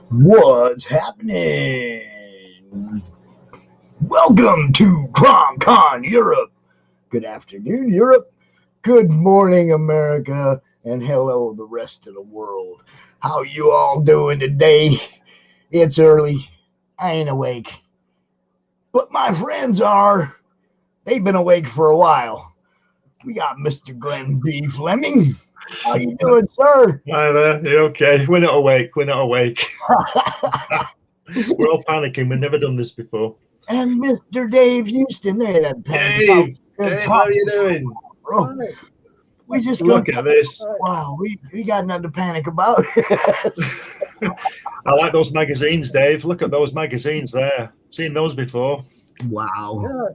What's happening? Welcome to CRoM Con Europe. Good afternoon, Europe. Good morning, America. And hello, the rest of the world. How you all doing today? It's early. I ain't awake. But my friends are. They've been awake for a while. We got Mr. Glenn B. Fleming. How you doing, sir? Hi there. You're okay. We're not awake. We're all panicking. We've never done this before. And Mr. Dave Houston there. That Dave, how are you doing? Bro, we just look at this. Wow, we got nothing to panic about. I like those magazines, Dave. Look at those magazines there. Seen those before. Wow. Yeah,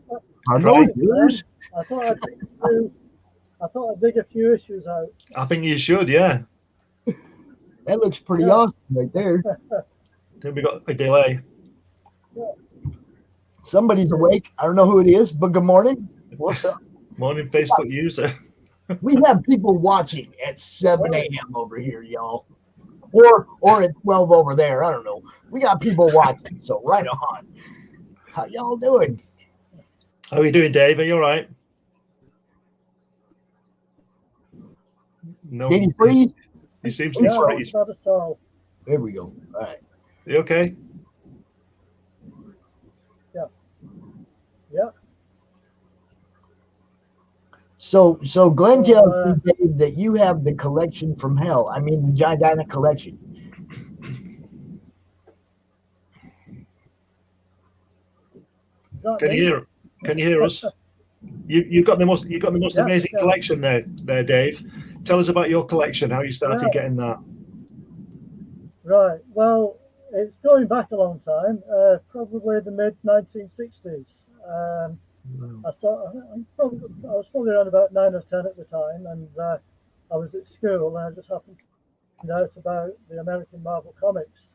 Are those yours? I thought I'd dig a few issues out. I think you should, yeah. That looks pretty awesome right there. Then we got a delay. Yeah. Somebody's awake. I don't know who it is, but good morning. What's up? Morning, Facebook user. We have people watching at 7 a.m. over here, y'all. Or at 12 over there. I don't know. We got people watching, so right on. How y'all doing? How are you doing, Dave? Are you all right? No. Did he freeze? He seems to be freeze. Not at all. There we go. All right. You okay? Yeah. So Glenn tells me, Dave, that you have the collection from hell. I mean, the gigantic collection. Can you hear us? You've got the most amazing collection there, Dave. Tell us about your collection. How you started getting that? Right. Well, it's going back a long time. Probably the mid 1960s. I was probably around about 9 or 10 at the time, and I was at school, and I just happened to find out about the American Marvel comics,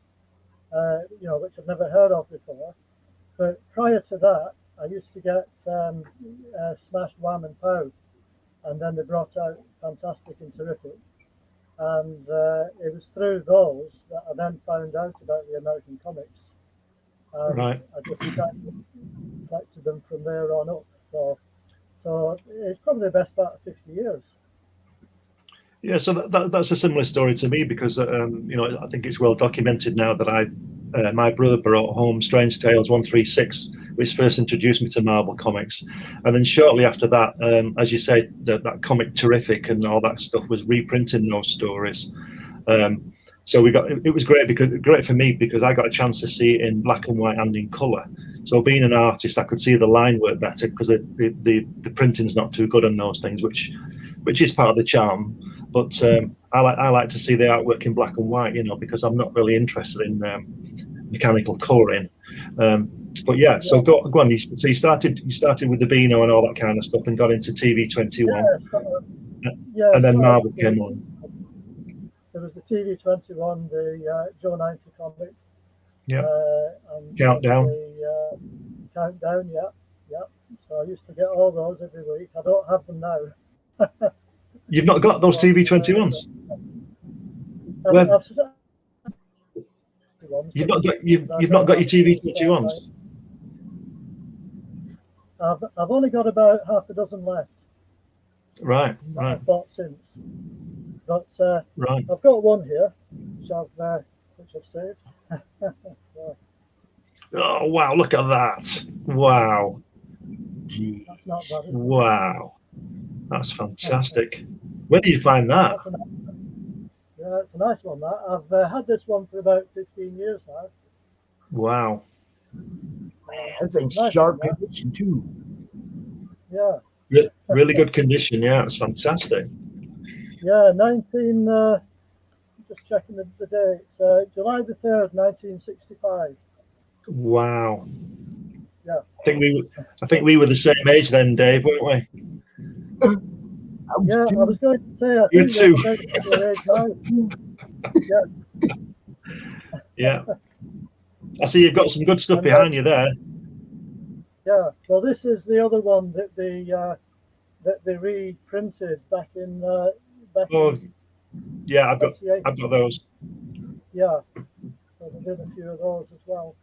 which I've never heard of before. But prior to that, I used to get Smash, Wham, and Pow, and then they brought out Fantastic and Terrific, and it was through those that I then found out about the American comics. Right. I just collected them from there on up. So it's probably the best part of 50 years. Yeah, so that's a similar story to me because I think it's well documented now that my brother brought home Strange Tales 136, which first introduced me to Marvel Comics, and then shortly after that, as you say, that comic Terrific and all that stuff was reprinting those stories. So it was great for me because I got a chance to see it in black and white and in colour. So being an artist, I could see the line work better because the printing's not too good on those things, which is part of the charm. But I like to see the artwork in black and white, because I'm not really interested in mechanical colouring. But yeah, so go on. So you started with the Beano and all that kind of stuff, and got into TV21, and then Marvel came on. There was the TV21, the Joe 90 comic. Yeah. And Countdown. The Countdown, yeah. So I used to get all those every week. I don't have them now. You've not got those TV21s? You've not got your TV21s? I've only got about half a dozen left. Right. I've bought since. But right. I've got one here, which I've saved. Oh wow! Look at that! Wow! That's not bad. Wow! That's fantastic. Where did you find that? Yeah, it's a nice one. That I've had this one for about 15 years now. Wow! Man, that's in sharp condition too. Yeah. Really good condition. Yeah, it's fantastic. Yeah, just checking the date. July the 3rd, 1965. Wow. Yeah. I think we were the same age then, Dave, weren't we? Yeah, I was going to say. I you too. Yeah. I see you've got some good stuff behind you there. Yeah. Well, this is the other one that they reprinted back in. Yeah, I've got those. Yeah. So So they did a few of those as well.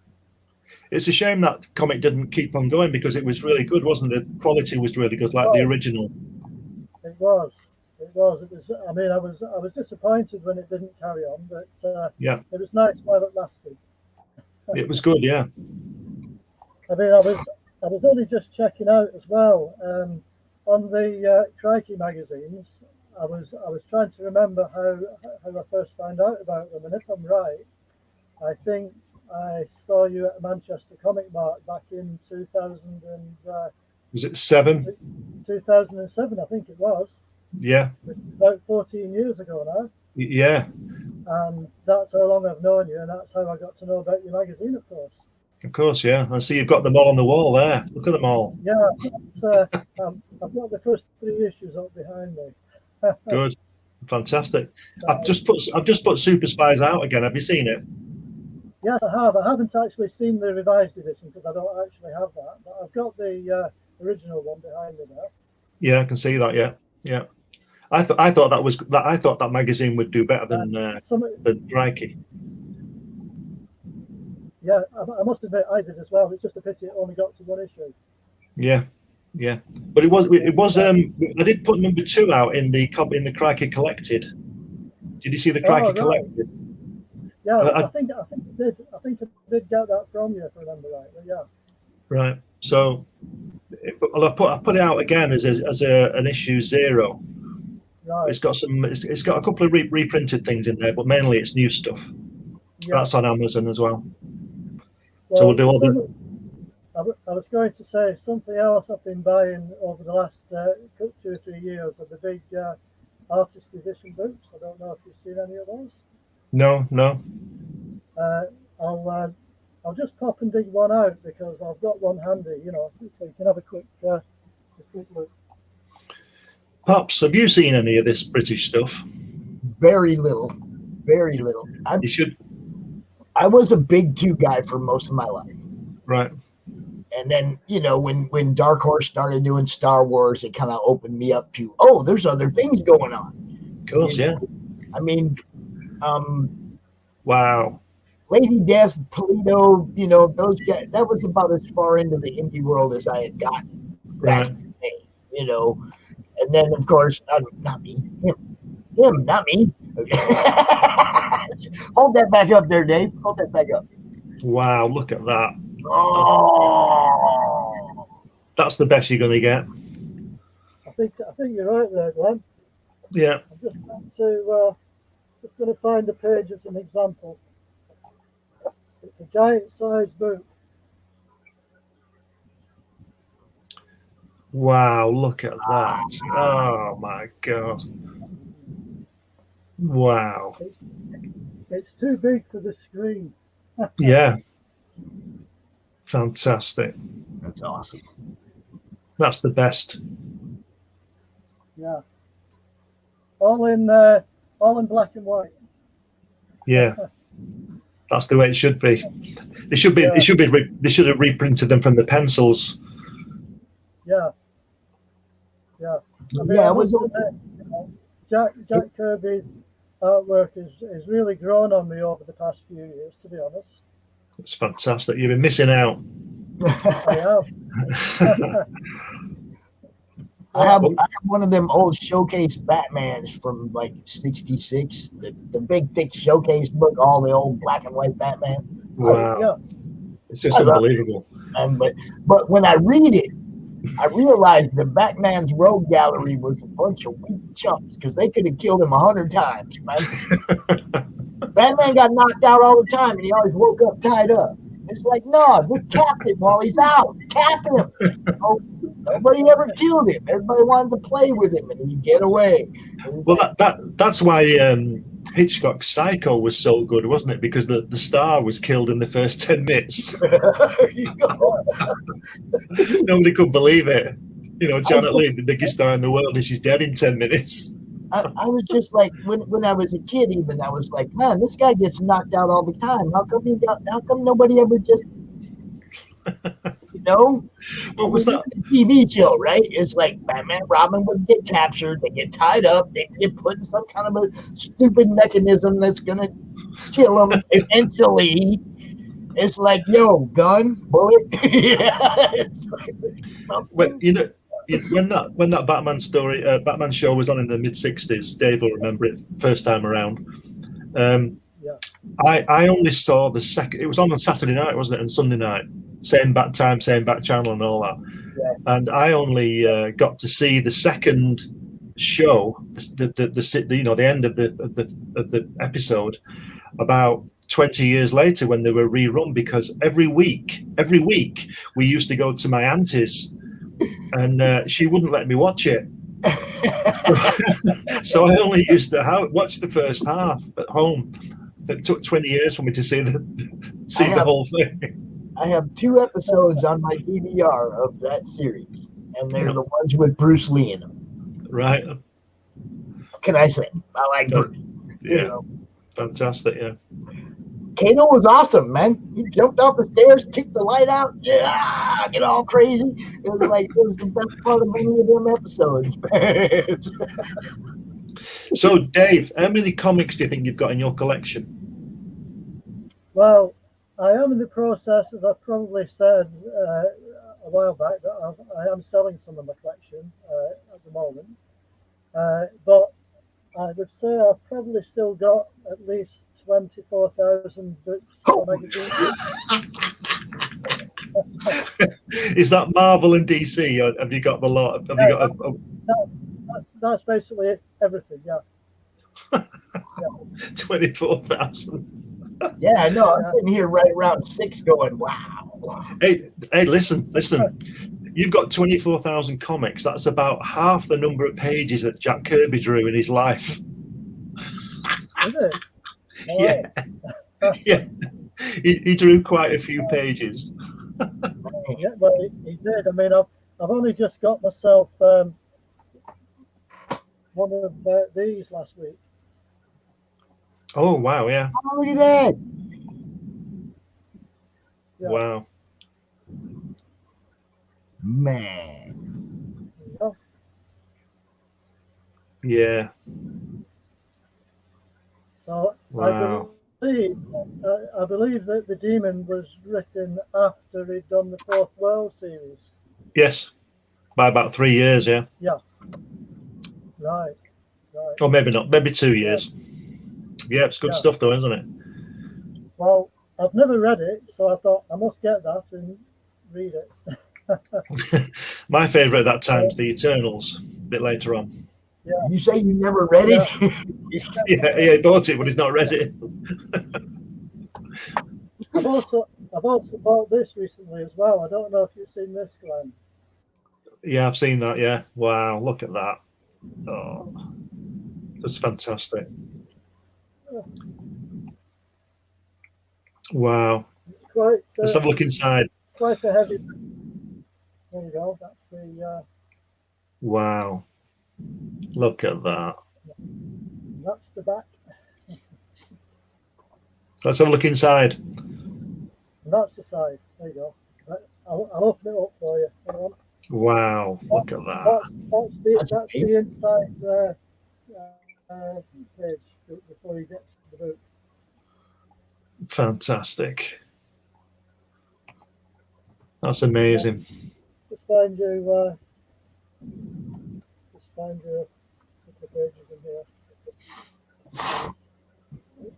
It's a shame that comic didn't keep on going because it was really good, wasn't it? The quality was really good, like the original. It was. It was. I mean, I was disappointed when it didn't carry on, but yeah, it was nice while it lasted. It was good, yeah. I mean, I was only just checking out as well on the Crikey magazines. I was trying to remember how I first found out about them, and if I'm right, I think I saw you at Manchester Comic Mart back in 2000 and was it 7? 2007, I think it was. Yeah. About 14 years ago now. Yeah. And that's how long I've known you, and that's how I got to know about your magazine, of course. Of course, yeah. I see you've got them all on the wall there. Look at them all. Yeah, I've got the first 3 issues up behind me. Good, fantastic. I've just put Super Spies out again. Have you seen it? Yes, I have. I haven't actually seen the revised edition because I don't actually have that. But I've got the original one behind me now. Yeah, I can see that. Yeah, yeah. I thought that magazine would do better than Crikey. Yeah, I must admit I did as well. It's just a pity it only got to 1 issue. Yeah, yeah. But it was. I did put number 2 out in the Crikey Collected. Did you see the Crikey Collected? Yeah, I think I did. I think I did get that from you, if I remember right. But yeah. Right. So, I put it out again as an issue 0. Right. It's got a couple of reprinted things in there, but mainly it's new stuff. Yeah. That's on Amazon as well. So we'll do all the. I was going to say something else I've been buying over the last 2 or 3 years are the big artist edition books. I don't know if you've seen any of those. No. I'll just pop and dig one out because I've got one handy. You know, so you can have a quick look. Pops, have you seen any of this British stuff? Very little. You should. I was a Big 2 guy for most of my life. Right. And then, you know, when Dark Horse started doing Star Wars, it kind of opened me up to, there's other things going on. Of course, yeah. I mean, wow. Lady Death, Toledo, you know, those guys, that was about as far into the indie world as I had gotten. Right. You know, and then, of course, not me, him, not me. Hold that back up there, Dave. Hold that back up. Wow, look at that. Oh, that's the best you're going to get. I think you're right there, Glenn. Yeah. I'm just going to find a page as an example. It's a giant-sized book. Wow, look at that. Oh, my God. Wow. It's too big for the screen. Yeah. Fantastic. That's awesome. That's the best. Yeah. All in black and white. Yeah. That's the way it should be. They should have reprinted them from the pencils. Yeah. Yeah. I mean, Jack Kirby's artwork has really grown on me over the past few years, to be honest. It's fantastic. You've been missing out. I have. I have one of them old showcase Batmans from like '66. The big thick showcase book, all the old black and white Batman. Wow. Yeah. It's just unbelievable. But when I read it, I realized the Batman's Rogue Gallery was a bunch of weak chumps because they could have killed him 100 times, man. Batman got knocked out all the time, and he always woke up tied up. It's like, no, just cap him while he's out. Cap him. Nobody ever killed him. Everybody wanted to play with him, and he'd get away. Well, that's why Hitchcock's Psycho was so good, wasn't it? Because the star was killed in the first 10 minutes. Nobody could believe it. You know, Janet Leigh, the biggest star in the world, and she's dead in 10 minutes. I was just like, when I was a kid, even I was like, man, this guy gets knocked out all the time. How come nobody ever just know? What was that? The TV show, right? It's like Batman and Robin would get captured, they get tied up, they get put in some kind of a stupid mechanism that's gonna kill them eventually. It's like, yo, gun, bullet. Yeah, it's like Well, when that Batman show was on in the mid-60s, Dave will remember it first time around. I only saw the second. It was on Saturday night, wasn't it, and Sunday night, same back time, same back channel, and all that. Yeah. And I only got to see the second show, the end of the episode, about 20 years later when they were rerun, because every week we used to go to my auntie's, and she wouldn't let me watch it. So I only used to watch the first half at home. It took 20 years for me to see the whole thing. I have 2 episodes on my DVR of that series, and they're the ones with Bruce Lee in them. Right. What can I say? I like Bruce. Yeah. Fantastic, yeah. Kano was awesome, man. He jumped off the stairs, kicked the light out, get all crazy. It was the best part of any of them episodes. So, Dave, how many comics do you think you've got in your collection? Well, I am in the process, as I probably said a while back, that I am selling some of my collection at the moment. But I would say I've probably still got at least 24,000 books for magazines. Is that Marvel and DC, or have you got the lot? Have you got That's basically everything, yeah. 24,000. Yeah, no, I'm sitting here right around 6 going, wow. Hey, listen. You've got 24,000 comics. That's about half the number of pages that Jack Kirby drew in his life. Is it? Yeah. Yeah. He drew quite a few pages. Yeah, well, he did. I mean, I've only just got myself one of these last week. Oh, wow, yeah. Oh, look at that. Yeah. Wow. Man. Yeah. So wow. I believe that The Demon was written after he'd done the 4th World series. Yes. By about 3 years, yeah. Yeah. Right. Or maybe not. Maybe 2 years. Yeah, it's good stuff, though, isn't it? Well, I've never read it, so I thought I must get that and read it. My favourite at that time is The Eternals, a bit later on. Yeah. You say you never read it? Yeah, he bought it, but he's not read it. I've also bought this recently as well. I don't know if you've seen this, Glenn. Yeah, I've seen that, yeah. Wow, look at that. Oh, that's fantastic. Wow. It's quite, let's have a look inside. Quite a heavy. There you go. That's the. Wow. Look at that. That's the back. Let's have a look inside. And that's the side. There you go. I'll open it up for you. Wow. Look at that. That's the inside page before you get to the book. Fantastic. That's amazing. Just find you a couple of pages in here.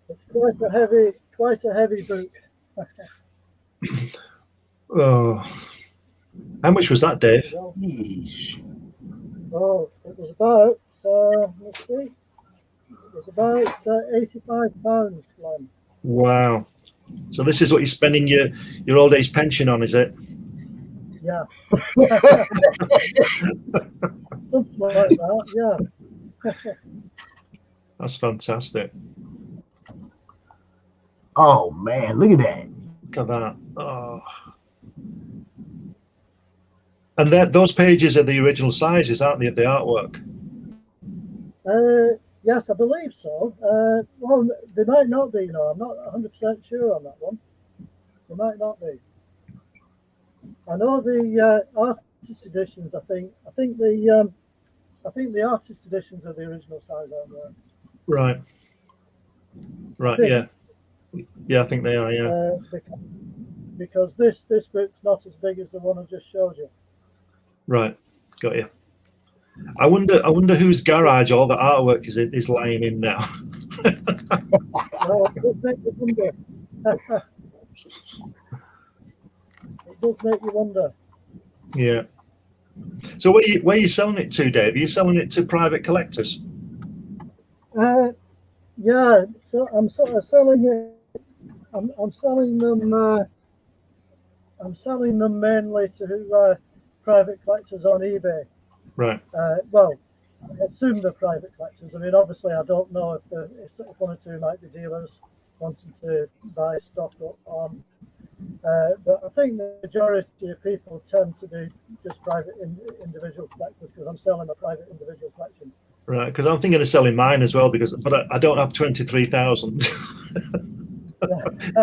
It's quite a heavy book. Oh, how much was that, Dave? Yeesh. Oh, it was about let's see. It was about £85, Glenn. Wow. So this is what you're spending your old age pension on, is it? Yeah. Something like that, yeah. That's fantastic. Oh, man, look at that. Look at that. Oh. And those pages are the original sizes, aren't they, of the artwork? Yes, I believe so. Well, they might not be, I'm not 100% sure on that one. They might not be. I know the artist editions. I think the artist editions are the original size artwork. Right. Yeah. I think they are. Yeah. Because this book's not as big as the one I just showed you. Right. Got you. I wonder whose garage all the artwork is lying in now. Well, it does make you wonder. It does make you wonder. Yeah. So where are you selling it to, Dave? Are you selling it to private collectors? Yeah. So I'm sort of selling it. I'm selling them. I'm selling them mainly to private collectors on eBay. Right. Well, I assume they're private collectors. I mean, obviously, I don't know if one or two might be dealers wanting to buy stock on. But I think the majority of people tend to be just private individual collectors because I'm selling a private individual collection. Right, because I'm thinking of selling mine as well, but I don't have 23,000.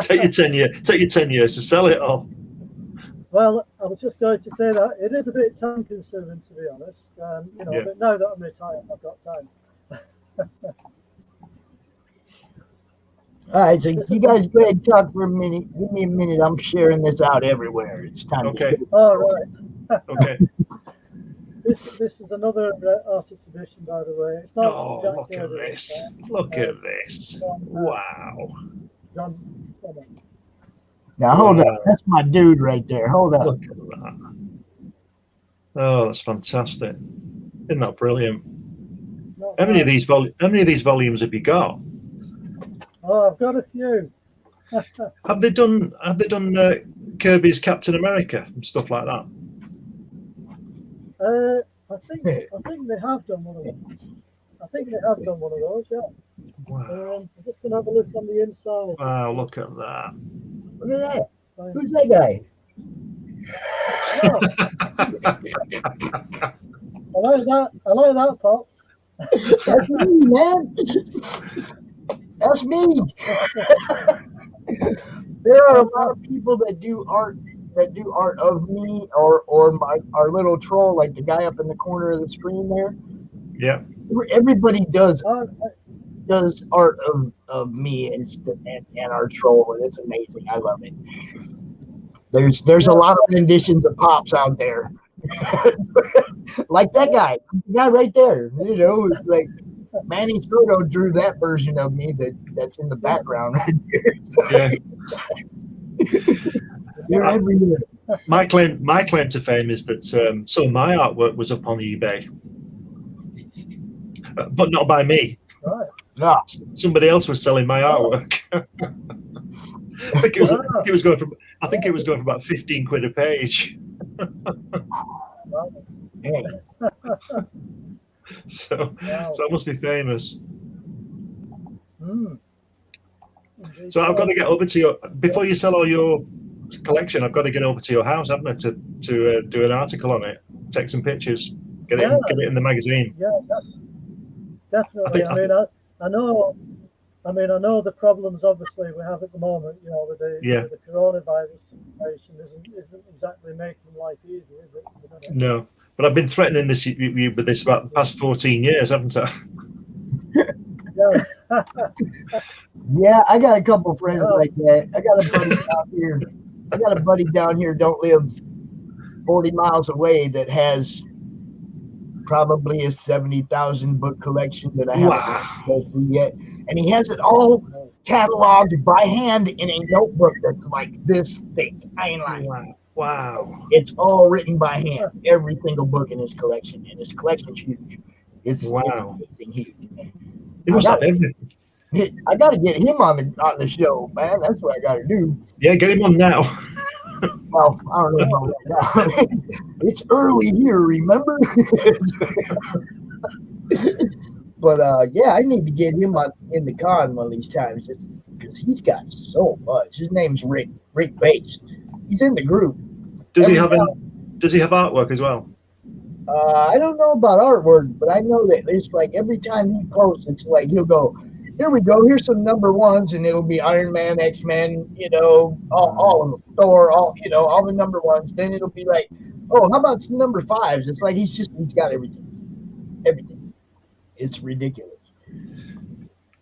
Take you 10 years to sell it all. Well, I was just going to say that it is a bit time consuming, to be honest. But now that I'm retired, I've got time. All right, so you guys go ahead and talk for a minute. Give me a minute. I'm sharing this out everywhere. It's time. Okay. All right. Okay. This is another artist edition, by the way. It's not look at this. Look at this. Wow. John Fleming. Now hold up. That's my dude right there. Hold up. Look at that. Oh, that's fantastic. Isn't that brilliant? How many of these volumes have you got? Oh, I've got a few. Have they done Kirby's Captain America and stuff like that? I think they have done one of those. Yeah. Wow. I'm just gonna have a look on the inside. Wow, look at that. Look at that. Who's that guy? I like that, Pops. That's me, man. That's me. There are a lot of people that do art of me or our little troll, like the guy up in the corner of the screen there. Yeah. Everybody does art of me and our troll, and it's amazing. I love it. There's a lot of renditions of Pops out there. Like that guy. The guy right there. Like Manny Soto drew that version of me that's in the background right there. Yeah. They're everywhere. My claim to fame is that some of my artwork was up on eBay, but not by me. Right. No. Somebody else was selling my artwork. I think it was going for about 15 quid a page. Hey. So I must be famous. Mm. So I've got to get over to your, before you sell all your collection, I've got to get over to your house, haven't I, to do an article on it, take some pictures, get it in the magazine. Yeah, definitely. I know the problems obviously we have at the moment, with the coronavirus situation isn't exactly making life easy, is it? No, but I've been threatening you with this about the past 14 years, haven't I? Yeah. Yeah, I got a couple friends like that. I got a buddy down here, don't live 40 miles away, that has probably a 70,000 book collection that I haven't go through yet. And he has it all cataloged by hand in a notebook that's like this thick. I ain't lying. Wow. It's all written by hand, every single book in his collection. And his collection's huge. It's amazing huge. He must have everything. I got to get him on the show, man. That's what I got to do. Yeah, get him on now. Well, I don't know about right now. It's early here, remember? But I need to get him in the con one of these times, just because he's got so much. His name's Rick Bates. He's in the group. Does he have artwork as well? I don't know about artwork, but I know that it's like every time he posts, it's like he'll go, here we go. Here's some number ones, and it'll be Iron Man, X-Men, all of them, Thor, all the number ones. Then it'll be like, oh, how about some number fives? It's like he's got everything. Everything. It's ridiculous.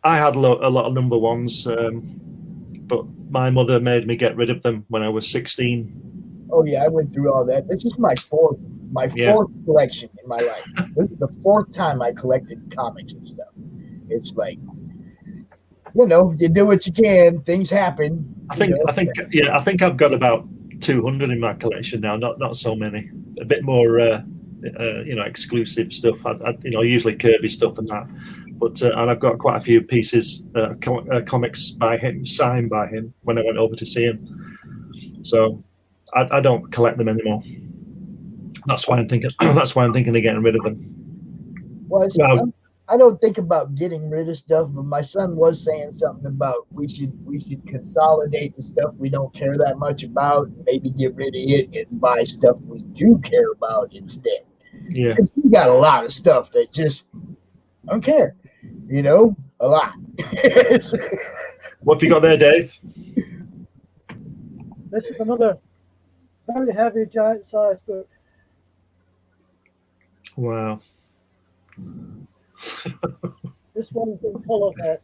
I had a lot of number ones, but my mother made me get rid of them when I was 16. Oh yeah, I went through all that. This is my fourth collection in my life. This is the fourth time I collected comics and stuff. It's like, you do what you can. Things happen. I think I've got about 200 in my collection now. Not so many. A bit more, exclusive stuff. I usually Kirby stuff and that. But and I've got quite a few pieces, comics by him, signed by him when I went over to see him. So I don't collect them anymore. That's why I'm thinking. That's why I'm thinking of getting rid of them. Well, I don't think about getting rid of stuff, but my son was saying something about we should consolidate the stuff we don't care that much about, maybe get rid of it and buy stuff we do care about instead. Yeah, we got a lot of stuff that just I don't care. A lot. What have you got there, Dave? This is another very heavy, giant-sized book. Wow. This one's in colour there.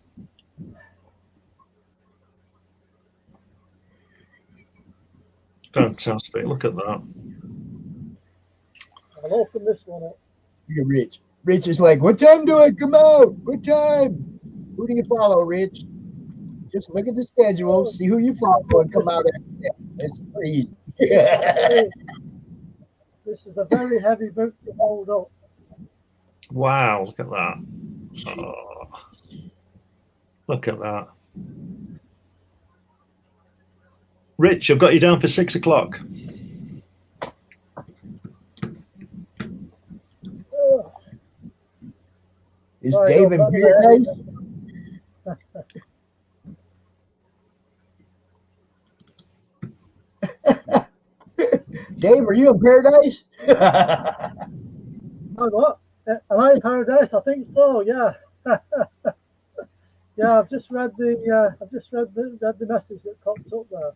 Fantastic. Look at that. I'll open this one up. Look at Rich. Rich is like, what time do I come out? What time? Who do you follow, Rich? Just look at the schedule, see who you follow, and come out. It's pretty easy. This is a very heavy book to hold up. Wow, look at that. Oh, look at that. Rich, I've got you down for 6 o'clock. Is Dave in paradise? Dave, are you in paradise? Oh, what? Am I in paradise? I think so. Yeah. Yeah, I've just read the message that popped up there.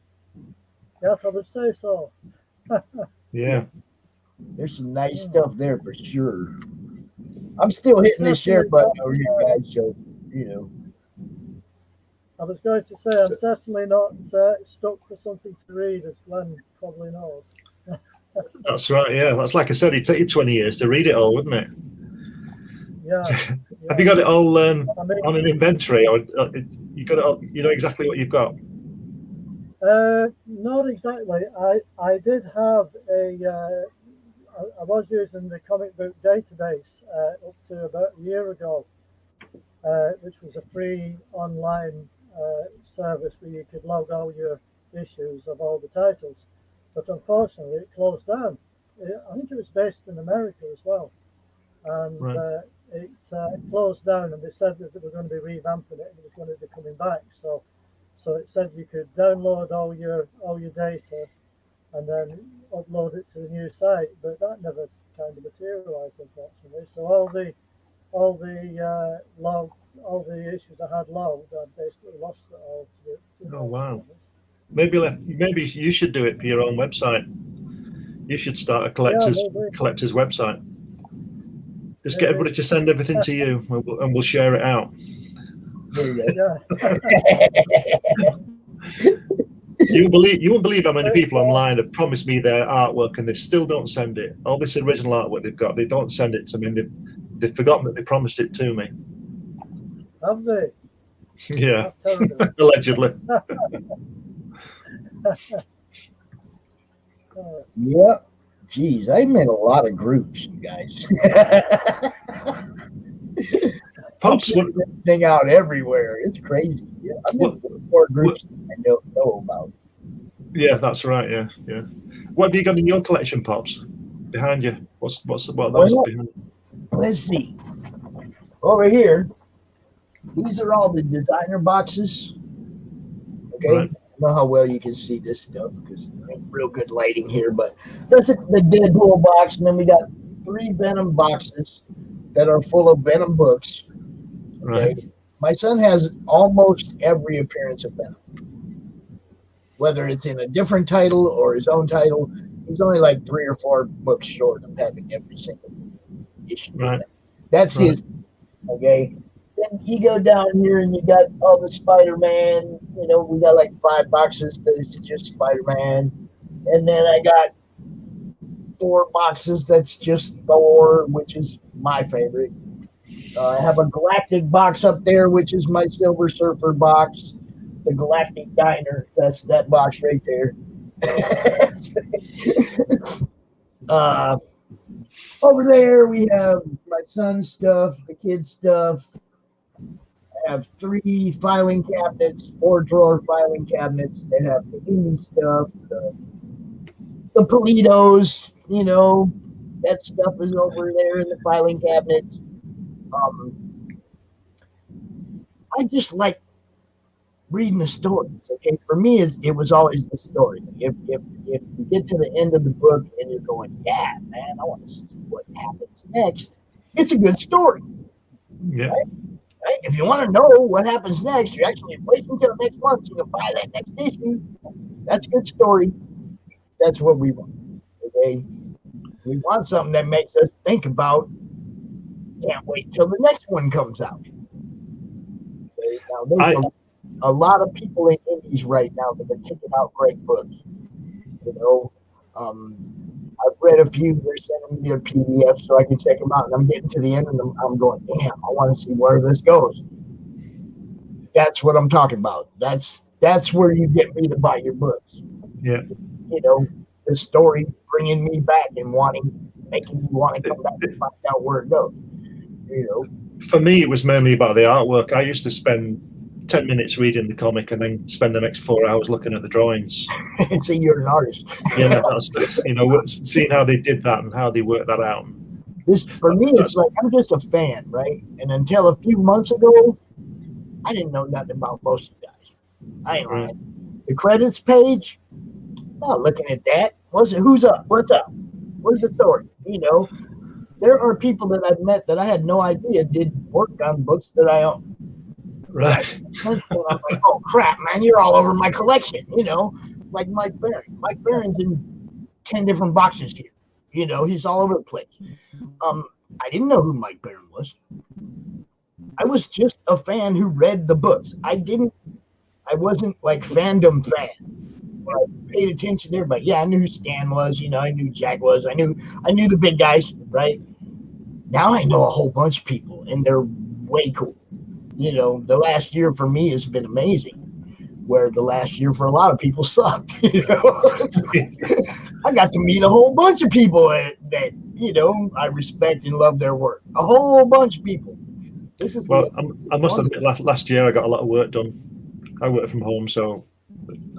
Yes, I would say so. Yeah. There's some nice stuff there for sure. I'm still hitting this share button over you guys, so I was going to say I'm certainly not stuck for something to read, as Glenn probably knows. That's right. Yeah, that's like I said. It'd take you 20 years to read it all, wouldn't it? Yeah. Have you got it all on an inventory, or you got it all? You know exactly what you've got. Not exactly. I did have I was using the comic book database up to about a year ago, which was a free online service where you could log all your issues of all the titles. But unfortunately, it closed down. I think it was based in America as well. And right. It closed down, and they said that they were going to be revamping it and it was going to be coming back. So it said you could download all your data and then upload it to the new site, but that never kind of materialized, unfortunately. So all the issues I had logged, I basically lost it all. Oh wow! Maybe you should do it for your own website. You should start a collector's website. Just get everybody to send everything to you, and we'll share it out. Yeah. You won't believe how many people online have promised me their artwork and they still don't send it. All this original artwork they've got, they don't send it to me. And they've forgotten that they promised it to me. Have they? Yeah, allegedly. Yeah. Geez, I'm in a lot of groups, you guys. Pops, thing out everywhere. It's crazy. Yeah, I'm in more groups I don't know about. Yeah, that's right. Yeah. What have you got in your collection, Pops? Behind you? What are those behind you? Let's see. Over here, these are all the designer boxes. Okay. Right. I don't know how well you can see this stuff because there ain't real good lighting here, but that's the Deadpool box, and then we got 3 Venom boxes that are full of Venom books. Okay? Right. my son has almost every appearance of Venom. Whether it's in a different title or his own title, he's only like 3 or 4 books short of having every single issue. Right. That's his. Okay. Then you go down here and you got all the Spider-Man. You know, we got like 5 boxes that is just Spider-Man, and then I got 4 boxes that's just Thor, which is my favorite. I have a Galactic box up there, which is my Silver Surfer box. The Galactic Diner, that's that box right there. Over there, we have my son's stuff, the kids' stuff. I have 3 filing cabinets, 4-drawer filing cabinets. They have the indie stuff, the Politos, you know, that stuff is over there in the filing cabinets. I just like reading the stories. Okay, for me, it was always the story. If you get to the end of the book and you're going, yeah, man, I want to see what happens next, it's a good story. Yeah. Right? If you want to know what happens next, you actually wait until next month so you can buy that next issue. That's a good story. That's what we want. Okay, we want something that makes us think about. Can't wait till the next one comes out. Okay? Now, there's a lot of people in indies right now that are kicking out great books. You know, I've read a few. They're sending me their PDF so I can check them out. And I'm getting to the end of them. I'm going, damn, I want to see where this goes. That's what I'm talking about. That's where you get me to buy your books. Yeah. You know, the story bringing me back and making me want to come back and find out where it goes. You know. For me, it was mainly about the artwork. I used to spend 10 minutes reading the comic and then spend the next 4 hours looking at the drawings. So you're an artist. Yeah, that's, you know, seeing how they did that and how they worked that out. This, for me, it's like I'm just a fan, right? And until a few months ago, I didn't know nothing about most of you guys. I ain't lying. The credits page, not looking at that. Who's up? What's up? Where's the story? You know, there are people that I've met that I had no idea did work on books that I own. Right. I'm like, oh crap, man, you're all over my collection. You know, like Mike Barron. Mike Barron's in 10 different boxes here. You know, he's all over the place. I didn't know who Mike Barron was. I was just a fan who read the books. I wasn't like fandom fan. I paid attention to everybody. Yeah, I knew who Stan was. You know, I knew Jack was. I knew the big guys, right? Now I know a whole bunch of people, and they're way cool. You know, the last year for me has been amazing, where the last year for a lot of people sucked. You know, I got to meet a whole bunch of people that you know I respect and love their work. A whole bunch of people. This is I must admit, last year I got a lot of work done. I work from home, so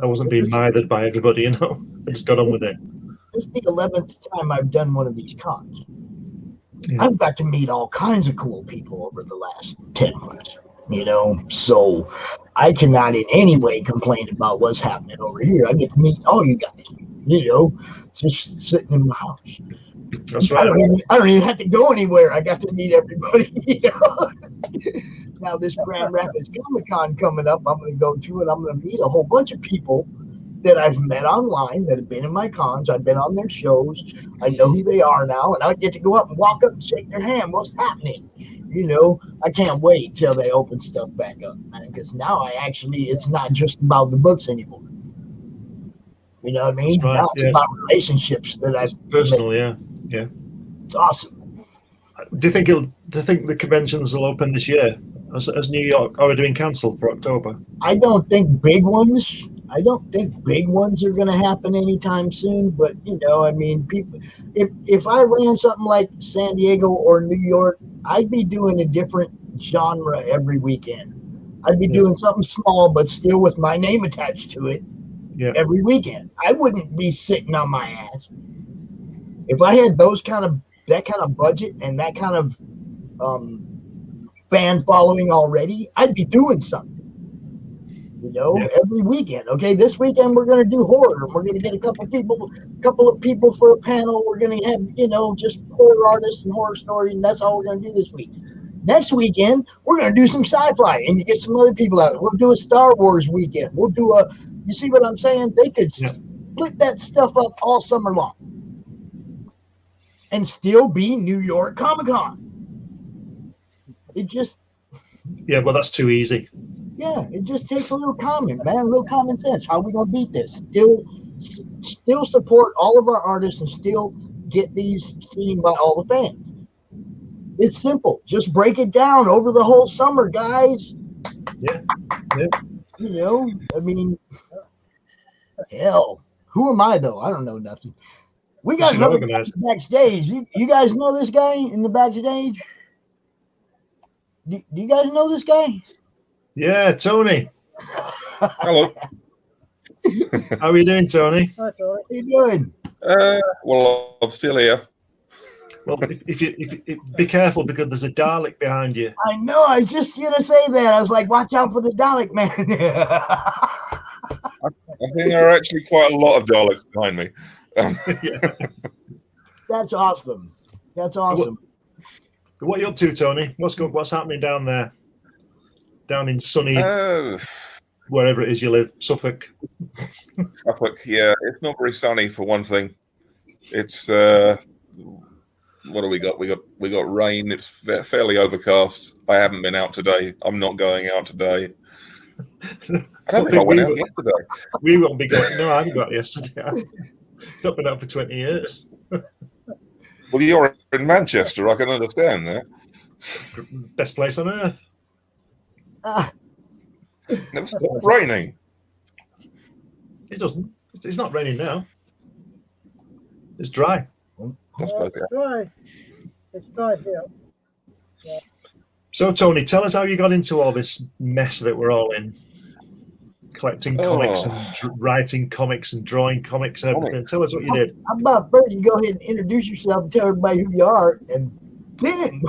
I wasn't being mithered by everybody. You know, I just got on with it. This is the 11th time I've done one of these cons. Yeah. I've got to meet all kinds of cool people over the last 10 months. You know, so I cannot in any way complain about what's happening over here. I get to meet all you guys, you know, just sitting in my house. That's right. I don't even have to go anywhere. I got to meet everybody, you know. Now this Grand Rapids Comic Con coming up, I'm going to go to, and I'm going to meet a whole bunch of people that I've met online that have been in my cons. I've been on their shows. I know who they are now, and I get to go up and walk up and shake their hand. What's happening? You know, I can't wait till they open stuff back up, man, because now it's not just about the books anymore. You know what I mean? Right. Now it's about relationships that I've personal, made. yeah. It's awesome. Do you think the conventions will open this year? Has New York already been cancelled for October? I don't think big ones are going to happen anytime soon. But you know, I mean, people. If I ran something like San Diego or New York, I'd be doing a different genre every weekend. I'd be doing something small, but still with my name attached to it. Yeah. Every weekend, I wouldn't be sitting on my ass. If I had that kind of budget and that kind of fan following already, I'd be doing something. You know, every weekend. Okay, this weekend we're going to do horror, and we're going to get a couple of people for a panel. We're going to have, you know, just horror artists and horror stories, and that's all we're going to do this week. Next weekend, we're going to do some sci-fi, and you get some other people out. We'll do a Star Wars weekend. We'll do a, you see what I'm saying? They could split that stuff up all summer long and still be New York Comic Con. It just... Yeah, well, that's too easy. Yeah, it just takes a little common sense. How are we going to beat this? Still support all of our artists and still get these seen by all the fans. It's simple. Just break it down over the whole summer, guys. Yeah. You know, I mean, hell, who am I, though? I don't know nothing. We got another guy backstage. You guys know this guy in the backstage? Do you guys know this guy? Yeah, Tony. Hello. How are you doing, Tony? Hi, Tony. How you doing? Well, I'm still here. Well, if you be careful because there's a Dalek behind you. I know. I was just going to say that. I was like, watch out for the Dalek, man. I think there are actually quite a lot of Daleks behind me. Yeah. That's awesome. That's awesome. What are you up to, Tony? What's happening down there? Down in sunny, wherever it is you live, Suffolk. Suffolk, yeah. It's not very sunny for one thing. It's what do we got? We got rain. It's fairly overcast. I haven't been out today. I'm not going out today. I don't think I went out yesterday. We won't be going. No, I haven't got yesterday. I've not been out for 20 years. Well, you're in Manchester. I can understand that. Best place on earth. Never stopped raining. It doesn't. It's not raining now. It's dry. That's It's dry. It's dry here. Yeah. So, Tony, tell us how you got into all this mess that we're all in. Collecting comics and writing comics and drawing comics and everything. Tell us what you did. How about first you go ahead and introduce yourself and tell everybody who you are, and then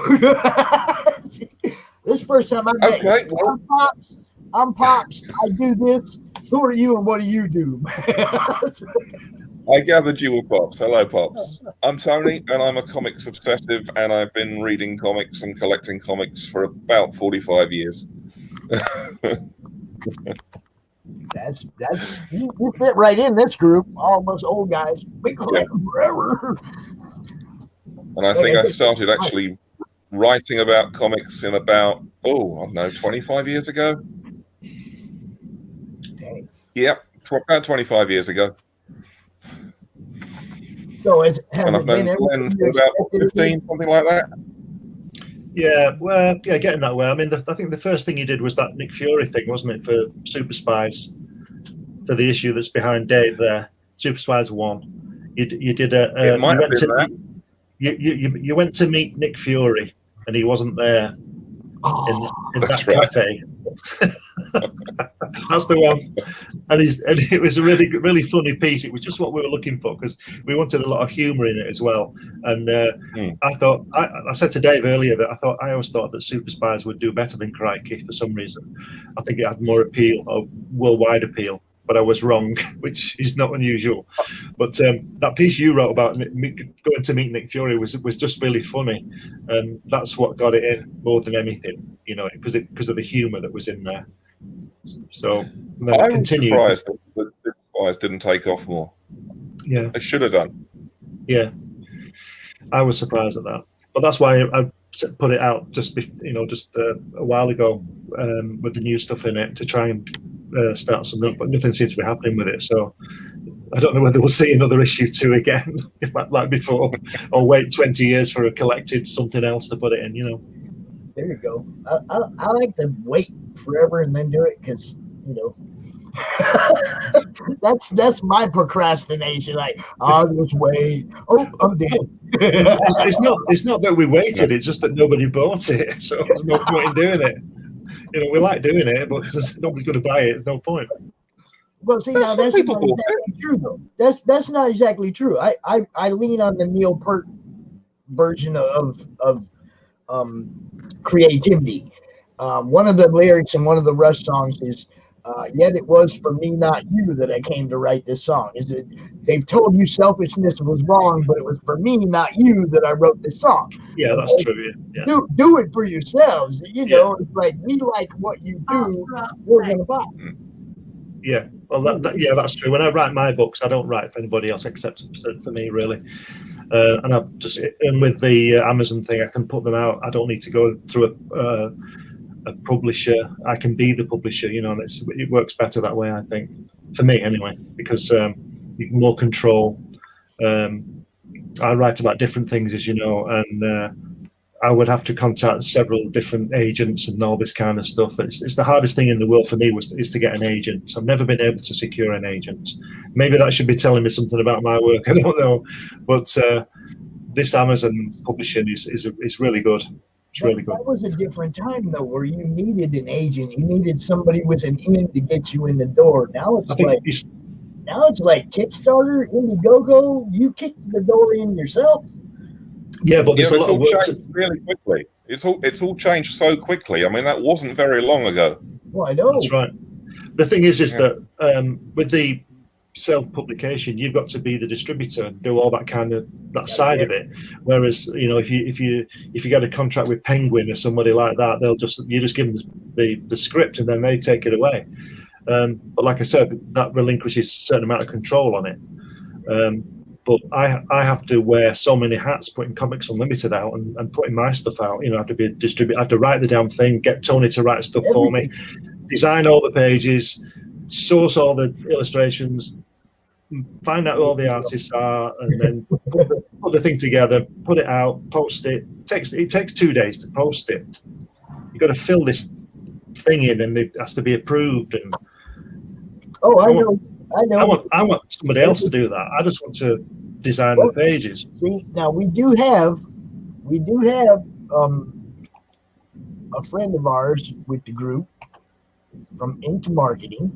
this first time I met you. Well, I'm Pops. I do this. Who are you and what do you do? I gathered you were Pops. Hello, Pops. I'm Tony, and I'm a comics obsessive, and I've been reading comics and collecting comics for about 45 years. That's you fit right in this group. All of us old guys, we collect them forever. And I think I started actually writing about comics in about, I don't know, 25 years ago. Dang. Yep, about 25 years ago. So and I've known Glenn for about 15, something like that. Yeah, well, yeah, getting that way. I mean, I think the first thing you did was that Nick Fury thing, wasn't it, for Super Spies, for the issue that's behind Dave there, Super Spies 1. You did a. It might have been that. You went to meet Nick Fury, and he wasn't there in that cafe. That's the one. And it was a really, really funny piece. It was just what we were looking for because we wanted a lot of humour in it as well. And I thought, I said to Dave earlier that I always thought that Super Spies would do better than Crikey for some reason. I think it had more appeal, or worldwide appeal. But I was wrong, which is not unusual. But that piece you wrote about going to meet Nick Fury was just really funny, and that's what got it in more than anything, you know, because of the humour that was in there. So then I was surprised that Super Spies didn't take off more. Yeah, they should have done. Yeah, I was surprised at that, but that's why I put it out just a while ago with the new stuff in it to try and start something, but nothing seems to be happening with it. So I don't know whether we'll see another issue 2 again, like before, or wait 20 years for a collected something else to put it in. You know. There you go. I like to wait forever and then do it because that's my procrastination. Like I'll just wait. Oh, I'm dead. It's not that we waited. It's just that nobody bought it, so there's no point in doing it. You know, we like doing it, but nobody's going to buy it. There's no point. Well, see, now that's not exactly true, though. That's not exactly true. I lean on the Neil Peart version of creativity. One of the lyrics in one of the Rush songs is Yet it was for me, not you, that I came to write this song. They've told you selfishness was wrong, but it was for me, not you, that I wrote this song. Yeah, that's true. Yeah. Do it for yourselves. You know, it's like, we like what you do, we're going to buy. Yeah, well, that's true. When I write my books, I don't write for anybody else except for me, really. And with the Amazon thing, I can put them out. I don't need to go through a publisher. I can be the publisher, you know, and it works better that way, I think, for me anyway, because you can more control. I write about different things, as you know, and I would have to contact several different agents and all this kind of stuff. It's the hardest thing in the world for me is to get an agent. So I've never been able to secure an agent. Maybe that should be telling me something about my work. I don't know, but this Amazon publishing is really good. It's really good. That was a different time though, where you needed an agent. You needed somebody with an in to get you in the door. Now it's like Kickstarter, Indiegogo. You kick the door in yourself. Yeah, but there's a lot of work really quickly. It's all changed so quickly. I mean, that wasn't very long ago. Well, I know. That's right. The thing is that with the self-publication, you've got to be the distributor and do all that side of it. Whereas, you know, if you get a contract with Penguin or somebody like that, you just give them the script and then they take it away. But like I said, that relinquishes a certain amount of control on it. But I have to wear so many hats, putting Comics Unlimited out and putting my stuff out. You know, I have to be a distributor. I have to write the damn thing, get Tony to write stuff for me, design all the pages, source all the illustrations, find out who all the artists are, and then put the thing together, put it out, post it. It takes 2 days to post it. You've got to fill this thing in, and it has to be approved. And I know. I want somebody else to do that. I just want to design the pages. See, now we do have a friend of ours with the group from Into Marketing,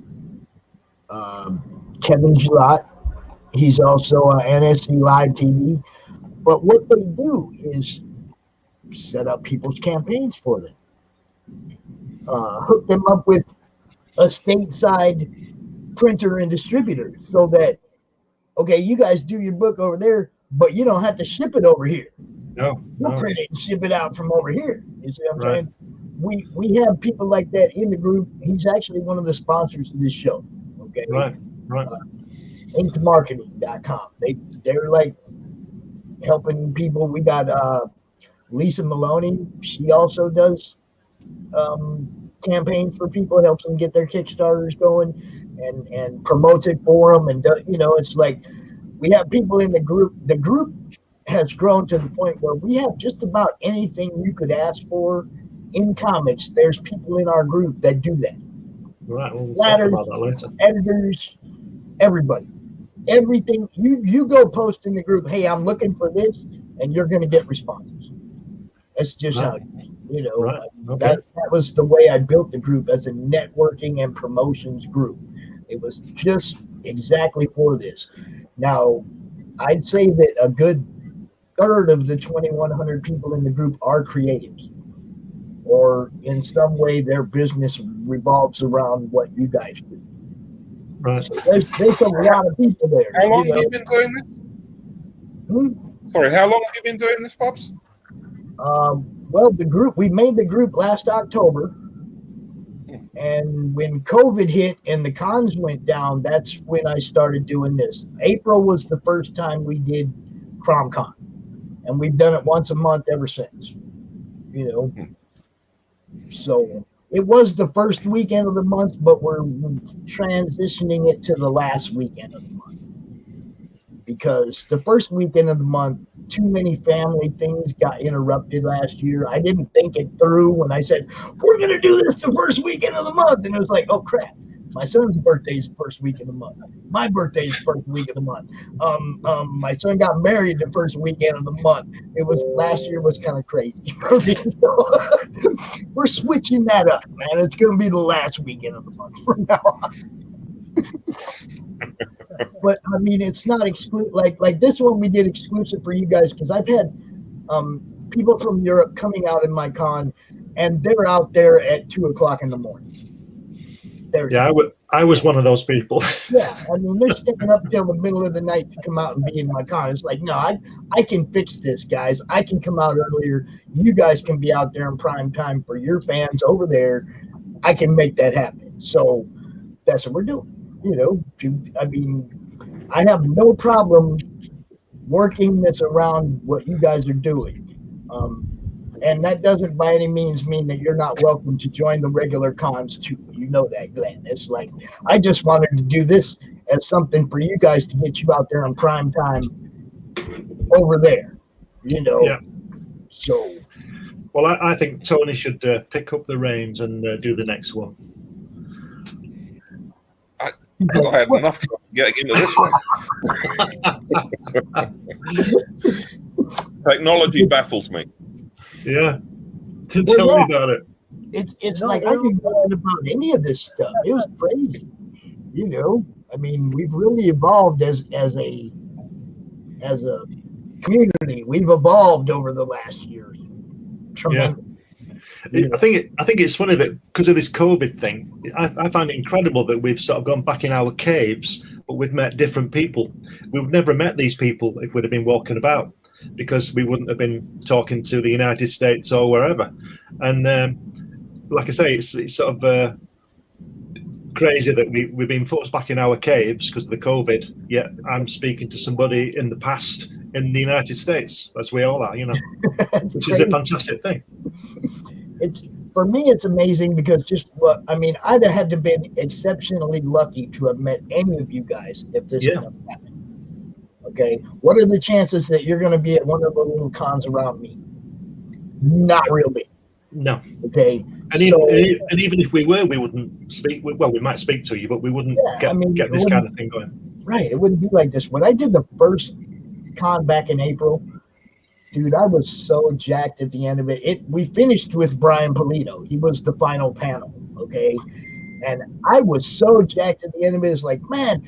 Kevin Gillot. He's also NSC Live TV. But what they do is set up people's campaigns for them, hook them up with a stateside printer and distributor, so that, okay, you guys do your book over there, but you don't have to ship it over here. No. Print it and ship it out from over here. You see what I'm saying? We have people like that in the group. He's actually one of the sponsors of this show. Okay. Right. Intomarketing.com. They're like helping people. We got Lisa Maloney. She also does campaigns for people, helps them get their Kickstarters going and promotes it for them. And, you know, it's like we have people in the group. The group has grown to the point where we have just about anything you could ask for in comics. There's people in our group that do that. Right. We'll Ladders, talk about that later. Editors, everybody. Everything. You go post in the group, hey, I'm looking for this, and you're going to get responses. That's just how it is. You know, that was the way I built the group, as a networking and promotions group. It was just exactly for this. Now, I'd say that a good third of the 2,100 people in the group are creatives, or in some way their business revolves around what you guys do. Right. So there's a lot of people there. How long have you been doing this? Sorry, how long have you been doing this, Pops? Well, we made the group last October, and when COVID hit and the cons went down, that's when I started doing this. April was the first time we did CRoM Con, and we've done it once a month ever since. You know, so it was the first weekend of the month, but we're transitioning it to the last weekend of the month, because the first weekend of the month, too many family things got interrupted last year. I didn't think it through when I said, we're going to do this the first weekend of the month. And it was like, oh, crap. My son's birthday is the first week of the month. My birthday is the first week of the month. My son got married the first weekend of the month. Last year was kind of crazy. We're switching that up, man. It's going to be the last weekend of the month from now on. But I mean, it's not exclusive. Like this one we did exclusive for you guys, because I've had people from Europe coming out in my con, and they're out there at 2:00 in the morning. I was one of those people. Yeah, I mean, they're staying up till the middle of the night to come out and be in my car. It's like, no, I can fix this, guys. I can come out earlier. You guys can be out there in prime time for your fans over there. I can make that happen. So that's what we're doing. I mean, I have no problem working that's around what you guys are doing. And that doesn't by any means mean that you're not welcome to join the regular cons too. You know that, Glenn. It's like, I just wanted to do this as something for you guys to get you out there in prime time over there, Yeah. So. Well, I think Tony should pick up the reins and do the next one. I had enough trouble getting into this one. Technology baffles me. Yeah. Tell me about it. It's like I didn't know about any of this stuff. It was crazy. I mean, we've really evolved as a community. We've evolved over the last years. Tremendous. Yeah. I think it's funny that because of this COVID thing, I find it incredible that we've sort of gone back in our caves, but we've met different people. We've never met these people if we'd have been walking about, because we wouldn't have been talking to the United States or wherever. And like I say, it's sort of crazy that we've been forced back in our caves because of the COVID, yet I'm speaking to somebody in the past in the United States, as we all are, which is a fantastic thing. For me, it's amazing because I'd have had to been exceptionally lucky to have met any of you guys if this stuff happened. Okay, what are the chances that you're going to be at one of the little cons around me? Not real big. No. Okay. And even if we were, we wouldn't speak. Well, we might speak to you, but we wouldn't get this kind of thing going. Right. It wouldn't be like this. When I did the first con back in April, dude, I was so jacked at the end of it. We finished with Brian Polito. He was the final panel. Okay. And I was so jacked at the end of it. It's like, man,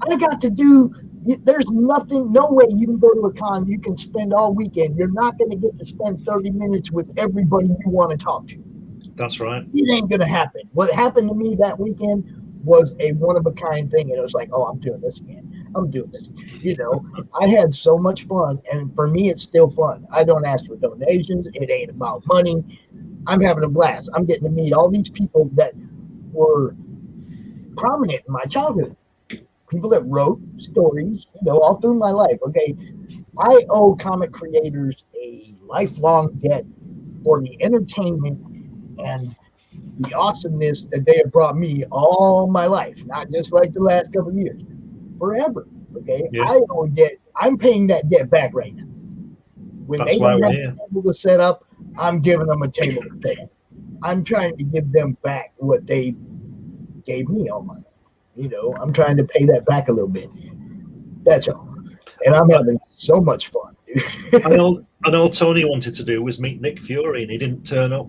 I got to do. There's no way you can go to a con. You can spend all weekend. You're not going to get to spend 30 minutes with everybody you want to talk to. That's right. It ain't going to happen. What happened to me that weekend was a one-of-a-kind thing. And it was like, oh, I'm doing this again. I'm doing this. I had so much fun. And for me, it's still fun. I don't ask for donations. It ain't about money. I'm having a blast. I'm getting to meet all these people that were prominent in my childhood. People that wrote stories, all through my life. Okay, I owe comic creators a lifelong debt for the entertainment and the awesomeness that they have brought me all my life, not just like the last couple of years, forever. Okay, yeah. I owe debt. I'm paying that debt back right now. When That's they don't have a table to set up, I'm giving them a table to pay. I'm trying to give them back what they gave me all my life. I'm trying to pay that back a little bit. That's all. And I'm having so much fun. And all Tony wanted to do was meet Nick Fury, and he didn't turn up.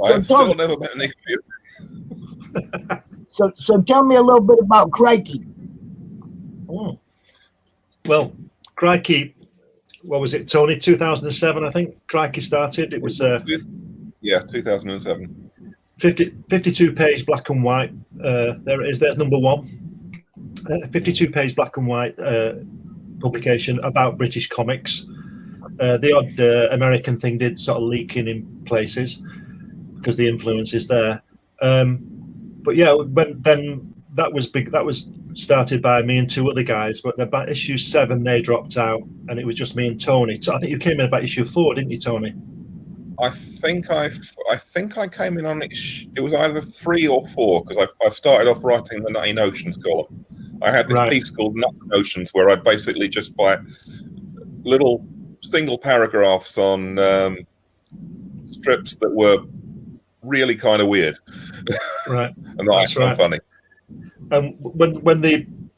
I've still never met Nick Fury. So tell me a little bit about Crikey. Oh. Well, Crikey, what was it, Tony? 2007, I think. Crikey started. It was 2007. 52-page black and white. There it is. There's number one. 52-page black and white publication about British comics. The odd American thing did sort of leak in places because the influence is there. But yeah, then that was big. That was started by me and two other guys. But about issue 7, they dropped out, and it was just me and Tony. So I think you came in about issue 4, didn't you, Tony? I think I came in on it. It was either 3 or 4 because I started off writing the Nutty Notions column. I had this piece called Nutty Notions where I basically just by little single paragraphs on strips that were really kind of weird, right? And that's right. Funny.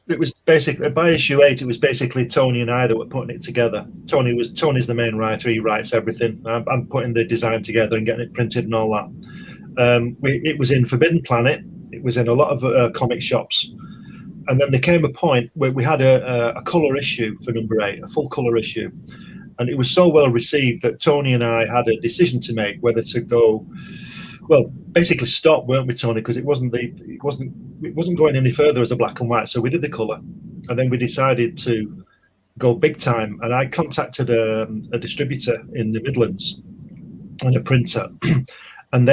It was basically by issue 8. It was basically Tony and I that were putting it together. Tony's the main writer. He writes everything. I'm putting the design together and getting it printed and all that. It was in Forbidden Planet. It was in a lot of comic shops, and then there came a point where we had a color issue for number 8, a full color issue, And it was so well received that Tony and I had a decision to make whether to go, well, basically stop, weren't we, Tony? Because it wasn't going any further as a black and white. So we did the colour, and then we decided to go big time. And I contacted a distributor in the Midlands and a printer, and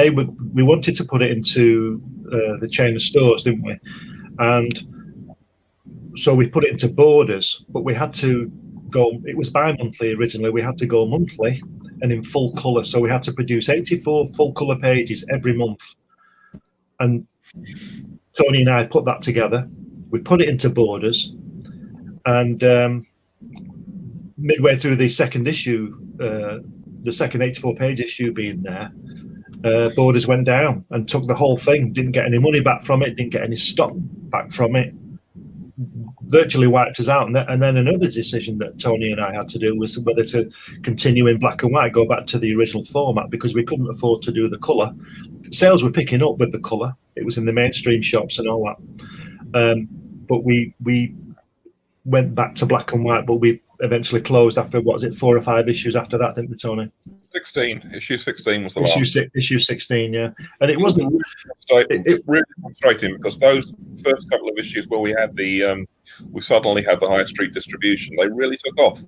we wanted to put it into the chain of stores, didn't we? And so we put it into Borders, but we had to go, it was bi-monthly originally, we had to go monthly and in full colour. So we had to produce 84 full colour pages every month. And Tony and I put that together. We put it into Borders, and midway through the second issue, the second 84-page issue being there, Borders went down and took the whole thing. Didn't get any money back from it, didn't get any stock back from it. Virtually wiped us out. And then another decision that Tony and I had to do was whether to continue in black and white, go back to the original format, because we couldn't afford to do the colour. Sales were picking up with the colour. It was in the mainstream shops and all that. But we went back to black and white, but we eventually closed after, what was it, 4 or 5 issues after that, didn't we, Tony? 16. Issue 16 was the last. Issue 16, yeah. And it wasn't... It's really frustrating, because those first couple of issues where we had we suddenly had the high street distribution, they really took off.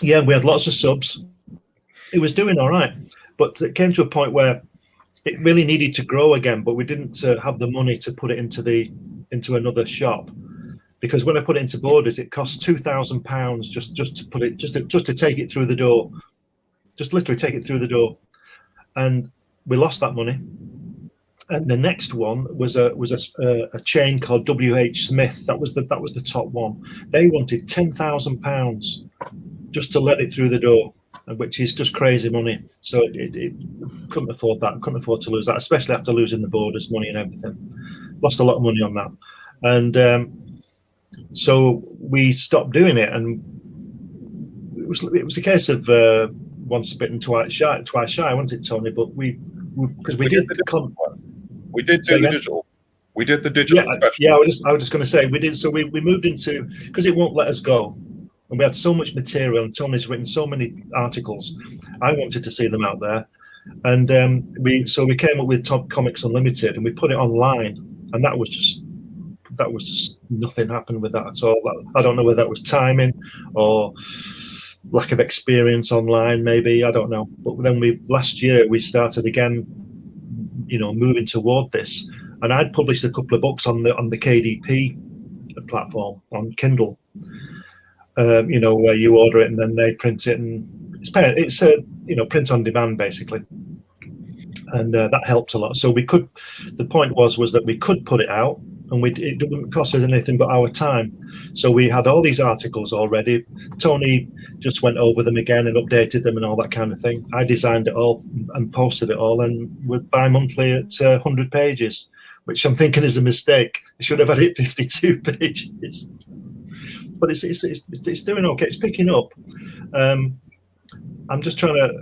Yeah, we had lots of subs. It was doing all right, but it came to a point where it really needed to grow again, but we didn't have the money to put it into another shop. Because when I put it into Borders, it cost £2,000 just to put it, just to take it through the door, just literally take it through the door, and we lost that money. And the next one was a chain called WH Smith. That was the top one. They wanted £10,000 just to let it through the door, which is just crazy money. So it couldn't afford that. Couldn't afford to lose that, especially after losing the Borders money and everything. Lost a lot of money on that, and. So we stopped doing it, and it was a case of once bitten, twice shy, wasn't it, Tony? But we did the digital. We did the digital special. Yeah, I was just going to say we did. So we moved into, because it won't let us go, and we had so much material, and Tony's written so many articles. I wanted to see them out there, and we came up with Top Comics Unlimited, and we put it online, and that was just nothing happened with that at all. I don't know whether that was timing or lack of experience online, maybe, I don't know. But then last year we started again, moving toward this, and I'd published a couple of books on the KDP platform on Kindle, where you order it and then they print it, and it's print on demand basically, and that helped a lot. So the point was that we could put it out, and it didn't cost us anything but our time. So we had all these articles already. Tony just went over them again and updated them and all that kind of thing. I designed it all and posted it all, and we're bi-monthly at 100 pages, which I'm thinking is a mistake. I should have had it 52 pages. But it's doing okay. It's picking up. I'm just trying to...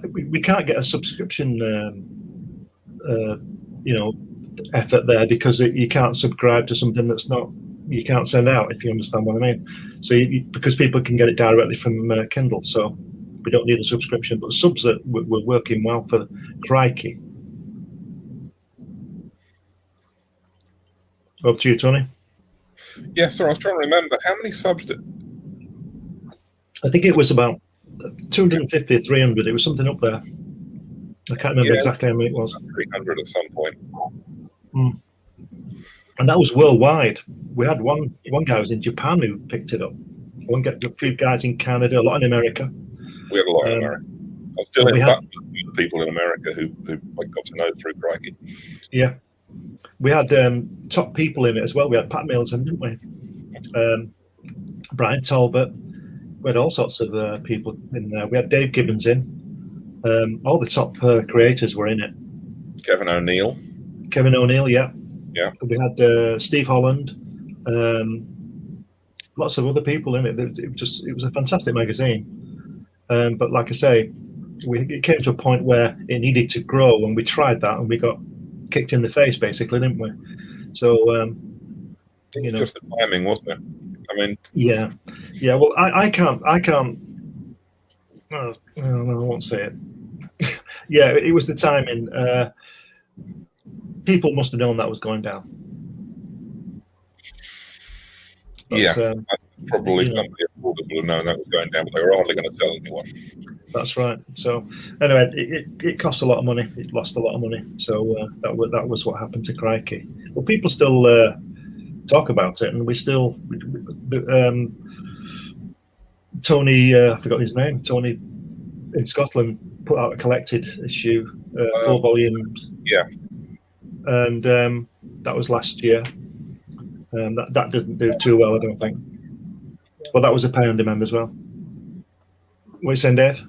we can't get a subscription, effort there, because you can't subscribe to something that's not, you can't send out, if you understand what I mean. So because people can get it directly from Kindle, so we don't need a subscription. But subs that were working well for Crikey. Over to you, Tony. Yes, sir. I was trying to remember how many subs did. I think it was about 250 or 300. It was something up there. I can't remember exactly how many it was. 300 at some point. And that was worldwide. We had one guy was in Japan who picked it up. A few guys in Canada, a lot in America. We had a lot in America. I was still in touch with people in America who I got to know through Crikey. Yeah. We had top people in it as well. We had Pat Mills in, didn't we? Brian Talbot. We had all sorts of people in there. We had Dave Gibbons in. All the top creators were in it. Kevin O'Neill, yeah. We had Steve Holland, lots of other people in it. It was a fantastic magazine. But like I say, it came to a point where it needed to grow, and we tried that, and we got kicked in the face, basically, didn't we? So, it was just the timing, wasn't it? I mean, yeah. Well, I can't Oh, no, I won't say it. Yeah, it was the timing. People must have known that was going down. But, probably somebody would have known that was going down, but they were hardly going to tell anyone. That's right. So anyway, it cost a lot of money. It lost a lot of money. So that was what happened to Crikey. Well, people still talk about it, and we still Tony, I forgot his name. Tony in Scotland put out a collected issue, 4 volumes. Yeah, and that was last year. That doesn't do too well, I don't think. But that was a pay on demand as well. What are you saying, Dave?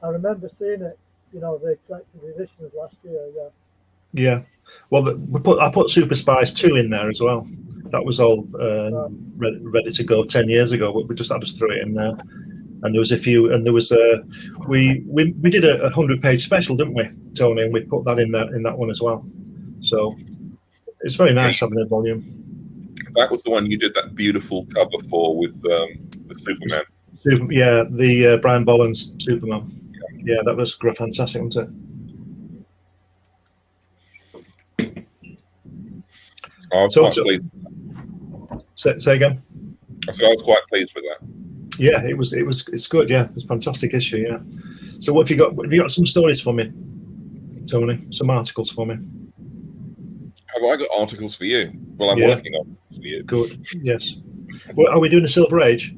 I remember seeing it, the collected editions last year. Yeah. Well, I put Super Spies 2 in there as well. That was all ready to go 10 years ago. We just had to throw it in there. And there was a few, and there was we did a 100-page special, didn't we, Tony? And we put that in that one as well. So it's very nice having a volume. That was the one you did that beautiful cover for with the Superman. The Brian Boland's Superman. Yeah, that was fantastic, wasn't it? I was quite pleased. Say again. I said I was quite pleased with that. Yeah, it's good. Yeah, it's a fantastic issue. Yeah. So what have you got? Have you got some stories for me, Tony? Some articles for me? Have I got articles for you? Well, I'm working on articles for you. Good. Yes. Well, are we doing a Silver Age?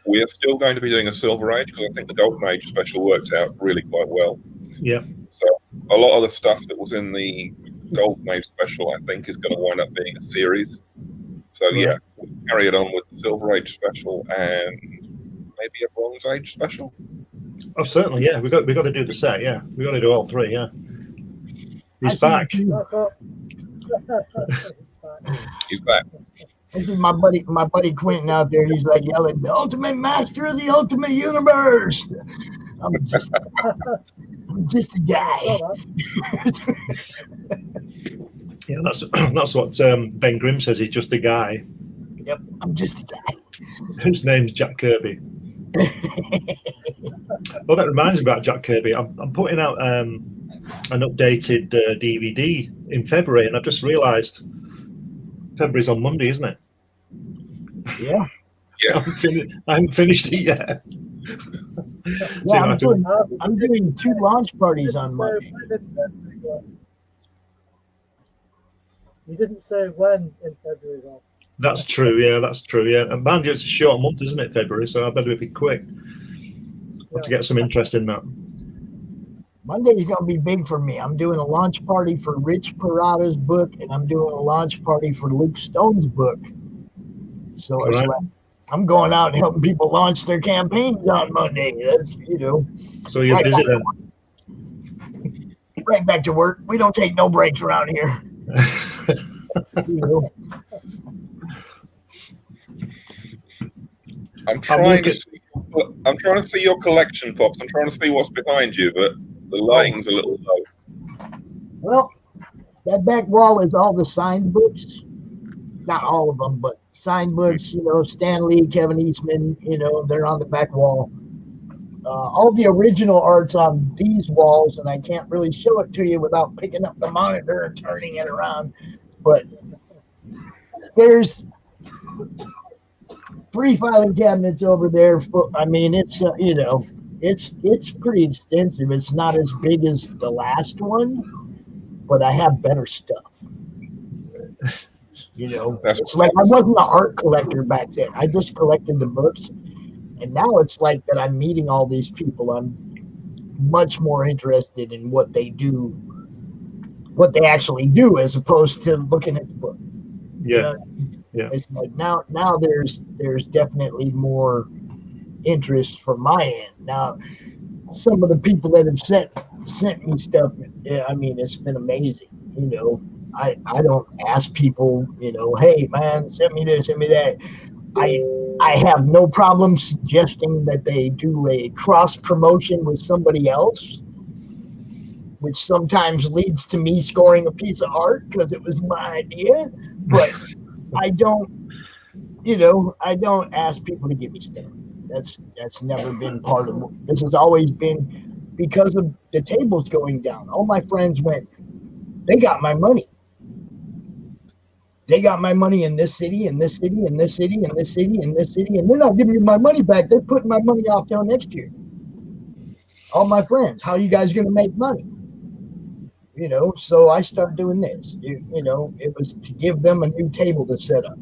We are still going to be doing a Silver Age because I think the Golden Age special worked out really quite well. Yeah. So a lot of the stuff that was in the Golden Age special, I think, is going to wind up being a series. So yeah, we'll carry it on with the Silver Age special and maybe a Bronze Age special. Oh, certainly. Yeah, we got to do the set. Yeah, we got to do all 3. Yeah. He's back. He's back. This is my buddy Quentin out there. He's like yelling, "The ultimate master of the ultimate universe." I'm just a guy. Yeah, that's what Ben Grimm says. He's just a guy. Yep, I'm just a guy. Whose name's Jack Kirby. Well, that reminds me about Jack Kirby. I'm putting out an updated DVD in February, and I've just realised February's on Monday, isn't it? Yeah. Yeah. I haven't finished it yet. Yeah, I'm doing 2 launch parties on Monday. You didn't say when in February, though. That's true. Yeah, that's true. Yeah, and mind you, it's a short month, isn't it, February? So I better be quick. Have to get some interest in that. Monday is going to be big for me. I'm doing a launch party for Rich Perotta's book, and I'm doing a launch party for Luke Stone's book. So it's like I'm going out and helping people launch their campaigns on Monday. That's, So you're busy then. Right back to work. We don't take no breaks around here. I'm trying to see your collection, Pops. I'm trying to see what's behind you, but the lighting's a little low. Well, that back wall is all the signed books. Not all of them, but signed books, Stan Lee, Kevin Eastman, they're on the back wall. All the original art's on these walls, and I can't really show it to you without picking up the monitor and turning it around. But there's 3 filing cabinets over there. I mean, it's it's pretty extensive. It's not as big as the last one, but I have better stuff. It's like I wasn't an art collector back then. I just collected the books. And now it's like that I'm meeting all these people. I'm much more interested in what they do, what they actually do, as opposed to looking at the book. Yeah. Yeah. It's like now there's definitely more interest from my end. Now, some of the people that have sent me stuff, I mean, it's been amazing. I don't ask people, hey man, send me this, send me that. I have no problem suggesting that they do a cross promotion with somebody else, which sometimes leads to me scoring a piece of art because it was my idea. But I don't ask people to give me stuff. That's never been part of this. Has always been because of the tables going down. All my friends went, they got my money. They got my money in this city, in this city, in this city, in this city, in this city, and they're not giving me my money back. They're putting my money off till next year. All my friends, how are you guys going to make money? You know, so I started doing this. You know, it was to give them a new table to set up.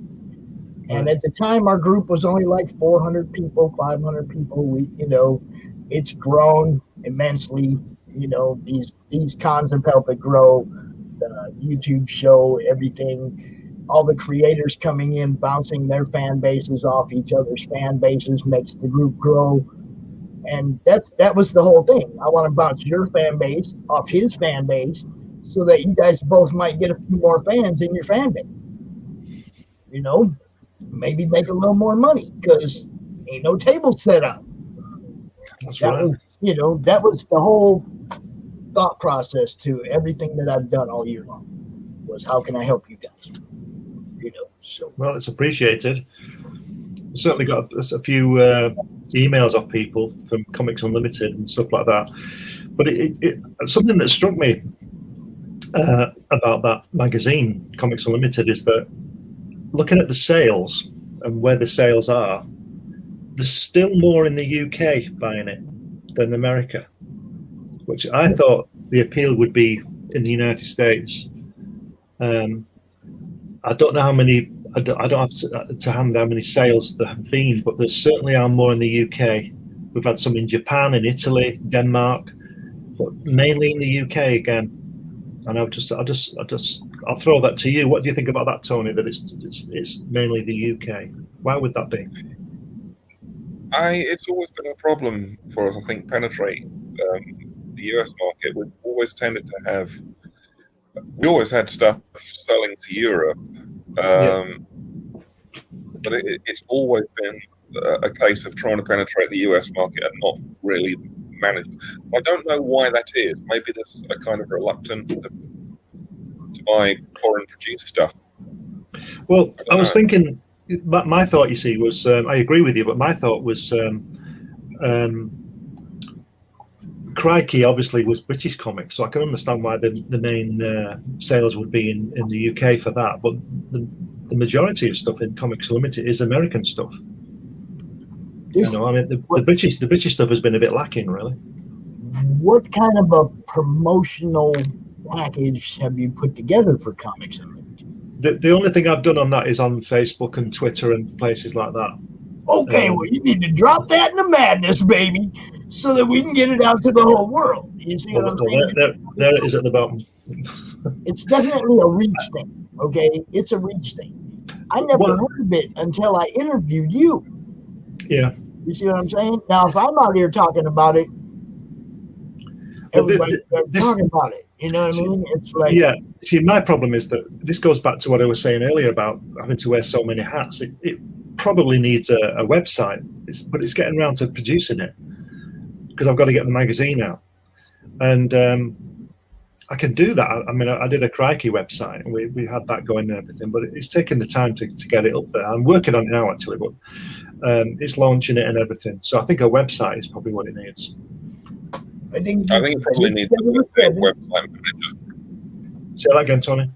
And at the time, our group was only like 400 people, 500 people. We, you know, it's grown immensely. You know, these cons have helped it grow. The YouTube show, everything, all the creators coming in, bouncing their fan bases off each other's fan bases makes the group grow. And that was the whole thing. I want to bounce your fan base off his fan base so that you guys both might get a few more fans in your fan base. You know, maybe make a little more money because ain't no table set up. That's right. You know, that was the whole thought process to everything that I've done all year long was how can I help you guys? You know, so. Well, it's appreciated. Certainly got a few emails off people from Comics Unlimited and stuff like that. But it something that struck me about that magazine, Comics Unlimited, is that looking at the sales and where the sales are, there's still more in the UK buying it than America, which I thought the appeal would be in the United States. I don't know how many. I don't have to hand how many sales there have been, but there certainly are more in the UK. We've had some in Japan, in Italy, Denmark, but mainly in the UK again. And I'll throw that to you. What do you think about that, Tony? That it's mainly the UK. Why would that be? It's always been a problem for us, I think, penetrate the US market. We've always tended to have. We always had stuff selling to Europe. But it's always been a case of trying to penetrate the US market and not really managed. I don't know why that is. Maybe there's a kind of reluctance to buy foreign produced stuff. Well, I was thinking, my thought, you see, was I agree with you, but my thought was Crikey obviously was British comics, so I can understand why the main sales would be in the UK for that, but the majority of stuff in Comics Limited is American stuff. You know, I mean, the British stuff has been a bit lacking, really. What kind of a promotional package have you put together for Comics Limited? The only thing I've done on that is on Facebook and Twitter and places like that. Okay, well, you need to drop that in the madness, baby, so that we can get it out to the whole world. You see what I'm saying? There it is at the bottom. It's definitely a reach thing, okay? It's a reach thing. I never heard of it until I interviewed you. Yeah. You see what I'm saying? Now, if I'm out here talking about it, everybody's talking about it. You know what I mean? It's like... Yeah. See, my problem is that this goes back to what I was saying earlier about having to wear so many hats. It probably needs a website, but it's getting around to producing it because I've got to get the magazine out. And I can do that. I mean, I did a Crikey website and we had that going and everything, but it's taken the time to get it up there. I'm working on it now, actually, but it's launching it and everything. So I think a website is probably what it needs. I think it probably needs a website manager. Say that again, Tony.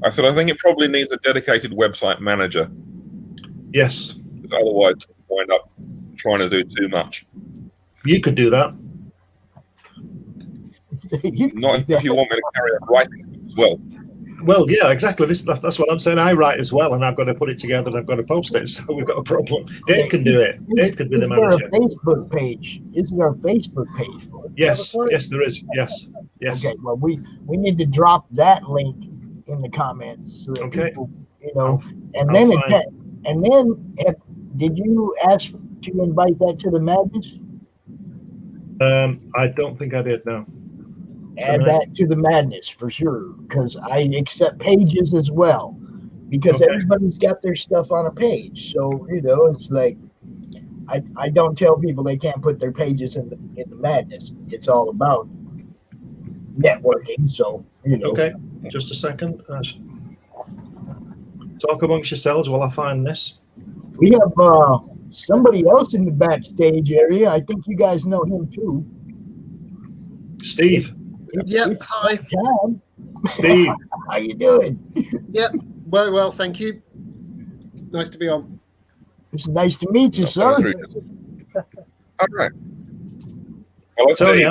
I said, I think it probably needs a dedicated website manager. Yes. Because otherwise, you'll wind up trying to do too much. You could do that. Not if you want me to carry on writing as well. Well, yeah, exactly. That's what I'm saying. I write as well, and I've got to put it together and I've got to post it. So we've got a problem. Dave can do it. Dave could be the manager. Is there a Facebook page? Is there a Facebook page for it? Yes, there is. Yes. Okay, well, we need to drop that link in the comments so that people, you know, did you ask to invite that to the madness? I don't think I did, no. Add that to the madness for sure, because I accept pages as well, because everybody's got their stuff on a page. So, you know, it's like I don't tell people they can't put their pages in the madness. It's all about networking. So, you know. Okay, just a second. Talk amongst yourselves while I find this. We have somebody else in the backstage area. I think you guys know him too. Steve. Yep. Hi. Tom. Steve. How you doing? Yep. Very well, thank you. Nice to be on. It's nice to meet you, sir. All right. Well, Tony,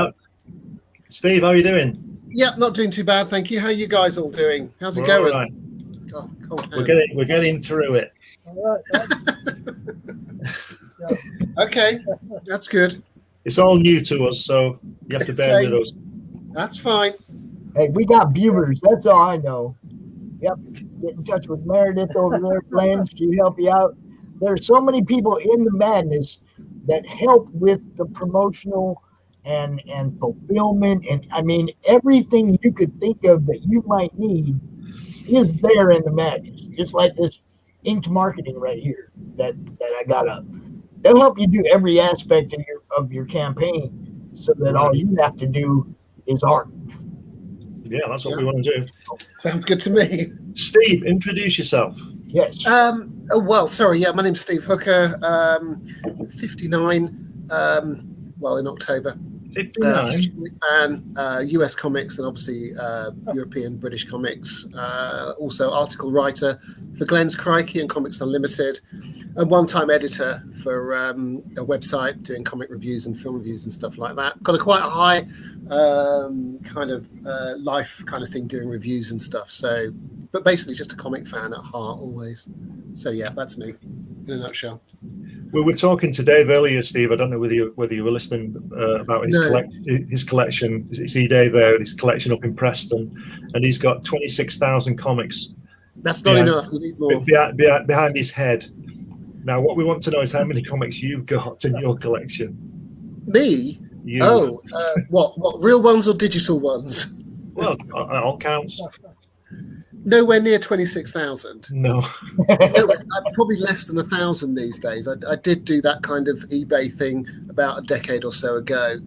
Steve, how are you doing? Yep, not doing too bad, thank you. How are you guys all doing? How's it We're going? all right. Oh, cold hands. We're getting through it. All right. Okay, that's good. It's all new to us, so you have to bear with us. That's fine. Hey, we got viewers. That's all I know. Yep. Get in touch with Meredith over there at Lens. She'll help you out. There are so many people in the madness that help with the promotional and fulfillment. And I mean, everything you could think of that you might need is there in the madness. Just like this inked marketing right here that I got up. They'll help you do every aspect of your campaign so that all you have to do is art. Yeah, that's what we want to do. Sounds good to me. Steve, introduce yourself. Yes. Well, sorry. Yeah, my name's Steve Hooker. 59. Well, in October. 59. And US comics and obviously European, British comics. Also article writer for Glenn's Crikey and Comics Unlimited. And one-time editor for a website doing comic reviews and film reviews and stuff like that. Got quite a high kind of life kind of thing doing reviews and stuff. So, but basically just a comic fan at heart always. So yeah, that's me in a nutshell. We were talking to Dave earlier, Steve. I don't know whether you were listening about his collection. You see Dave there, his collection up in Preston, and he's got 26,000 comics. That's not enough. We need more. Behind his head. Now, what we want to know is how many comics you've got in your collection. Me? You. Oh, what real ones or digital ones? Well, it all counts. Nowhere near 26,000. No. Probably less than 1,000 these days. I did do that kind of eBay thing about a decade or so ago,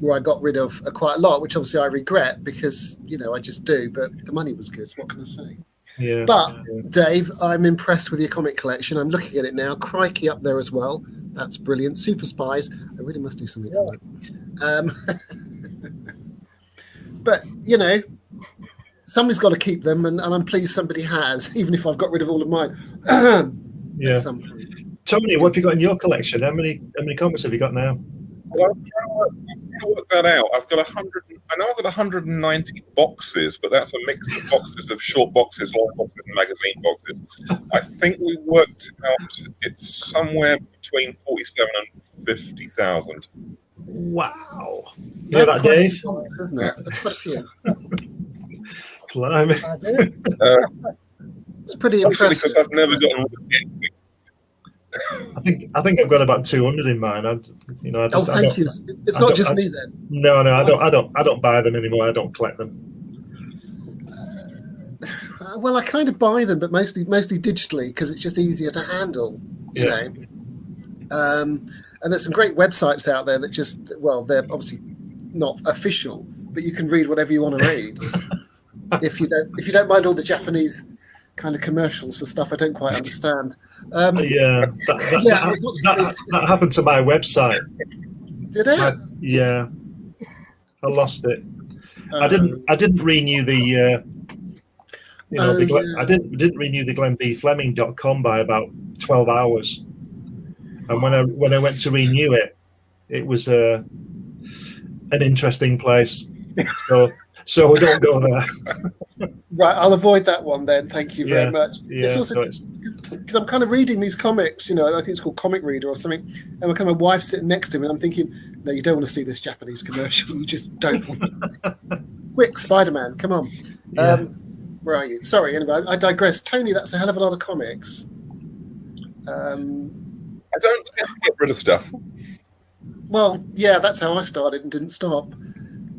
where I got rid of quite a lot, which obviously I regret because, I just do, but the money was good. So what can I say? Yeah. But, Dave, I'm impressed with your comic collection. I'm looking at it now. Crikey up there as well. That's brilliant. Super Spies. I really must do something for that. But, somebody's got to keep them, and I'm pleased somebody has, even if I've got rid of all of mine. Yeah. Tony, what have you got in your collection? How many comics have you got now? Well, I'm trying to work that out. I've got 100. I know I've got 190 boxes, but that's a mix of boxes of short boxes, long boxes, and magazine boxes. I think we worked out it's somewhere between 47 and 50,000. Wow. Yeah, that's that, quite Dave? a few comics, isn't it? That's quite a few. Blimey. It's pretty Obviously, impressive. because I've never gotten rid of anything. I think I've got about 200 in mine. Thank you. It's not just me then. No, I don't buy them anymore. I don't collect them. Well, I kind of buy them, but mostly digitally because it's just easier to handle. You know. And there's some great websites out there that they're obviously not official, but you can read whatever you want to read. if you don't mind all the Japanese kind of commercials for stuff I don't quite understand. That happened to my website. Did it? I lost it. I didn't renew the I didn't renew the GlennBFleming.com by about 12 hours. And when I went to renew it, it was an interesting place. So we don't go there. Right, I'll avoid that one then. Thank you very much. Yeah, it's also because I'm kind of reading these comics, I think it's called Comic Reader or something, and my kind of wife sitting next to me, and I'm thinking, no, you don't want to see this Japanese commercial. You just don't want to. Quick, Spider-Man, come on. Yeah. Where are you? Sorry, anyway, I digress. Tony, that's a hell of a lot of comics. I don't get rid of stuff. Well, yeah, that's how I started and didn't stop.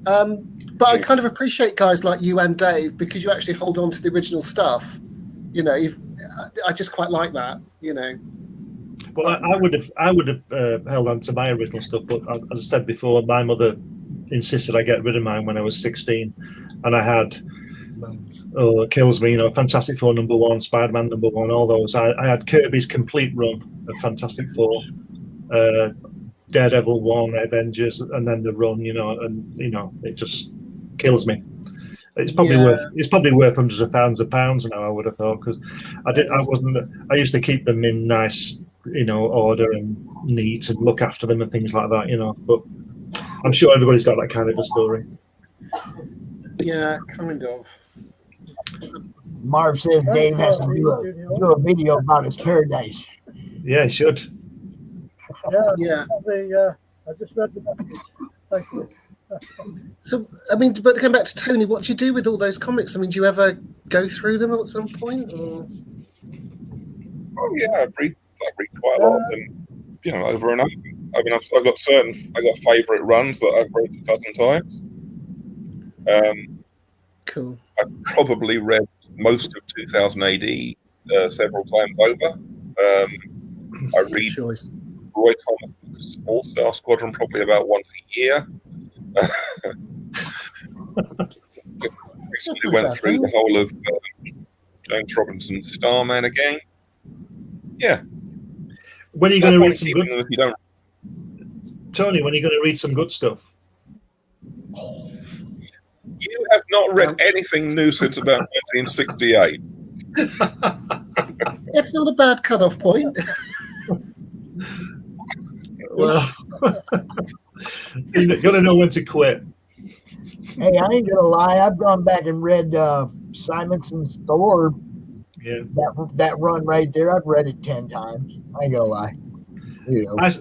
But I kind of appreciate guys like you and Dave because you actually hold on to the original stuff. I just quite like that. Well, I would have held on to my original stuff, but as I said before, my mother insisted I get rid of mine when I was 16, and I had Mums. Oh, it kills me. Fantastic Four #1, Spider-Man #1, all those. I had Kirby's complete run of Fantastic Four, Daredevil 1, Avengers, and then the run. And it just kills me. It's probably worth hundreds of thousands of pounds now, I would have thought, because I used to keep them in nice, order and neat and look after them and things like that, but I'm sure everybody's got that kind of a story. Yeah, kind of. Marv says Dave has to do a video about his paradise. Yeah, he should. Yeah. I just read the message. Thank you. So, but going back to Tony, what do you do with all those comics? Do you ever go through them at some point? Or? Oh yeah, I read quite a lot of them, over and over. I've got favourite runs that I've read a dozen times. Cool. I probably read most of 2000 AD several times over. I read Roy Thomas' All-Star Squadron probably about once a year. Recently went through the whole of James Robinson's Starman again. Yeah. When are you going to read some good? If you don't... Tony, when are you going to read some good stuff? You have not read anything new since about 1968. It's not a bad cut-off point. Well, you got to know when to quit. Hey, I ain't gonna lie. I've gone back and read Simonson's Thor. Yeah, that run right there. I've read it 10 times. I ain't gonna lie.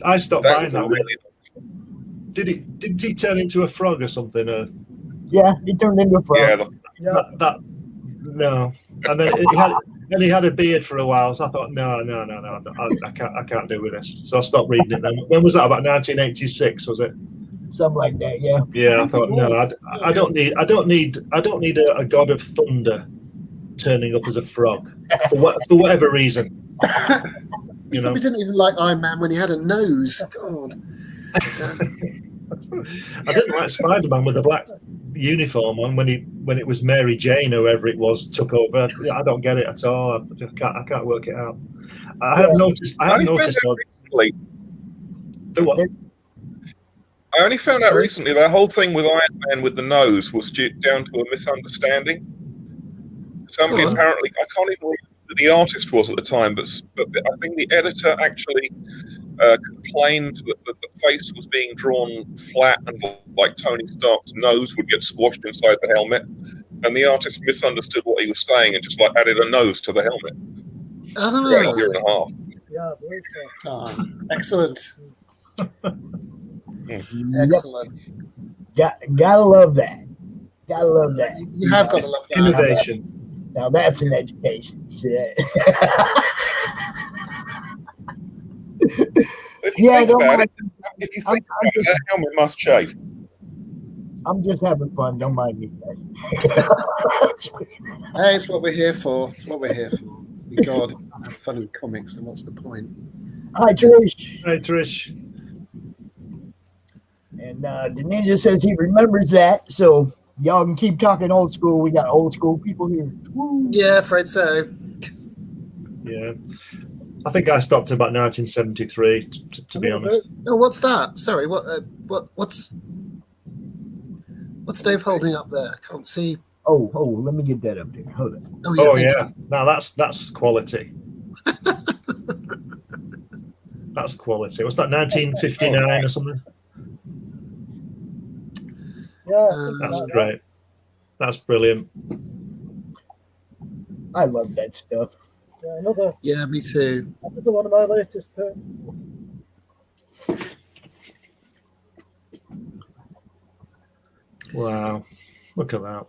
I stopped buying that. Really... Did he turn into a frog or something? Yeah, he turned into a frog. Yeah, no. And then he had a beard for a while, so I thought, no, I can't do with this. So I stopped reading it. Then when was that? About 1986, was it? Something like that, yeah. Yeah, I thought, no, I don't need a god of thunder turning up as a frog for whatever reason. You probably didn't even like Iron Man when he had a nose. God. I didn't like Spider-Man with a black uniform on when it was Mary Jane or whoever it was took over. I don't get it at all. I can't work it out. I have noticed. Recently. The what? I only found out recently that whole thing with Iron Man with the nose was down to a misunderstanding. Somebody apparently, I can't even remember who the artist was at the time, but I think the editor actually complained that the face was being drawn flat and like Tony Stark's nose would get squashed inside the helmet, and the artist misunderstood what he was saying and just added a nose to the helmet. For about a year and a half. Yeah, very cool. Excellent. Excellent. Gotta love that. Gotta love that. You have got to love that. Innovation. Now that's an education. If you think about it, that helmet must chafe. I'm just having fun. Don't mind me. Hey, it's what we're here for. It's what we're here for. God, if we don't have fun in comics, then what's the point? Hi, Trish. Hi, Trish. And the ninja says he remembers that, so y'all can keep talking old school. We got old school people here. Woo. Yeah, afraid so. Yeah. I think I stopped about 1973, to be honest. Oh, what's that? Sorry, what's Dave holding up there? I can't see. Oh, let me get that up there. Hold on. Oh yeah. Now that's quality. That's quality. What's that? 1959 or something? Yeah, that's great. That's brilliant. I love that stuff. Yeah, me too. Another one of my latest picks. Wow, look at that.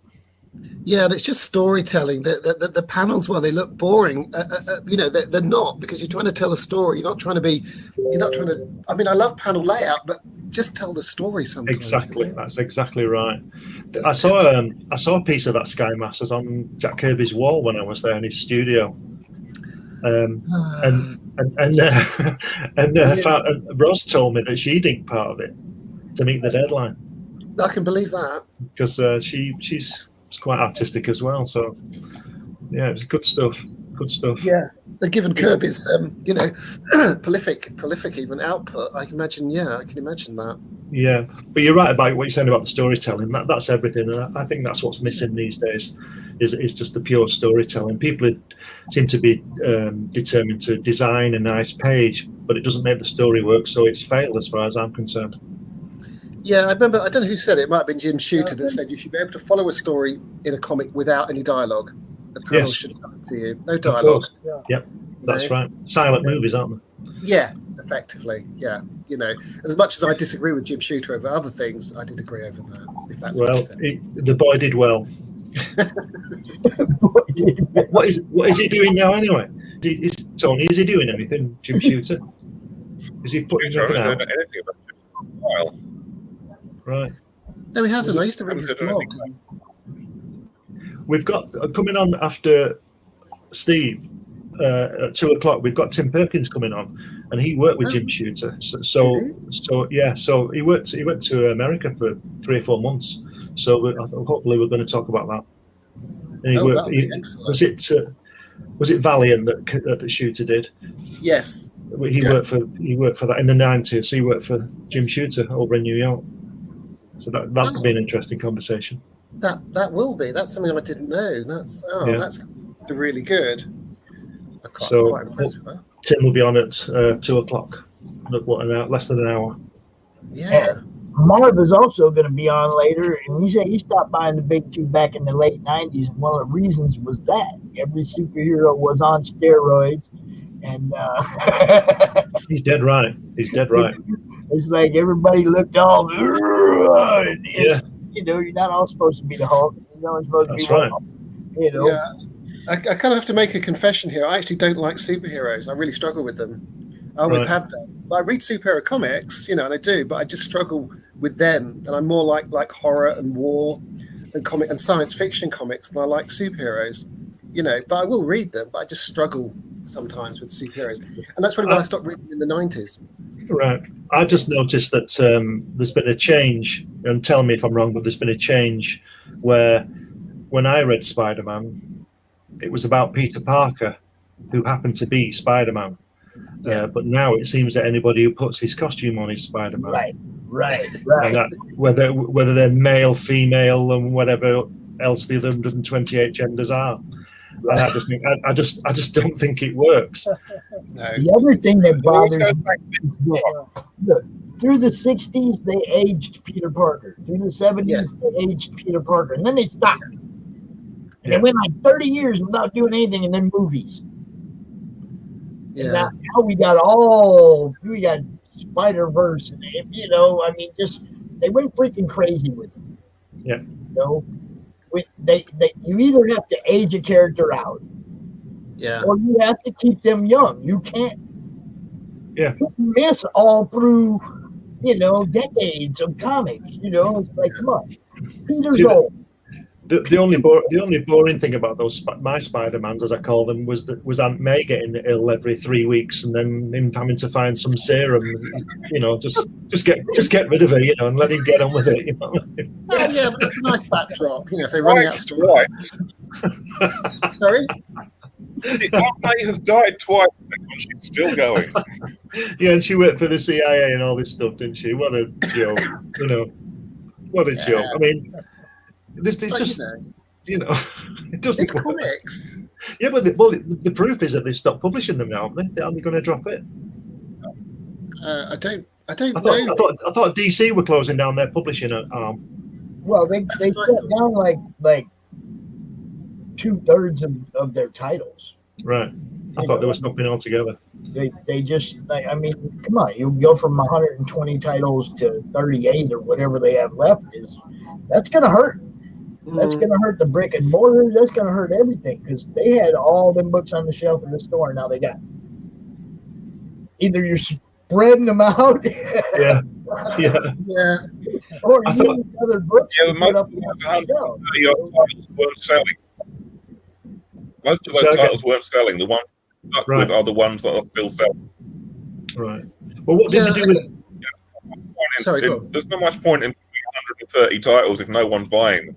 Yeah, and it's just storytelling. The panels, while they look boring, they're not, because you're trying to tell a story. You're not trying to. I mean, I love panel layout, but just tell the story sometimes. Exactly, that's exactly right. I saw a piece of that Sky Masters on Jack Kirby's wall when I was there in his studio, and Roz told me that she inked part of it to meet the deadline. I can believe that, because she's it's quite artistic as well. So yeah, it's good stuff. Good stuff. Yeah, and given Kirby's prolific even output, I can imagine. Yeah, I can imagine that. Yeah, but you're right about what you're saying about the storytelling. That's everything, and I think that's what's missing these days. Is just the pure storytelling. People seem to be determined to design a nice page, but it doesn't make the story work, so it's failed as far as I'm concerned. Yeah, I remember. I don't know who said it. It might have been Jim Shooter that said you should be able to follow a story in a comic without any dialogue. The panel should come to you. No dialogue. Yeah. Yep, that's right. Silent movies, aren't they? Yeah, effectively. Yeah, as much as I disagree with Jim Shooter over other things, I did agree over that. If that's the boy did well. What is he doing now anyway? Tony, is he doing anything, Jim Shooter? Is he putting anything out? Anything about it for a while. Right. No, he hasn't. I used to read his blog. We've got coming on after Steve at 2:00. We've got Tim Perkins coming on, and he worked with Jim Shooter. So he went to America for 3 or 4 months. So hopefully we're going to talk about that. And was it Valiant that Shooter did? Yes. He worked for that in the 90s. He worked for Jim Shooter over in New York. So that could be an interesting conversation. That will be. That's something I didn't know. That's really good. I'm quite impressed with that. Tim will be on at 2:00. Look, less than an hour. Yeah. MarV is also going to be on later, and he said he stopped by in the Big Two back in the late 90s, and one of the reasons was that every superhero was on steroids, and he's dead right. It's like everybody looked all, and you're not all supposed to be the Hulk. No one's supposed to be right. Hulk, Yeah. I kind of have to make a confession here. I actually don't like superheroes. I really struggle with them. I always have done. I read superhero comics, and I do, but I just struggle with them. And I'm more like horror and war and science fiction comics than I like superheroes. But I will read them, but I just struggle sometimes with superheroes. And that's really why I stopped reading in the 90s. Right. I just noticed that there's been a change, and tell me if I'm wrong, but there's been a change where when I read Spider-Man, it was about Peter Parker, who happened to be Spider-Man. But now it seems that anybody who puts his costume on is Spider-Man. Right. And that, whether they're male, female, and whatever else the other 128 genders are. Right. And I just think I just don't think it works. No. The other thing that bothers me is that through the 60s they aged Peter Parker. Through the 70s they aged Peter Parker, and then they stopped. And they went like 30 years without doing anything, and then movies. Yeah. Now we got Spider-Verse, and just they went freaking crazy with it. Yeah. You either have to age a character out, or you have to keep them young. You can't miss all through, decades of comics. It's like, come on, Peter's old. The only boring thing about my Spider-Mans, as I call them, was Aunt May getting ill every 3 weeks, and then him having to find some serum. Just get rid of her, and let him get on with it. Yeah, but it's a nice backdrop. If they're running out of story. Sorry. Aunt May has died twice, and she's still going. Yeah, and she worked for the CIA and all this stuff, didn't she? What a joke! What a joke. I mean. This just, it doesn't. It's comics. Yeah, but the proof is that they stopped publishing them now, aren't they? Aren't they going to drop it? I don't I thought DC were closing down their publishing arm. Well, they shut down like 2/3 of their titles. Right. I thought they were stopping altogether. They just, come on, you go from 120 titles to 38 or whatever they have left. That's going to hurt. That's going to hurt the brick and mortar. That's going to hurt everything, because they had all them books on the shelf in the store. Now they got either you're spreading them out, or you need other books. Yeah, most of those titles weren't selling. Most of those titles weren't selling. The ones stuck with are the ones that are still selling. Right. Well, what did they do with? Sorry, there's not much point in 130 titles if no one's buying them.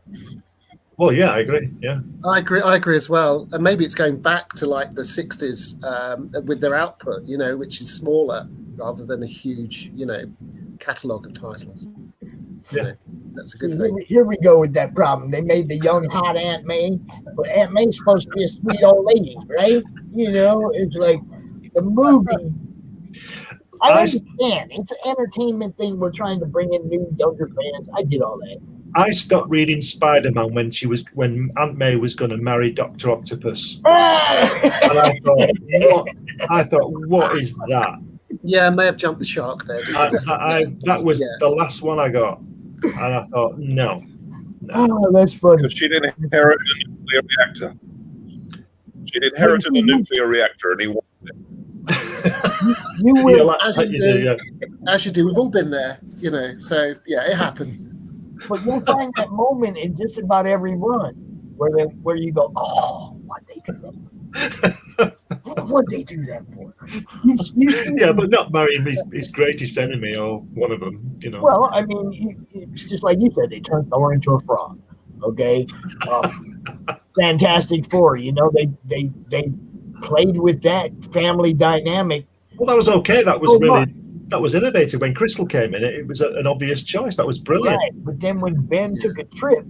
Well, yeah, I agree. Yeah, I agree as well. And maybe it's going back to like the 60s with their output, which is smaller rather than a huge, catalogue of titles. That's a good thing. Here we go with that problem. They made the young, hot Aunt May, but Aunt May's supposed to be a sweet old lady, right? It's like the movie. I understand. It's an entertainment thing. We're trying to bring in new, younger fans. I did all that. I stopped reading Spider-Man when Aunt May was going to marry Dr. Octopus, and I thought, what is that? Yeah, I may have jumped the shark there. That was the last one I got, and I thought, no. Oh, that's funny. Because she didn't inherit a nuclear reactor. She inherited a nuclear reactor, and he wanted it. You will, as you do. We've all been there, So yeah, it happens. But you'll find that moment in just about every run where you go, oh, why'd they do that? What'd they do that for? Yeah, but not marrying his greatest enemy or one of them, Well, I mean, it's just like you said, they turned Thor into a frog. Okay, Fantastic Four. They played with that family dynamic. Well, that was okay. That was innovative. When Crystal came in, it was an obvious choice. That was brilliant. Right. But then when Ben took a trip,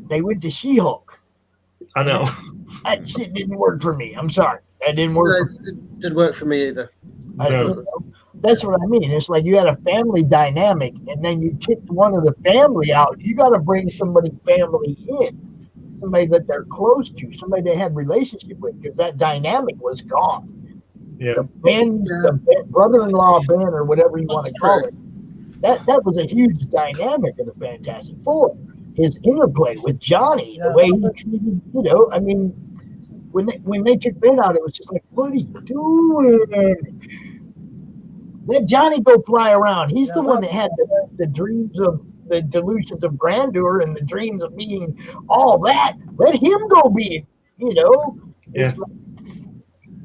they went to She-Hulk. I know. That shit didn't work for me. I'm sorry. That didn't work. No, it didn't work for me either. That's what I mean. It's like you had a family dynamic, and then you kicked one of the family out. You got to bring somebody family in, somebody that they're close to, somebody they had relationship with, because that dynamic was gone. Yeah. The brother-in-law Ben, or whatever you want to call it, that was a huge dynamic of the Fantastic Four. His interplay with Johnny, the way he treated, I mean, when they took Ben out, it was just like, what are you doing? Let Johnny go fly around. He's the one that had the dreams of the delusions of grandeur and the dreams of being all that. Let him go be, Yeah.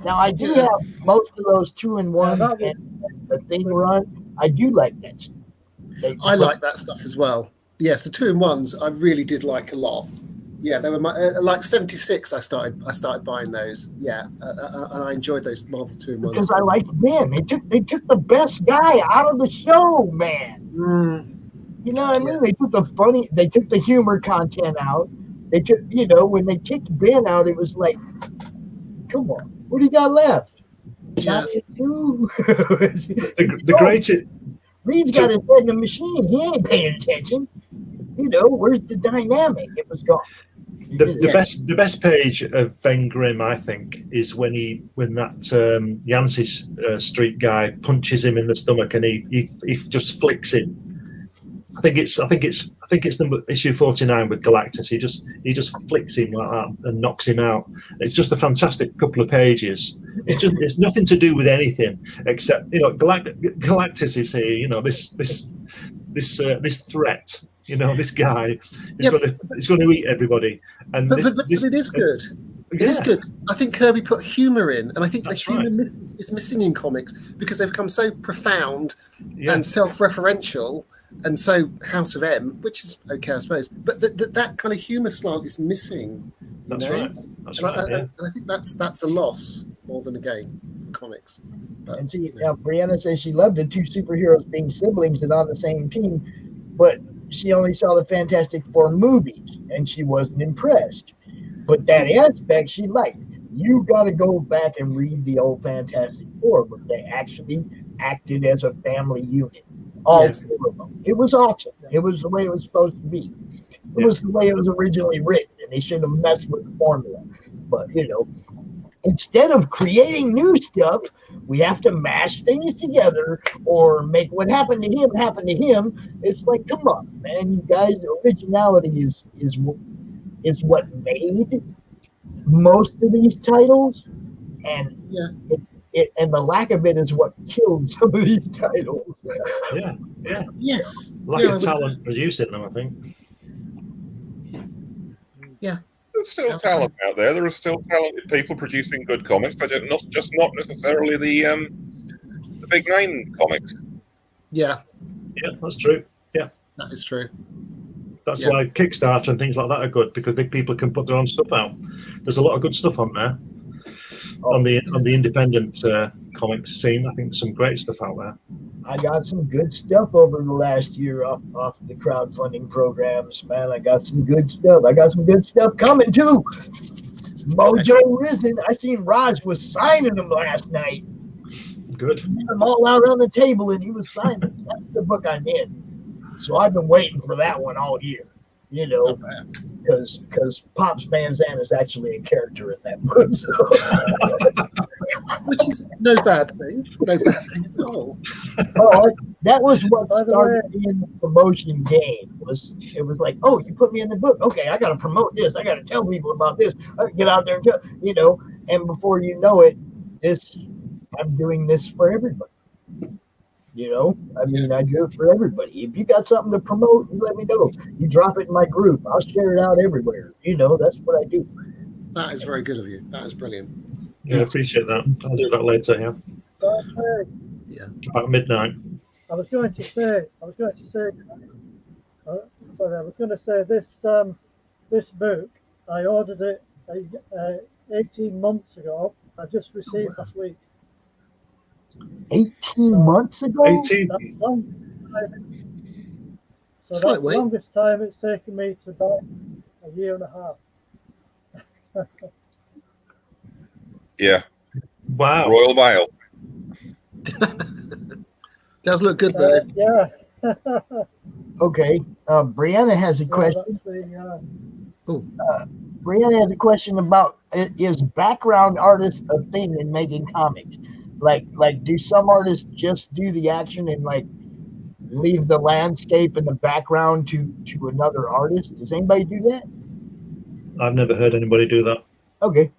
Now, I do have most of those 2-in-1 and the thing run. I do like that. I like that stuff as well. Yes, the 2-in-1s I really did like a lot. Yeah, they were like 76. I started buying those. Yeah, and I enjoyed those Marvel 2-in-1s because I liked Ben. They took the best guy out of the show, man. You know what I mean? They took the funny. They took the humor content out. They took when they kicked Ben out, it was like, come on. What do you got left? Yeah. The greatest. Reed's got his head in the machine. He ain't paying attention. Where's the dynamic? It was gone. The best page of Ben Grimm, I think, is when that Yancey Street guy punches him in the stomach and he just flicks him. I think it's issue 49 with Galactus. He just flicks him like that and knocks him out. It's just a fantastic couple of pages. It's nothing to do with anything except Galactus is here. This threat. This guy is going to eat everybody. But it is good. It is good. I think Kirby put humor in, and I think the humor is missing in comics because they've become so profound and self-referential. And so House of M, which is okay, I suppose, but that kind of humor slant is missing. That's right. And I think that's a loss more than a gain in comics. But, and see, now Brianna says she loved the two superheroes being siblings and on the same team, but she only saw the Fantastic Four movies and she wasn't impressed. But that aspect she liked. You got to go back and read the old Fantastic Four, but they actually acted as a family unit. All four of them. It was awesome. It was the way it was supposed to be. It was the way it was originally written, and they shouldn't have messed with the formula. But, instead of creating new stuff, we have to mash things together or make what happened to him happen to him. It's like, come on, man, you guys, originality is what made most of these titles, and and the lack of it is what killed some of these titles. Yes. Lack of talent producing them, I think. Yeah. There's still talent out there. There are still talented people producing good comics. They're not necessarily the big name comics. Yeah. Yeah, that's true. Yeah. That is true. That's why Kickstarter and things like that are good, because people can put their own stuff out. There's a lot of good stuff on there. On the independent comic scene, I think there's some great stuff out there. I got some good stuff over the last year off the crowdfunding programs, man. I got some good stuff. I got some good stuff coming too. Mojo Risen. I seen Raj was signing them last night. Good. He had them all out on the table and he was signing them. That's the book I'm in. So I've been waiting for that one all year. You know, because Pops Van Zandt is actually a character in that book. So. Which is no bad thing. No bad thing at all. That was what started in the promotion game. It was like, oh, you put me in the book. Okay, I got to promote this. I got to tell people about this. I get out there and tell, you know, and before you know it, I'm doing this for everybody. You know, I mean, I do it for everybody. If you got something to promote, you let me know. You drop it in my group. I'll share it out everywhere. You know, that's what I do. That is very good of you. That is brilliant. Yeah, I appreciate that. I'll do that later. Yeah. About midnight. I was going to say this book. I ordered it 18 months ago. I just received last week. 18 months ago? 18. That's the longest time it's taken me to buy a year and a half. Yeah. Wow. Royal Mail. Does look good though. Yeah. Okay. Brianna has a question. Brianna has a question about, is background artist a thing in making comics? Like, do some artists just do the action and like leave the landscape in the background to another artist? Does anybody do that? I've never heard anybody do that. Okay,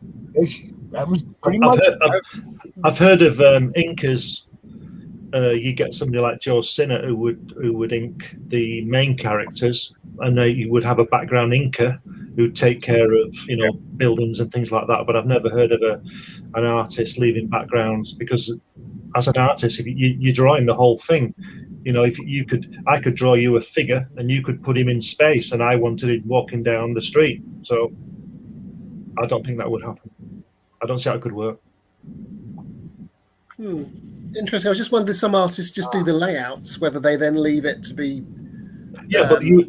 that was pretty much. I've heard of inkers. You get somebody like Joe Sinnott who would ink the main characters, and you would have a background inker who'd take care of, you know, buildings and things like that. But I've never heard of an artist leaving backgrounds, because as an artist, if you're drawing the whole thing, you know, I could draw you a figure and you could put him in space, and I wanted him walking down the street. So I don't think that would happen. I don't see how it could work. Interesting. I was just wondering, if some artists just do the layouts, whether they then leave it to be. Yeah, but you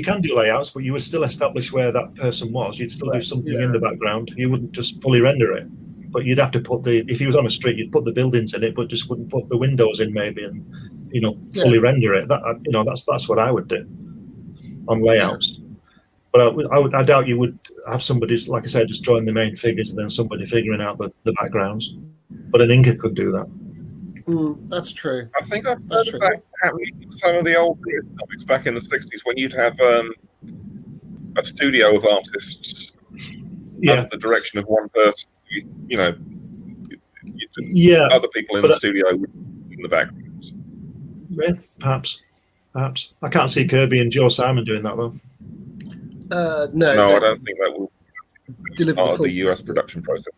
can do layouts, but you would still establish where that person was. You'd still do something in the background. You wouldn't just fully render it, but you'd have to put if he was on a street, you'd put the buildings in it, but just wouldn't put the windows in maybe, and fully render it. That's what I would do on layouts. But I doubt you would have somebody, like I said, just drawing the main figures and then somebody figuring out the backgrounds. But an inker could do that. That's true. I think I've heard of that happening in some of the old comics back in the 60s, when you'd have a studio of artists under the direction of one person. Other people in the studio in the backgrounds. Yeah, perhaps. I can't see Kirby and Joe Simon doing that though. No, I don't think that will deliver part of the US production process.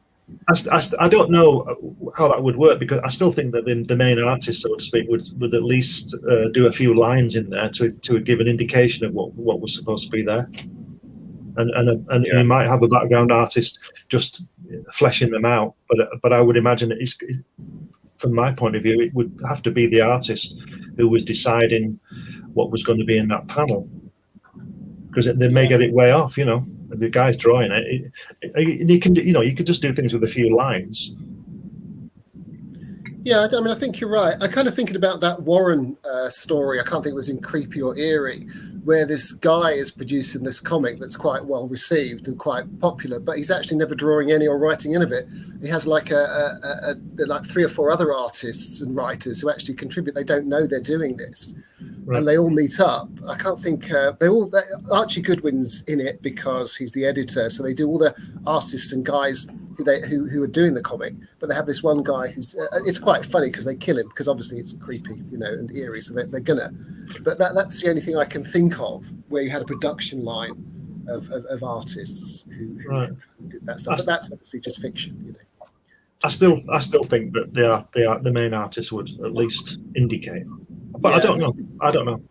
I don't know how that would work, because I still think that the main artist, so to speak, would at least do a few lines in there to give an indication of what was supposed to be there, and you might have a background artist just fleshing them out. But I would imagine it's, from my point of view, it would have to be the artist who was deciding what was going to be in that panel, because they may get it way off, you know. The guy's drawing it. You could just do things with a few lines. Yeah, I mean, I think you're right. I kind of thinking about that Warren story. I can't think it was in Creepy or Eerie, where this guy is producing this comic that's quite well received and quite popular, but he's actually never drawing any or writing any of it. He has like like 3 or 4 other artists and writers who actually contribute. They don't know they're doing this. Right. And they all meet up. I can't think Archie Goodwin's in it because he's the editor. So they do all the artists and guys who are doing the comic, but they have this one guy who's. It's quite funny because they kill him because obviously it's creepy, and eerie. So they're gonna. But that's the only thing I can think of where you had a production line of artists who did that stuff. But that's obviously just fiction, I still think that the main artist would at least indicate. But I don't know.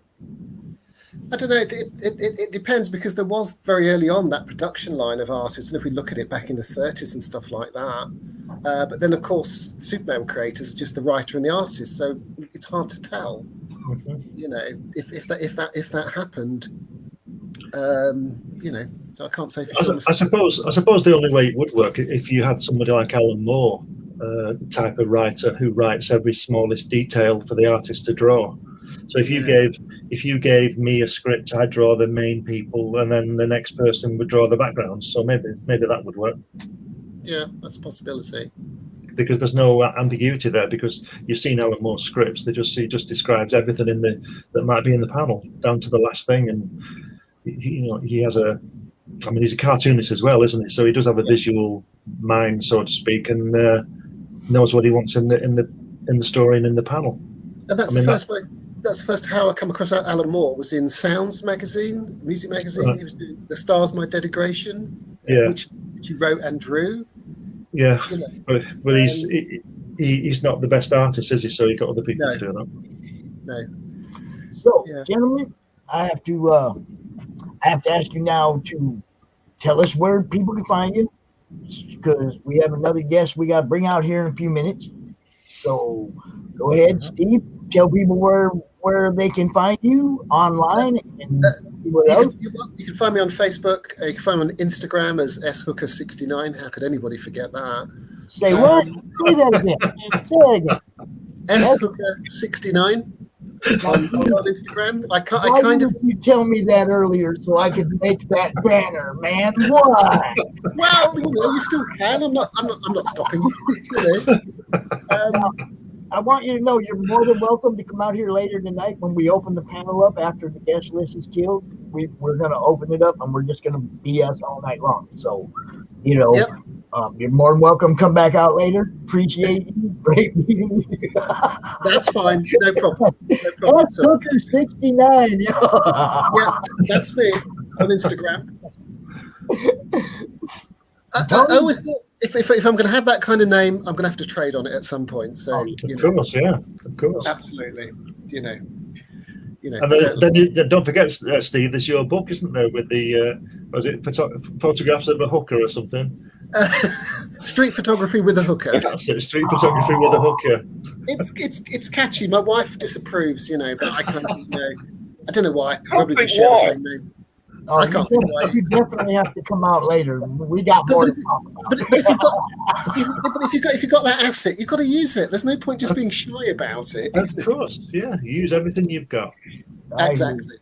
I don't know. It depends, because there was very early on that production line of artists, and if we look at it back in the 30s and stuff like that. But then, of course, Superman creators are just the writer and the artist, so it's hard to tell. You know, if that happened. You know, so I can't say for sure. I suppose the only way it would work if you had somebody like Alan Moore, type of writer who writes every smallest detail for the artist to draw. So if you gave me a script, I'd draw the main people, and then the next person would draw the backgrounds. So maybe that would work. Yeah, that's a possibility. Because there's no ambiguity there. Because you've seen Alan Moore's scripts; he just describes everything that might be in the panel down to the last thing, and he has he's a cartoonist as well, isn't he? So he does have a visual mind, so to speak, and knows what he wants in the story and in the panel. And that's the first way. That's the first how I come across Alan Moore was in Sounds magazine, music magazine. Right. He was doing The Stars My Dedication, which he wrote and drew. Yeah, you know. but he's not the best artist, is he? So he got other people to do that. No. So, gentlemen, I have to ask you now to tell us where people can find you, because we have another guest we got to bring out here in a few minutes. So go ahead, Steve. Tell people where they can find you online and what else. You can find me on Facebook. You can find me on Instagram as shooker69. How could anybody forget that? Say what? Say that again. Say that again. shooker69 on Instagram. I kind of. You tell me that earlier so I could make that banner, man. Why? Well, you still can. I'm not stopping you. I want you to know you're more than welcome to come out here later tonight when we open the panel up after the guest list is killed. We're going to open it up and we're just going to BS all night long. So, you're more than welcome. Come back out later. Appreciate you. Great meeting you. That's fine. No problem. That's Hooker69. Yeah, that's me on Instagram. I always thought if I'm going to have that kind of name, I'm going to have to trade on it at some point. So, of course, absolutely. And then don't forget, Steve, there's your book, isn't there? With the was it photographs of a hooker or something? Street photography with a hooker. That's it. Street photography with a hooker. It's catchy. My wife disapproves, but I kind of I don't know why. Probably we share the same name. I can't think why. You definitely have to come out later. We got more to talk about. But if you've got that asset, you've got to use it. There's no point just being shy about it. Of course, yeah. Use everything you've got. Exactly.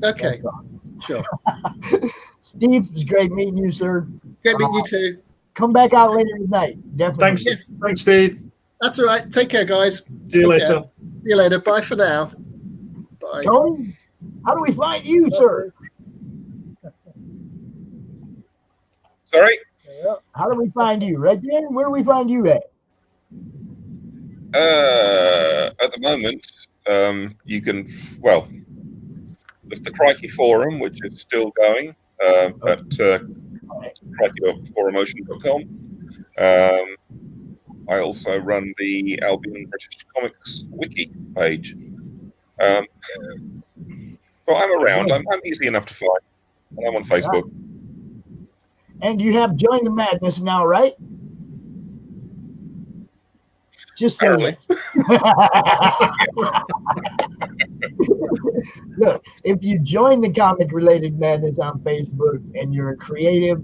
Okay. Sure. Steve, it's great meeting you, sir. Great meeting you too. Come back out later tonight. Definitely. Thanks, Steve. That's all right. Take care, guys. See you later. See you later. Bye for now. Bye. Tony, how do we find you, sir? Sorry? How do we find you? Right there? Where do we find you at? At the moment, you can, there's the Crikey Forum, which is still going at crikey.forumotion.com. I also run the Albion British Comics Wiki page. So I'm around. I'm easy enough to find. I'm on Facebook. And you have Join the Madness now, right? Just say it. Look, if you join the Comic Related Madness on Facebook and you're a creative,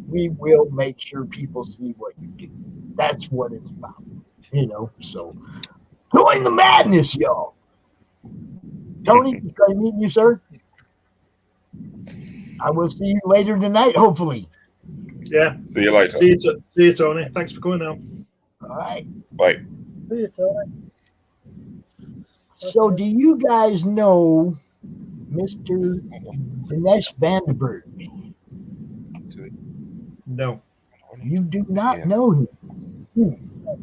we will make sure people see what you do. That's what it's about, So join the madness, y'all. Tony, it's great meeting you, sir. I will see you later tonight, hopefully. Yeah. See you later. See you, Tony. Thanks for coming now. All right. Bye. See you, Tony. So, do you guys know Mr. Dinesh Vandenberg? No. You do not know him.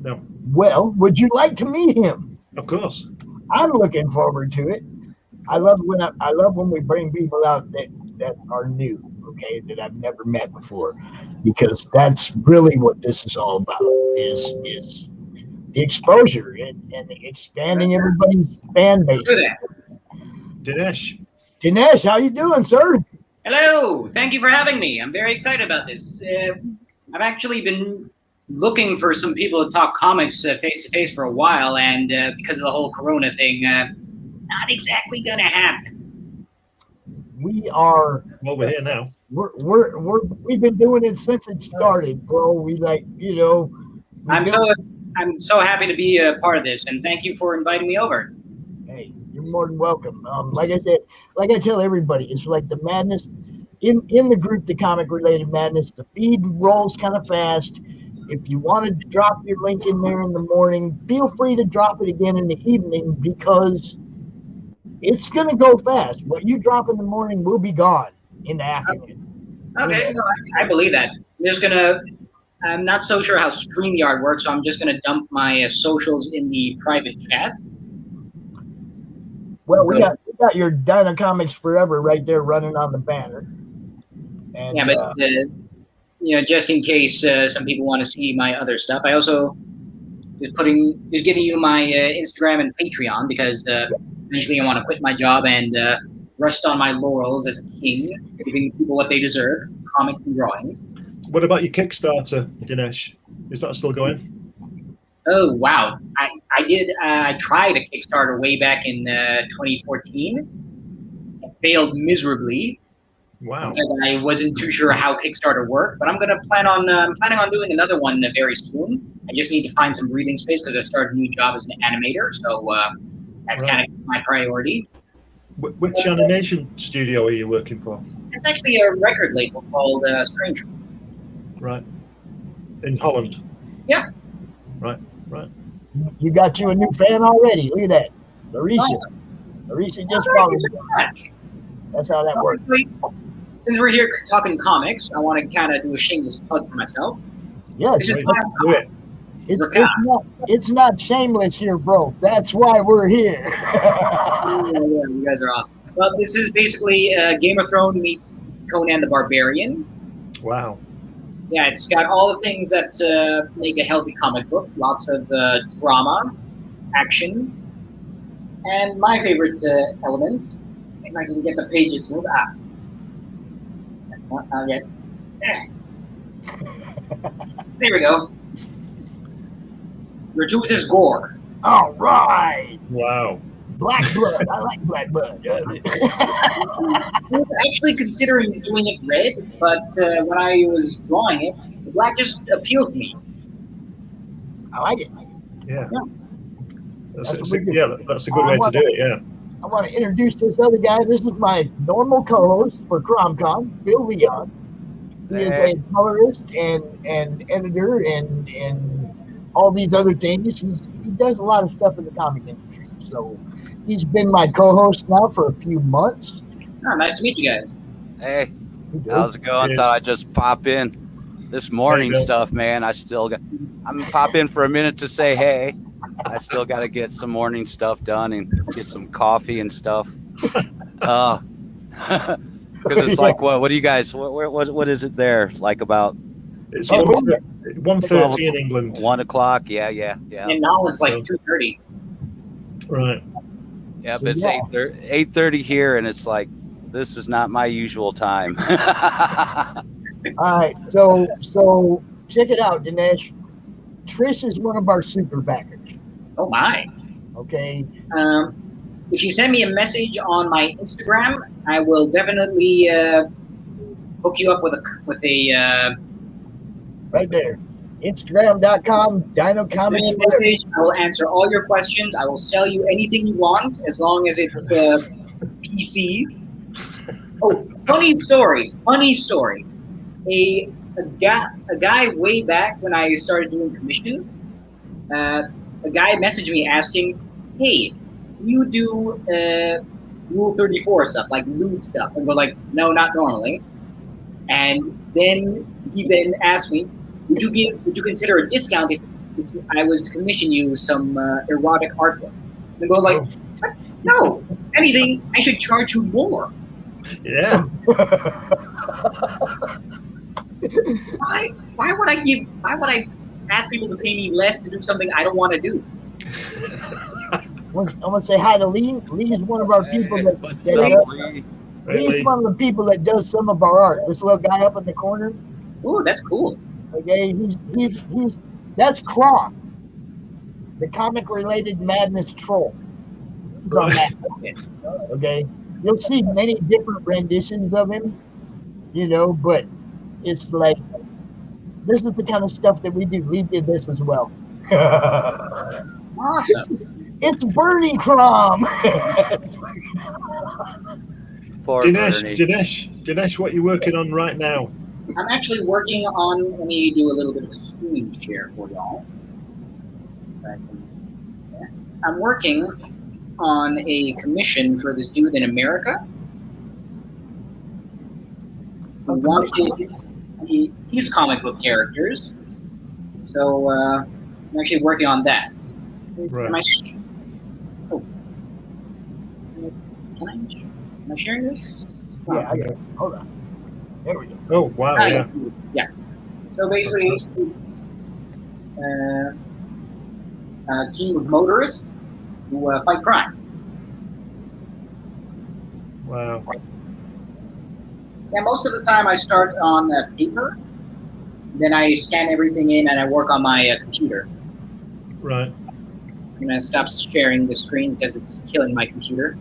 No. Well, would you like to meet him? Of course. I'm looking forward to it. I love when we bring people out that are new, okay, that I've never met before, because that's really what this is all about, is the exposure and expanding everybody's fan base. Dinesh. Dinesh, how you doing, sir? Hello. Thank you for having me. I'm very excited about this. I've actually been looking for some people to talk comics face-to-face for a while, and because of the whole Corona thing, not exactly going to happen. We are. Well, we're here now. We've been doing it since it started, bro. We like, you know. I'm so happy to be a part of this, and thank you for inviting me over. Hey, you're more than welcome. Like I said, like I tell everybody, it's like the madness in the group, the comic related madness. The feed rolls kind of fast. If you want to drop your link in there in the morning, feel free to drop it again in the evening because it's gonna go fast. What you drop in the morning will be gone in the afternoon. Okay, no, I believe that. I'm not so sure how StreamYard works, so I'm just gonna dump my socials in the private chat. Well, we got your Dino Comics Forever right there running on the banner. And, yeah, but just in case some people want to see my other stuff, I also is giving you my Instagram and Patreon because eventually I want to quit my job and rest on my laurels as a king, giving people what they deserve, comics and drawings. What about your Kickstarter, Dinesh? Is that still going? Oh, wow. I tried a Kickstarter way back in 2014. It failed miserably. Wow. Because I wasn't too sure how Kickstarter worked, but I'm planning on doing another one very soon. I just need to find some breathing space because I started a new job as an animator, so that's kind of my priority. Which animation studio are you working for? It's actually a record label called Strange Fruits. Right. In Holland? Yeah. Right. You got you a new fan already. Look at that. Larissa. Awesome. Larissa just followed you. That's how that works. Since we're here talking comics, I want to kind of do a shameless plug for myself. Yes. It's not shameless here, bro. That's why we're here. Yeah, you guys are awesome. Well, this is basically Game of Thrones meets Conan the Barbarian. Wow. Yeah, it's got all the things that make a healthy comic book. Lots of drama, action, and my favorite element, if I can get the pages moved. Okay. There we go. Gratuitous gore. All right. Wow. Black blood. I like black blood. I was actually considering doing it red, but when I was drawing it, the black just appealed to me. I like it. Yeah. That's a good way to do it, yeah. I want to introduce this other guy. This is my normal co-host for CRoM Con, Phil Leon. He is a colorist and editor and all these other things. He does a lot of stuff in the comic industry. So he's been my co-host now for a few months. Oh, nice to meet you guys. Hey, how's it going? Thought I'd just pop in. This morning stuff, man. I'm gonna pop in for a minute to say hey. I still got to get some morning stuff done and get some coffee and stuff. Because it's like, what do you guys? What is it there? Like about? It's 1:30 in England. 1 o'clock. Yeah. And now it's like 2:30. Right. Yeah, but it's 8:30 here, and it's like this is not my usual time. All right, so check it out, Dinesh. Trish is one of our super backers. Oh my. Okay. If you send me a message on my Instagram, I will definitely hook you up with a right there. Instagram.com, Dino Comics. Message. I will answer all your questions. I will sell you anything you want as long as it's PC. Oh, funny story. A guy way back when I started doing commissions, a guy messaged me asking, hey, you do Rule 34 stuff, like lewd stuff? And we're like, no, not normally. And then he asked me, would you consider a discount if I was to commission you some erotic artwork? And we're like, what? No, anything, I should charge you more. Yeah. Why would I ask people to pay me less to do something I don't want to do? I want to say hi to Lee. Lee is one of our people that Lee's one of the people that does some of our art. This little guy up in the corner. Ooh, that's cool. Okay, he's that's CRoM, the comic-related madness troll. He's on that. Okay, you'll see many different renditions of him, but it's like this is the kind of stuff that we do. We did this as well. Awesome. It's Bernie CRoM. Poor Bernie. Dinesh, what are you working on right now? I'm actually working on, let me do a little bit of a screen share for y'all. I'm working on a commission for this dude in America. Who wanted these comic book characters. So I'm actually working on that. Right. Am I sharing this? Yeah, okay. Hold on. There we go. Oh, wow. Yeah. So basically, it's a team of motorists who fight crime. Wow. Yeah, most of the time I start on paper, then I scan everything in and I work on my computer. Right. I'm going to stop sharing the screen because it's killing my computer.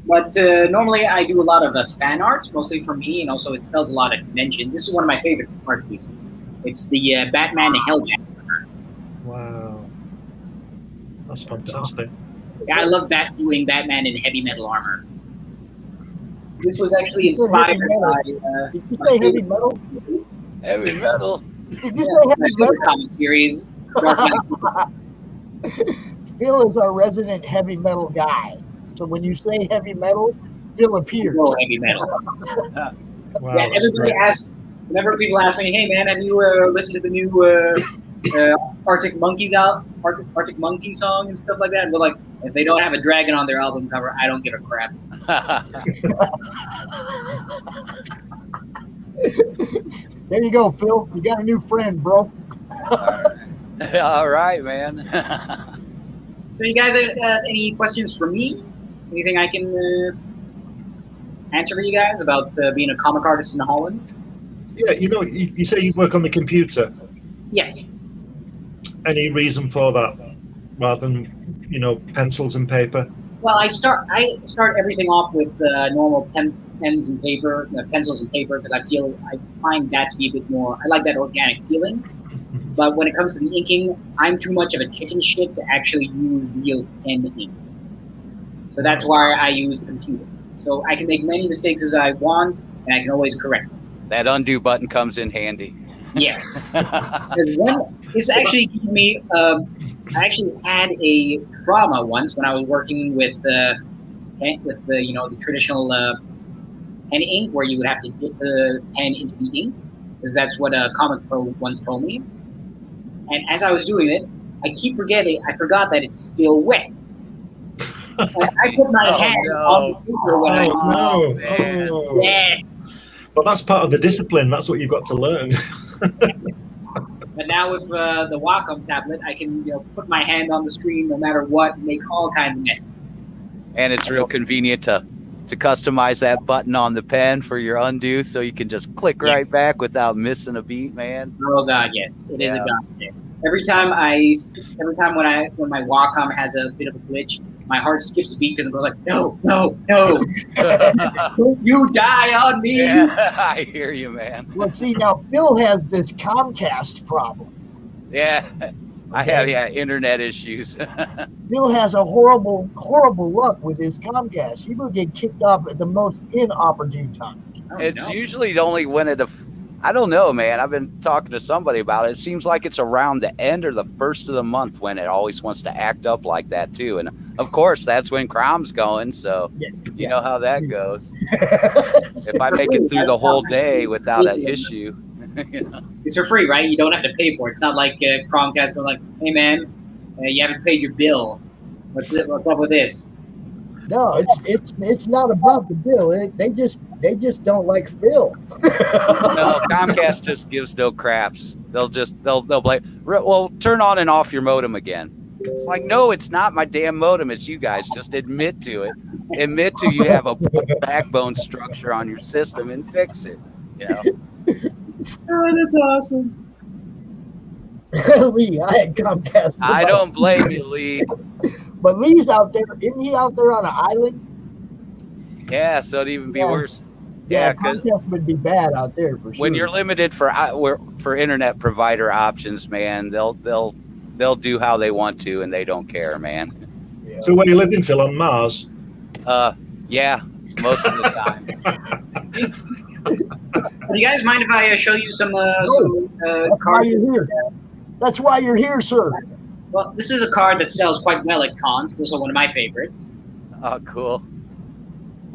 But normally I do a lot of fan art, mostly for me, and also it sells a lot at conventions. This is one of my favorite art pieces. It's the Batman Hellcat. Wow. That's fantastic. Yeah, I love doing Batman in heavy metal armor. This was actually inspired by... Did you say heavy metal? Heavy metal. Did you say heavy metal? Comic series. Phil is our resident heavy metal guy. So when you say heavy metal, Phil appears. Oh, heavy metal. Wow, yeah, everybody asks, whenever people ask me, hey man, have you listened to the new Arctic Monkey song and stuff like that? And they're like, if they don't have a dragon on their album cover, I don't give a crap. There you go, Phil. You got a new friend, bro. All right, man. So you guys have any questions for me? Anything I can answer for you guys about being a comic artist in Holland? Yeah, you say you work on the computer. Yes. Any reason for that, rather than pencils and paper? Well, I start everything off with normal pencils and paper, because I find that to be a bit more. I like that organic feeling. But when it comes to the inking, I'm too much of a chicken shit to actually use real pen ink. So that's why I use the computer. So I can make many mistakes as I want, and I can always correct them. That undo button comes in handy. Yes. This actually gave me. I actually had a trauma once when I was working with the traditional pen ink, where you would have to dip the pen into the ink, because that's what a comic pro once told me. And as I was doing it, I forgot that it's still wet. And I put my hand on the paper when Yes. Well, that's part of the discipline. That's what you've got to learn. But now with the Wacom tablet, I can put my hand on the screen no matter what, and make all kinds of messes. And it's real convenient to customize that button on the pen for your undo, so you can just click right back without missing a beat, man. Oh God, yes, it is a godsend. Every time when my Wacom has a bit of a glitch, my heart skips a beat because I'm like, no, don't you die on me. Yeah, I hear you, man. Well, see, now Phil has this Comcast problem. Yeah, I have internet issues. Phil has a horrible luck with his Comcast. He will get kicked off at the most inopportune time. It's usually only when I don't know, man. I've been talking to somebody about it. It seems like it's around the end or the first of the month when it always wants to act up like that too. And of course, that's when CRoM's going. So you know how that goes. If I make it through the whole day without an issue. It's for free, right? You don't have to pay for it. It's not like Chromecast going like, hey man, you haven't paid your bill. What's up with this? No, it's not about the bill. They just don't like Phil. No, Comcast just gives no craps. They'll blame. Well, turn on and off your modem again. It's like, no, it's not my damn modem. It's you guys. Just admit to it. Admit to you have a backbone structure on your system and fix it. You know? Oh, that's awesome. Lee, I had Comcast. I don't blame you, Lee. But Lee's out there. Isn't he out there on an island? Yeah, so it'd even be worse. Yeah, because Comcast would be bad out there for sure. when you're limited for internet provider options, man, they'll do how they want to, and they don't care, man. Yeah. So where you living, Phil, on Mars? Yeah, most of the time. Do you guys mind if I show you some That's why cards? you're here. That's why you're here, sir. Well, this is a card that sells quite well at cons. This is one of my favorites. Oh, cool.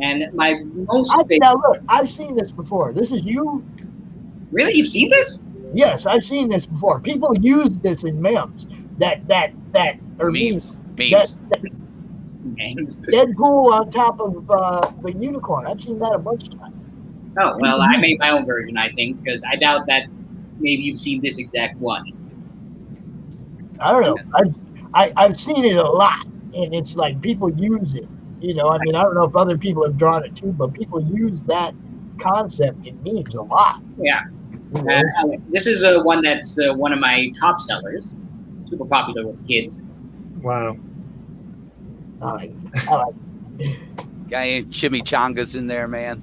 And my most Now look, I've seen this before. This is you. Really? You've seen this? Yes, I've seen this before. People use this in memes. That or Memes. That Deadpool on top of the unicorn. I've seen that a bunch of times. Oh, well, I made my own version, I think, because I doubt that maybe you've seen this exact one. I don't know. I've seen it a lot, and it's like people use it. You know, I mean, I don't know if other people have drawn it too, but people use that concept in memes a lot. Yeah. You know? This is one that's one of my top sellers. Super popular with kids. Wow. I like Got any chimichangas in there, man?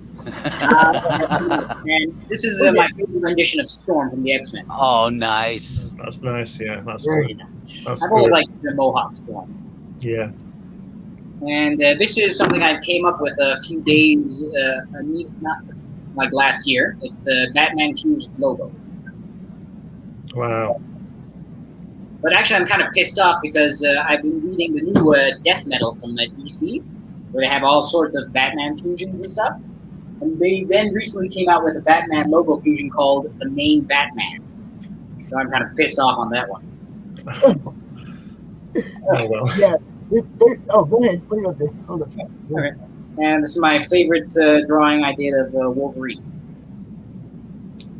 And this is my favorite rendition of Storm from the X-Men. Oh, nice. That's nice. Yeah, that's very good. nice. That's I've always good. liked the Mohawk Storm. Yeah. And this is something I came up with a few days, not like last year. It's the Batman Fused logo. Wow. But actually, I'm kind of pissed off because I've been reading the new death metal from DC, where they have all sorts of Batman fusions and stuff. And they then recently came out with a Batman logo fusion called the Main Batman. So I'm kind of pissed off on that one. Oh well. Yeah. Go ahead. Put it up there. Hold up. Okay. And this is my favorite drawing I did of Wolverine.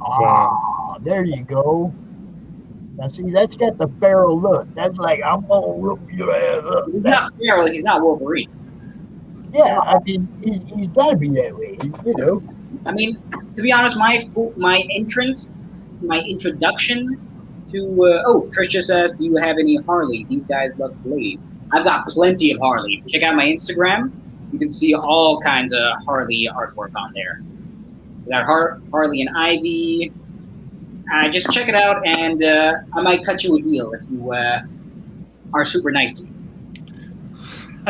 Ah, there you go. Now see, that's got the feral look. That's like, I'm gonna rip your ass up. He's not feral, he's not Wolverine. Yeah, I mean, he's gotta be that way, you know. I mean, to be honest, my introduction to Trisha says, do you have any Harley? These guys love Blaze. I've got plenty of Harley. Check out my Instagram. You can see all kinds of Harley artwork on there. We got Harley and Ivy. Just check it out, and I might cut you a deal if you are super nice to me.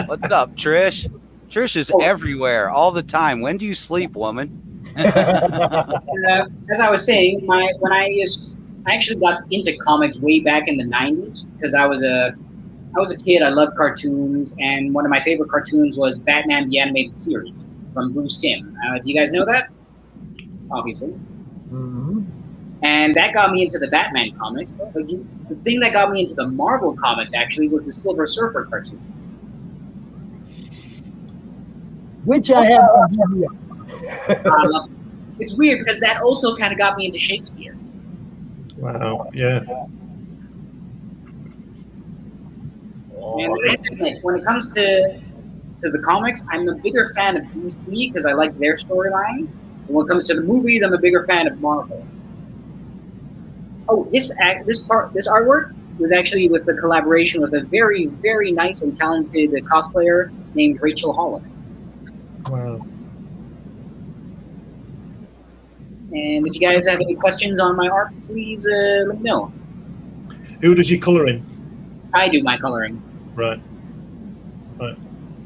What's up, Trish? Trish is everywhere all the time. When do you sleep, woman? As I was saying, I actually got into comics way back in the 90s because I was a kid. I loved cartoons, and one of my favorite cartoons was Batman the Animated Series from Bruce Timm. Do you guys know that? Obviously. Mm-hmm. And that got me into the Batman comics. But the thing that got me into the Marvel comics actually was the Silver Surfer cartoon. Which I have on video. It's weird because that also kind of got me into Shakespeare. Wow. Yeah. And I have to admit, when it comes to the comics, I'm a bigger fan of DC because I like their storylines. And when it comes to the movies, I'm a bigger fan of Marvel. Oh, this artwork was actually with the collaboration with a very, very nice and talented cosplayer named Rachel Holland. Wow. And if you guys have any questions on my art, please let me know. Who does you colour in? I do my coloring. Right. Right.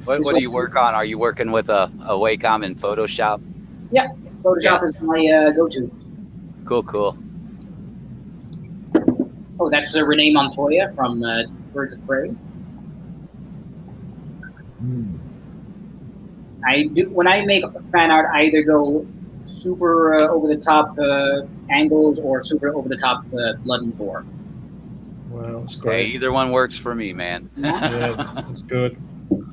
What do you work on? Are you working with a Wacom in Photoshop? Yeah, Photoshop is my go-to. Cool. Oh, that's Renee Montoya from Birds of Prey. When I make fan art, I either go super over the top angles or super over the top blood and gore. Wow, that's Hey, great. either one works for me, man. Yeah, that's good.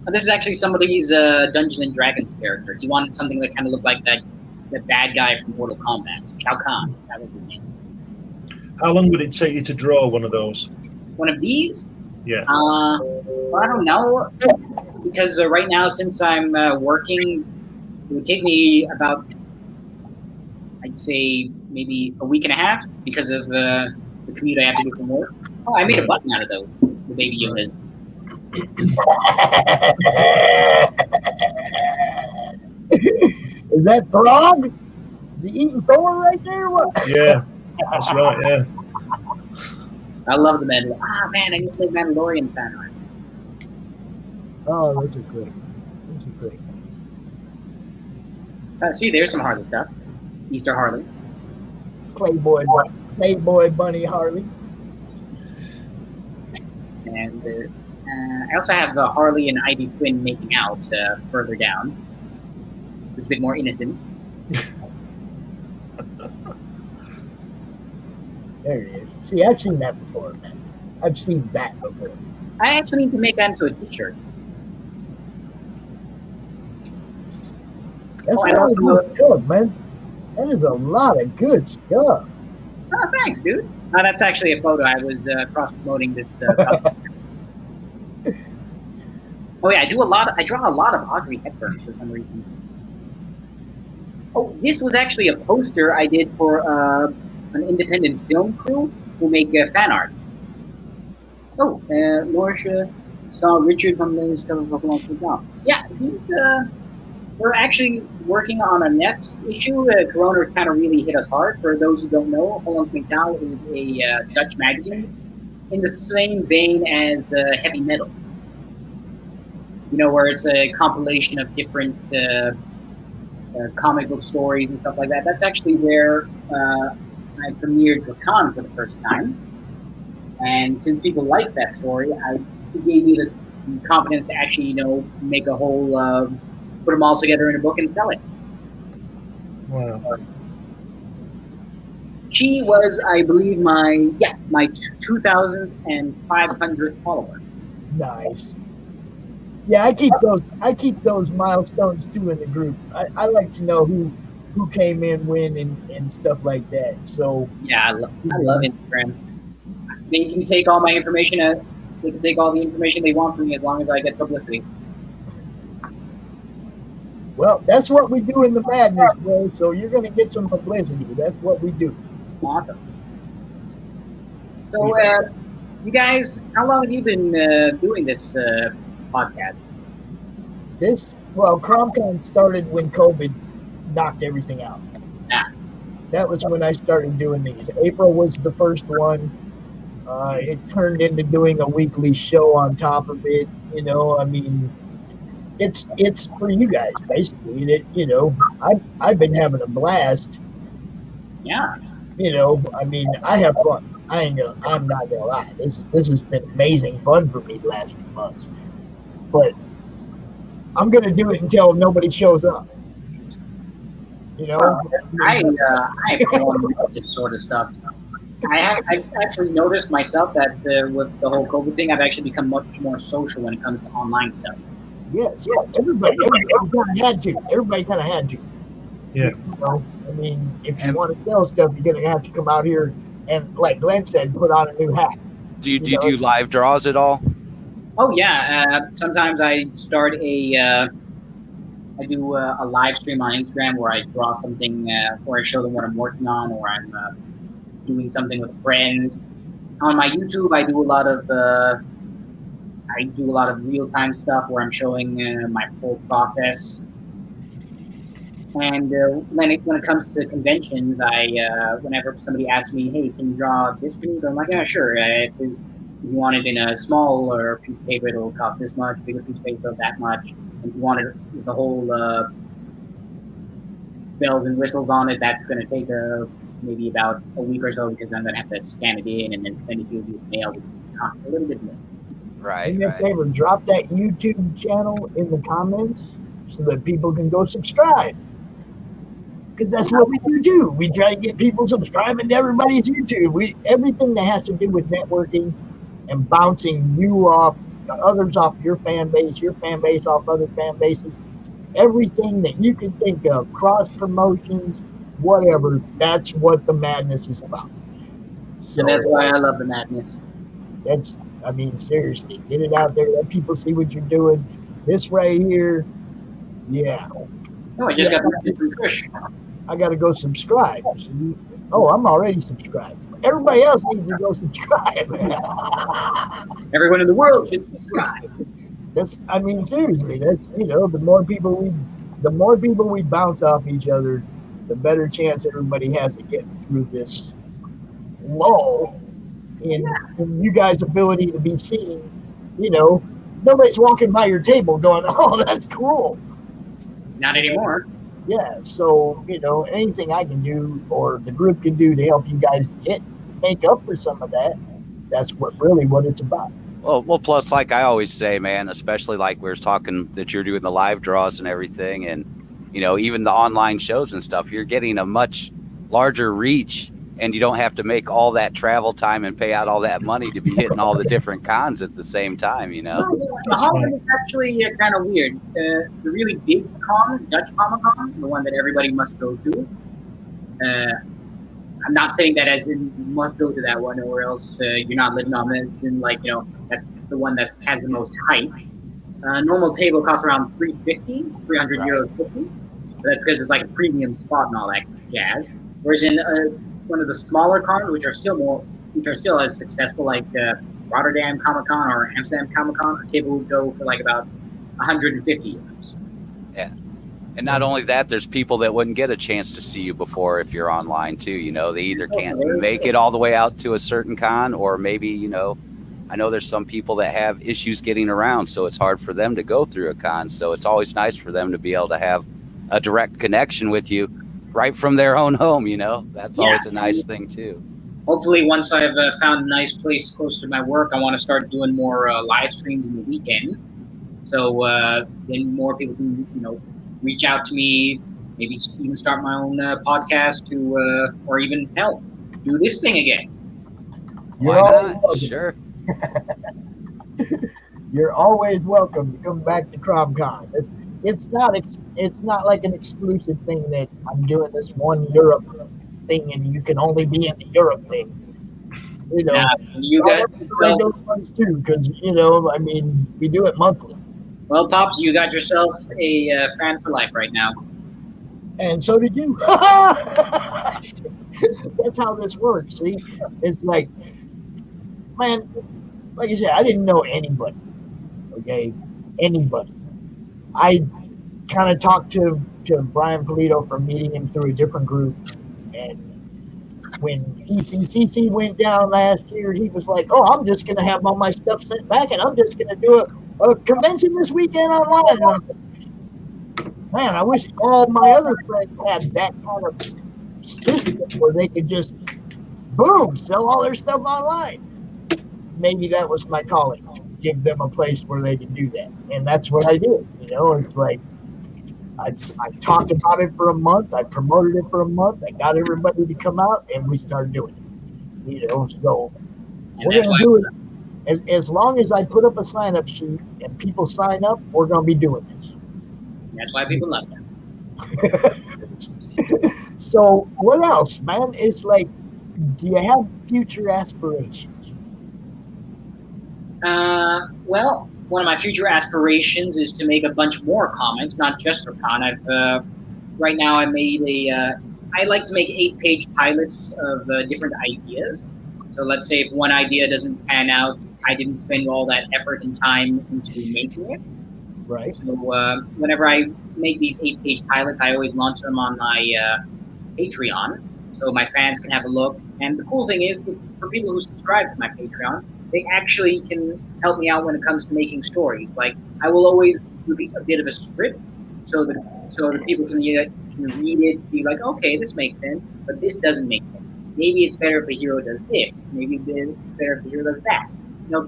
This is actually somebody's Dungeons and Dragons character. He wanted something that kind of looked like the bad guy from Mortal Kombat, Shao Kahn. That was his name. How long would it take you to draw one of those? One of these? Yeah. Well, I don't know, because right now, since I'm working, it would take me about, I'd say, maybe a week and a half because of the commute I have to do from work. Oh, I made a button out of those, the baby Yodas. Is that Throg? The eating Thor right there? What? Yeah, that's right. Yeah. I love the Mandalorian. Ah, man, I need to make Mandalorian fan art. Oh, those are great. Those are great. See, there's some Harley stuff. Easter Harley. Playboy Bunny Harley. And I also have Harley and Ivy Quinn making out further down. It's a bit more innocent. There it is. See, I've seen that before, man. I've seen that before. I actually need to make that into a t-shirt. That's a lot of good stuff, man. That is a lot of good stuff. Oh, thanks, dude. No, that's actually a photo. I was cross-promoting this. Oh yeah, I draw a lot of Audrey Hepburn for some reason. Oh, this was actually a poster I did for an independent film crew who make fan art. Oh, Lortia saw Richard from the stuff of long job. Yeah, we're actually working on a next issue. Corona kind of really hit us hard. For those who don't know, Holland's McDowell is a Dutch magazine in the same vein as Heavy Metal. You know, where it's a compilation of different comic book stories and stuff like that. That's actually where I premiered Dracan for the first time. And since people like that story, it gave me the confidence to actually, you know, make a whole, put them all together in a book and sell it. Wow. She was, I believe, my 2,500th follower. Nice. Yeah, I keep those milestones too in the group. I like to know who came in when and stuff like that. So yeah, I love Instagram. They can take all my information. They can take all the information they want from me as long as I get publicity. Well, that's what we do in the madness, bro. So you're going to get some publicity. That's what we do. Awesome. So, you guys, how long have you been doing this podcast? CRoM Con started when COVID knocked everything out. Yeah. That was when I started doing these. April was the first one. It turned into doing a weekly show on top of it. You know, I mean, it's for you guys basically. I've been having a blast. Yeah. You know, I mean, I have fun. I'm not gonna lie. This has been amazing fun for me the last few months. But I'm gonna do it until nobody shows up. You know, I love this sort of stuff. I actually noticed myself that with the whole COVID thing, I've actually become much more social when it comes to online stuff. Yes. Everybody kind of had to. Everybody kind of had to. Yeah. You know, I mean, if you want to sell stuff, you're gonna have to come out here and, like Glenn said, put on a new hat. Do you do live draws at all? Oh yeah. Sometimes I start I do a live stream on Instagram where I draw something, or I show them what I'm working on, or I'm doing something with a friend. On my YouTube, I do a lot of real-time stuff where I'm showing my full process. And when it comes to conventions, whenever somebody asks me, "Hey, can you draw this for me?" I'm like, "Yeah, sure. If you want it in a smaller piece of paper, it'll cost this much. Bigger piece of paper, that much. If you want it with the whole bells and whistles on it, that's going to take maybe about a week or so because I'm going to have to scan it in and then send it to you via mail, which costs a little bit more." Right. Do me a favor, drop that YouTube channel in the comments so that people can go subscribe. Because that's what we do too. We try to get people subscribing to everybody's YouTube. Everything that has to do with networking and bouncing you off, others off your fan base off other fan bases, everything that you can think of, cross promotions, whatever, that's what the madness is about. So that's why I love the madness. I mean, seriously, get it out there. Let people see what you're doing. This right here, yeah. No, I just got the from Trish. I got to go subscribe. See? Oh, I'm already subscribed. Everybody else needs to go subscribe. Everyone in the world should subscribe. I mean, seriously, the more people we bounce off each other, the better chance everybody has to get through this lull in you guys' ability to be seen. Nobody's walking by your table going, "Oh, that's cool." Not anymore. Yeah, so anything I can do or the group can do to help you guys make up for some of that, that's what it's about. Well, plus, like I always say, man, especially like we were talking that you're doing the live draws and everything, and even the online shows and stuff, you're getting a much larger reach, and you don't have to make all that travel time and pay out all that money to be hitting all the different cons at the same time. The Holland is actually kind of weird. The really big con, Dutch Comic Con, the one that everybody must go to. I'm not saying that as in you must go to that one, or else you're not living on this. And that's the one that has the most hype. Normal table costs around 300 euros 50. So that's because it's like a premium spot and all that jazz. Whereas in one of the smaller cons, which are still as successful, like Rotterdam Comic Con or Amsterdam Comic Con, a table would go for like about 150 euros. Yeah. And not only that, there's people that wouldn't get a chance to see you before if you're online too. They either can't make it all the way out to a certain con, or maybe, I know there's some people that have issues getting around, so it's hard for them to go through a con. So it's always nice for them to be able to have a direct connection with you right from their own home. That's always a nice thing too. Hopefully, once I've found a nice place close to my work, I want to start doing more live streams in the weekend. So then more people can, reach out to me, maybe even start my own podcast or even help do this thing again. Why not? Sure. You're always welcome to come back to CRoM Con. It's not like an exclusive thing that I'm doing this one Europe thing and you can only be in the Europe thing. You got those ones too, because we do it monthly. Well, Pops, you got yourself a fan for life right now. And so did you. That's how this works, see? It's like, man, like I said, I didn't know anybody, okay? Anybody. I kind of talked to Brian Polito from meeting him through a different group, and when ECCC went down last year, he was like, "Oh, I'm just going to have all my stuff sent back, and I'm just going to do a convention this weekend online." Man, I wish all my other friends had that kind of system where they could just, boom, sell all their stuff online. Maybe that was my calling, to give them a place where they could do that. And that's what I did. It's like, I talked about it for a month. I promoted it for a month. I got everybody to come out, and we started doing it. So we're going to do it. As long as I put up a sign-up sheet and people sign up, we're going to be doing this. That's why people love them. So what else, man? It's like, do you have future aspirations? Well, one of my future aspirations is to make a bunch more comics, not just for con. Right now I made I like to make 8-page pilots of different ideas. So let's say if one idea doesn't pan out, I didn't spend all that effort and time into making it. Right. So whenever I make these 8-page pilots, I always launch them on my Patreon, so my fans can have a look. And the cool thing is, for people who subscribe to my Patreon, they actually can help me out when it comes to making stories. Like, I will always release a bit of a script, so that people can read it, see like, okay, this makes sense, but this doesn't make sense. Maybe it's better if the hero does this. Maybe it's better if the hero does that.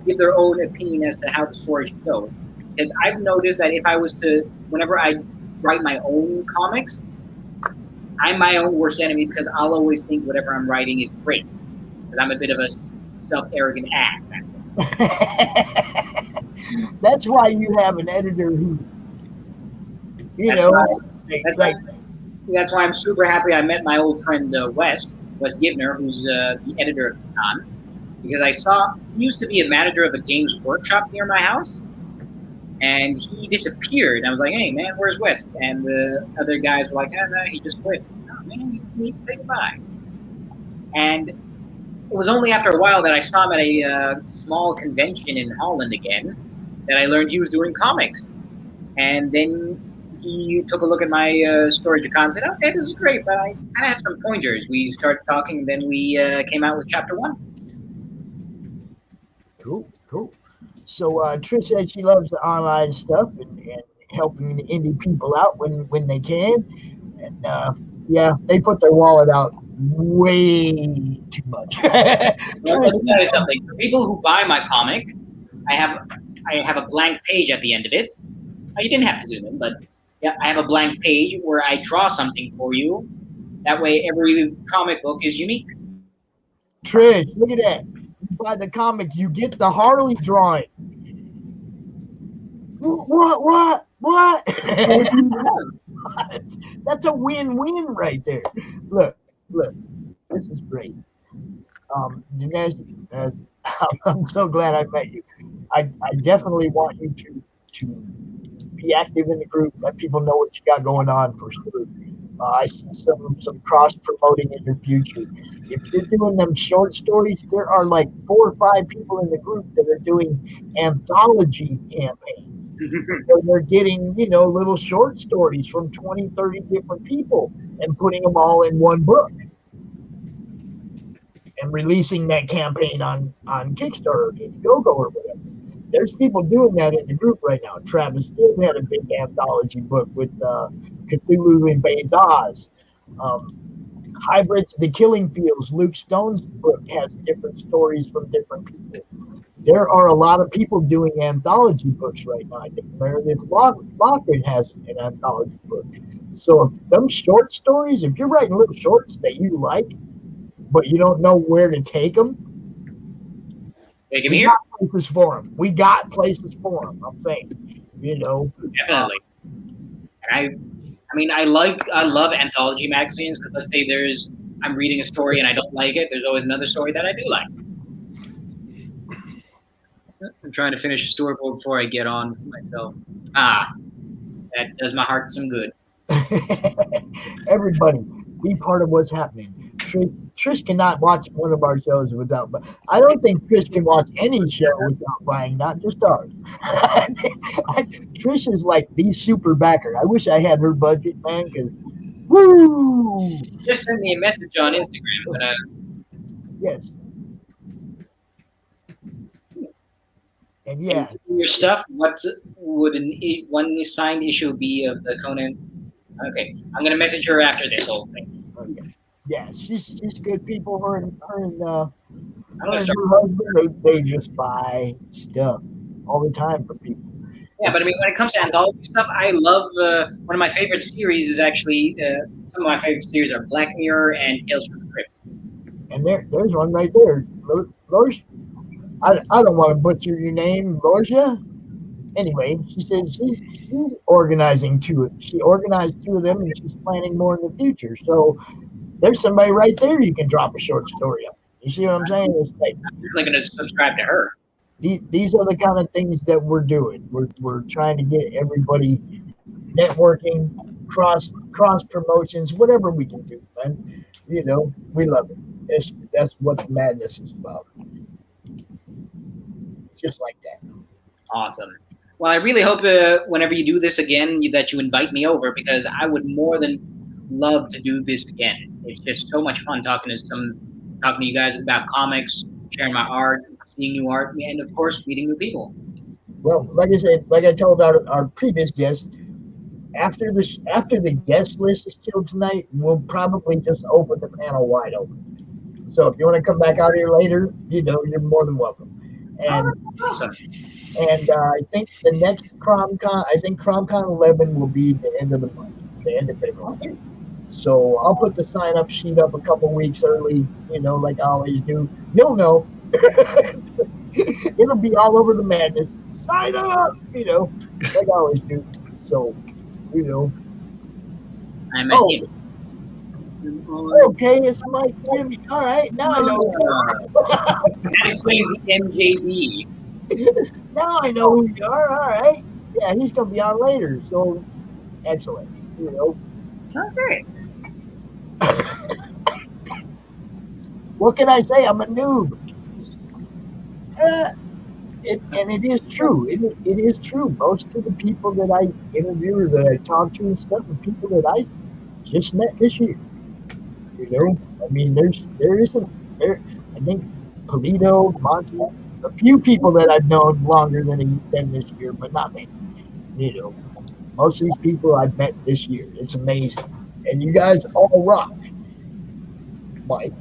Give their own opinion as to how the story should go. Because I've noticed that if I was to, whenever I write my own comics, I'm my own worst enemy, because I'll always think whatever I'm writing is great. Because I'm a bit of a self-arrogant ass. That's why you have an editor who, that's why I'm super happy I met my old friend Wes Gibner, who's the editor of Con. because I saw he used to be a manager of a games workshop near my house, and he disappeared. I was like, "Hey man, where's West?" And the other guys were like, "Oh no, he just quit." Oh man, you need to say goodbye. And it was only after a while that I saw him at a small convention in Holland again that I learned he was doing comics. And then he took a look at my storage account and said, "Okay, this is great, but I kind of have some pointers." We started talking, and then we came out with Chapter 1. Cool. So Trish said she loves the online stuff and helping the indie people out when they can. And yeah, they put their wallet out way too much. Well, let me tell you something. For people who buy my comic, I have a blank page at the end of it. You didn't have to zoom in, but yeah, I have a blank page where I draw something for you. That way, every comic book is unique. Trish, look at that. You buy the comic, you get the Harley drawing. What? That's a win-win right there. Look. This is great. Dinesh, I'm so glad I met you. I definitely want you to be active in the group. Let people know what you got going on for sure. I see some cross-promoting in your future. If you're doing them short stories, there are like 4 or 5 people in the group that are doing anthology campaigns. So they're getting, little short stories from 20, 30 different people and putting them all in one book and releasing that campaign on Kickstarter or Indiegogo or whatever. There's people doing that in the group right now. Travis Still had a big anthology book with Cthulhu Invades Oz. Hybrids, The Killing Fields, Luke Stone's book has different stories from different people. There are a lot of people doing anthology books right now. I think Meredith Lockridge has an anthology book. So if them short stories, if you're writing little shorts that you like, but you don't know where to take them, take them here. We got places for them. I'm saying, Definitely. And I love anthology magazines because let's say I'm reading a story and I don't like it. There's always another story that I do like. I'm trying to finish a storyboard before I get on myself. That does my heart some good. Everybody, be part of what's happening. Trish cannot watch one of our shows without, but I don't think Trish can watch any show without buying, not just ours. Trish is like the super backer. I wish I had her budget, man, because woo! Just send me a message on Instagram. Yes. And yeah. Your stuff, what would one signed issue be of the Conan? Okay, I'm going to message her after this whole thing. Okay. Yeah, she's good people. Her and her husband, they just buy stuff all the time for people. Yeah, but I mean, when it comes to anthology stuff, I love one of my favorite series is actually some of my favorite series are Black Mirror and Tales from the Crypt. And there's one right there, Lortia. I don't want to butcher your name, Lortia. Anyway, she says she's organizing 2. She organized 2 of them, and she's planning more in the future. So there's somebody right there you can drop a short story on. You see what I'm saying? It's like I'm really going to subscribe to her. These are the kind of things that we're doing. We're trying to get everybody networking, cross promotions, whatever we can do. And we love it. That's what the madness is about. Just like that. Awesome. Well, I really hope whenever you do this again, that you invite me over because I would more than love to do this again. It's just so much fun talking to you guys about comics, sharing my art, seeing new art, and of course meeting new people. Well, like I said, like I told our previous guest, after the guest list is killed tonight, we'll probably just open the panel wide open. So if you want to come back out here later, you're more than welcome. And awesome. And I think the next CRoM Con 11 will be the end of the month, the end of February. Okay. So I'll put the sign-up sheet up a couple weeks early, like I always do. You'll know. It'll be all over the madness. Sign up, like I always do. So, I'm at you. Okay, it's Mike Tim. All right, now I know. That explains the MJD. Now I know who you are. All right. Yeah, he's gonna be on later. So excellent. You know. Okay. What can I say? I'm a noob. And it is true. It is true. Most of the people that I interview or that I talk to and stuff are people that I just met this year. You know, I mean, I think Polito, Monty, a few people that I've known longer than this year, but not many. You know, most of these people I've met this year. It's amazing, and you guys all rock, Mike.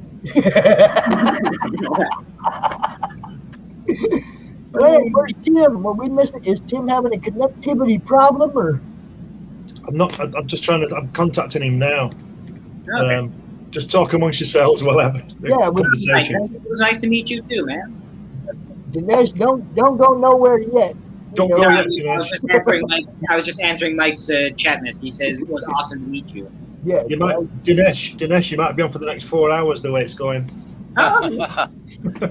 Hey, where's Tim? Well, we missed it. Is Tim having a connectivity problem, or? I'm not. I'm just trying to. I'm contacting him now. Okay. Just talk amongst yourselves while having a conversation. It was nice to meet you too, man. Dinesh, don't go nowhere yet. Don't go yet, Dinesh. I was just answering Mike's chat message. He says it was awesome to meet you. Yeah, Dinesh, you might be on for the next 4 hours the way it's going. Oh.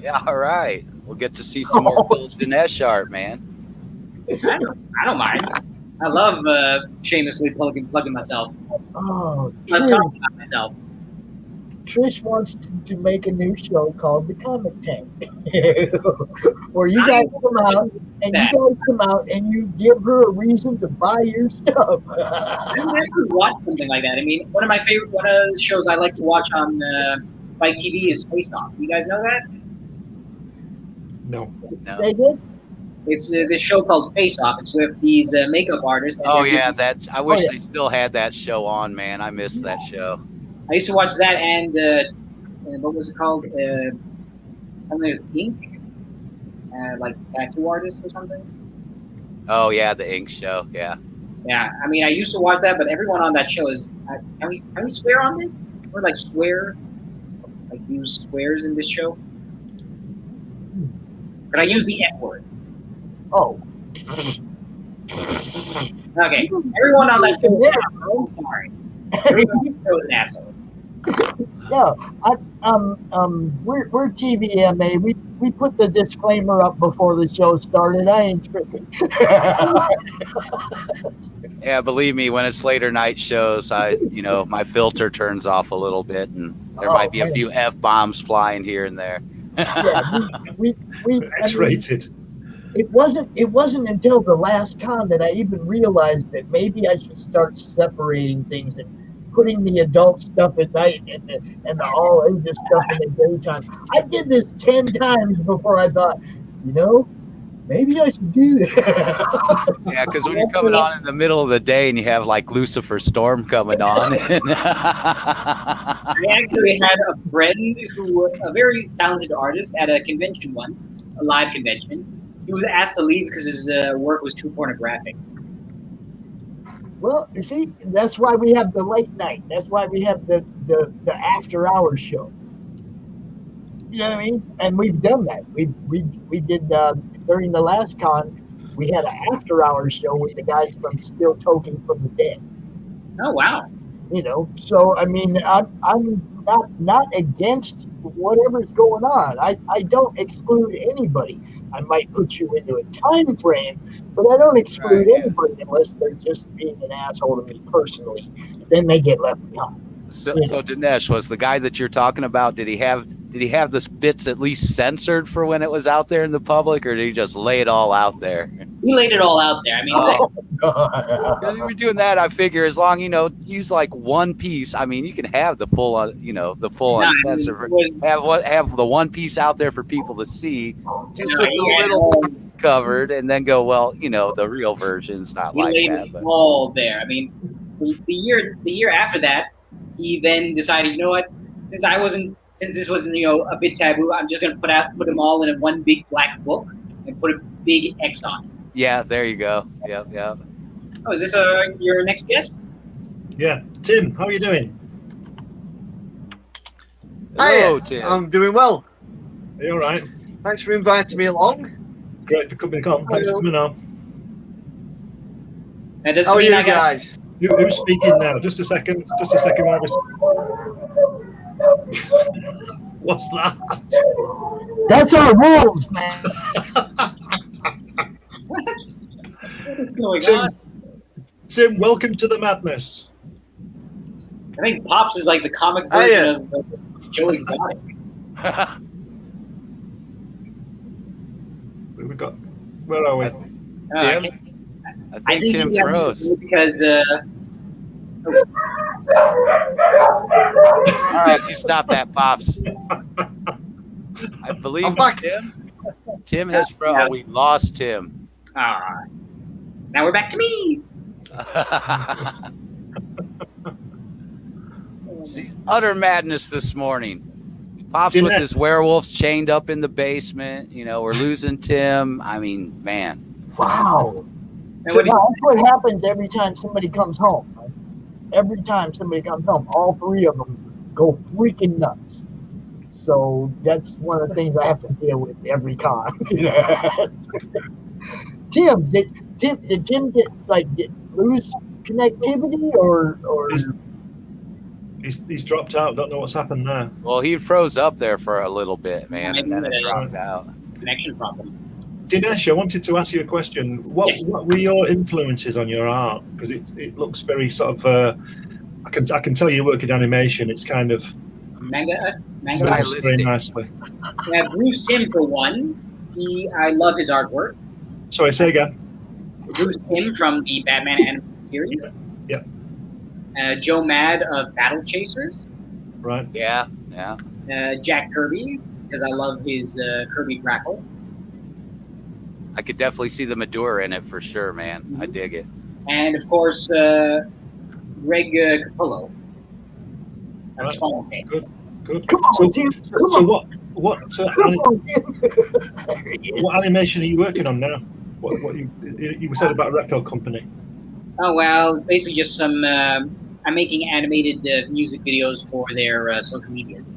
Yeah, all right. We'll get to see some more Bill's Dinesh art, man. I don't mind. I love shamelessly plugging myself. Oh, I'm talking about myself. Trish wants to make a new show called The Comic Tank, where you guys come out and you give her a reason to buy your stuff. I would actually watch something like that. I mean, one of the shows I like to watch on Spike TV is Face Off. You guys know that? No. They did? It's this show called Face Off. It's with these makeup artists. Oh yeah, I wish they still had that show on, man. I missed that show. I used to watch that and what was it called? Something with ink, like tattoo artists or something. Oh yeah, the Ink show. Yeah. Yeah, I mean, I used to watch that, but everyone on that show is. Can we swear on this? Or like swear, like use swears in this show? Could I use the F word? Oh. Okay, everyone on that show. I'm sorry. Everyone on that show is an asshole. Yeah, we're TVMA. We put the disclaimer up before the show started. I ain't tripping. Yeah, believe me, when it's later night shows, my filter turns off a little bit, and there might be a few F-bombs flying here and there. Yeah, we X-rated. It wasn't until the last con that I even realized that maybe I should start separating things and putting the adult stuff at night and the all ages stuff in the daytime. I did this 10 times before I thought, maybe I should do that. Yeah, because when you're coming on in the middle of the day and you have like Lucifer Storm coming on. I actually had a friend a very talented artist at a convention once, a live convention. He was asked to leave because his work was too pornographic. Well, you see, that's why we have the late night. That's why we have the after hours show. You know what I mean? And we've done that. We did during the last con. We had an after hours show with the guys from Still Token from the Dead. Oh wow! So I mean, I'm not against whatever's going on. I don't exclude anybody. I might put you into a time frame, but I don't exclude anybody unless they're just being an asshole to me personally. Then they get left behind. So Dinesh, was the guy that you're talking about, did he have the bits at least censored for when it was out there in the public, or did he just lay it all out there? He laid it all out there. I mean, if you're doing that, I figure as long use like one piece. I mean, you can have the full uncensored. Have the one piece out there for people to see. Just with a little covered, and then go. Well, the real version's not like that. He laid it all there. I mean, the year after that, he then decided, you know what? Since this was a bit taboo, I'm just gonna put them all in one big black book and put a big X on it. Yeah, there you go. Yep. Oh, is this your next guest? Yeah, Tim, how are you doing? Hello, Tim. I'm doing well. Are you all right? Thanks for inviting me along. Great for coming on. Thanks for coming on. How are you guys? Who's speaking now? Just a second. What's that? That's our rules, man. What is going Tim, on? Tim, welcome to the madness. I think Pops is like the comic version of Joe Exotic. We got. Where are we? I think Tim froze. Because All right, you stop that, Pops. I believe I'm back. Tim has froze. Oh, we lost Tim. all right. Now we're back to me. Utter madness this morning. Pops with his werewolves chained up in the basement. You know, we're losing Tim. I mean, man. Wow. And So what do you- that's what happens every time somebody comes home. Right? Every time somebody comes home, all three of them go freaking nuts. So that's one of the things I have to deal with every con. Tim, did Tim lose connectivity or? He's dropped out. Don't know what's happened there. Well, he froze up there for a little bit, man, and then it dropped out. Connection problem. Dinesh, I wanted to ask you a question. What were your influences on your art? Because it looks very sort of. I can tell you work in animation. It's kind of Manga. Stylistic. very nicely. Bruce Timm for one. I love his artwork. Sorry, say again. Bruce Timm from the Batman animated series. Yeah. Joe Mad of Battle Chasers. Right. Yeah. Jack Kirby, because I love his Kirby Crackle. I could definitely see the Madura in it for sure, man. I dig it. And of course, Greg Capullo. Right. Spawn King. Good. Come on, So, Tim. so what Come on, Tim. what animation are you working on now? What you said about a record company? Oh well, basically just some. I'm making animated music videos for their social medias.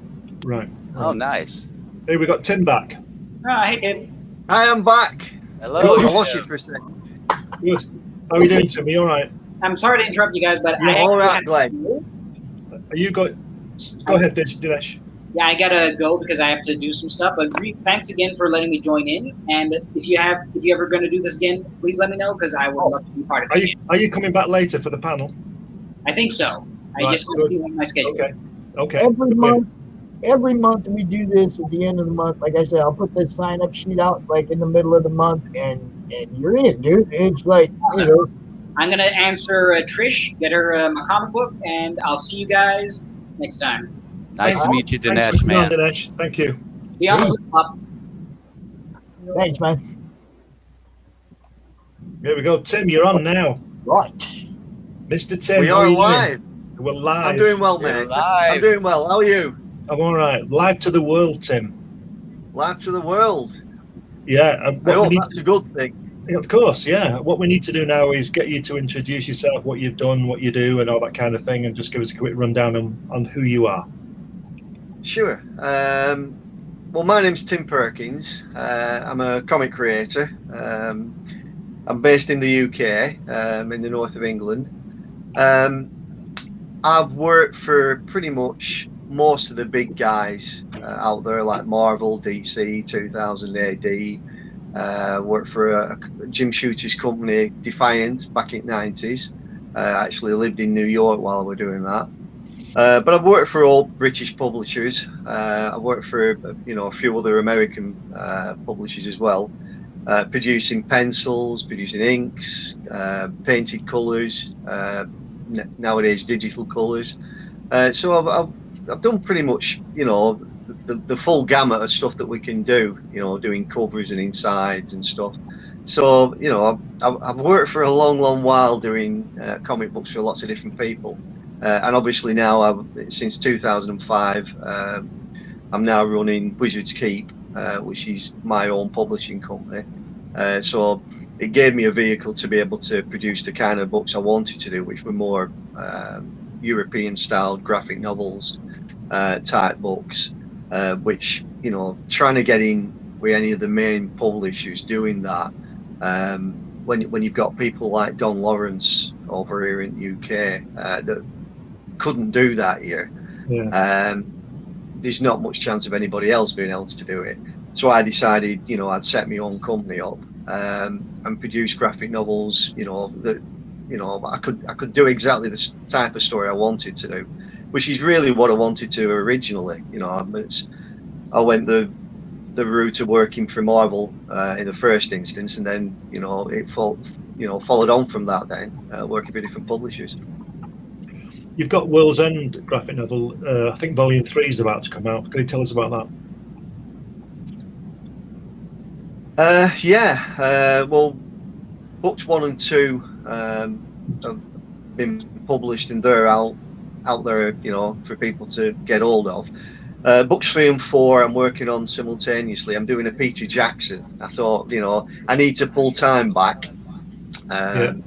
Right. Oh, nice. Hey, we got Tim back. Hey Tim. I am back. Hello. Good. I lost you for a second. Good. How are you doing, Tim? Are you all right? I'm sorry to interrupt you guys, but Yeah, I all right, have to Glenn. go. Are you go ahead, Dinesh. Yeah, I gotta go because I have to do some stuff. But thanks again for letting me join in. And if you ever going to do this again, please let me know because I would love to be part of it. Are you coming back later for the panel? I think so. I Right, just want to see my schedule. Okay. Every month we do this at the end of the month. Like I said, I'll put the sign up sheet out like in the middle of the month, and you're in, dude. It's like Awesome. I'm gonna answer Trish, get her my comic book, and I'll see you guys next time. Nice to meet you, Thanks for Dinesh, coming on, man. Dinesh. Thank you. See you on the up. Thanks, man. Here we go. Tim, you're on now. Right. Mr. Tim, We how are you doing? live. We're live. I'm doing well, You're mate. live. I'm doing well. How are you? I'm all right. Live to the world, Tim. Live to the world. Yeah. I hope that's a good thing. Of course, yeah. What we need to do now is get you to introduce yourself, what you've done, what you do, and all that kind of thing, and just give us a quick rundown on who you are. Sure. Well, my name's Tim Perkins. I'm a comic creator. I'm based in the UK, in the north of England. I've worked for pretty much most of the big guys out there, like Marvel, DC, 2000 AD. Worked for a Jim Shooter's company, Defiant, back in the 90s. Actually lived in New York while I was doing that. But I've worked for all British publishers. I've worked for a few other American publishers as well, producing pencils, producing inks, painted colours, nowadays digital colours. So I've done pretty much the full gamut of stuff that we can do. Doing covers and insides and stuff. So I've worked for a long while doing comic books for lots of different people. And obviously now, since 2005, I'm now running Wizard's Keep, which is my own publishing company. So it gave me a vehicle to be able to produce the kind of books I wanted to do, which were more European-styled graphic novels type books, which, trying to get in with any of the main publishers doing that, when you've got people like Don Lawrence over here in the UK that couldn't do that here. there's not much chance of anybody else being able to do it. So I decided, I'd set my own company up and produce graphic novels, that, I could do exactly the type of story I wanted to do, which is really what I wanted to originally. I went the route of working for Marvel in the first instance, and then it followed on from that. Then working for different publishers. You've got World's End graphic novel. I think Volume 3 is about to come out. Can you tell us about that? Well, books 1 and 2 have been published, and they're out there, for people to get hold of. Books 3 and 4 I'm working on simultaneously. I'm doing a Peter Jackson. I thought, I need to pull time back.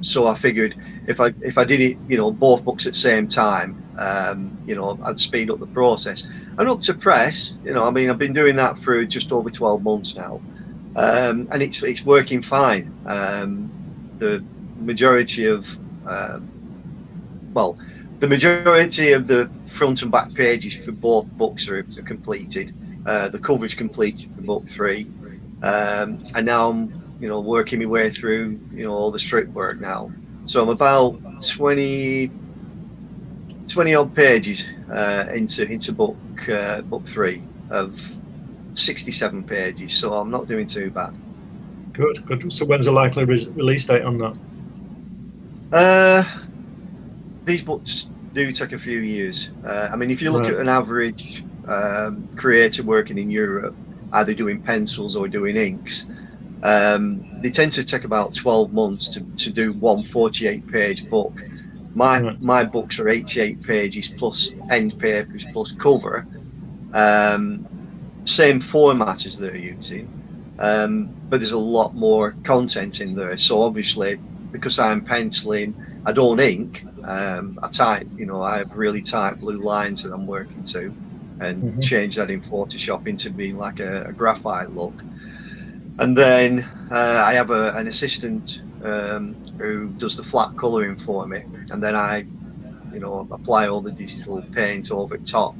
So I figured if I did it, both books at the same time, I'd speed up the process. And up to press, I've been doing that for just over 12 months now, and it's working fine. The majority of the front and back pages for both books are completed. The cover's completed for book 3, and now I'm working my way through all the strip work now. So I'm about 20 odd pages into book 3 of 67 pages. So I'm not doing too bad. Good. So when's the likely release date on that? These books do take a few years. If you look at an average creator working in Europe, either doing pencils or doing inks, they tend to take about 12 months to do one 48-page book. My books are 88 pages plus end papers plus cover. Same format as they're using, but there's a lot more content in there. So obviously, because I'm penciling, I don't ink. I have really tight blue lines that I'm working to, and change that in Photoshop into being like a graphite look. And then I have an assistant who does the flat colouring for me, and then I, apply all the digital paint over top.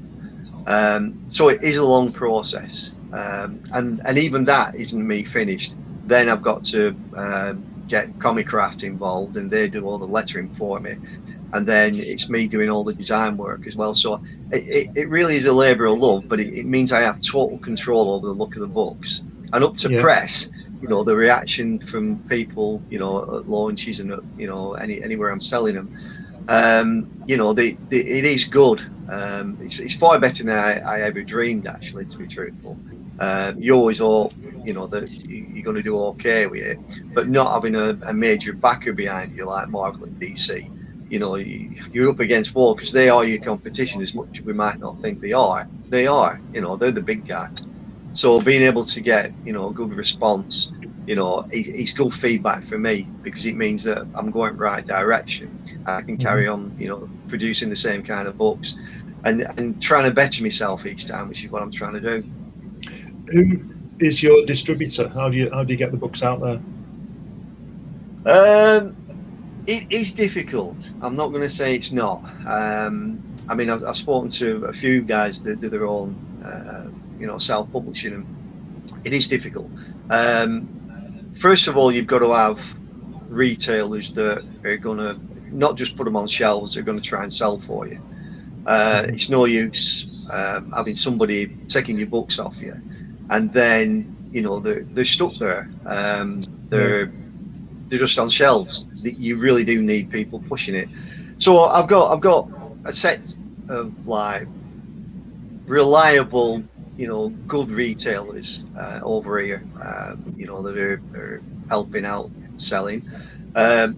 So it is a long process, and even that isn't me finished. Then I've got to get Comicraft involved, and they do all the lettering for me, and then it's me doing all the design work as well. So it really is a labour of love, but it means I have total control over the look of the books. And up to press, the reaction from people, at launches and anywhere I'm selling them, it is good. It's far better than I ever dreamed, actually, to be truthful. You always hope, that you're going to do okay with it, but not having a major backer behind you like Marvel and DC. You're up against war, because they are your competition as much as we might not think they are. They're the big guys. So being able to get, good response, it's good feedback for me, because it means that I'm going right direction. I can carry on, producing the same kind of books and trying to better myself each time, which is what I'm trying to do. Who is your distributor? How do you get the books out there? It is difficult. I'm not going to say it's not. I've spoken to a few guys that do their own self-publishing, and it is difficult. First of all, you've got to have retailers that are going to not just put them on shelves, they're going to try and sell for you. It's no use having somebody taking your books off you, and then they're stuck there. They're just on shelves. You really do need people pushing it. So I've got a set of like reliable, good retailers over here, that are helping out selling.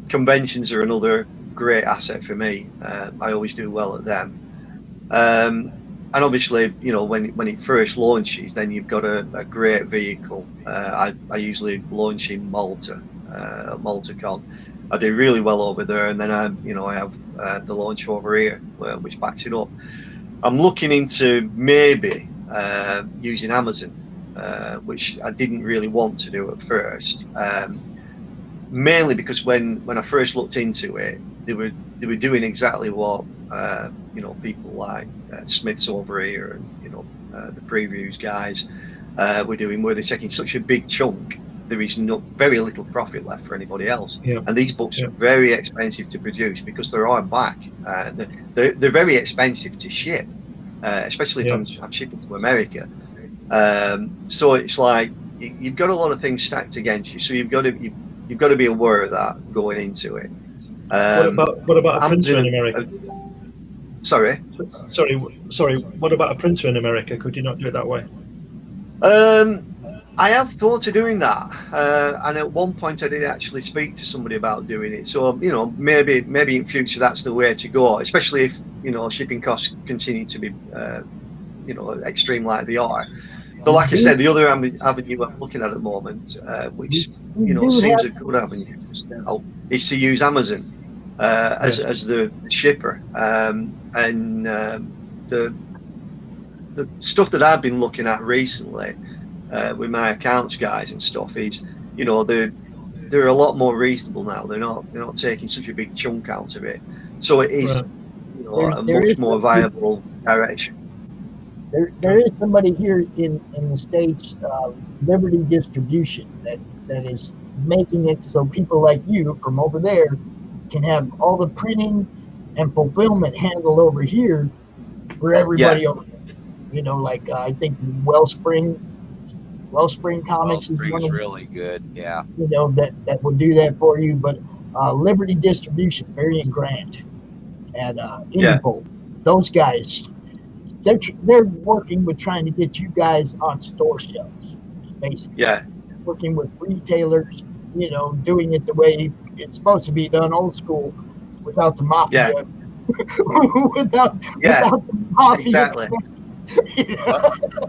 Conventions are another great asset for me. I always do well at them. And obviously, when it first launches, then you've got a great vehicle. I usually launch in Malta, MaltaCon. I do really well over there, and then I have the launch over here, which backs it up. I'm looking into maybe using Amazon, which I didn't really want to do at first, mainly because when I first looked into it, they were doing exactly what people like Smiths over here, and the previews guys we're doing, where they're taking such a big chunk, there is very little profit left for anybody else. Yeah. And these books are very expensive to produce because they're on back. They're very expensive to ship, especially if I'm shipping to America. So it's like you've got a lot of things stacked against you. So you've got to be aware of that going into it. What about a printer in America? Sorry. What about a printer in America? Could you not do it that way? I have thought of doing that, and at one point I did actually speak to somebody about doing it. So maybe in future that's the way to go, especially if shipping costs continue to be extreme like they are. But like I said, the other avenue I'm looking at the moment, which seems a good avenue, is to use Amazon as the shipper, and the stuff that I've been looking at recently. With my accounts guys and stuff is, they're a lot more reasonable now. They're not taking such a big chunk out of it, so it is a much more viable direction. There is somebody here in the States, Liberty Distribution, that is making it so people like you from over there can have all the printing and fulfillment handled over here for everybody over there. Like I think Wellspring Comics is one of, really good. Yeah. That will do that for you. But Liberty Distribution, Berry and Grant, and Ingram, those guys, they're working with trying to get you guys on store shelves, basically. Yeah. Working with retailers, doing it the way it's supposed to be done, old school, without the mafia. Yeah. without the mafia. Exactly.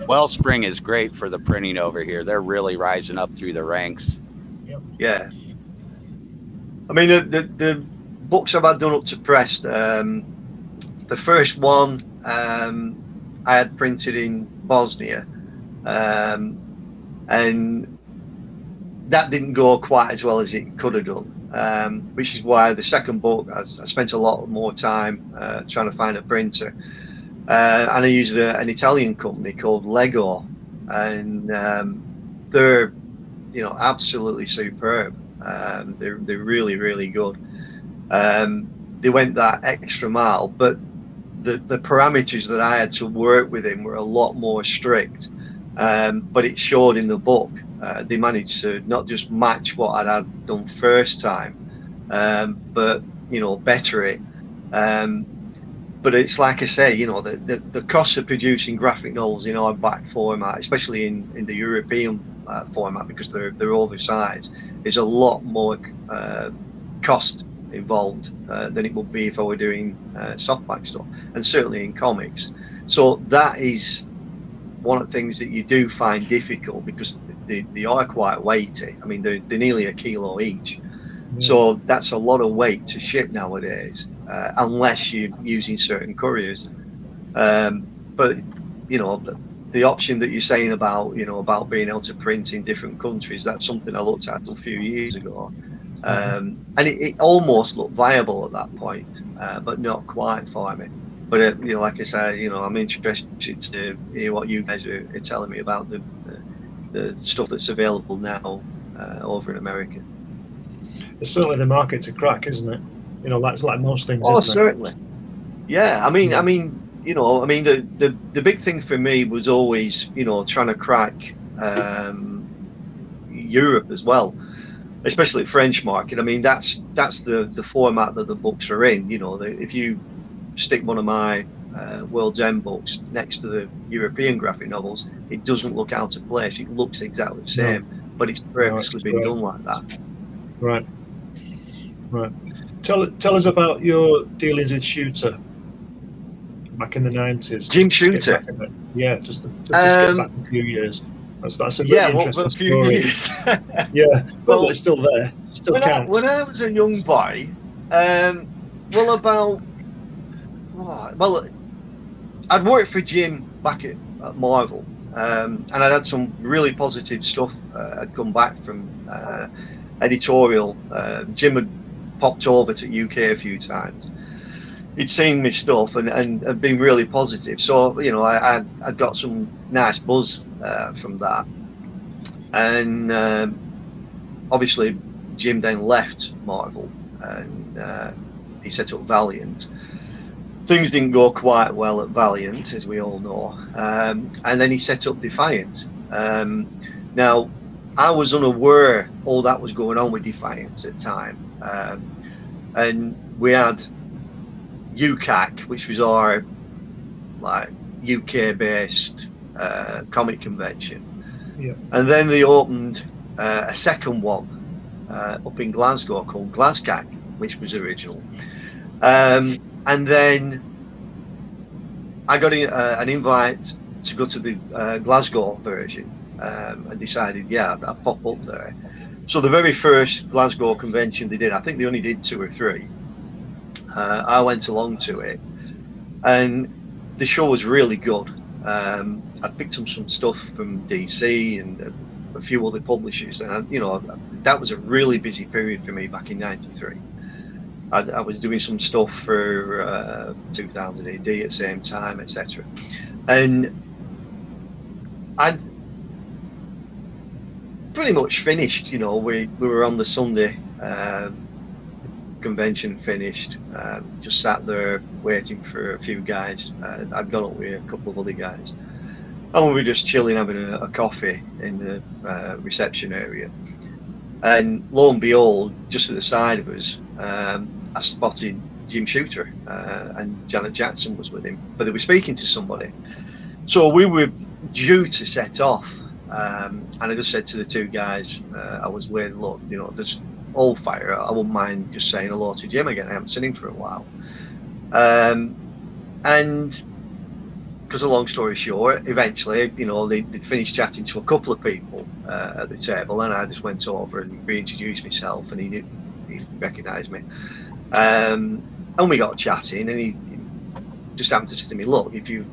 Wellspring is great for the printing over here. They're really rising up through the ranks. Yeah. I mean, the books I've had done up to press, the first one I had printed in Bosnia, and that didn't go quite as well as it could have done, which is why the second book, I spent a lot more time trying to find a printer. And I used an Italian company called Lego, and they're, absolutely superb. They're really, really good. They went that extra mile, but the parameters that I had to work within were a lot more strict. But it showed in the book. They managed to not just match what I'd had done first time, but better it. But it's like I say, the cost of producing graphic novels in hardback format, especially in the European format, because they're oversized, is a lot more cost involved than it would be if I were doing softback stuff, and certainly in comics. So that is one of the things that you do find difficult, because they are quite weighty. I mean, they're nearly a kilo each. So that's a lot of weight to ship nowadays, unless you're using certain couriers. But the option that you're saying about being able to print in different countries, that's something I looked at a few years ago, and it almost looked viable at that point, but not quite for me. But like I say, I'm interested to hear what you guys are telling me about the stuff that's available now over in America. It's certainly the market to crack, isn't it? That's like most things. Oh, isn't certainly. Yeah, I mean, the big thing for me was always, trying to crack Europe as well, especially the French market. I mean, that's the format that the books are in. If you stick one of my World's End books next to the European graphic novels, it doesn't look out of place. It looks exactly the same, but it's purposely been done like that. Right. Tell us about your dealings with Shooter back in the 90s. Jim Shooter? Just to get back a few years. That's a very interesting story. Years. Yeah, well, it's still there. Still counts. When I was a young boy, I'd worked for Jim back at Marvel, and I'd had some really positive stuff had come back from editorial. Jim had popped over to UK a few times. he'd seen my stuff and been really positive. So, you know, I'd got some nice buzz from that. And obviously, Jim then left Marvel and he set up Valiant. Things didn't go quite well at Valiant, as we all know. And then he set up Defiant. Now, I was unaware all that was going on with Defiant at the time. And we had UCAC, which was our like UK-based comic convention. Yeah. And then they opened a second one up in Glasgow called GlasCAC, which was original. And then I got an invite to go to the Glasgow version and decided, yeah, I'd pop up there. So the very first Glasgow convention they did, I think they only did 2 or 3. I went along to it and the show was really good. I picked up some stuff from DC and a few other publishers, and that was a really busy period for me back in '93. I was doing some stuff for 2000 AD at the same time, etc. And I'd pretty much finished. You know, we were on the Sunday convention finished. Just sat there waiting for a few guys. I'd gone up with a couple of other guys. And we were just chilling, having a coffee in the reception area. And lo and behold, just at the side of us, I spotted Jim Shooter, and Janet Jackson was with him. But they were speaking to somebody. So we were due to set off. And I just said to the 2 guys I was with, look, you know, just all fire. I wouldn't mind just saying hello to Jim again. I haven't seen him for a while. And because a long story short, eventually, you know, they'd finished chatting to a couple of people at the table, and I just went over and reintroduced myself, and he recognised me. And we got chatting, and he just happened to say to me, look, if you're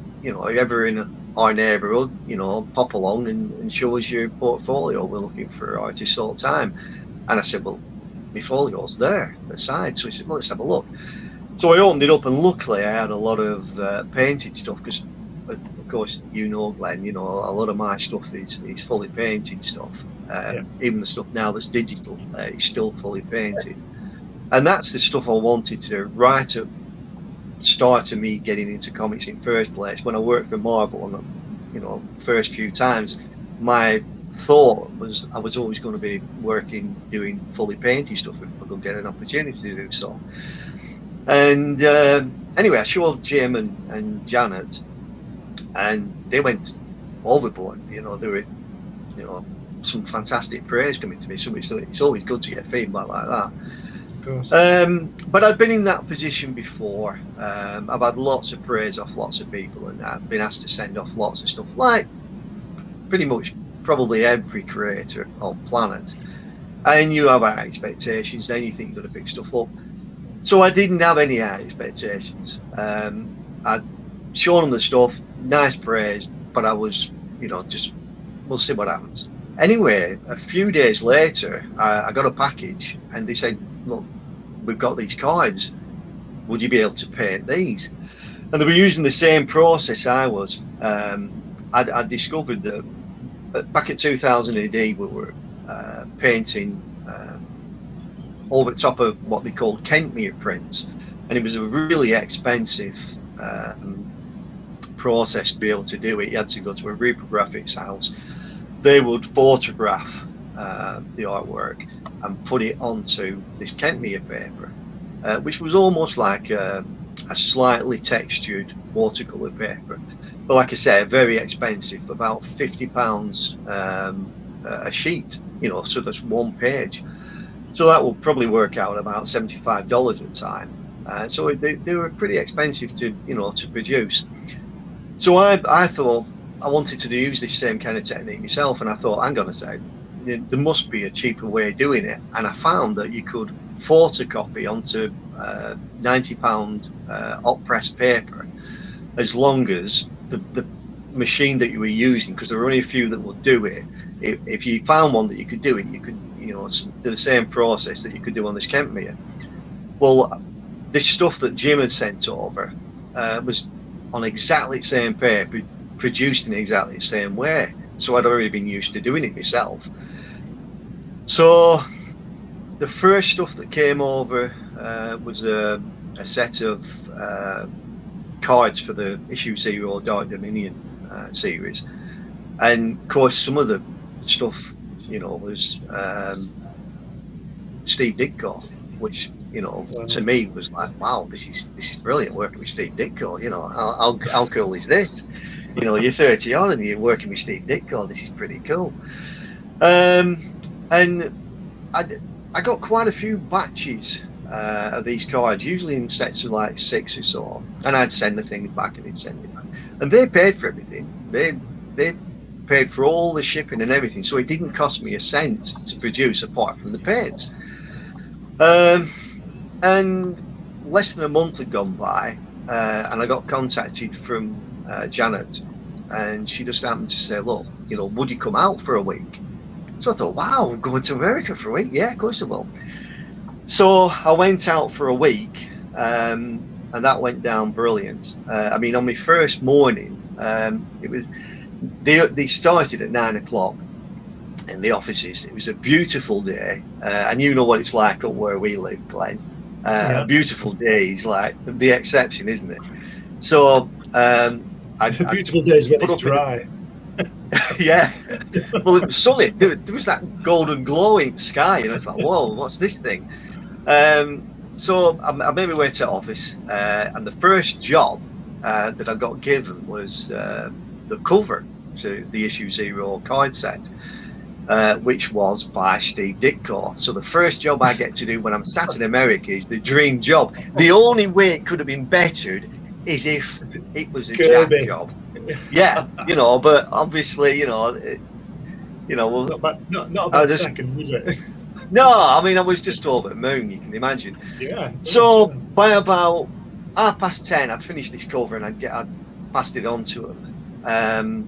ever in our neighbourhood, you know, pop along and show us your portfolio. We're looking for artists all the time. And I said, well, my folio's there at the side. So he said, well, let's have a look. So I opened it up, and luckily I had a lot of painted stuff, because of course, you know, Glenn, you know, a lot of my stuff is fully painted stuff. Even the stuff now that's digital is still fully painted. And that's the stuff I wanted to do right at start of me getting into comics in first place. When I worked for Marvel, and you know, first few times, my thought was I was always going to be doing fully painted stuff if I could get an opportunity to do so. And anyway, I showed Jim and Janet, and they went overboard. You know, there were, you know, some fantastic praise coming to me. So it's always good to get feedback like that. Of course. But I've been in that position before. I've had lots of praise off lots of people, and I've been asked to send off lots of stuff, like pretty much probably every creator on planet. And you have high expectations, then you think you're going to pick stuff up. So I didn't have any high expectations. I'd shown them the stuff, nice praise, but I was, you know, just, we'll see what happens. Anyway, a few days later, I got a package, and they said, look, we've got these cards. Would you be able to paint these? And they were using the same process I was. I discovered that back at 2000 AD, we were painting over the top of what they called Kentmere prints, and it was a really expensive process to be able to do it. You had to go to a reprographics house. They would photograph the artwork and put it onto this Kentmere paper, which was almost like a slightly textured watercolor paper. But like I say, very expensive, about £50 a sheet, you know, so that's one page. So that will probably work out about $75 at the time. So they were pretty expensive to, you know, to produce. So I thought I wanted to use this same kind of technique myself, and I thought, hang on a sec, there must be a cheaper way of doing it. And I found that you could photocopy onto £90 hot press paper, as long as the machine that you were using, because there were only a few that would do it. If you found one that you could do it, you could, you know, do the same process that you could do on this Kentmere. Well, this stuff that Jim had sent over was on exactly the same paper, produced in exactly the same way. So I'd already been used to doing it myself. So the first stuff that came over was a set of cards for the issue 0 Dark Dominion series, and of course some of the stuff, you know, was Steve Ditko, which, you know, to me was like, wow, this is brilliant, working with Steve Ditko. You know, how cool is this? You know, you're 30 on and you're working with Steve Ditko. This is pretty cool. And I got quite a few batches of these cards, usually in sets of like 6 or so, and I'd send the thing back and he'd send it back, and they paid for everything. They paid for all the shipping and everything, so it didn't cost me a cent to produce apart from the paints. And less than a month had gone by, and I got contacted from Janet, and she just happened to say, look, you know, would you come out for a week? So I thought, wow, I'm going to America for a week. Yeah, of course I will. So I went out for a week, and that went down brilliant. I mean, on my first morning, it was they started at 9 o'clock in the offices. It was a beautiful day, and you know what it's like up where we live, Glenn. A beautiful day is like the exception, isn't it? So a beautiful day is when it's dry. Yeah, well, it was sunny. There was that golden glowing sky, and it's like, whoa, what's this thing? So I made my way to the office, and the first job that I got given was the cover to the issue 0 card set, which was by Steve Ditko. So the first job I get to do when I'm sat in America is the dream job. The only way it could have been bettered is if it was a Jack job. Yeah, you know, but obviously, you know, well, not a bad second, was it? No, I mean, I was just over the moon, you can imagine. Yeah. So by about 10:30, I'd finished this cover and I'd passed it on to them.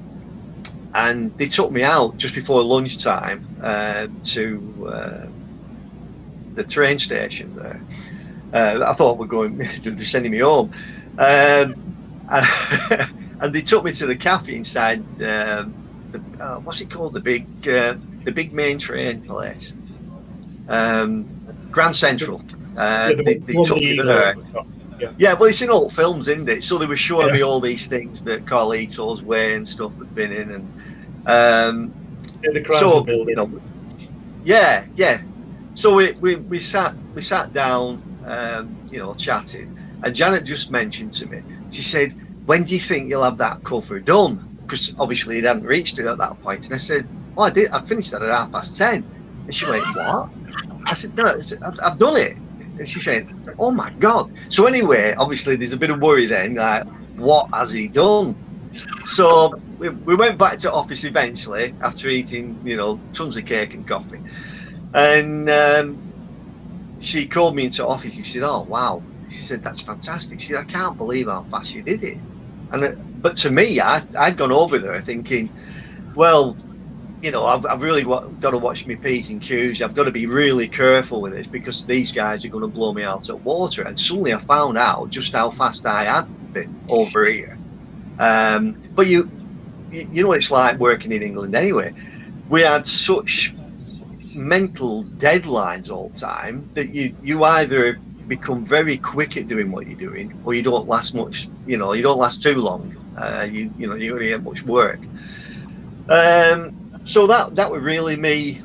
And they took me out just before lunchtime to the train station there. I thought they're sending me home. And they took me to the cafe inside what's it called? The big main train place. Grand Central. They took me there. Yeah, well, it's in old films, isn't it? So they were showing me all these things that Carlito's Way and stuff had been in, and the Chrysler building. You know, yeah. So we sat down, you know, chatting, and Janet just mentioned to me. She said, "When do you think you'll have that cover done?" Because obviously it hadn't reached it at that point. And I said, "Oh, I did. I finished that at 10:30." And she went, "What?" I said, "No, I've done it." And she said, "Oh my God." So anyway, obviously there's a bit of worry then, like, what has he done? So we went back to office eventually after eating, you know, tons of cake and coffee. And she called me into office. She said, "Oh, wow." She said, "That's fantastic." She said, "I can't believe how fast you did it." But to me, I'd gone over there thinking, well, you know, I've really got to watch my P's and Q's. I've got to be really careful with this because these guys are going to blow me out of water. And suddenly I found out just how fast I had been over here. But you know what it's like working in England anyway. We had such mental deadlines all the time that you either become very quick at doing what you're doing, or you don't last much. You know, you don't last too long. You don't get much work. So that was really me.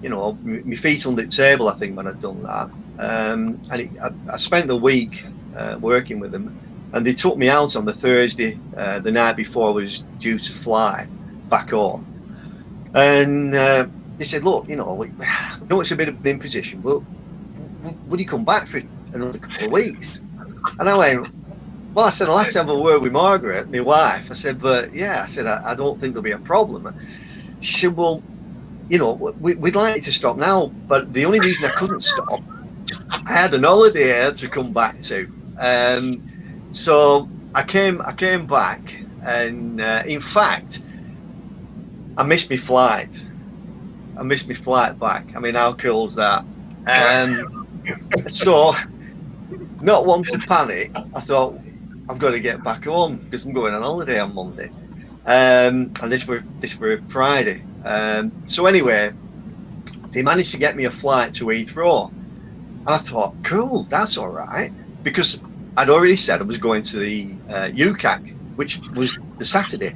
You know, my feet under the table, I think, when I'd done that. And I spent the week working with them, and they took me out on the Thursday, the night before I was due to fly back home. And they said, "Look, you know, I know it's a bit of an imposition, but would you come back for another couple of weeks?" And I went, "Well," I said, "I'll have to have a word with Margaret, my wife." I said, "But yeah," I said, I don't think there'll be a problem." She said, "Well, you know, we'd like you to stop now, but the only reason I couldn't stop, I had an holiday to come back to." So I came back, and in fact, I missed my flight. I missed my flight back. I mean, how cool is that? So not one to panic, I thought, I've got to get back home because I'm going on holiday on Monday. And this were Friday. So anyway, they managed to get me a flight to Heathrow. And I thought, cool, that's all right. Because I'd already said I was going to the UCAC, which was the Saturday.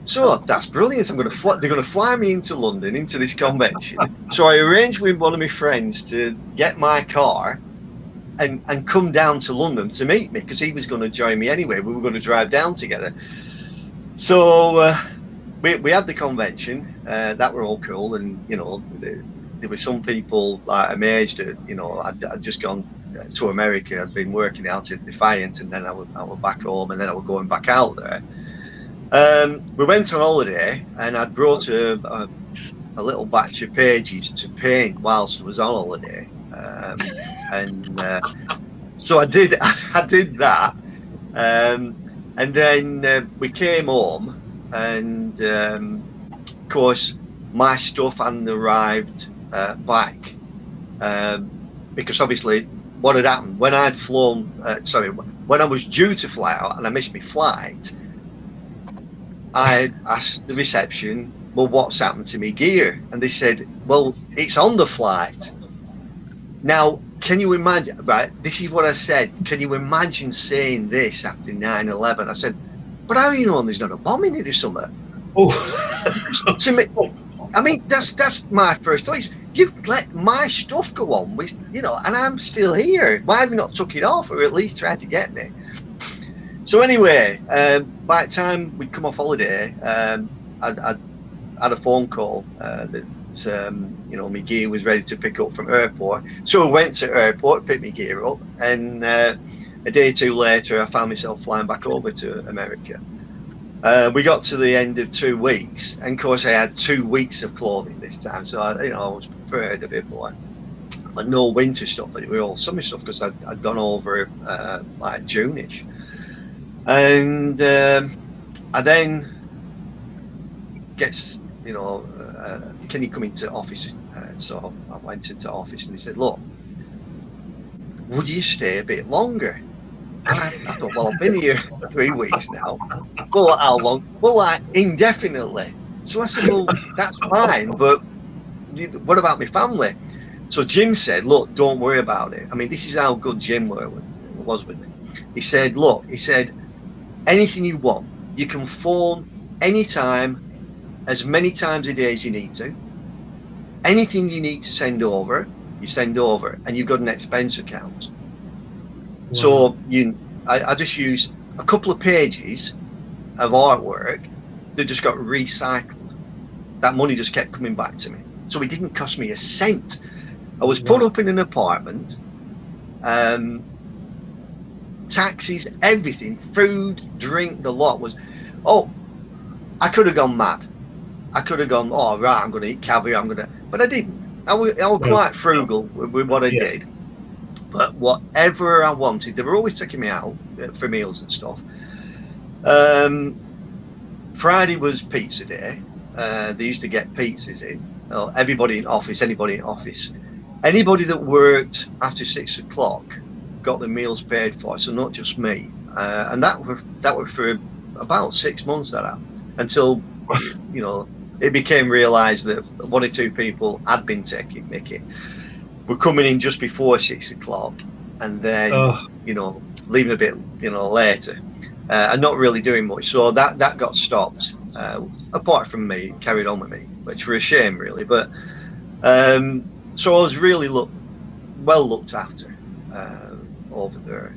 So that's brilliant. They're going to fly me into London, into this convention. So I arranged with one of my friends to get my car and come down to London to meet me, because he was going to join me anyway. We were going to drive down together. So we had the convention. That were all cool, and there were some people like amazed that I'd just gone to America. I'd been working out at Defiant, and then I was back home, and then I was going back out there. We went on holiday, and I'd brought a little batch of pages to paint whilst I was on holiday. So I did that, and then we came home, and of course my stuff hadn't arrived back, because obviously what had happened when I'd flown, when I was due to fly out and I missed my flight, I asked the reception, well, what's happened to me gear? And they said, well, it's on the flight. Now, can you imagine, right, this is what I said, can you imagine saying this after 9/11? I said, but how do you know there's not a bomb in it or something? Oh. To me, I mean, that's my first choice. You've let my stuff go on, with, and I'm still here. Why have you not took it off, or at least tried to get me? So anyway, by the time we'd come off holiday, I'd had a phone call that my gear was ready to pick up from airport. So I went to airport, picked my gear up, and a day or two later, I found myself flying back over to America. We got to the end of 2 weeks, and of course I had 2 weeks of clothing this time, so I was prepared a bit more. But no winter stuff, it was all summer stuff, because I'd gone over like June-ish. And I then gets, can you come into office? So I went into office, and he said, look, would you stay a bit longer? And I thought, well, I've been here 3 weeks now. Well, how long? Well, like indefinitely. So I said, well, that's fine, but what about my family? So Jim said, look, don't worry about it. I mean, this is how good Jim was with me. He said, look, anything you want, you can phone anytime, as many times a day as you need to. Anything you need to send over, you send over, and you've got an expense account. Wow. So I just used a couple of pages of artwork that just got recycled. That money just kept coming back to me. So it didn't cost me a cent. I was put up in an apartment, taxis, everything, food, drink, the lot was, I could have gone mad. I could have gone, right, I'm going to eat caviar, but I didn't. I was quite frugal with what I did. But whatever I wanted, they were always taking me out for meals and stuff. Friday was pizza day. They used to get pizzas in. Anybody in office. Anybody that worked after 6 o'clock got the meals paid for, so not just me. And that were for about 6 months that happened, until it became realised that 1 or 2 people had been taking Mickey. We're coming in just before 6 o'clock, and then leaving a bit later, and not really doing much. So that got stopped. Apart from me, carried on with me, which for a shame really. But so I was really well looked after over there.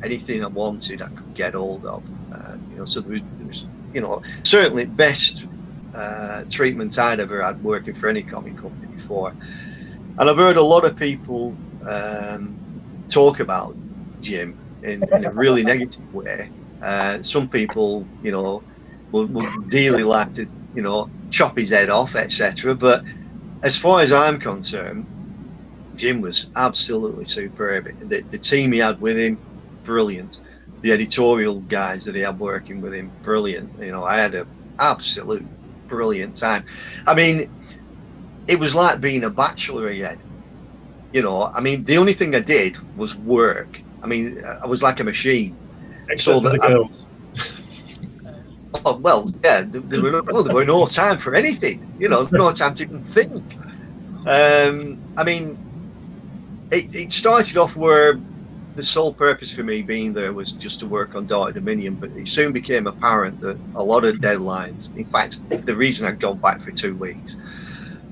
Anything I wanted, I could get hold of. So there was certainly best treatment I'd ever had working for any comic company before. And I've heard a lot of people talk about Jim in a really negative way. Some people, will dearly like to, chop his head off, etc. But as far as I'm concerned, Jim was absolutely superb. The team he had with him, brilliant. The editorial guys that he had working with him, brilliant. I had an absolute brilliant time. I mean, it was like being a bachelor again. You know, I mean, the only thing I did was work. I mean, I was like a machine. Except for the girls. Oh, well, yeah, there were no time for anything. You know, no time to even think. I mean, it started off where the sole purpose for me being there was just to work on Dark Dominion, but it soon became apparent that a lot of deadlines, in fact, the reason I'd gone back for 2 weeks,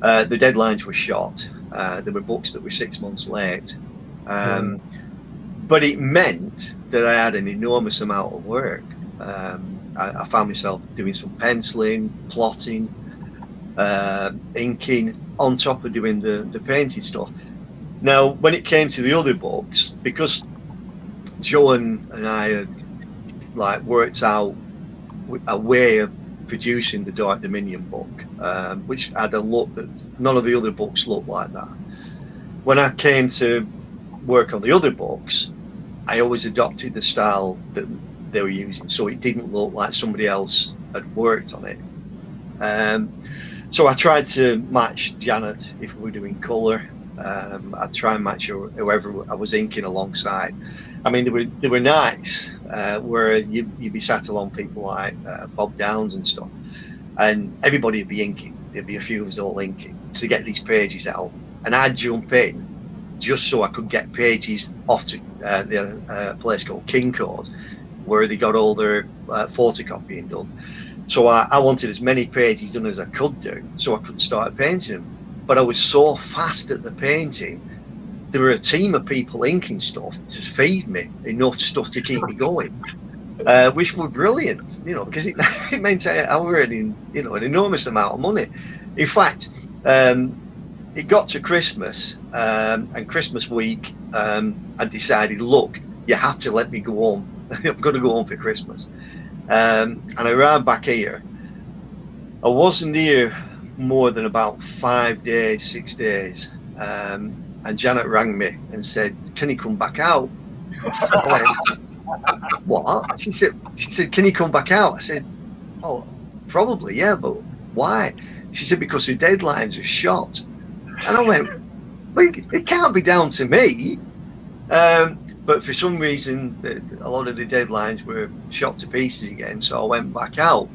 the deadlines were shot. There were books that were 6 months late. But it meant that I had an enormous amount of work. I found myself doing some penciling, plotting, inking, on top of doing the painting stuff. Now, when it came to the other books, because Joe and I had like worked out a way of producing the Dark Dominion book, which had a look that none of the other books looked like that. When I came to work on the other books, I always adopted the style that they were using, so it didn't look like somebody else had worked on it. So I tried to match Janet if we were doing colour. I'd try and match whoever I was inking alongside. I mean, they were nice, where you'd be sat along people like Bob Downs and stuff, and everybody would be inking. There'd be a few of us all inking to get these pages out, and I'd jump in just so I could get pages off to the place called King Code, where they got all their photocopying done. So I wanted as many pages done as I could do, so I could start painting them. But I was so fast at the painting, there were a team of people inking stuff to feed me enough stuff to keep me going, which were brilliant, you know, because it meant I was earning, you know, an enormous amount of money. In fact, it got to Christmas, and Christmas week, I decided, look, you have to let me go home. I've got to go home for Christmas. And I arrived back here. I wasn't here more than about 5 days, 6 days. And Janet rang me and said, can you come back out? I went, what? She said, can you come back out? I said, oh, probably, yeah, but why? She said, because the deadlines are shot. And I went, well, it can't be down to me. But for some reason, a lot of the deadlines were shot to pieces again, so I went back out.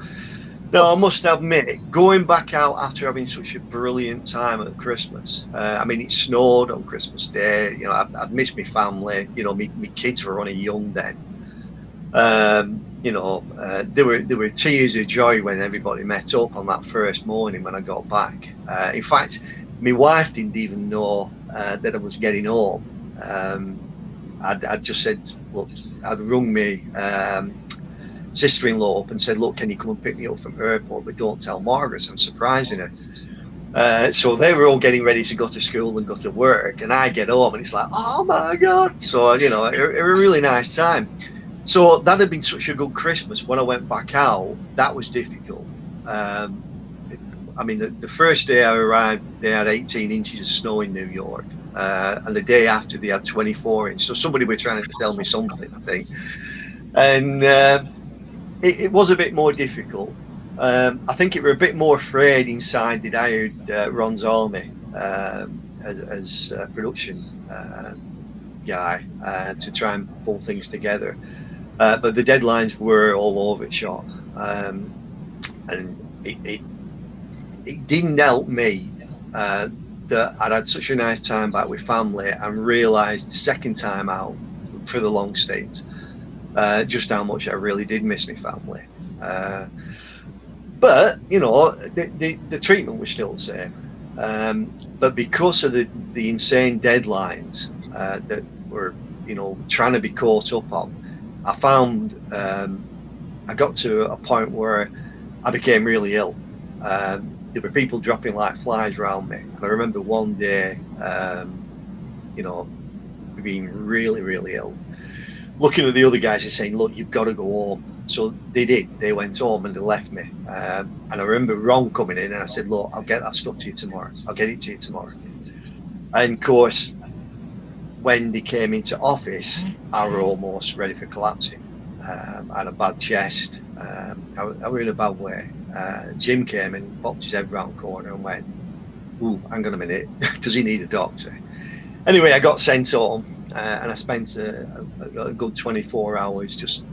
Now, I must admit, going back out after having such a brilliant time at Christmas, I mean, it snowed on Christmas Day, you know, I'd missed my family, you know, my kids were only young then. You know, there were tears of joy when everybody met up on that first morning when I got back. In fact, my wife didn't even know that I was getting home. I'd just said, look, I'd rung me sister-in-law up and said, look, can you come and pick me up from the airport, but don't tell Margaret, I'm surprising her. So they were all getting ready to go to school and go to work, and I get home and it's like, oh my God. So, you know, it was a really nice time. So that had been such a good Christmas. When I went back out, that was difficult. I mean, the first day I arrived, they had 18 inches of snow in New York. And the day after, they had 24 inches. So somebody was trying to tell me something, I think. And it was a bit more difficult. I think it were a bit more afraid inside that I hired Ron's Army as a production guy to try and pull things together. But the deadlines were all over the shop. And it didn't help me that I'd had such a nice time back with family and realised the second time out for the long stint just how much I really did miss my family. But, you know, the treatment was still the same. But because of the insane deadlines that were, you know, trying to be caught up on, I found I got to a point where I became really ill. There were people dropping like flies around me. And I remember one day, you know, being really, really ill. Looking at the other guys and saying, look, you've got to go home. So they did. They went home and they left me. And I remember Ron coming in and I said, look, I'll get that stuff to you tomorrow. I'll get it to you tomorrow. And of course, when they came into office, I was almost ready for collapsing. I had a bad chest. I was in a bad way. Jim came and popped his head round the corner and went, ooh, hang on a minute, does he need a doctor? Anyway, I got sent home, and I spent a good 24 hours just,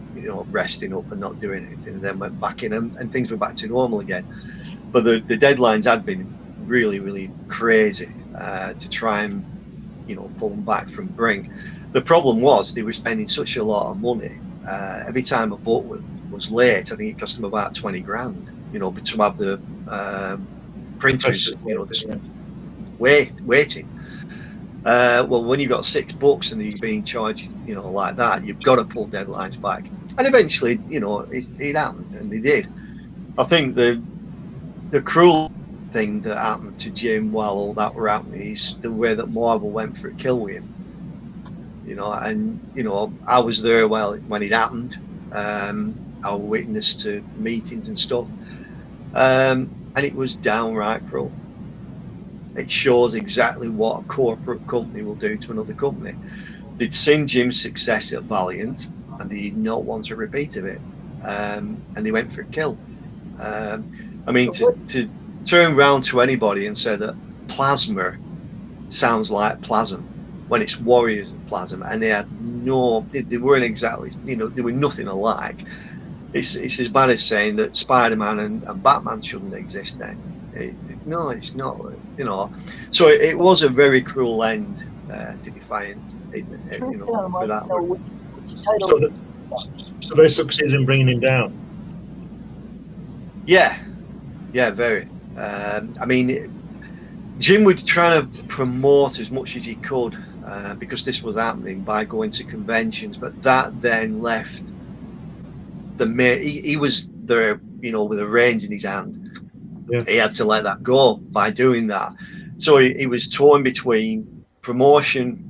resting up and not doing anything, and then went back in, and things were back to normal again. But the deadlines had been really, really crazy to try and, pull them back from Bring. The problem was they were spending such a lot of money. Every time a boat was late, I think it cost them about 20 grand, to have the printers, just waiting. Well, when you've got 6 books and you're being charged, like that, you've got to pull deadlines back. And eventually, it happened, and they did. I think the cruel thing that happened to Jim while all that were happening is the way that Marvel went for a kill with him. I was there when it happened. I was witness to meetings and stuff, and it was downright cruel. It shows exactly what a corporate company will do to another company. They'd seen Jim's success at Valiant, and they did not want a repeat of it, and they went for a kill. To turn round to anybody and say that plasma sounds like plasm when it's Warriors of Plasm, and they weren't exactly, they were nothing alike. It's as bad as saying that Spider-Man and Batman shouldn't exist then. No, it's not, So it was a very cruel end to Defiant, for that one. So they succeeded in bringing him down? Yeah, very. Jim was trying to promote as much as he could because this was happening by going to conventions, but that then left he was there, with the reins in his hand. Yeah. He had to let that go by doing that. So he was torn between promotion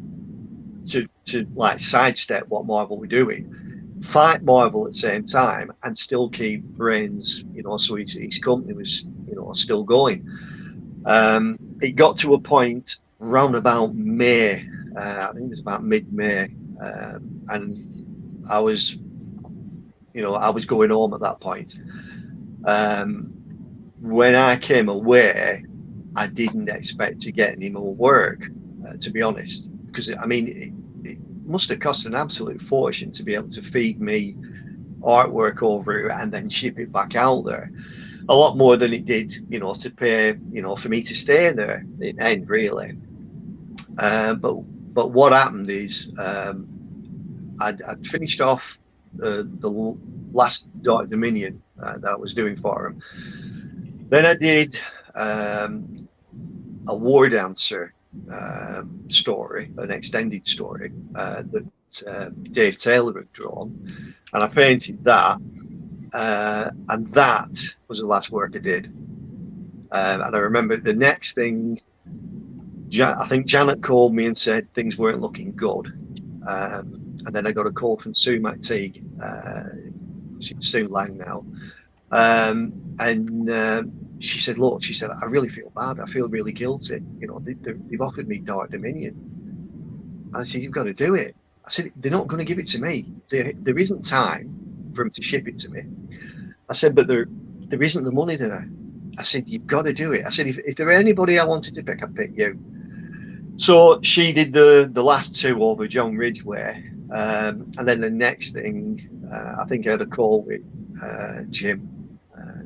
to like sidestep what Marvel were doing, fight Marvel at the same time, and still keep Brains, so his company was, still going. It got to a point round about May, I think it was about mid-May, and I was going home at that point. When I came away, I didn't expect to get any more work, to be honest, because it must have cost an absolute fortune to be able to feed me artwork over it and then ship it back out there. A lot more than it did, to pay, for me to stay there in the end, really. But what happened is I'd finished off the last Dark Dominion that I was doing for him. Then I did a War Dancer story, an extended story that Dave Taylor had drawn, and I painted that, and that was the last work I did. And I remember the next thing, I think Janet called me and said things weren't looking good, and then I got a call from Sue McTeague, she's Sue Lang now, and she said, look, I really feel bad. I feel really guilty. They've offered me Dark Dominion. And I said, you've got to do it. I said, they're not going to give it to me. There isn't time for them to ship it to me. I said, but there isn't the money there. I said, you've got to do it. I said, if there were anybody I wanted to pick, I'd pick you. So she did the last 2 over John Ridgway. And then the next thing, I think I had a call with Jim,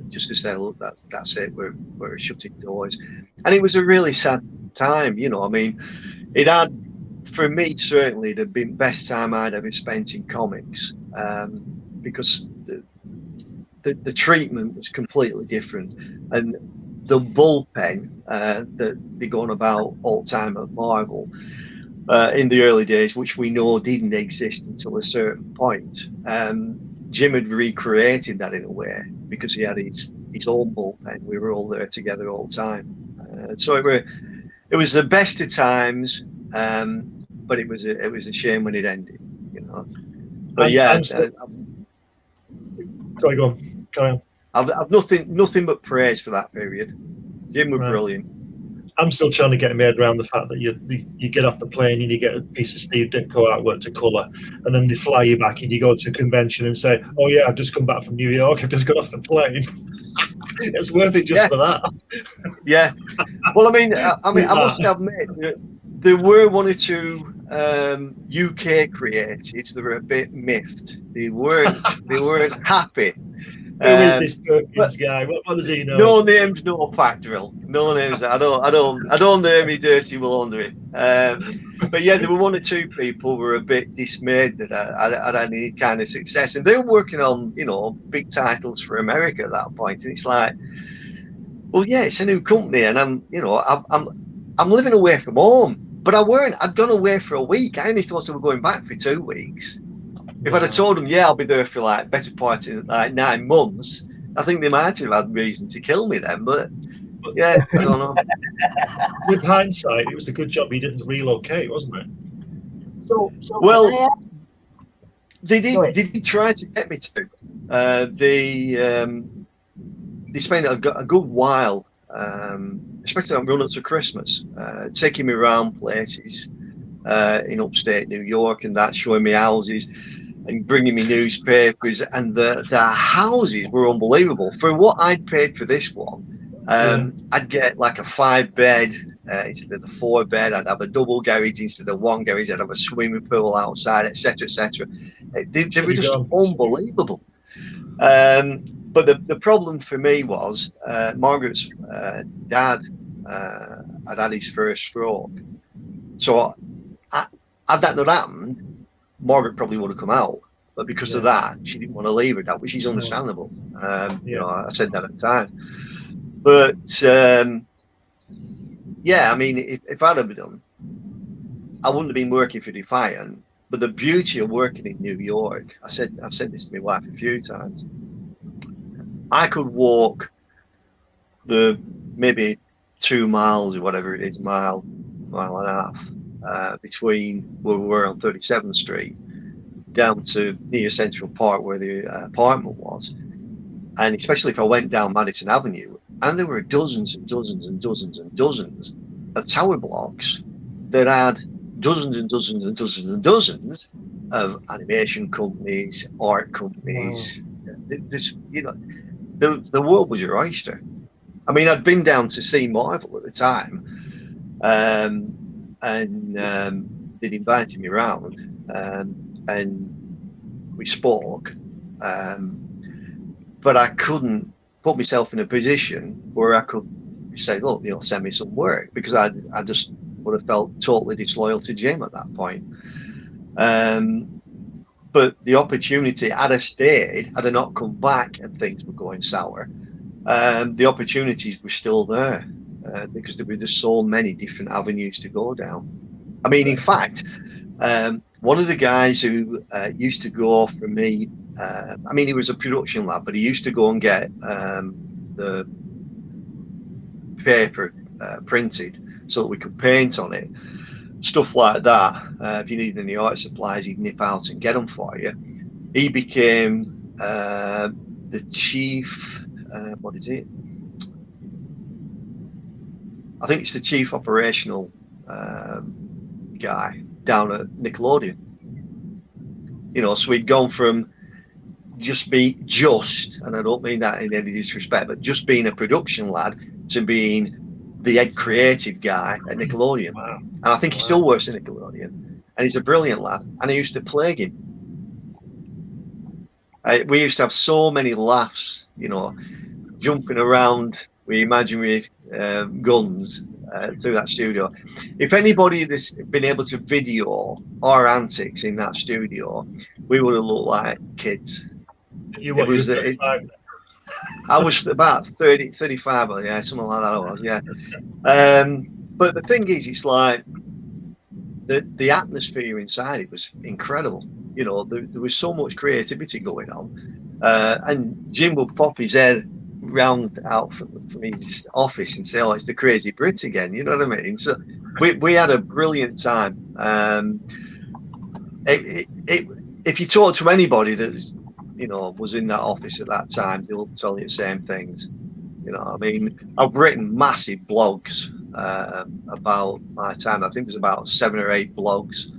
just to say, look, that's it, we're shutting doors. And it was a really sad time, it had, for me, certainly the best time I'd ever spent in comics, because the treatment was completely different, and the bullpen that they're going about all the time at Marvel in the early days, which we know didn't exist until a certain point. Jim had recreated that in a way because he had his own bullpen. We were all there together all the time, so it was the best of times, but it was a shame when it ended, But sorry, go on. Carry on. I've nothing but praise for that period. Jim was brilliant. I'm still trying to get my head around the fact that you get off the plane and you get a piece of Steve Ditko artwork to colour, and then they fly you back and you go to a convention and say, "Oh yeah, I've just come back from New York. I've just got off the plane." It's worth it just for that. Yeah. Well, I must admit, There were one or two UK creatives that were a bit miffed. They weren't happy. Who is this Perkins guy? What does he know? No names, no factorial. No names. I don't know me dirty laundry. But yeah, there were one or two people who were a bit dismayed that I'd had any kind of success, and they were working on big titles for America at that point. And it's like, well, yeah, it's a new company, and I'm living away from home. But I'd gone away for a week. I only thought I was going back for 2 weeks. If I'd have told them, yeah, I'll be there for like better part of like 9 months, I think they might have had reason to kill me then. But yeah, I don't know. With hindsight, it was a good job he didn't relocate, wasn't it? So well, they did try to get me to. They spent a good while, especially on run up to Christmas, taking me around places in upstate New York and that, showing me houses and bringing me newspapers, and the houses were unbelievable. For what I'd paid for this one, I'd get like a 5-bed instead of the 4-bed. I'd have a double garage instead of 1 garage. I'd have a swimming pool outside, etc., etc. They were just unbelievable. But the problem for me was Margaret's dad had had his first stroke. So had that not happened, Margaret probably would have come out. But because of that, she didn't want to leave her dad, which is understandable. I said that at the time. But yeah, I mean, if I'd have done, I wouldn't have been working for Defiant. But the beauty of working in New York, I've said this to my wife a few times. I could walk the maybe 2 miles or whatever it is, mile and a half, between where we were on 37th Street down to near Central Park where the apartment was. And especially if I went down Madison Avenue, and there were dozens and dozens and dozens and dozens of tower blocks that had dozens and dozens and dozens and dozens of animation companies, art companies. The world was your oyster. I mean, I'd been down to see Marvel at the time, and they'd invited me around, and we spoke, but I couldn't put myself in a position where I could say, look, send me some work, because I just would have felt totally disloyal to Jim at that point. But the opportunity, had I stayed, had I not come back and things were going sour, the opportunities were still there, because there were just so many different avenues to go down. I mean, in fact, one of the guys who used to go for me, I mean, he was a production lad, but he used to go and get the paper printed so that we could paint on it. Stuff like that. If you need any art supplies, he'd nip out and get them for you. He became the chief, what is it? I think it's the chief operational guy down at Nickelodeon. So we'd gone from and I don't mean that in any disrespect, but just being a production lad to being the head creative guy at Nickelodeon. Wow. And I think he still works at Nickelodeon, and he's a brilliant lad, and I used to plague him. We used to have so many laughs, jumping around with imaginary guns through that studio. If anybody that's been able to video our antics in that studio, we would have looked like kids. I was about 30, 35, yeah, something like that I was, yeah. But the thing is, it's like the atmosphere inside it was incredible. There was so much creativity going on. And Jim would pop his head round out from his office and say, oh, it's the crazy Brit again, you know what I mean? So we had a brilliant time. If you talk to anybody that was in that office at that time, they'll tell you the same things. I mean, I've written massive blogs about my time. I think there's about 7 or 8 blogs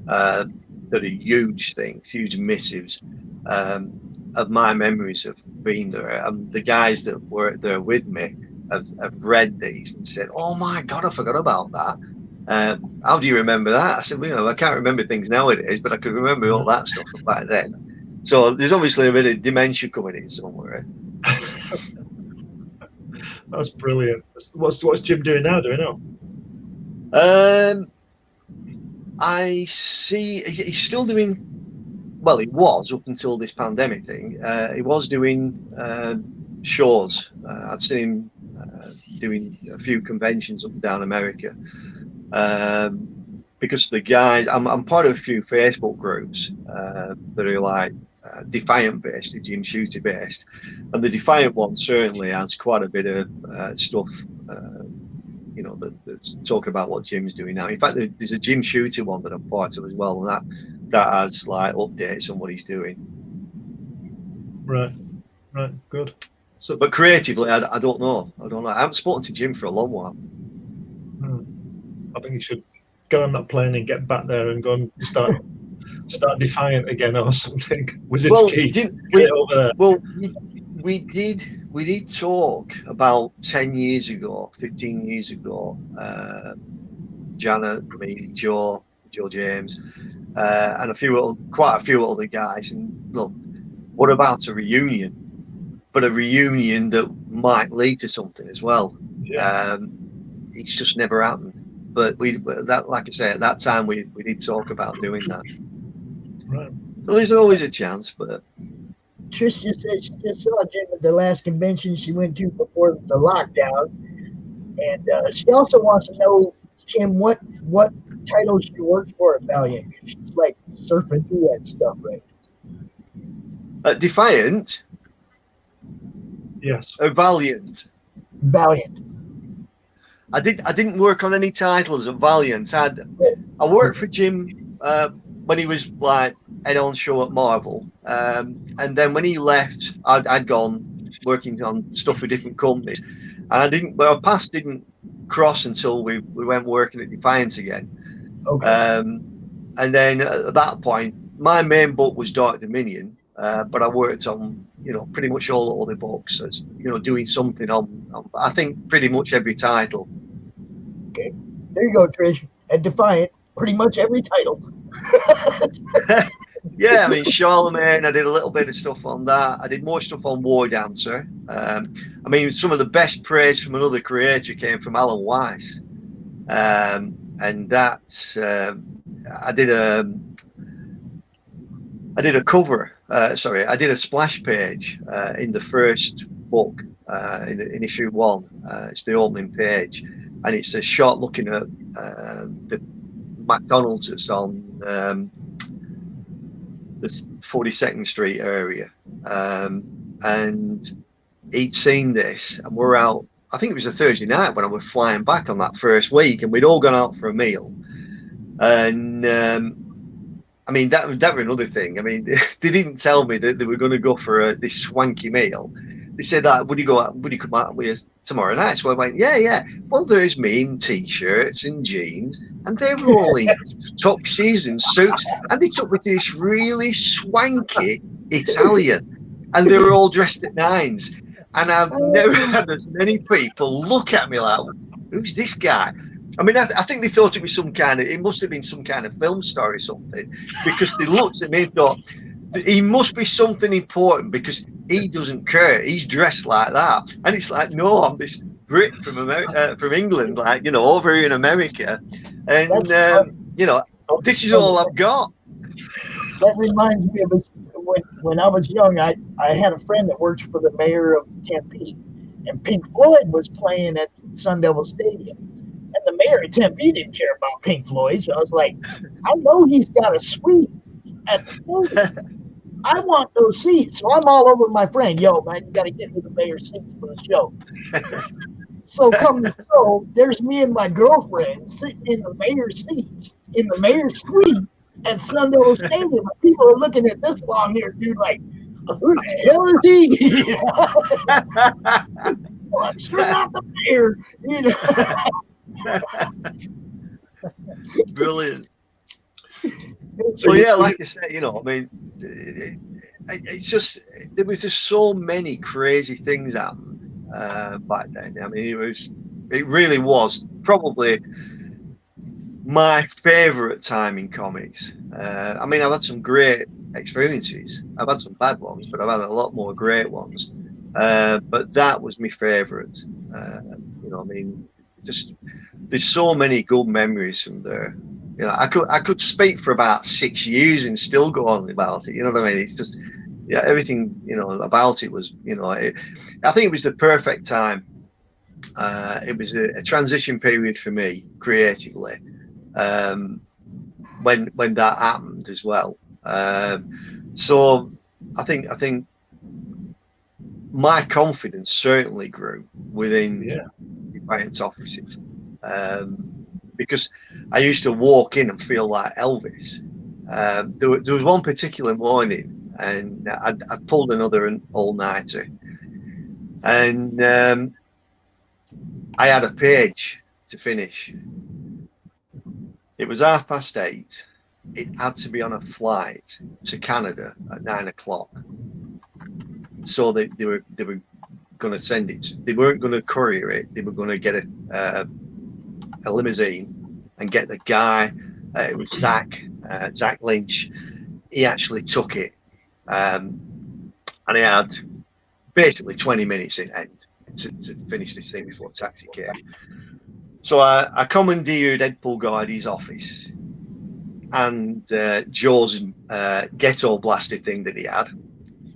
that are huge things, huge missives of my memories of being there. And the guys that were there with me have read these and said, oh my God, I forgot about that. How do you remember that? I said, I can't remember things nowadays, but I could remember all that stuff from back then. So there's obviously a bit of dementia coming in somewhere. That's brilliant. What's Jim doing now? Do we know? I see he's still doing. Well, he was up until this pandemic thing. He was doing shows. I'd seen him doing a few conventions up and down America. Because the guys, I'm part of a few Facebook groups that are like Defiant based, Jim Shooter based, and the Defiant one certainly has quite a bit of stuff. That's talking about what Jim's doing now. In fact, there's a Jim Shooter one that I'm part of as well, and that has like updates on what he's doing. Right, good. So, but creatively, I don't know. I haven't spoken to Jim for a long while. I think you should get on that plane and get back there and go and start Defiant again or something. Well, we did talk about 10 years ago, 15 years ago. Janet, me, Joe James, and quite a few other guys. And look, what about a reunion? But a reunion that might lead to something as well. Yeah. It's just never happened. But like I say, at that time we did talk about doing that. Right. So there's always a chance, but. Trish just said she just saw Jim at the last convention she went to before the lockdown, and she also wants to know, Tim, what titles you worked for at Valiant. She's like surfing through that stuff, right? Defiant. Yes. Valiant. Valiant. I didn't work on any titles at Valiant. I worked for Jim when he was like head on show at Marvel, and then when he left, I'd gone working on stuff for different companies, and our paths didn't cross until we went working at Defiance again. Okay. And then at that point, my main book was Dark Dominion, but I worked on pretty much all the other books, as doing something on I think pretty much every title. Okay, there you go, Trish. At Defiant, pretty much every title. Yeah, I mean, Charlemagne, I did a little bit of stuff on that. I did more stuff on War Dancer. I mean, some of the best praise from another creator came from Alan Weiss. And that, I did a cover, I did a splash page in the first book, in issue 1. It's the opening page. And it's a shot looking at the McDonald's that's on the 42nd Street area, and he'd seen this, and we're out. I think it was a Thursday night when I was flying back on that first week, and we'd all gone out for a meal. And I mean, that was another thing. I mean, they didn't tell me that they were going to go for this swanky meal. They said, would you come out with us tomorrow night? So I went, yeah. Well, there's me in t-shirts and jeans, and they were all in tuxes and suits, and they took me to this really swanky Italian, and they were all dressed at nines. And I've never had as many people look at me like, who's this guy? I mean, I think they thought it must have been some kind of film star or something, because they looked at me and thought, he must be something important, because he doesn't care. He's dressed like that. And it's like, no, I'm this Brit from England, like, over here in America. And, this is all I've got. That reminds me of when I was young, I had a friend that worked for the mayor of Tempe, and Pink Floyd was playing at Sun Devil Stadium. And the mayor of Tempe didn't care about Pink Floyd. So I was like, I know he's got a suite at the stadium. I want those seats. So I'm all over my friend. Yo, man, you got to get me the mayor's seats for the show. So come the show, there's me and my girlfriend sitting in the mayor's seats, in the mayor's suite at Sun Devil Stadium. And people are looking at this long-haired dude like, who the hell is he? Well, I'm sure not the mayor. Brilliant. So yeah, like I said, I mean, it's just there was just so many crazy things happened back then. I mean, it really was probably my favorite time in comics. I mean, I've had some great experiences. I've had some bad ones, but I've had a lot more great ones. But that was my favorite. You know, I mean, just there's so many good memories from there. You know, I could speak for about 6 years and still go on about it. You know what I mean? It's just, yeah, everything, you know, about it was, you know, I think it was the perfect time. It was a transition period for me creatively. When that happened as well. So I think my confidence certainly grew within Defiant's offices, because I used to walk in and feel like Elvis. There was one particular morning, and I pulled another all-nighter, and I had a page to finish. It was 8:30. It had to be on a flight to Canada at 9 o'clock. So they were going to send it. They weren't going to courier it. They were going to get a limousine and get the guy. It was Zach Lynch. He actually took it, and he had basically 20 minutes in end to finish this thing before taxi came. So I commandeered Ed Pulgardi's office and Joe's ghetto blaster thing that he had.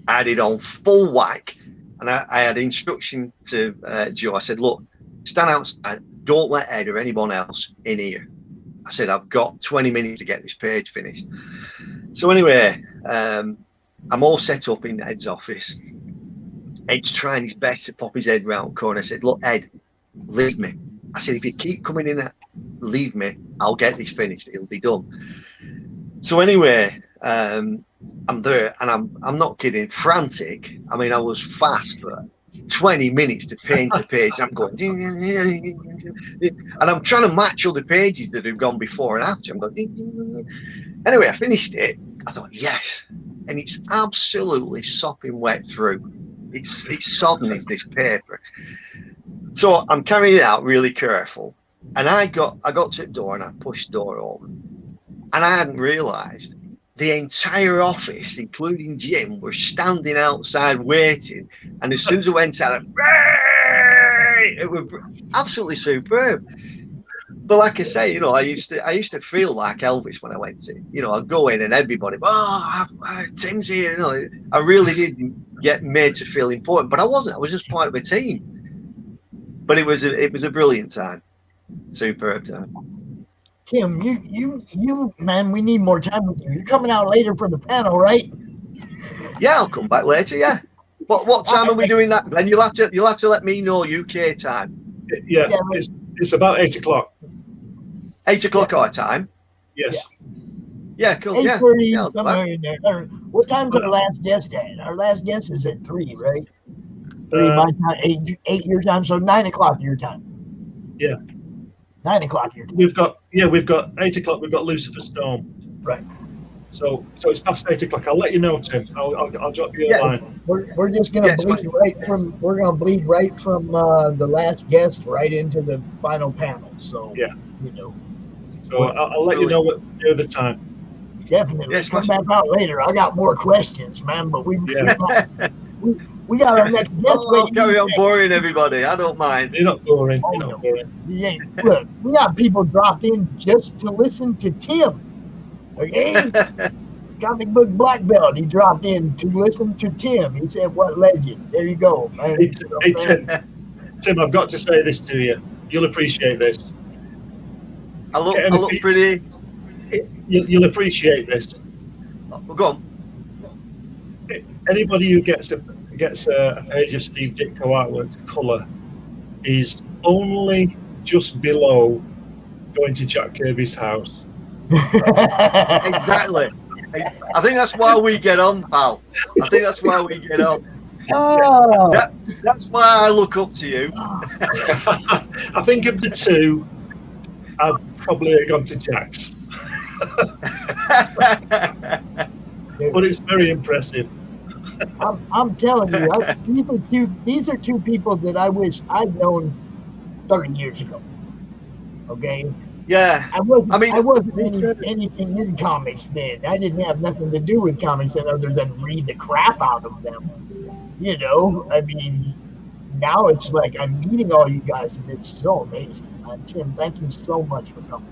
I had it on full whack, and I had instruction to Joe. I said, look, stand outside, don't let Ed or anyone else in here. I said, I've got 20 minutes to get this page finished. So anyway, I'm all set up in Ed's office. Ed's trying his best to pop his head round the corner. I said, look, Ed, leave me. I said, if you keep coming in, leave me. I'll get this finished. It'll be done. So anyway, I'm there, and I'm not kidding, frantic. I mean, I was fast for 20 minutes to paint a page. I'm going, and I'm trying to match all the pages that have gone before and after. I'm going, anyway, I finished it. I thought, yes, and it's absolutely sopping wet through. It's sodden as this paper. So I'm carrying it out really careful, and I got to the door and I pushed the door open, and I hadn't realised the entire office, including Jim, were standing outside waiting. And as soon as I went out, it was absolutely superb. But like I say, you know, I used to feel like Elvis when I went to, you know, I'd go in and everybody, Tim's here. You know, I really did get made to feel important, but I wasn't. I was just part of a team. But it was a brilliant time, superb time. Tim, you man, we need more time with you. You're coming out later for the panel, right? Yeah, I'll come back later. Yeah. What time are we doing that? And you'll have to let me know UK time. Yeah, it's about 8 o'clock. 8 o'clock our time. Yes. Yeah, cool. 8:30, somewhere in there. What time's our last guest at? Our last guest is at 3, right? 3 my time, 8 your time, so 9 o'clock your time. Yeah. 9 o'clock your time. We've got 8 o'clock. We've got Lucifer Storm. Right. So it's past 8 o'clock. I'll let you know, Tim. I'll drop you a line. We're just gonna bleed right from the last guest right into the final panel. So yeah, you know. So I'll let you know what near the time. Definitely. Yes, come back out later. I got more questions, man. But we got our next guest. Carry on boring everybody. I don't mind. You're not boring. You're not boring. Yeah, look, we got people dropped in just to listen to Tim. Okay? Comic book black belt. He dropped in to listen to Tim. He said, "What legend?" There you go, man. Hey, Tim, I've got to say this to you. You'll appreciate this. I look pretty. You'll appreciate this. Go on. Anybody who gets a page of Steve Ditko artwork to colour is only just below going to Jack Kirby's house. Exactly. I think that's why we get on, pal. I think that's why we get on. Oh. That's why I look up to you. I think of the two, I'd probably have gone to Jack's. But it's very impressive. I'm telling you, these are two people that I wish I'd known 30 years ago. Okay, Yeah. I wasn't Me too. anything in comics then. I didn't have nothing to do with comics then other than read the crap out of them. You know, I mean, now it's like I'm meeting all you guys, and it's so amazing. Tim, thank you so much for coming.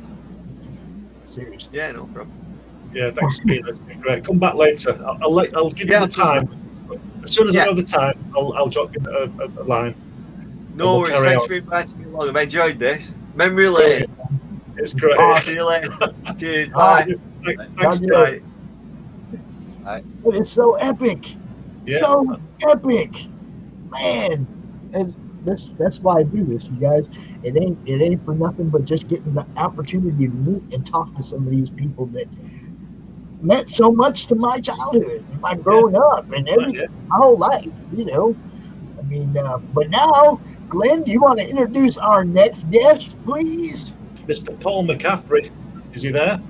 Seriously. Yeah, no problem. Yeah, thanks, Steve. That's been great. Come back later. I'll give you the time. As soon as I know the time, I'll drop you a line. No worries. Thanks for inviting me along. I've enjoyed this. Memory lane. It's great. See you later. Cheers. Bye. Thanks, Bye. It's so epic. Yeah. So epic, man. That's why I do this, you guys. It ain't for nothing but just getting the opportunity to meet and talk to some of these people that meant so much to my childhood, my growing up, and everything, my whole life. You know, I mean, but now, Glenn, do you want to introduce our next guest, please? Mr. Paul McCaffrey. Is he there?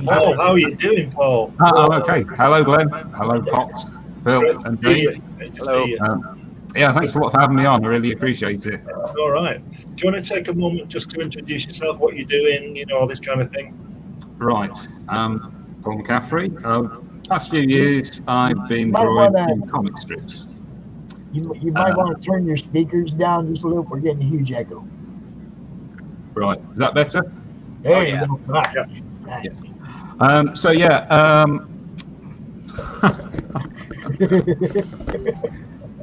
Paul, how are you doing, Paul? I'm okay. Hello, Glenn. Hello, Fox, Phil, and Dave. Hello. Yeah, thanks a lot for having me on. I really appreciate it. All right. Do you want to take a moment just to introduce yourself, what you're doing, you know, all this kind of thing? Right. Paul McCaffrey. Past few years, I've been drawing in comic strips. You might want to turn your speakers down just a little. We're getting a huge echo. Right. Is that better? There you go. Right. Yeah. So yeah.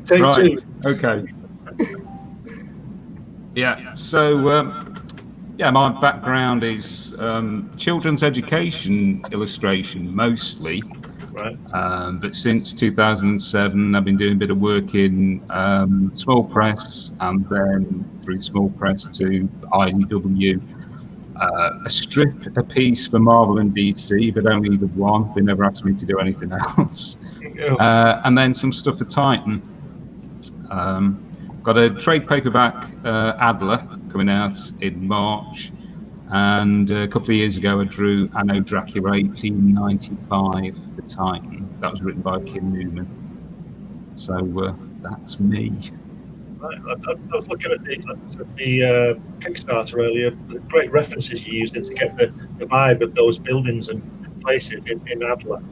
Take two. Okay. Yeah. So yeah, my background is children's education illustration mostly. Right. But since 2007, I've been doing a bit of work in small press, and then through small press to IDW. A piece for Marvel and DC, but only the one. They never asked me to do anything else. And then some stuff for Titan. Got a trade paperback Adler coming out in March. And a couple of years ago, I drew Anno Dracula 1895 for Titan. That was written by Kim Newman. So that's me. Right. I was looking at the Kickstarter earlier. The great references you used to get the vibe of those buildings and places in Adler.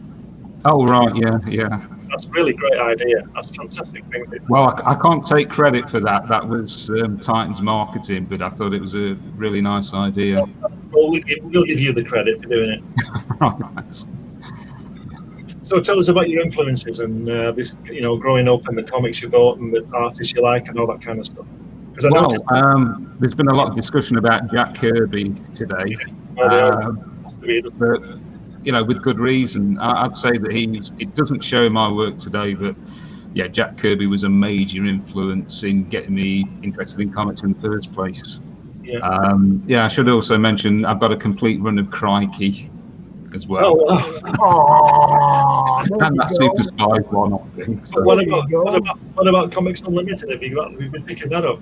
Oh, right, yeah. That's a really great idea. That's a fantastic thing. Well, I can't take credit for that. That was Titan's marketing, but I thought it was a really nice idea. Well, we'll give you the credit for doing it. Right. So tell us about your influences and this, you know, growing up and the comics you bought and the artists you like and all that kind of stuff. Well, there's been a lot of discussion about Jack Kirby today. But, you know, with good reason. I'd say that it doesn't show in my work today, but yeah, Jack Kirby was a major influence in getting me interested in comics in the first place. Yeah. I should also mention I've got a complete run of Crikey as well. Oh, and that Super Spies one, I think. So. What about Comics Unlimited? Have you been picking that up?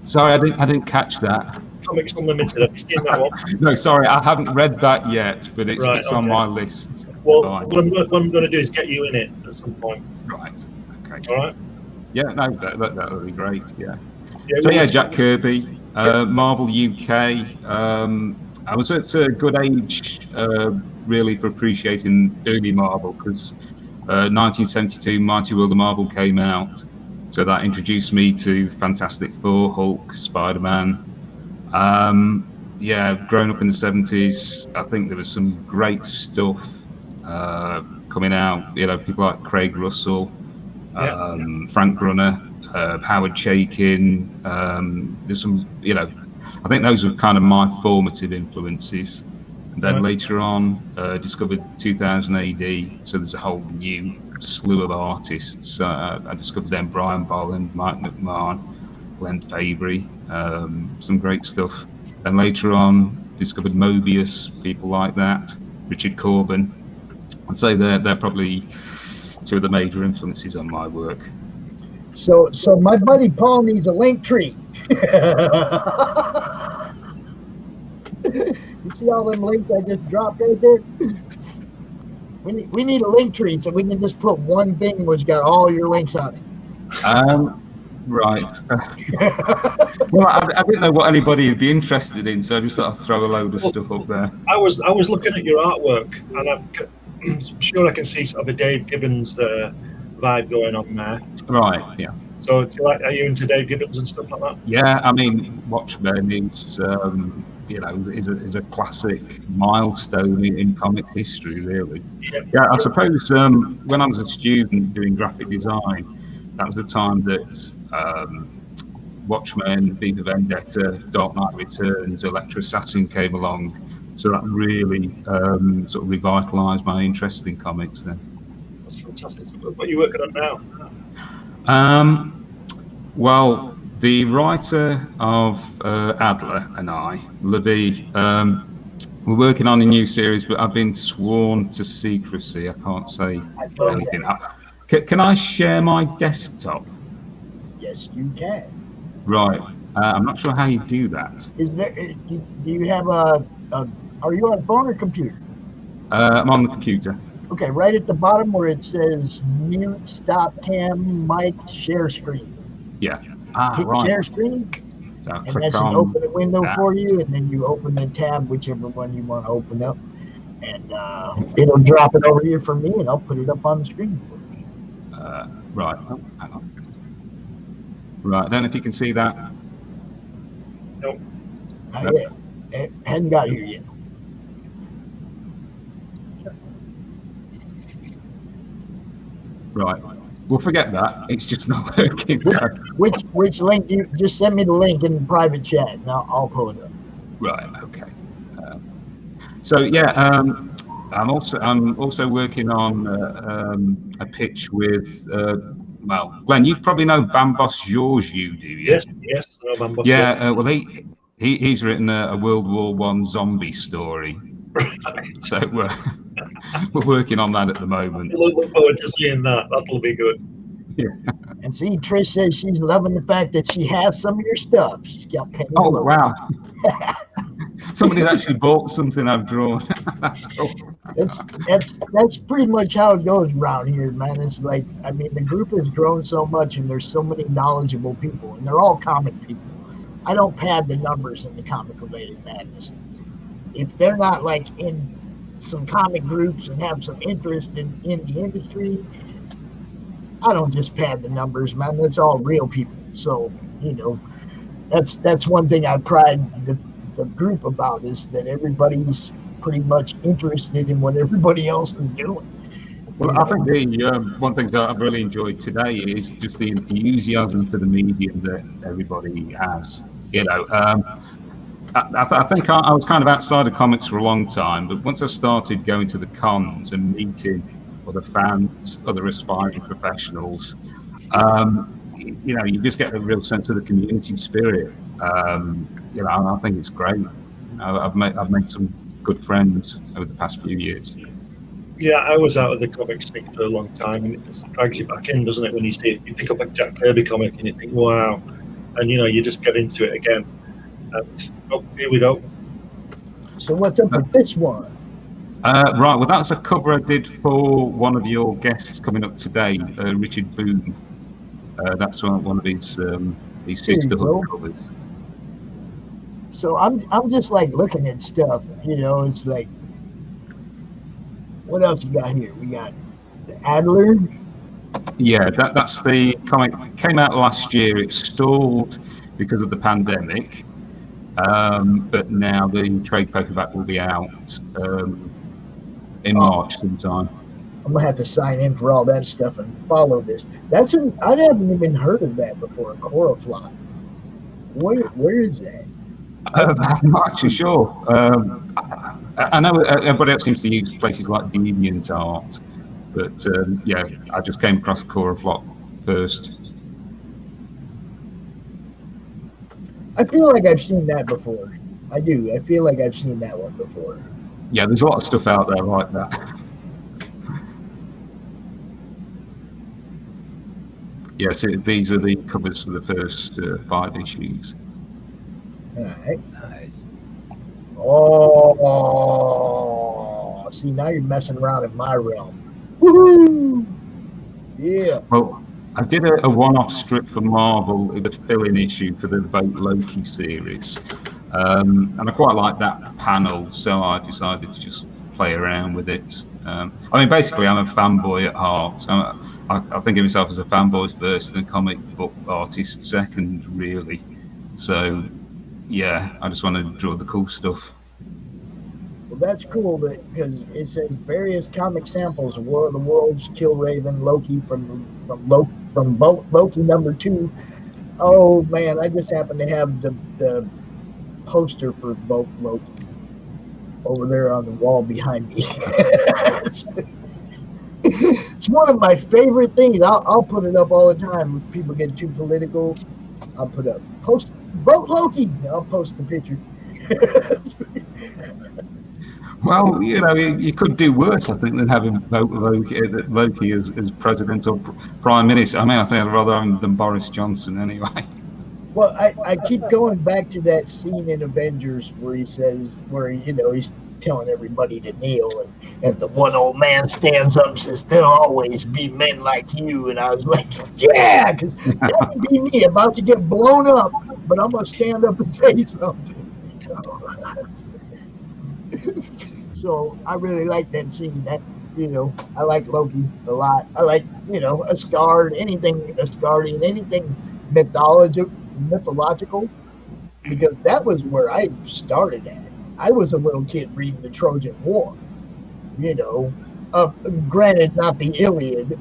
Sorry, I didn't catch that. Comics Unlimited, have you seen that one? No, sorry, I haven't read that yet, but it's on my list. Well, what I'm going to do is get you in it at some point. Right. Okay. All right. Yeah, no, that would be great. Yeah. So yeah, Jack Kirby, Marvel UK. I was at a good age, really, for appreciating early Marvel, because 1972, Mighty World of Marvel came out. So that introduced me to Fantastic Four, Hulk, Spider-Man. Yeah, growing up in the 70s, I think there was some great stuff coming out. You know, people like Craig Russell, Frank Brunner, Howard Chaykin. There's some, you know, I think those were kind of my formative influences. And then later on, discovered 2000 AD. So there's a whole new slew of artists. I discovered them: Brian Bolland, Mike McMahon, Glenn Fabry, some great stuff. Then later on, discovered Mobius, people like that, Richard Corbin. I'd say they're probably two of the major influences on my work. So my buddy Paul needs a link tree. You see all them links I just dropped right there? We need a link tree so we can just put one thing which got all your links on it. Right. Well, I didn't know what anybody would be interested in, so I just thought I'd throw a load of stuff up there. I was looking at your artwork, and I'm sure I can see sort of a Dave Gibbons vibe going on there. Right. Yeah. So, are you into Dave Gibbons and stuff like that? Yeah, I mean, Watchmen is is a classic milestone in comic history, really. Yeah, I suppose when I was a student doing graphic design, that was the time that Watchmen, V for Vendetta, Dark Knight Returns, Electro Assassin came along. So that really sort of revitalised my interest in comics then. That's fantastic. What are you working on now? Well, the writer of Adler and I, Levy, we're working on a new series, but I've been sworn to secrecy. I can't say anything. Can I share my desktop? Yes, you can. Right. I'm not sure how you do that. Is there? Do you have are you on a phone or computer? I'm on the computer. Okay, right at the bottom where it says mute, stop cam, mic, share screen. Yeah. Hit Right. share screen, So and click that should on open a window that. for you, and then you open the tab, whichever one you want to open up, and it'll drop it over here for me, and I'll put it up on the screen for you. Right. Oh, hang on. Right. I don't know if you can see that. Nope. Not yet. It hadn't got here yet. Right. We'll forget that. It's just not working. So. Which link? You just send me the link in the private chat, and I'll pull it up. Right. Okay. So yeah, I'm also working on a pitch with well, Glenn. You probably know Bambos Georgiou, do you? Yes. No, Bambos. Yeah. Well, he's written a World War I zombie story. So we're working on that at the moment. I look forward to seeing that. That'll be good. Yeah. And see, Trish says she's loving the fact that she has some of your stuff. She's got pen. Oh wow! Somebody's actually bought something I've drawn. That's pretty much how it goes around here, man. It's like, I mean, the group has grown so much, and there's so many knowledgeable people, and they're all comic people. I don't pad the numbers in the comic-related madness. If they're not like in some comic groups and have some interest in the industry, I don't just pad the numbers, man. That's all real people. So, you know, that's one thing I pride the group about, is that everybody's pretty much interested in what everybody else is doing. Well, I think the one thing that I've really enjoyed today is just the enthusiasm for the medium that everybody has. You know, I think I was kind of outside of comics for a long time, but once I started going to the cons and meeting other fans, other aspiring professionals, you know, you just get a real sense of the community spirit. You know, I think it's great. I've made some good friends over the past few years. Yeah, I was out of the comics thing for a long time, and it just drags you back in, doesn't it? When you pick up a Jack Kirby comic and you think, wow, and you know, you just get into it again. And here we go. So what's up with this one? Right, well, that's a cover I did for one of your guests coming up today, Richard Boone. That's one of his sisterhood covers. So I'm just like looking at stuff, you know. It's like, what else you got here? We got the Adler. Yeah, that's the comic. Came out last year. It stalled because of the pandemic, but now the trade paperback will be out in March sometime. I'm gonna have to sign in for all that stuff and follow this. I haven't even heard of that before. Coralflock. Where is that? I'm not actually sure. I know everybody else seems to use places like DeviantArt, but yeah, I just came across Coralflock first. I feel like I've seen that before. I do. I feel like I've seen that one before. Yeah, there's a lot of stuff out there like that. Yes, these are the covers for the first 5 issues. All right. Nice. Oh, see, now you're messing around in my realm. Woohoo! Yeah. Well, I did a one-off strip for Marvel, the fill-in issue for the Vote Loki series, and I quite like that panel, so I decided to just play around with it. I mean, basically, I'm a fanboy at heart. So I think of myself as a fanboy first and a comic book artist second, really. So, yeah, I just want to draw the cool stuff. Well, that's cool because it says various comic samples of War of the Worlds, Killraven, Loki from Loki #2. Oh man, I just happen to have the poster for both Loki over there on the wall behind me. It's one of my favorite things. I'll put it up all the time. If people get too political, I'll put up vote Loki. I'll post the picture. Well, you know, you could do worse, I think, than having Loki as president or prime minister. I mean, I think I'd rather have him than Boris Johnson anyway. Well, I keep going back to that scene in Avengers where he says, he's telling everybody to kneel, and the one old man stands up and says, "There'll always be men like you." And I was like, yeah, because that would be me about to get blown up, but I'm going to stand up and say something. So I really like that scene. That, I like Loki a lot. I like, Asgard, anything Asgardian, anything mythological, because that was where I started at. I was a little kid reading the Trojan War, granted not the Iliad,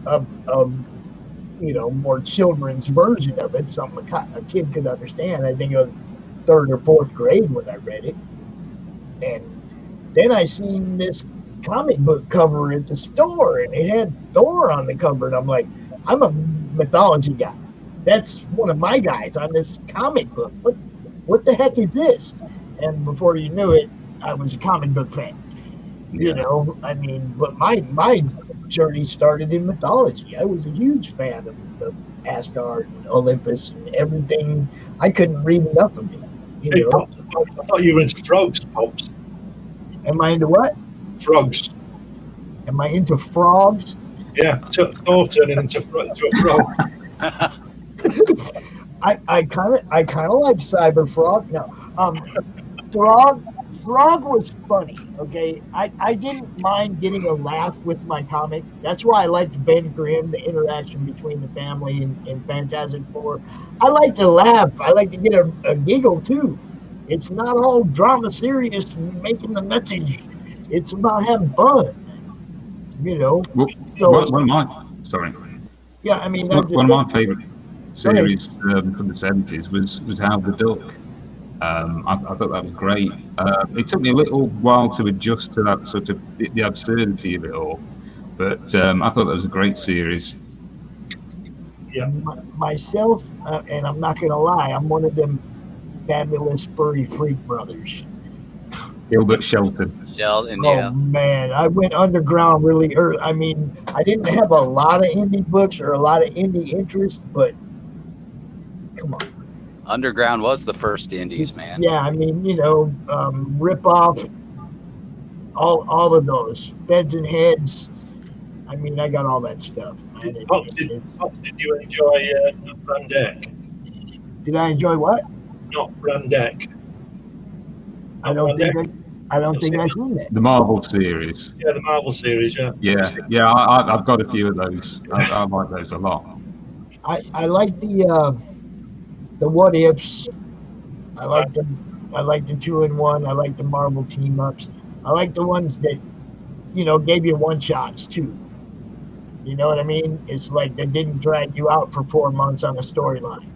more children's version of it, something a kid could understand. I think it was 3rd or 4th grade when I read it. And then I seen this comic book cover at the store, and it had Thor on the cover, and I'm like, I'm a mythology guy. That's one of my guys on this comic book. What the heck is this? And before you knew it, I was a comic book fan. But my journey started in mythology. I was a huge fan of Asgard and Olympus and everything. I couldn't read enough of it. Hey, Pops, I thought you were into frogs, Pops. Am I into what? Frogs. Am I into frogs? Yeah, Thor turning into a frog. I kind of like Cyber Frog. No, Frog was funny. Okay, I didn't mind getting a laugh with my comic. That's why I liked Ben Grimm, the interaction between the family and Fantastic Four. I like to laugh. I like to get a giggle too. It's not all drama serious and making the message. It's about having fun. Well, So one of my yeah, I mean, one of my favorite series from the 70s was Howard the Duck. I thought that was great. It took me a little while to adjust to that sort of the absurdity of it all, but I thought that was a great series. Yeah. Myself, and I'm not gonna lie, I'm one of them fabulous furry freak brothers. Gilbert Shelton. Oh man, I went underground really early. I mean, I didn't have a lot of indie books or a lot of indie interest, but come on. Underground was the first indies, man. Yeah, I mean, rip off all of those Beds and Heads. I mean, I got all that stuff. Pops, did you enjoy Brandeck? Did I enjoy what? Not Brandeck. I don't think I've seen that. The Marvel series. Yeah, the Marvel series. Yeah. I've got a few of those. I like those a lot. I like the What Ifs. I like the 2-in-1. I like the Marvel team ups. I like the ones that gave you one shots too. You know what I mean? It's like they didn't drag you out for 4 months on a storyline.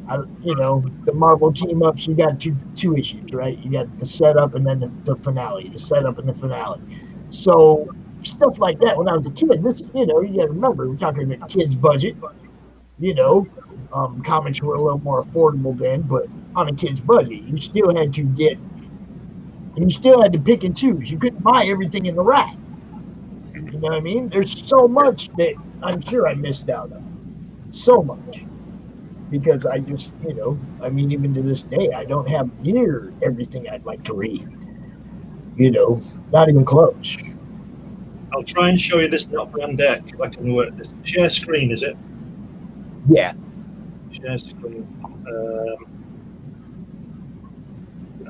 The Marvel team ups, you got two issues, right? You got the setup and then the finale, the setup and the finale. So stuff like that. When I was a kid, this, you got to remember, we're talking about kids' budget. Comics were a little more affordable then, but on a kid's budget, you still had to pick and choose. You couldn't buy everything in the rack. You know what I mean? There's so much that I'm sure I missed out on. So much. Because I just, even to this day, I don't have near everything I'd like to read. Not even close. I'll try and show you this not Brandeck if I can work this. Share screen, is it? Yeah. Share screen.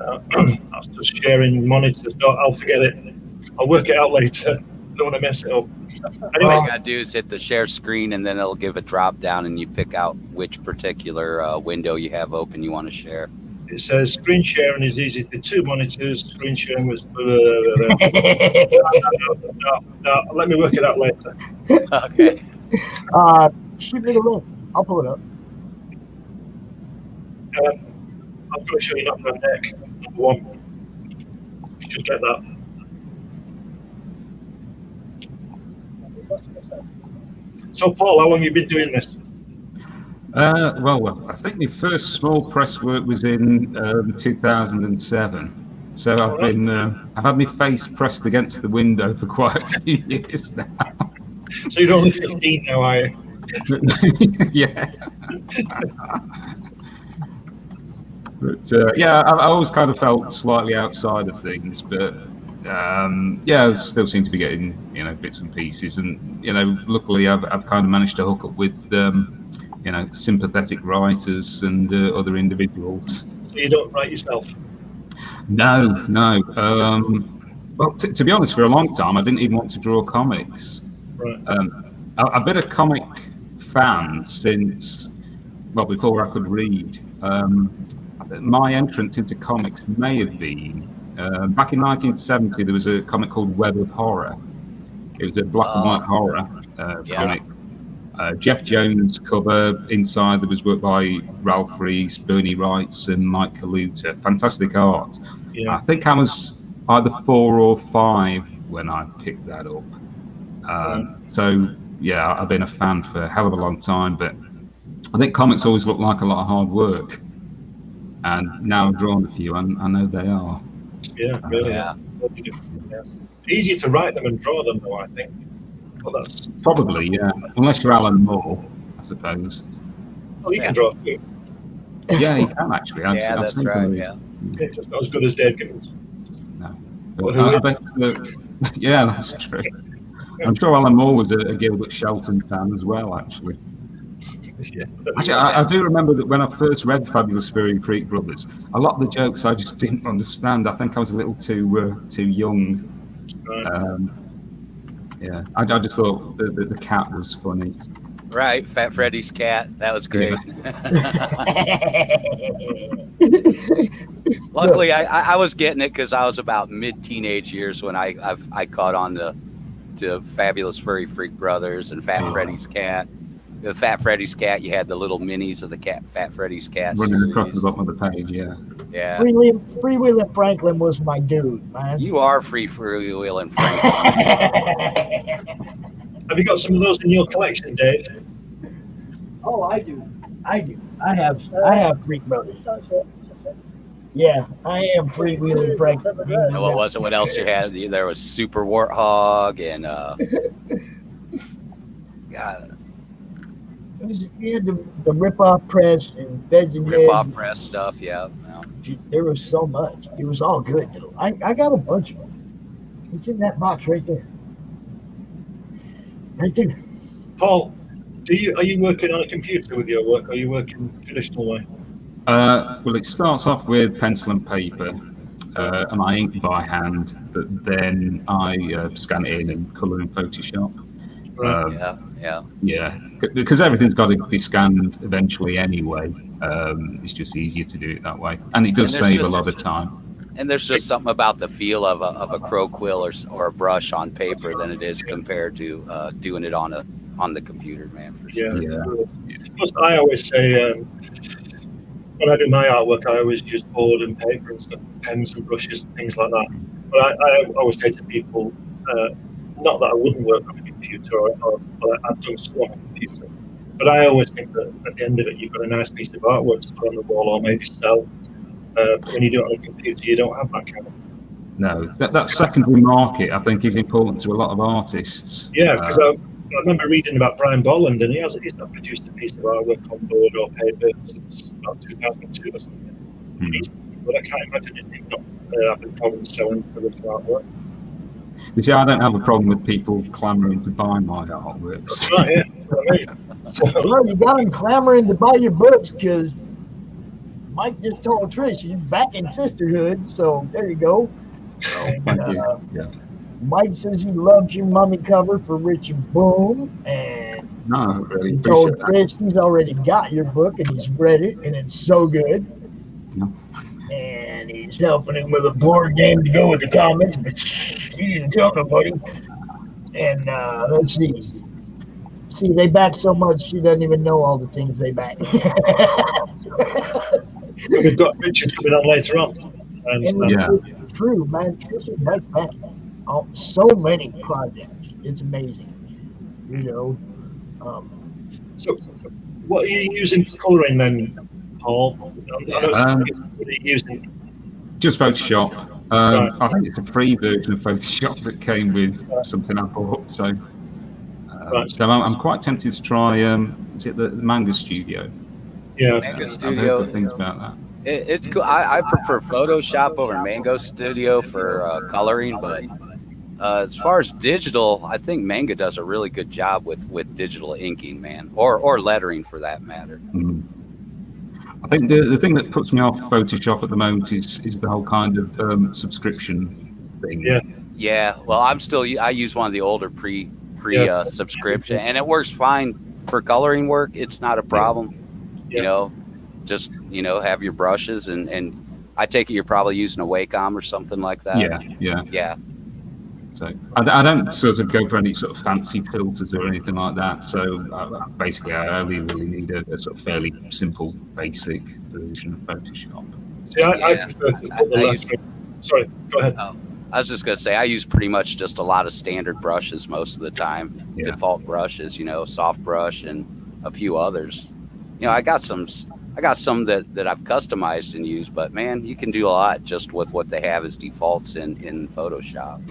I was just sharing monitors. No, I'll forget it. I'll work it out later. Don't want to mess it up. Anyway, all you gotta do is hit the share screen, and then it'll give a drop down, and you pick out which particular window you have open you want to share. It says screen sharing is easy. The 2 monitors. Screen sharing was. No, let me work it out later. Okay. Shoot me the link. I'll pull it up. I'm going to show you that for neck. Number 1. You should get that. So, Paul, how long have you been doing this? Well, I think my first small press work was in 2007. So I've had my face pressed against the window for quite a few years now. So you're only 15 now, are you? Yeah. But yeah, I always kind of felt slightly outside of things, but yeah, I still seem to be getting bits and pieces, and luckily I've kind of managed to hook up with sympathetic writers and other individuals. So you don't write yourself? No. Well, to be honest, for a long time I didn't even want to draw comics. Right. I've been a comic fan since before I could read. My entrance into comics may have been back in 1970. There was a comic called Web of Horror. It was a black and white horror comic. Jeff Jones cover. Inside there was work by Ralph Rees, Bernie Wrights, and Mike Kaluta. Fantastic art. Yeah. I think I was either 4 or 5 when I picked that up. So yeah, I've been a fan for a hell of a long time, but I think comics always look like a lot of hard work. And now I've drawn a few, and I know they are. Yeah, really. Yeah. Easier to write them and draw them, though, I think. Well, that's probably, yeah. Unless you're Alan Moore, I suppose. Well, he can draw too. Yeah, he can actually. That's right. Yeah. Just not as good as Dave Gibbons. No. I bet, yeah, that's true. I'm sure Alan Moore was a Gilbert Shelton fan as well, actually. Yeah. Actually, I do remember that when I first read Fabulous Furry Freak Brothers, a lot of the jokes I just didn't understand. I think I was a little too young. Right. Yeah, I just thought the cat was funny. Right, Fat Freddy's cat. That was great. Yeah. Luckily, I was getting it because I was about mid-teenage years when I caught on to Fabulous Furry Freak Brothers and Fat Freddy's cat. The Fat Freddy's cat, you had the little minis of the Fat Freddy's cat running series. Across the bottom of the page, yeah. Yeah. Freewheeling Franklin was my dude, man. You are Freewheeling Franklin. Have you got some of those in your collection, Dave? Oh, I do. I have Freak Brothers. Yeah, I am Freewheeling Franklin. What was it? What else you had? There was Super Warthog and God. We had the rip-off press and Beds and rip-off press stuff, yeah. There was so much. It was all good, though. I got a bunch of them. It's in that box right there. Right there. Paul, are you working on a computer with your work, or are you working traditional way? Well, it starts off with pencil and paper, and I ink by hand, but then I scan it in and colour in Photoshop. Yeah, because everything's got to be scanned eventually anyway. It's just easier to do it that way, and it does save a lot of time. And there's just something about the feel of a crow quill or a brush on paper than it is compared to doing it on the computer, man. For sure. Yeah. Plus, I always say when I do my artwork, I always use board and paper and stuff, pens and brushes and things like that. But I always say to people, not that I wouldn't work on a computer or I've done some on a computer, but I always think that at the end of it, you've got a nice piece of artwork to put on the wall or maybe sell. But when you do it on a computer, you don't have that kind of. No, that secondary market, I think, is important to a lot of artists. Yeah, because I remember reading about Brian Bolland, and he's not produced a piece of artwork on board or paper since about 2002 or something. But I can't imagine him not having problems selling original artwork. You see, I don't have a problem with people clamouring to buy my artwork. That's right, yeah. Well, you got him clamoring to buy your books because Mike just told Trish he's back in sisterhood. So there you go. And, Thank you. Yeah. Mike says he loves your mummy cover for Richard Boone, and No, really he told appreciate Chris he's already got your book and he's read it, and it's so good. Yeah. And he's helping him with a board game to go with the comics, but he didn't tell nobody. And let's see. See, they back so much she doesn't even know all the things they back. We've got Richard coming on later on. And Yeah. it's true, man. Trish is right back on so many projects. It's amazing. You know. So, what are you using for colouring then, Paul? I know what are you using? Just Photoshop. Right. I think it's a free version of Photoshop that came with something I bought. So, Right. so I'm quite tempted to try. Is it the Manga Studio? Yeah. Mango I've Studio. heard good things about that. It's cool. I prefer Photoshop over Mango Studio for coloring, but as far as digital, I think Manga does a really good job with digital inking, man, or lettering for that matter. Mm. I think the thing that puts me off Photoshop at the moment is the whole kind of subscription thing. Yeah. Yeah, well, I use one of the older pre subscription, and it works fine for coloring work. It's not a problem. Yeah. You know, just have your brushes, and I take it you're probably using a Wacom or something like that. Yeah. So I don't sort of go for any sort of fancy filters or anything like that. So basically, I only really need a sort of fairly simple, basic version of Photoshop. See, I prefer to put the lettering. Sorry, go ahead. I was just gonna say I use pretty much just a lot of standard brushes most of the time. Yeah. Default brushes, soft brush and a few others. I got some that I've customized and used, but man, you can do a lot just with what they have as defaults in Photoshop.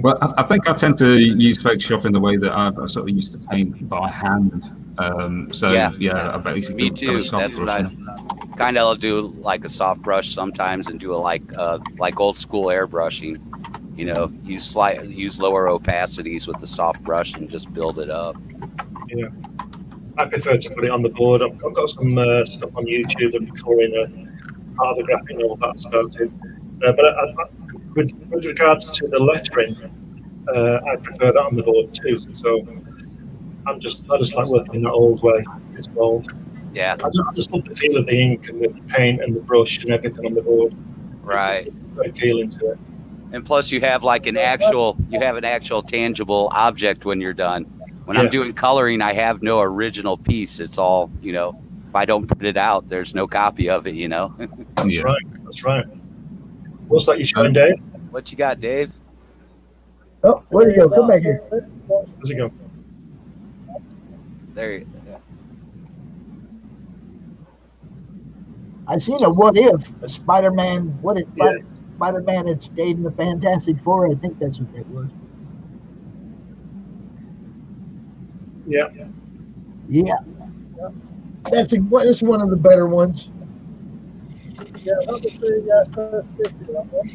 Well, I think I tend to use Photoshop in the way that I sort of used to paint by hand. I basically Me too. That's what I kind of do, like a soft brush sometimes, and do like old school airbrushing. Use lower opacities with the soft brush and just build it up. Yeah, I prefer to put it on the board. I've got some stuff on YouTube and colouring part of the graphic novel that started. But with regards to the lettering, I prefer that on the board too. So I just like working in that old way. It's bold. Yeah. I just love the feel of the ink and the paint and the brush and everything on the board. Right. Great feeling to it. And plus, you have an actual tangible object when you're done. When I'm doing coloring, I have no original piece. It's all, if I don't put it out, there's no copy of it. That's right. What's that you showing, Dave? What you got, Dave? Oh, where'd he go? Come back here. Where's he go? There you go. I seen a what if, a Spider-Man, Spider-Man had stayed in the Fantastic Four. I think that's what that was. Yeah. Yeah. That's one of the better ones. Yeah, that was the first 50, that one.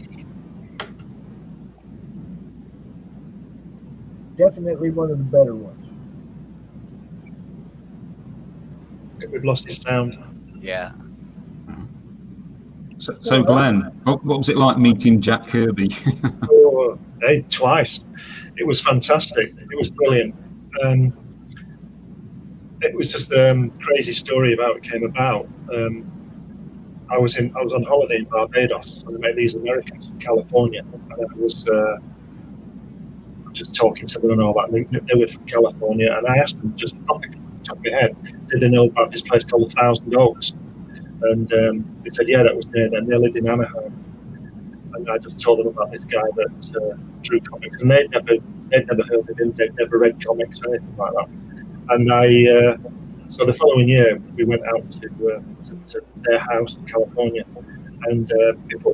Definitely one of the better ones. I think we've lost his sound. Yeah. So Glenn, what was it like meeting Jack Kirby? Twice. It was fantastic. It was brilliant. It was just a crazy story about how it came about. I was on holiday in Barbados, and I met these Americans from California, and I was just talking to them and all that. They were from California, and I asked them just off the top of my head, did they know about this place called 1,000 Oaks? And they said, yeah, that was near them. They lived in Anaheim. And I just told them about this guy that drew comics, and they'd never heard of him. They'd never read comics or anything like that. And so the following year, we went out to their house in California, and before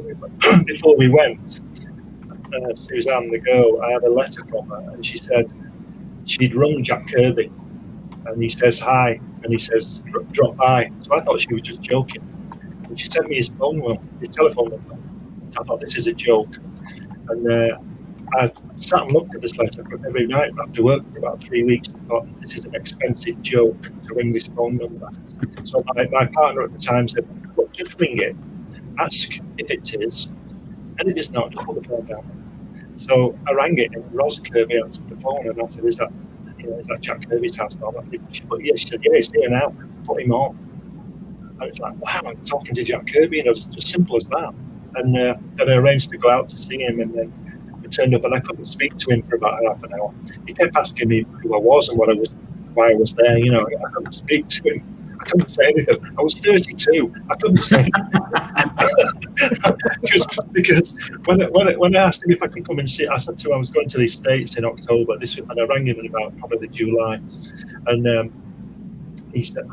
we went, Suzanne, the girl, I had a letter from her, and she said she'd rung Jack Kirby, and he says hi, and he says drop by. So I thought she was just joking, and she sent me his telephone number. I thought, this is a joke, and I sat and looked at this letter every night after work for about 3 weeks and thought, this is an expensive joke to ring this phone number. So my partner at the time said, look, just ring it, ask if it is, and if it's not, just put the phone down. So I rang it, and Ross Kirby answered the phone, and I said, is that Jack Kirby's house? No, but yeah, she said, yeah, he's here now, put him on. And it's like, wow, I'm talking to Jack Kirby, and it was just simple as that. And then I arranged to go out to see him, and then we turned up, and I couldn't speak to him for about half an hour. He kept asking me who I was and why I was there. You know, I couldn't speak to him. I couldn't say anything. I was 32. I couldn't say anything. because when I asked him if I could come and see, I said to him I was going to the States in October. And I rang him in about probably July, and I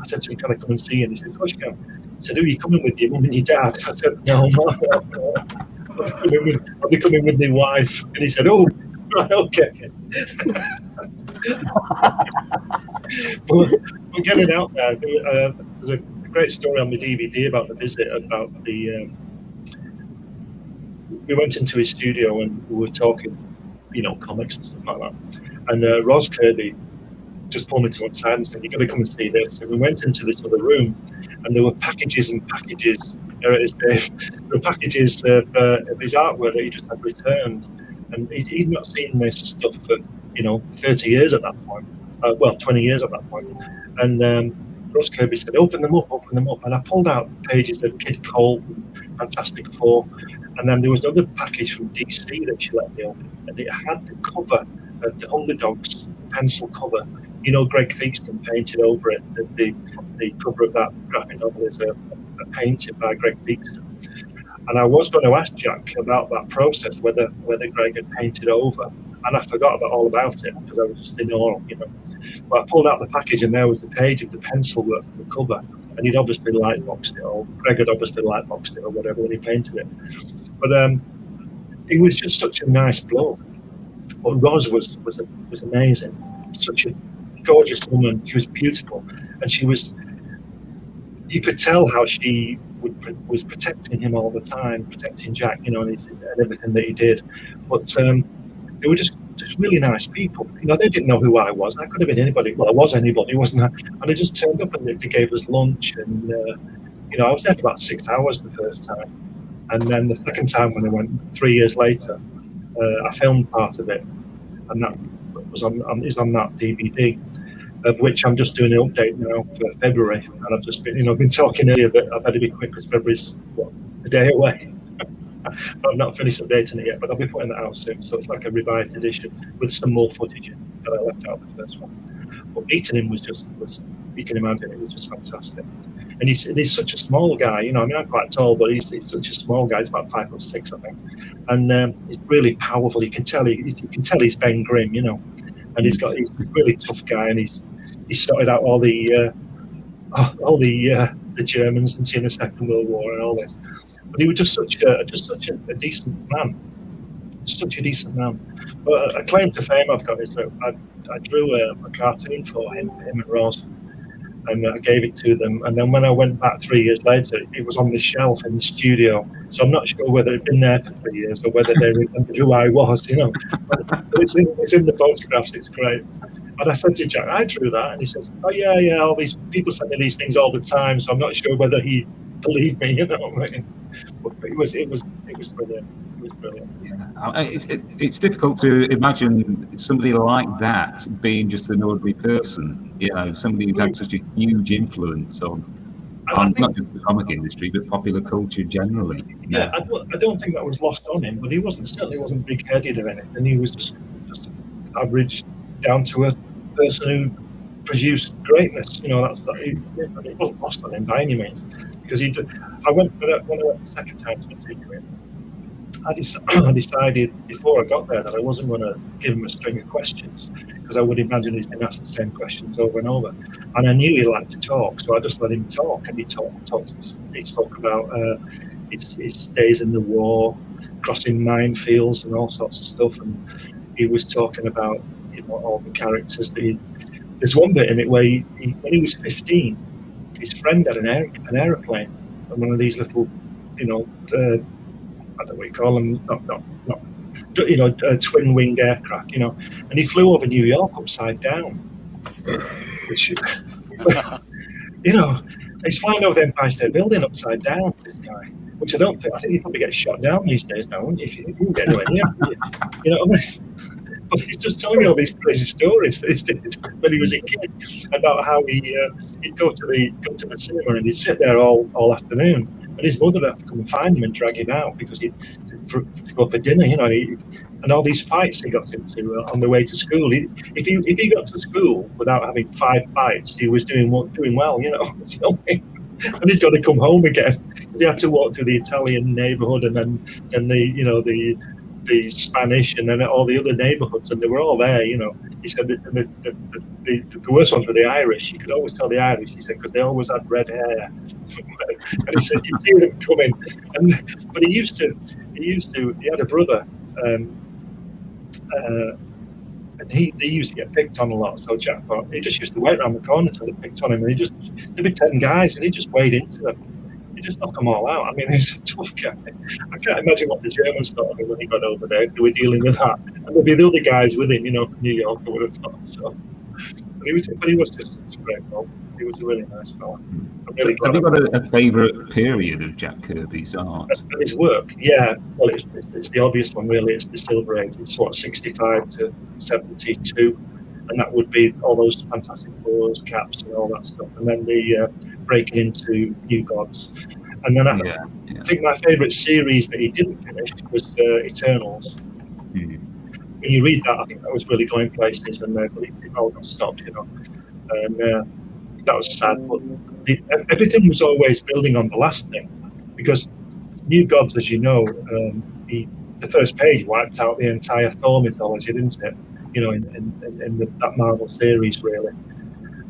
said to him, can I come and see you? And he said, of course you can. He said, who are you coming with, your mum and your dad? I said, no. I'll be coming with my wife. And he said, oh, right, okay. We're getting out there. There's a great story on the DVD about the visit, about we went into his studio and we were talking, comics and stuff like that. And Ross Kirby just pulled me to one side and said, you've got to come and see this. And we went into this other room, and there were packages and packages. There it is, Dave. There were packages of his artwork that he just had returned. And he'd not seen this stuff for, 30 years at that point. 20 years at that point. And Ross Kirby said, open them up. And I pulled out pages of Kid Colt and Fantastic Four. And then there was another package from DC that she let me open. And it had the cover of the Underdogs pencil cover. Greg Theakston painted over it. The cover of that graphic novel is a painting by Greg Theakston. And I was going to ask Jack about that process, whether Greg had painted over. And I forgot all about it because I was just in awe, But I pulled out the package, and there was the page of the pencil work of the cover. And he'd obviously lightboxed it, or Greg had obviously lightboxed it or whatever when he painted it. But he was just such a nice bloke. But Roz was amazing. Such a gorgeous woman. She was beautiful, and you could tell how she was protecting him all the time, protecting Jack, and everything that he did. But they were just really nice people. They didn't know who I was. I could have been anybody. Well, I was anybody, wasn't I? And I just turned up, and they gave us lunch, and I was there for about 6 hours the first time, and then the second time when I went 3 years later, I filmed part of it, and that was on that DVD. Of which I'm just doing an update now for February, and I've just been, I've been talking earlier that I've had to be quick because February's a day away. I've not finished updating it yet, but I'll be putting that out soon. So it's like a revised edition with some more footage that I left out of the first one. But meeting him was you can imagine, it was just fantastic. And he's such a small guy, I'm quite tall, but he's such a small guy. He's about 5'6", I think, and he's really powerful. You can tell he's Ben Grimm, and he's a really tough guy, and he's sorted out all the Germans and in the Second World War and all this. But he was just such a decent man, But a claim to fame I've got is that I drew a cartoon for him and Ross, and I gave it to them. And then when I went back 3 years later, it was on the shelf in the studio. So I'm not sure whether it'd been there for 3 years or whether they remembered who I was, But it's in the photographs. It's great. And I said to Jack, I drew that, and he says, "Oh yeah, all these people send me these things all the time, so I'm not sure whether he believed me, But it was brilliant. It was brilliant. Yeah, it's difficult to imagine somebody like that being just an ordinary person. Somebody who's had such a huge influence on not just the comic industry, but popular culture generally. Yeah, I don't think that was lost on him, but he certainly wasn't big-headed or anything. He was just average, down-to-earth person who produced greatness. It wasn't lost on him by any means. Because when I went the second time to interview him, I decided before I got there that I wasn't going to give him a string of questions, because I would imagine he's been asked the same questions over and over. And I knew he liked to talk, so I just let him talk. And he talked. He spoke about his days in the war, crossing minefields and all sorts of stuff. And he was talking about all the characters that there's one bit in it where when he was 15, his friend had an aeroplane, and one of these little, I don't know what you call them, not twin-winged aircraft, and he flew over New York upside down, which, he's flying over the Empire State Building upside down, this guy, which I think he'd probably get shot down these days now, wouldn't he, if you didn't get anywhere near him, you know what I mean? But he's just telling me all these crazy stories that he did when he was a kid about how he'd go to the cinema and he'd sit there all afternoon, and his mother would have to come and find him and drag him out because to go for dinner, and all these fights he got into on the way to school. If he got to school without having 5 fights, he was doing well, So, and he's got to come home again. He had to walk through the Italian neighborhood and then the Spanish and then all the other neighborhoods, and they were all there. He said the worst ones were the Irish. You could always tell the Irish. He said because they always had red hair, and he said you'd see them coming. But he had a brother, and they used to get picked on a lot. So Jack thought he just used to wait around the corner until they picked on him, and there'd be 10 guys, and he just wade into them. He just knock them all out. I mean, he's a tough guy. I can't imagine what the Germans thought of him when he got over there. They were dealing with that, and there'd be the other guys with him, from New York. I would have thought so. But he was just such a great fellow. He was a really nice fellow. Really have you got a favourite period of Jack Kirby's art? His work, yeah. Well, it's the obvious one, really. It's the Silver Age. It's 65 to 72. And that would be all those Fantastic Fours, Caps, and all that stuff. And then the breaking into New Gods. And then I think my favourite series that he didn't finish was Eternals. When you read that, I think that was really going places, and it all got stopped, And that was sad. But everything was always building on the last thing, because New Gods, as you know, the first page wiped out the entire Thor mythology, didn't it? In that Marvel series, really.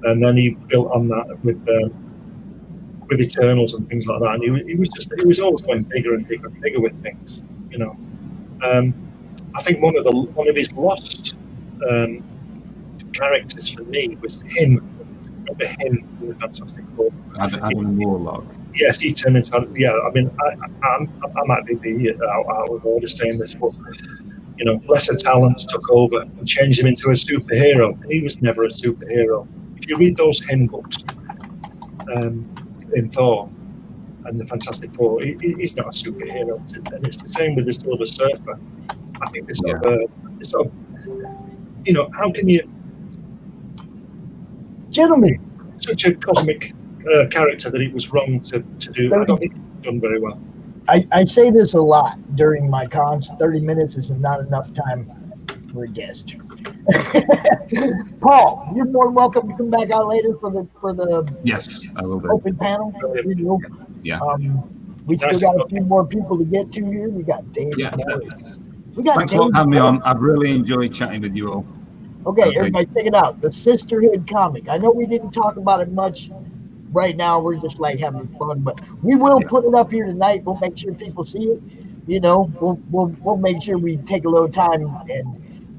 And then he built on that with Eternals and things like that. And he was always going bigger and bigger and bigger with things, I think one of his lost characters for me was him. Remember him in the Fantastic Four? Adam Warlock. Yes, he turned into. I mean, I might be out of order saying this, but. Lesser talents took over and changed him into a superhero, and he was never a superhero. If you read those hymn books in Thor and the Fantastic Four, he's not a superhero, and it's the same with the Silver Surfer. I think this sort of, how can you, gentlemen, such a cosmic character that it was wrong to do. I don't think it's done very well. I say this a lot during my cons. 30 minutes is not enough time for a guest. Paul, you're more than welcome to come back out later for the yes, I will do. Open panel. Yeah. We still got a few more people to get to here. We got Dave. Yeah. Thanks a lot for having me on. I've really enjoyed chatting with you all. Okay, everybody, check it out. The Sisterhood comic. I know we didn't talk about it much. Right now, we're just having fun, but we will put it up here tonight. We'll make sure people see it. We'll make sure we take a little time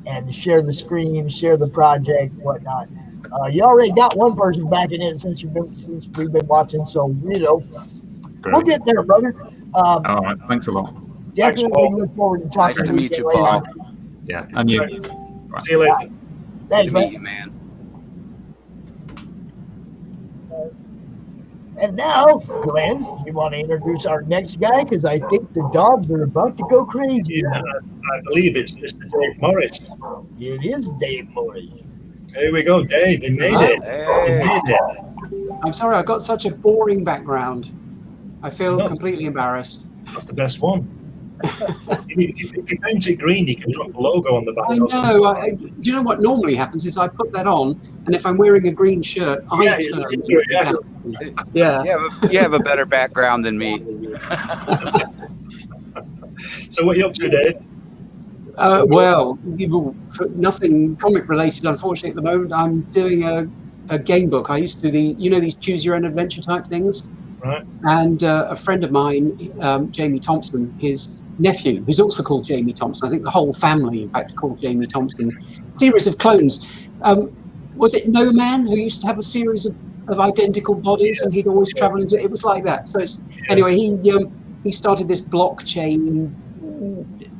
and share the screen, share the project, whatnot. You already got one person backing in since we've been watching, so Great. We'll get there, brother. All right, thanks a lot. Definitely look forward to talking. Nice to meet you, Paul. Yeah, and you. Right. See you later. Thanks, Good to meet you, man. And now, Glenn, you want to introduce our next guy? Because I think the dogs are about to go crazy. Yeah, I believe it's Mr. Dave Morris. It is Dave Morris. Here we go, Dave. He made it. Hey. He made it. I'm sorry, I've got such a boring background. I feel completely embarrassed. That's the best one. If you paint it green, you can drop a logo on the back. I know. Do you know what normally happens is I put that on, and if I'm wearing a green shirt, I turn. You have a better background than me. So what are you up to, Dave? Well, nothing comic related, unfortunately, at the moment. I'm doing a game book. I used to do these choose your own adventure type things. Right. And a friend of mine, Jamie Thompson, his nephew, who's also called Jamie Thompson. I think the whole family, in fact, are called Jamie Thompson. Series of clones. Was it No Man who used to have a series of identical bodies, and he'd always travel into? It was like that. So anyway, he started this blockchain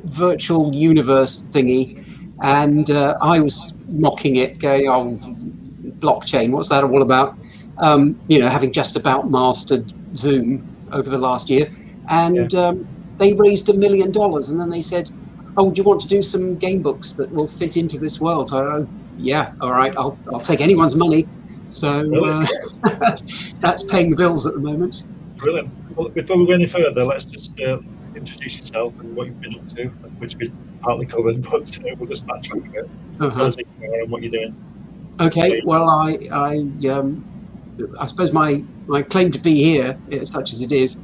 virtual universe thingy, and I was mocking it, going, "Oh, blockchain, what's that all about?" Having just about mastered Zoom over the last year, and they raised $1 million, and then they said, "Oh, do you want to do some game books that will fit into this world?" So, yeah, all right, I'll take anyone's money. So that's paying the bills at the moment. Brilliant. Well, before we go any further, let's just introduce yourself and what you've been up to, which we partly covered, but we'll just backtrack a bit. Tell us more on what you're doing. Okay. Well, I suppose my claim to be here, such as it is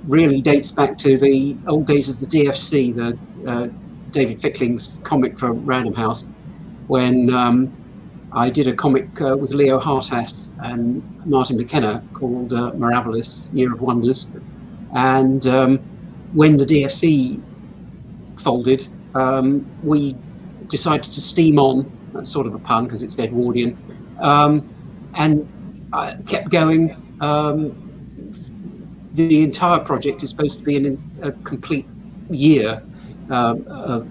really dates back to the old days of the DFC, the David Fickling's comic for Random House, when I did a comic with Leo Hartas and Martin McKenna called Mirabilis, Year of Wonders. And when the DFC folded, we decided to steam on. That's sort of a pun because it's Edwardian. And I kept going. The entire project is supposed to be in a complete year.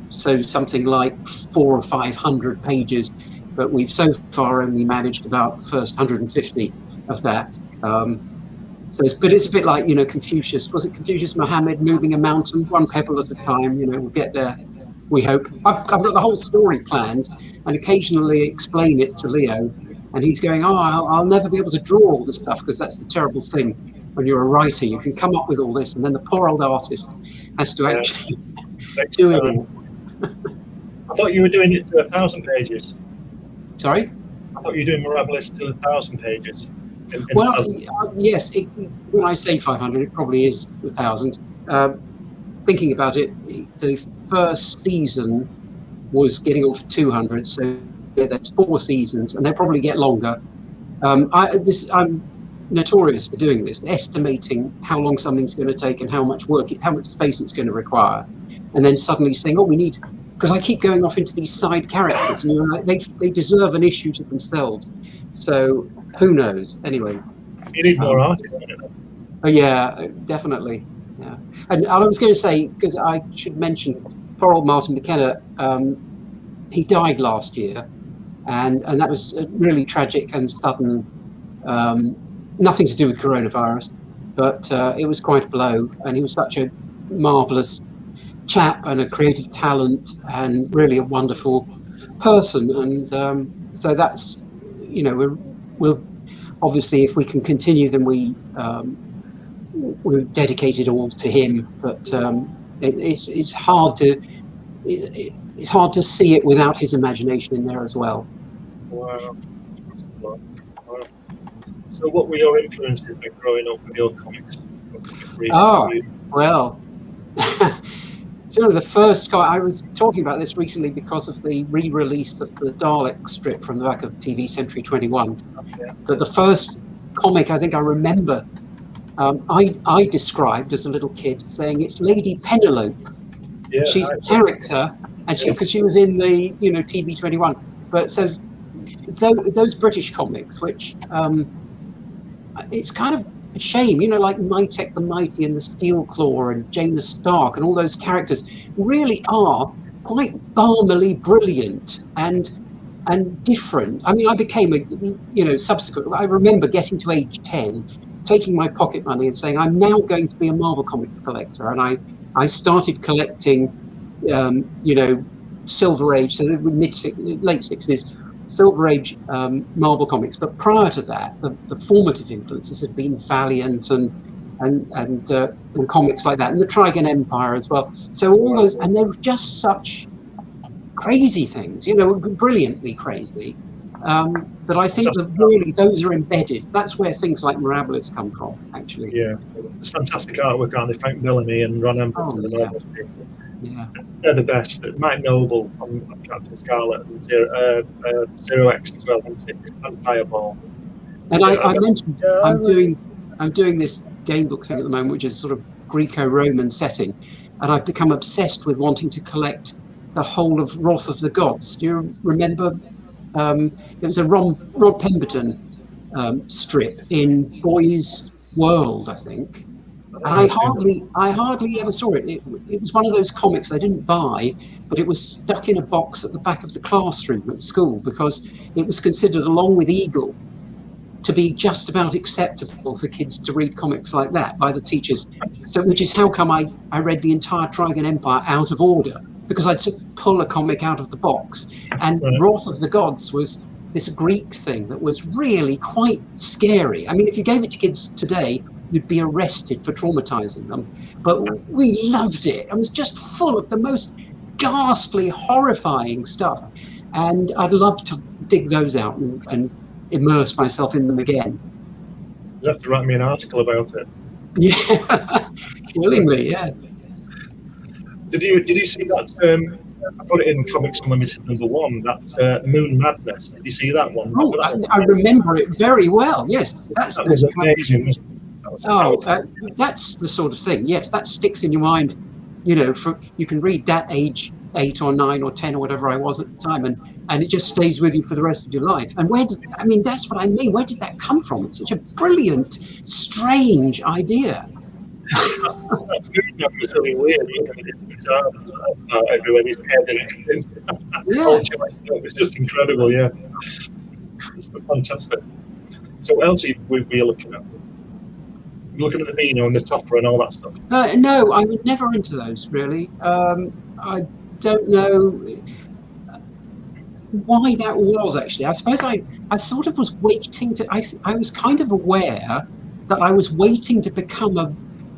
So something like 400 or 500 pages. But we've so far only managed about the first 150 of that. But it's a bit like, Confucius. Was it Confucius Muhammad moving a mountain one pebble at a time? We'll get there, we hope. I've got the whole story planned and occasionally explain it to Leo. And he's going, I'll never be able to draw all this stuff, because that's the terrible thing. When you're a writer, you can come up with all this, and then the poor old artist has to actually do it all. I thought you were doing it to 1,000 pages. Sorry? I thought you were doing Mirabilis to 1,000 pages. Yes. When I say 500, it probably is 1,000. Thinking about it, the first season was getting on for 200, so that's 4 seasons, and they'll probably get longer. I'm notorious for doing this, estimating how long something's going to take and how much work, how much space it's going to require, and then suddenly saying, we need, because I keep going off into these side characters, and you're like, they deserve an issue to themselves. So who knows? Anyway, you need more artists. Oh yeah, definitely. Yeah, and I was going to say, because I should mention, poor old Martin McKenna. He died last year, and that was really tragic and sudden. Nothing to do with coronavirus, but it was quite a blow. And he was such a marvelous chap and a creative talent, and really a wonderful person. And so that's, we'll obviously, if we can continue, then we'll dedicate it all to him. But it's hard to see it without his imagination in there as well. Wow. So what were your influences then growing up with your comics? Well, the first I was talking about this recently because of the re-release of the Dalek strip from the back of TV Century 21. That the first comic I think I remember, I described as a little kid saying it's Lady Penelope. Yeah, she's a character, and because she was in the TV 21. But so those British comics, which it's kind of a shame, like Mytek the Mighty and the Steel Claw and Jane the Stark and all those characters really are quite balmily brilliant and different. I mean, I became subsequent. I remember getting to age 10, taking my pocket money and saying, I'm now going to be a Marvel Comics collector. And I started collecting, Silver Age, so the late 60s, Silver Age Marvel Comics. But prior to that, the formative influences had been Valiant and comics like that, and the Trigon Empire as well. So all those, and they were just such crazy things, brilliantly crazy, that I think that really those are embedded. That's where things like Mirabilis come from, actually. Yeah, it's fantastic artwork, aren't they? Frank Bellamy and Ron Amberton and all those people. Yeah, they're the best. Mike Noble on Captain Scarlet and Zero X as well, isn't it? And Fireball. And I mentioned I'm doing this game book thing at the moment, which is sort of Greco-Roman setting, and I've become obsessed with wanting to collect the whole of Wrath of the Gods. Do you remember? It was a Rod Pemberton strip in Boy's World, I think. And I hardly ever saw it. It was one of those comics I didn't buy, but it was stuck in a box at the back of the classroom at school because it was considered, along with Eagle, to be just about acceptable for kids to read comics like that by the teachers. So, which is how come I read the entire Trigon Empire out of order, because I had to pull a comic out of the box. And Wrath of the Gods was this Greek thing that was really quite scary. I mean, if you gave it to kids today, you'd be arrested for traumatizing them. But we loved it. It was just full of the most ghastly, horrifying stuff. And I'd love to dig those out and immerse myself in them again. You have to write me an article about it. Yeah, willingly, yeah. Did you see that? I put it in Comics Unlimited #1. That Moon Madness. Did you see that one? Oh, I remember it very well. Yes, that was amazing. That's the sort of thing. Yes, that sticks in your mind. You know, you can read that age 8 or 9 or 10 or whatever I was at the time, and it just stays with you for the rest of your life. And that's what I mean. Where did that come from? It's such a brilliant, strange idea. It's really weird. Everywhere his head and everything. Yeah. It was just incredible. Yeah, it's fantastic. So what else were you looking at? Looking at the Beano and the Topper and all that stuff? No, I was never into those, really. I don't know why that was, actually. I suppose I sort of was waiting to... I was kind of aware that I was waiting to become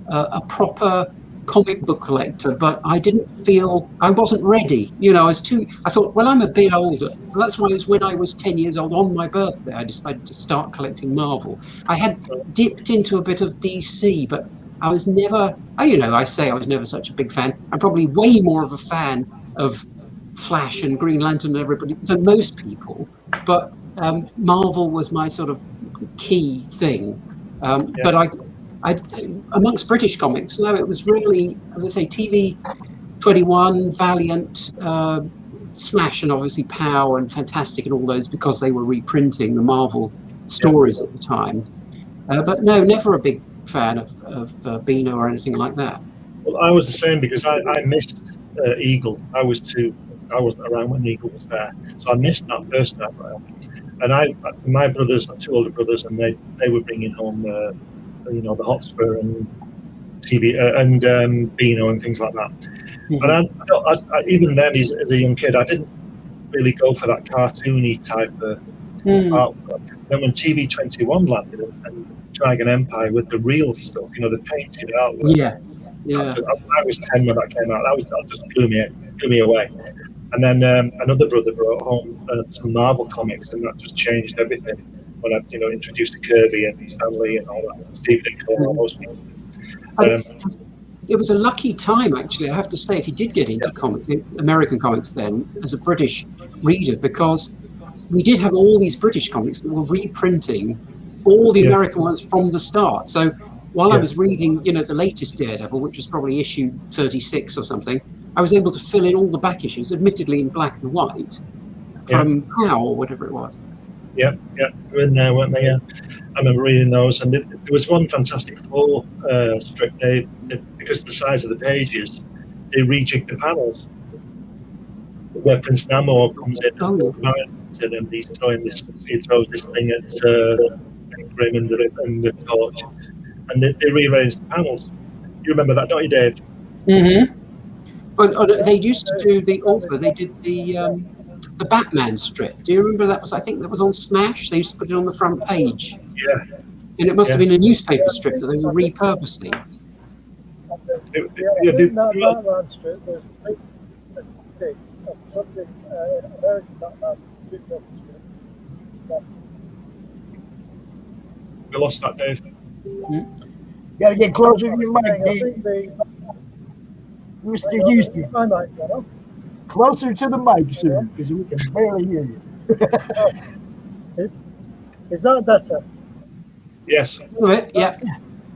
a proper comic book collector, but I didn't feel... I wasn't ready. You know, I thought, well, I'm a bit older. So that's why it was when I was 10 years old, on my birthday, I decided to start collecting Marvel. I had dipped into a bit of DC, but I was never... I say I was never such a big fan. I'm probably way more of a fan of Flash and Green Lantern and everybody than most people. But Marvel was my sort of key thing. But I amongst British comics, no, it was really, as I say, TV 21, Valiant, Smash, and obviously Power and Fantastic and all those, because they were reprinting the Marvel stories at the time. But no, never a big fan of Beano or anything like that. Well, I was the same, because I missed Eagle. I wasn't around when Eagle was there, so I missed that first time around. And my brothers, 2 older brothers, and they were bringing home the Hotspur and TV and Beano and things like that. Mm-hmm. But I even then, as a young kid, I didn't really go for that cartoony type of artwork. Then when TV 21 landed and Dragon Empire with the real stuff, the painted artwork. Yeah. I was 10 when that came out. That just blew me away. And then another brother brought home some Marvel comics, and that just changed everything. When I, introduced to Kirby and Stanley and all that, Steve Ditko and all those people. It was a lucky time, actually, I have to say, if you did get into American comics then, as a British reader, because we did have all these British comics that were reprinting all the American ones from the start. So while I was reading, the latest Daredevil, which was probably issue 36 or something, I was able to fill in all the back issues, admittedly in black and white, from Pow or whatever it was. Yeah, they're in there, weren't they? Yeah, I remember reading those, and there was one Fantastic Four strip. They because of the size of the pages, they rejigged the panels. Where Prince Namor comes in, and he throws this thing at Grim and the Torch, and they rearranged the panels. You remember that, don't you, Dave? Mm-hmm. Well, they used to do they did the Batman strip. Do you remember that? I think that was on Smash. They used to put it on the front page. Yeah. And it must have been a newspaper strip that they were repurposing. That Batman strip was something American Batman strip. We lost that, Dave. Gotta get closer to your mic, Dave. Mr. Houston. My mic, Closer to the mic, sir, because we can barely hear you. Is that better? Yes. Yeah.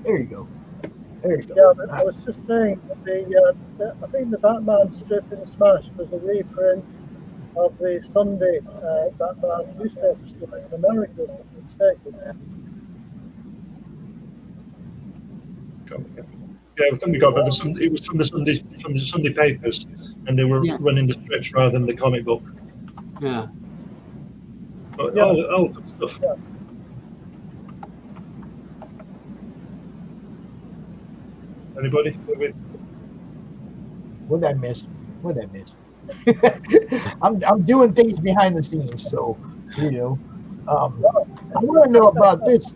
There you go. Yeah, but I was just saying that I think the Batman strip in Smash was a reprint of the Sunday Batman newspaper strip in America. Yeah, I think we got that. It was from the Sunday papers, and they were running the strips rather than the comic book. Yeah. But all good stuff. Yeah. Anybody? What did I miss? I'm doing things behind the scenes, so you know. I want to know about this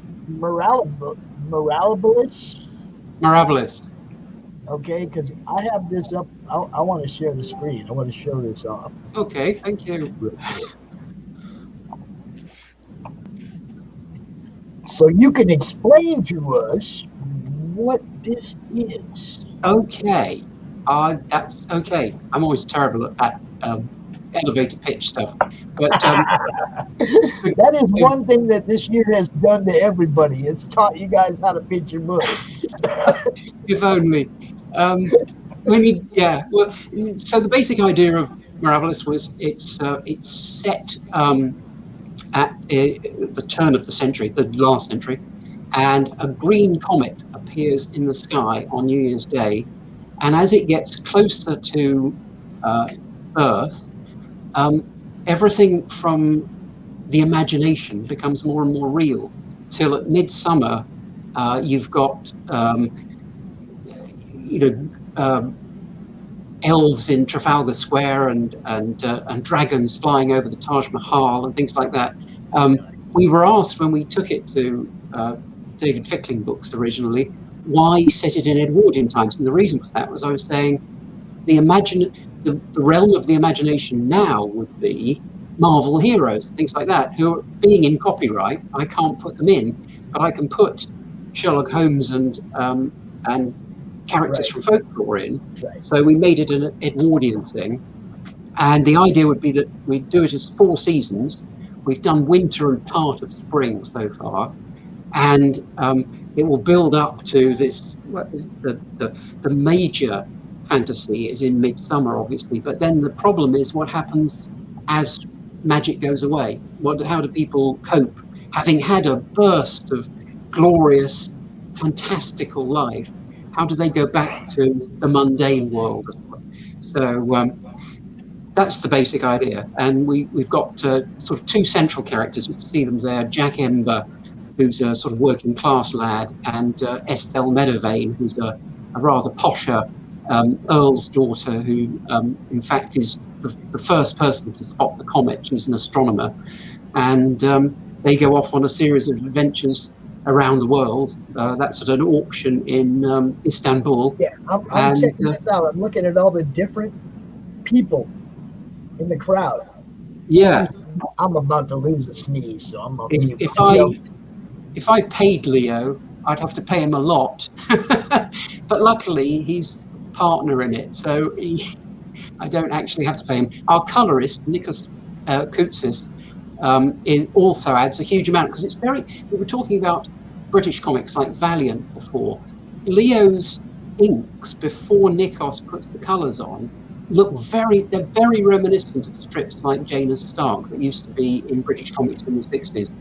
Mirabilis. Okay, because I have this up. I want to share the screen. I want to show this off. Okay, thank you. So you can explain to us what this is. Okay, that's okay. I'm always terrible at that elevator pitch stuff, but that is one thing that this year has done to everybody. It's taught you guys how to pitch your book. if only. Well, so the basic idea of Mirabilis was it's set at the turn of the century, the last century, and a green comet appears in the sky on New Year's Day, and as it gets closer to Earth, everything from the imagination becomes more and more real, till at midsummer you've got elves in Trafalgar Square and dragons flying over the Taj Mahal and things like that. We were asked when we took it to David Fickling books originally, why set it in Edwardian times? And the reason for that was I was saying the realm of the imagination now would be Marvel heroes, things like that, who are being in copyright. I can't put them in, but I can put Sherlock Holmes and characters from folklore in. Right. So we made it an Edwardian thing. And the idea would be that we'd do it as 4 seasons. We've done winter and part of spring so far. And it will build up to this, the major fantasy is in midsummer, obviously. But then the problem is what happens as magic goes away? How do people cope? Having had a burst of glorious, fantastical life, how do they go back to the mundane world? So that's the basic idea. And we've got sort of 2 central characters. You can see them there. Jack Ember, who's a sort of working class lad, and Estelle Meadowvane, who's a rather posher Earl's daughter, who in fact is the first person to spot the comet. She's an astronomer. And they go off on a series of adventures around the world. That's at an auction in Istanbul. Yeah, I'm checking this out. I'm looking at all the different people in the crowd. Yeah. I'm about to lose a sneeze, so I'm if I paid Leo, I'd have to pay him a lot. But luckily, he's partner in it, so I don't actually have to pay him. Our colorist, Nikos Koutsis, also adds a huge amount, because it's we were talking about British comics like Valiant before. Leo's inks, before Nikos puts the colors on, they're very reminiscent of strips like Janus Stark that used to be in British comics in the 60s.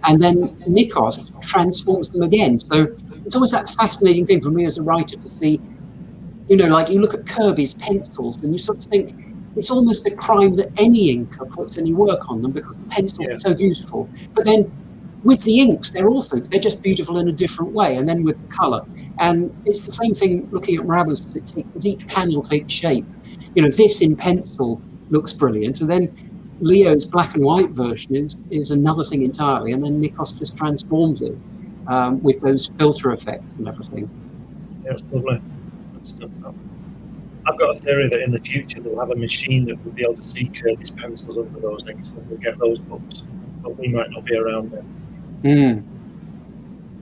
And then Nikos transforms them again. So it's always that fascinating thing for me as a writer to see, like you look at Kirby's pencils and you sort of think it's almost a crime that any inker puts any work on them because the pencils are so beautiful. But then with the inks, they're just beautiful in a different way. And then with the color. And it's the same thing looking at Mirabilis as each panel takes shape. This in pencil looks brilliant. And then Leo's black and white version is another thing entirely, and then Nikos just transforms it with those filter effects and everything. Yeah, it's lovely. I've got a theory that in the future they'll have a machine that will be able to see Kirby's pencils under those inks, and we'll get those books, but we might not be around then.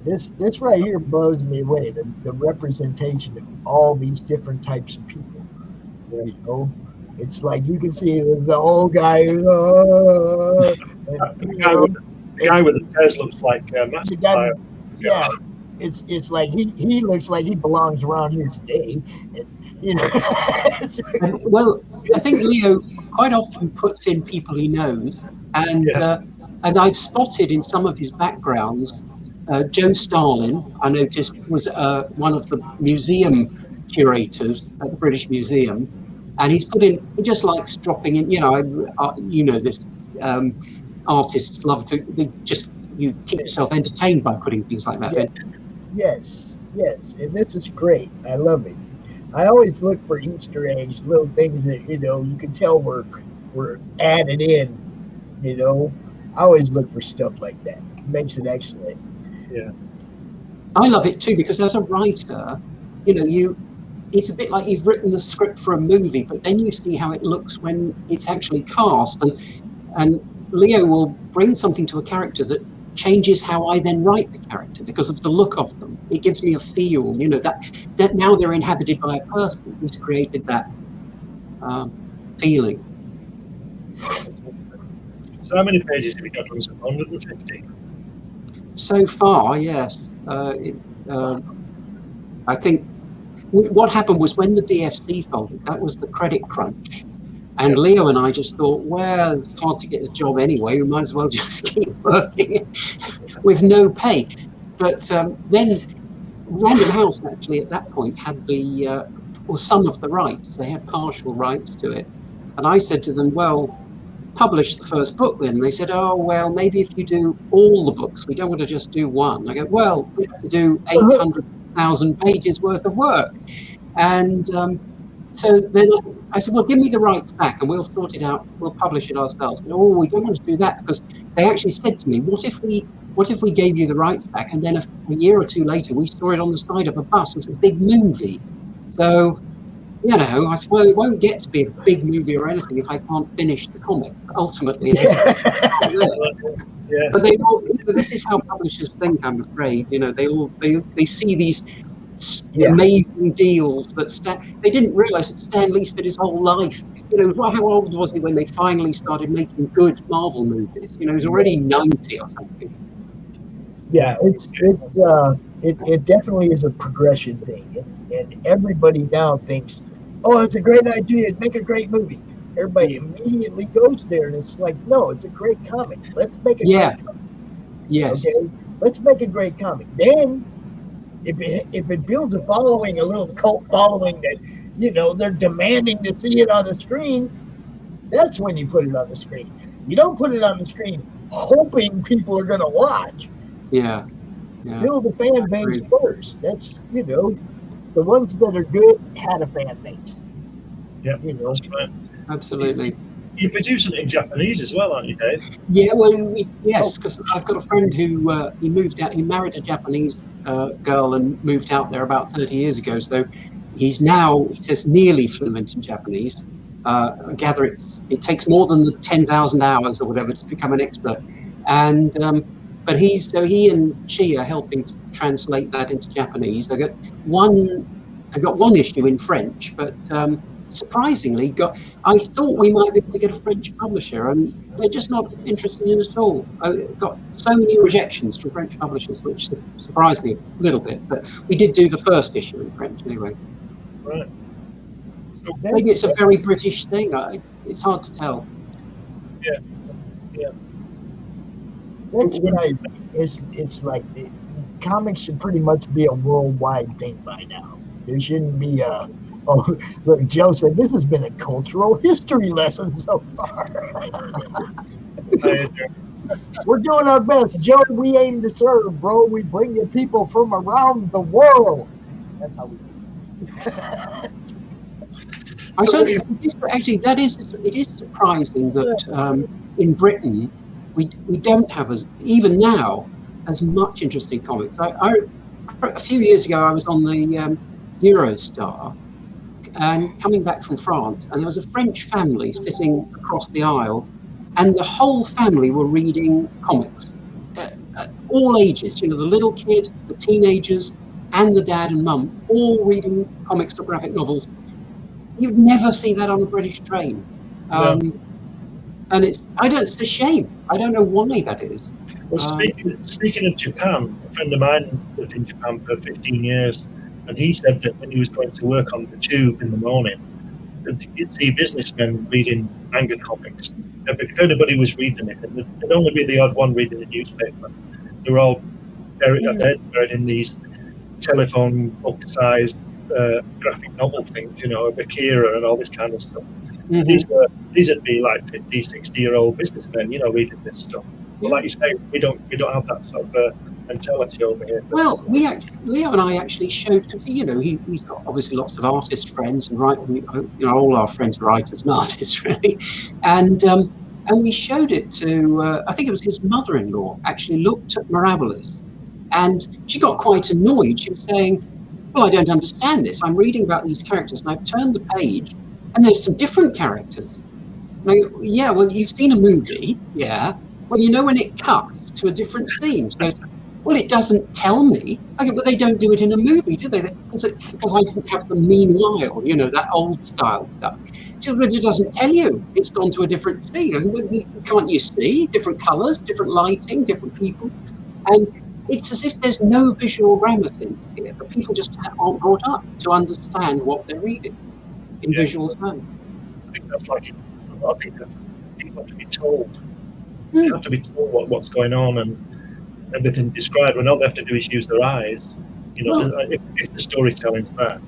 This right here blows me away. The representation of all these different types of people. It's like you can see the old guy. The guy with the fez looks like Master Fire. Yeah, it's like he looks like he belongs around here today. Well, I think Leo quite often puts in people he knows, and I've spotted in some of his backgrounds Joe Starlin, I noticed, was one of the museum curators at the British Museum, and he's put in, he just likes dropping in, this, artists love to, you keep yourself entertained by putting things like that in. Yes, and this is great. I love it. I always look for Easter eggs, little things that, you can tell were added in, I always look for stuff like that. It makes it excellent. Yeah. I love it too, because as a writer, it's a bit like you've written the script for a movie, but then you see how it looks when it's actually cast. And Leo will bring something to a character that changes how I then write the character because of the look of them. It gives me a feel, that now they're inhabited by a person who's created that feeling. So how many pages have you got? 150? So far, yes. I think what happened was when the DFC folded, that was the credit crunch. And Leo and I just thought, well, it's hard to get a job anyway. We might as well just keep working with no pay. But then Random House actually at that point had some of the rights. They had partial rights to it. And I said to them, well, publish the first book then. And they said, oh, well, maybe if you do all the books, we don't want to just do one. I go, well, we have to do 800,000 pages worth of work. And so then I said, well, give me the rights back and we'll sort it out. We'll publish it ourselves. And, oh, we don't want to do that, because they actually said to me, what if we gave you the rights back and then a year or two later we saw it on the side of a bus as a big movie? So, I said, well, it won't get to be a big movie or anything if I can't finish the comic. Ultimately, yeah. But this is how publishers think, I'm afraid. They see these amazing deals that they didn't realize that Stan Lee spent his whole life. How old was he when they finally started making good Marvel movies? He was already 90 or something. Yeah, it definitely is a progression thing, and everybody now thinks, oh, it's a great idea, make a great movie. Everybody immediately goes there, and it's like, no, it's a great comic. Let's make a great comic. Yes. Okay, let's make a great comic. Then, if it builds a following, a little cult following that, they're demanding to see it on the screen, that's when you put it on the screen. You don't put it on the screen hoping people are going to watch. Yeah. Build a fan base first. That's, the ones that are good had a fan base. Yeah, that's right. Absolutely. You're producing it in Japanese as well, aren't you, Dave? Yeah, well, yes, because I've got a friend who he moved out. He married a Japanese girl and moved out there about 30 years ago. So he's now, he says, nearly fluent in Japanese. I gather it takes more than the 10,000 hours or whatever to become an expert. And but he and she are helping to translate that into Japanese. I got one issue in French, but surprisingly, I thought we might be able to get a French publisher, and they're just not interested in it at all. I got so many rejections from French publishers, which surprised me a little bit. But we did do the first issue in French anyway. Right. So maybe it's a very British thing. It's hard to tell. Yeah. That's right. It's like the comics should pretty much be a worldwide thing by now. There shouldn't be oh, look, Joe said this has been a cultural history lesson so far. We're doing our best, Joe. We aim to serve, bro. We bring you people from around the world. That's how we do it. Actually, it is surprising that in Britain we don't have even now as much interesting comics. A few years ago, I was on the Eurostar and coming back from France, and there was a French family sitting across the aisle, and the whole family were reading comics, all ages. The little kid, the teenagers, and the dad and mum, all reading comics or graphic novels. You'd never see that on a British train. No. And it's a shame. I don't know why that is. Well, speaking of Japan, a friend of mine lived in Japan for 15 years, and he said that when he was going to work on the tube in the morning, you'd see businessmen reading manga comics. If anybody was reading it, there'd only be the odd one reading the newspaper. They were all buried in these telephone book-sized graphic novel things, Bakira and all this kind of stuff. These would be like 50, 60-year-old businessmen, reading this stuff. But like you say, we don't have that sort of mentality over here. Well, Leo and I actually showed, because he's got obviously lots of artist friends, and all our friends are writers and artists really, and we showed it to I think it was his mother-in-law actually looked at Mirabilis, and she got quite annoyed. She was saying, "Well, I don't understand this. I'm reading about these characters, and I've turned the page, and there's some different characters." And I go, "Yeah, well, you've seen a movie, yeah. Well, when it cuts to a different scene." She goes, "Well, it doesn't tell me." I go, "But they don't do it in a movie, do they?" Because I didn't have the meanwhile, that old style stuff. She goes, "But it doesn't tell you. It's gone to a different scene. Can't you see? Different colours, different lighting, different people." And it's as if there's no visual grammar sense here, but people just aren't brought up to understand what they're reading in visual terms. I think that's like, I think that people have to be told. They have to be told what's going on and everything described, when all they have to do is use their eyes. If the storytelling's there.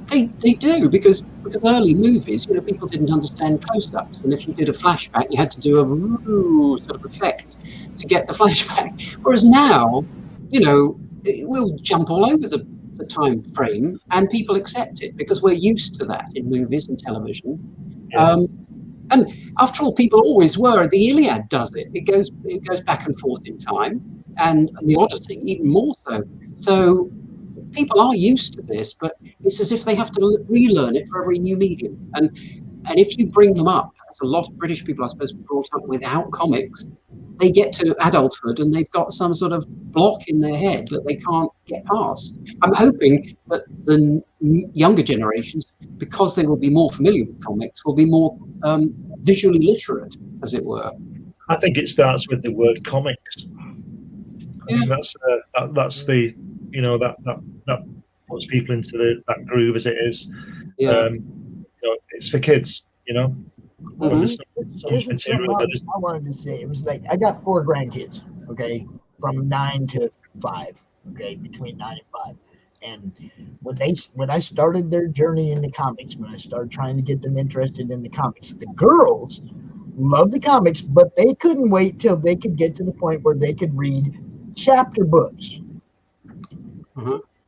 They do, because early movies, people didn't understand close-ups, and if you did a flashback, you had to do a sort of effect to get the flashback. Whereas now, we'll jump all over the time frame, and people accept it because we're used to that in movies and television. Yeah. And after all, people always were. The Iliad does it. It goes back and forth in time, and the Odyssey even more so. So people are used to this, but it's as if they have to relearn it for every new medium. And if you bring them up, as a lot of British people, I suppose, brought up without comics, they get to adulthood and they've got some sort of block in their head that they can't get past. I'm hoping that the younger generations, because they will be more familiar with comics, will be more visually literate, as it were. I think it starts with the word comics. I think that's the that puts people into that groove as it is. Yeah. It's for kids. There's so much material that is. I wanted to say, it was like, I got 4 grandkids, okay, from 9 to 5, okay, between 9 and 5. And when I started their journey in the comics, when I started trying to get them interested in the comics, the girls loved the comics, but they couldn't wait till they could get to the point where they could read chapter books.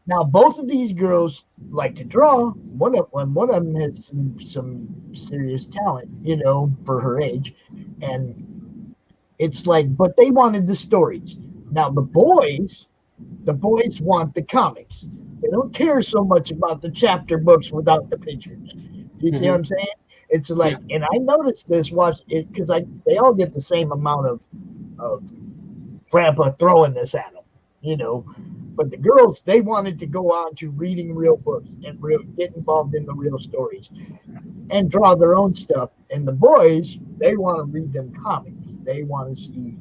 Now, both of these girls like to draw. One of them has some serious talent, for her age, and it's like, but they wanted the stories. Now, the boys want the comics. They don't care so much about the chapter books without the pictures. You see what I'm saying? It's like, and I noticed this, watch it, because they all get the same amount of grandpa throwing this at them, But the girls, they wanted to go on to reading real books and get involved in the real stories and draw their own stuff. And the boys, they want to read them comics. They want to see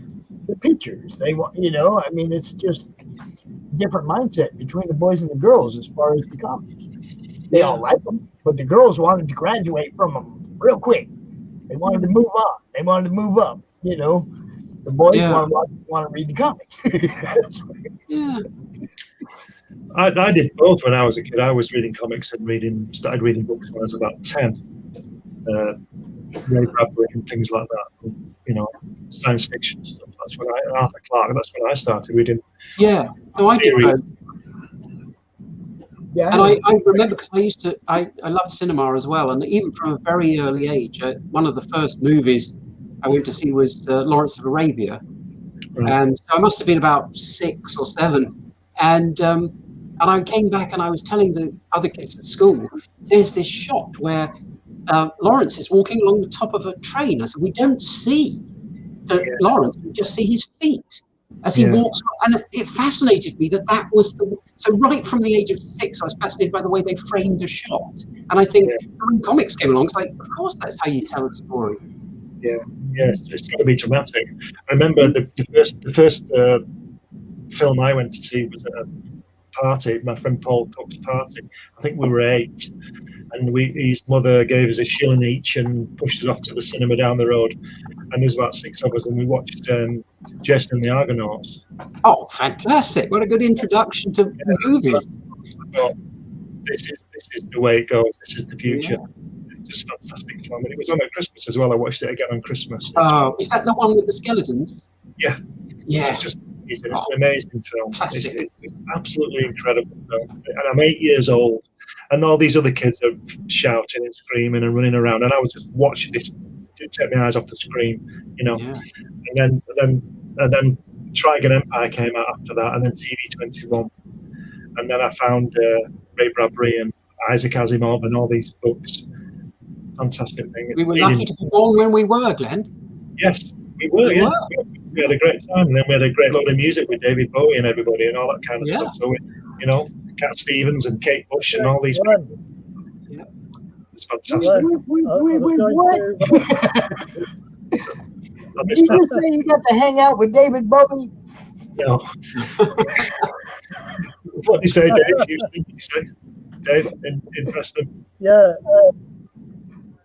the pictures. They want, it's just different mindset between the boys and the girls as far as the comics. They all like them, but the girls wanted to graduate from them real quick. They wanted to move on. They wanted to move up, The boys want to read the comics. I did both when I was a kid. I was reading comics and started reading books when I was about 10. Ray Bradbury and things like that. Science fiction stuff. That's when Arthur Clarke. That's when I started reading. Yeah, no, I did both. Yeah, and I remember, because I loved cinema as well, and even from a very early age, one of the first movies I went to see was Lawrence of Arabia, and so I must have been about 6 or 7, and I came back and I was telling the other kids at school, there's this shot where Lawrence is walking along the top of a train. I said, we don't see Lawrence, we just see his feet as he walks, and it fascinated me that was so right from the age of 6, I was fascinated by the way they framed a shot, and I think when comics came along, it's like, of course that's how you tell a story. Yeah, it's got to be dramatic. I remember the first film I went to see was at a party, my friend Paul Cook's party. I think we were 8, and his mother gave us £1 each and pushed us off to the cinema down the road. And there's about 6 of us, and we watched Jason and the Argonauts. Oh, fantastic! What a good introduction to movies. I thought, this is the way it goes. This is the future. Yeah. It's just fantastic film. And it was on at Christmas as well. I watched it again on Christmas. Oh, is that the one with the skeletons? Yeah. Yeah. It's an amazing film. It's absolutely incredible film. And I'm 8 years old, and all these other kids are shouting and screaming and running around, and I was just watching this to take my eyes off the screen, you know. Yeah. And then Trigon Empire came out after that, and then TV21, and then I found Ray Bradbury and Isaac Asimov and all these books. Fantastic thing. We were lucky to be born when we were, Glenn. Yes, we were. Yeah. We had a great time, and then we had a great load of music with David Bowie and everybody and all that kind of stuff. So, you know, Cat Stevens and Kate Bush and all these people. Yeah. It's fantastic. What? Did you just say you got to hang out with David Bowie? No. What did you say, Dave? You say, Dave, in Preston? Yeah.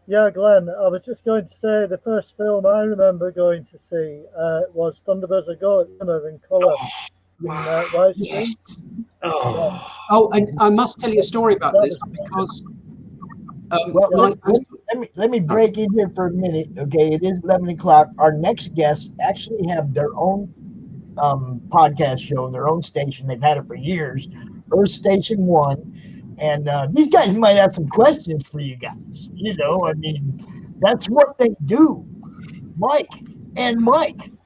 Yeah, Glenn, I was just going to say the first film I remember going to see was Thunderbirds Are Go at Dinner in colour. Yes. Oh, and I must tell you a story about this because... let me break in here for a minute. Okay, it is 11 o'clock. Our next guests actually have their own podcast show, their own station. They've had it for years, Earth Station 1. And these guys might have some questions for you guys. You know, I mean, that's what they do. Mike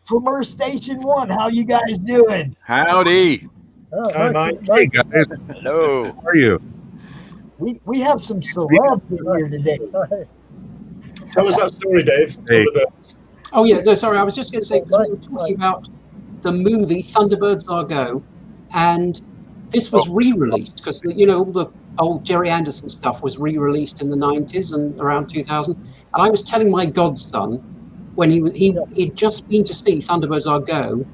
from Earth Station 1. How you guys doing? Howdy. Hi, Mike. Hey, guys. Hello. How are you? We have some celebs in here today. Tell us that story, Dave. Hey. Oh, yeah. No, sorry. I was just going to say, because we were talking about the movie Thunderbirds Are Go, and this was re-released because, you know, all the old Jerry Anderson stuff was re-released in the 90s and around 2000. And I was telling my godson when he'd just been to see Thunderbirds Are Go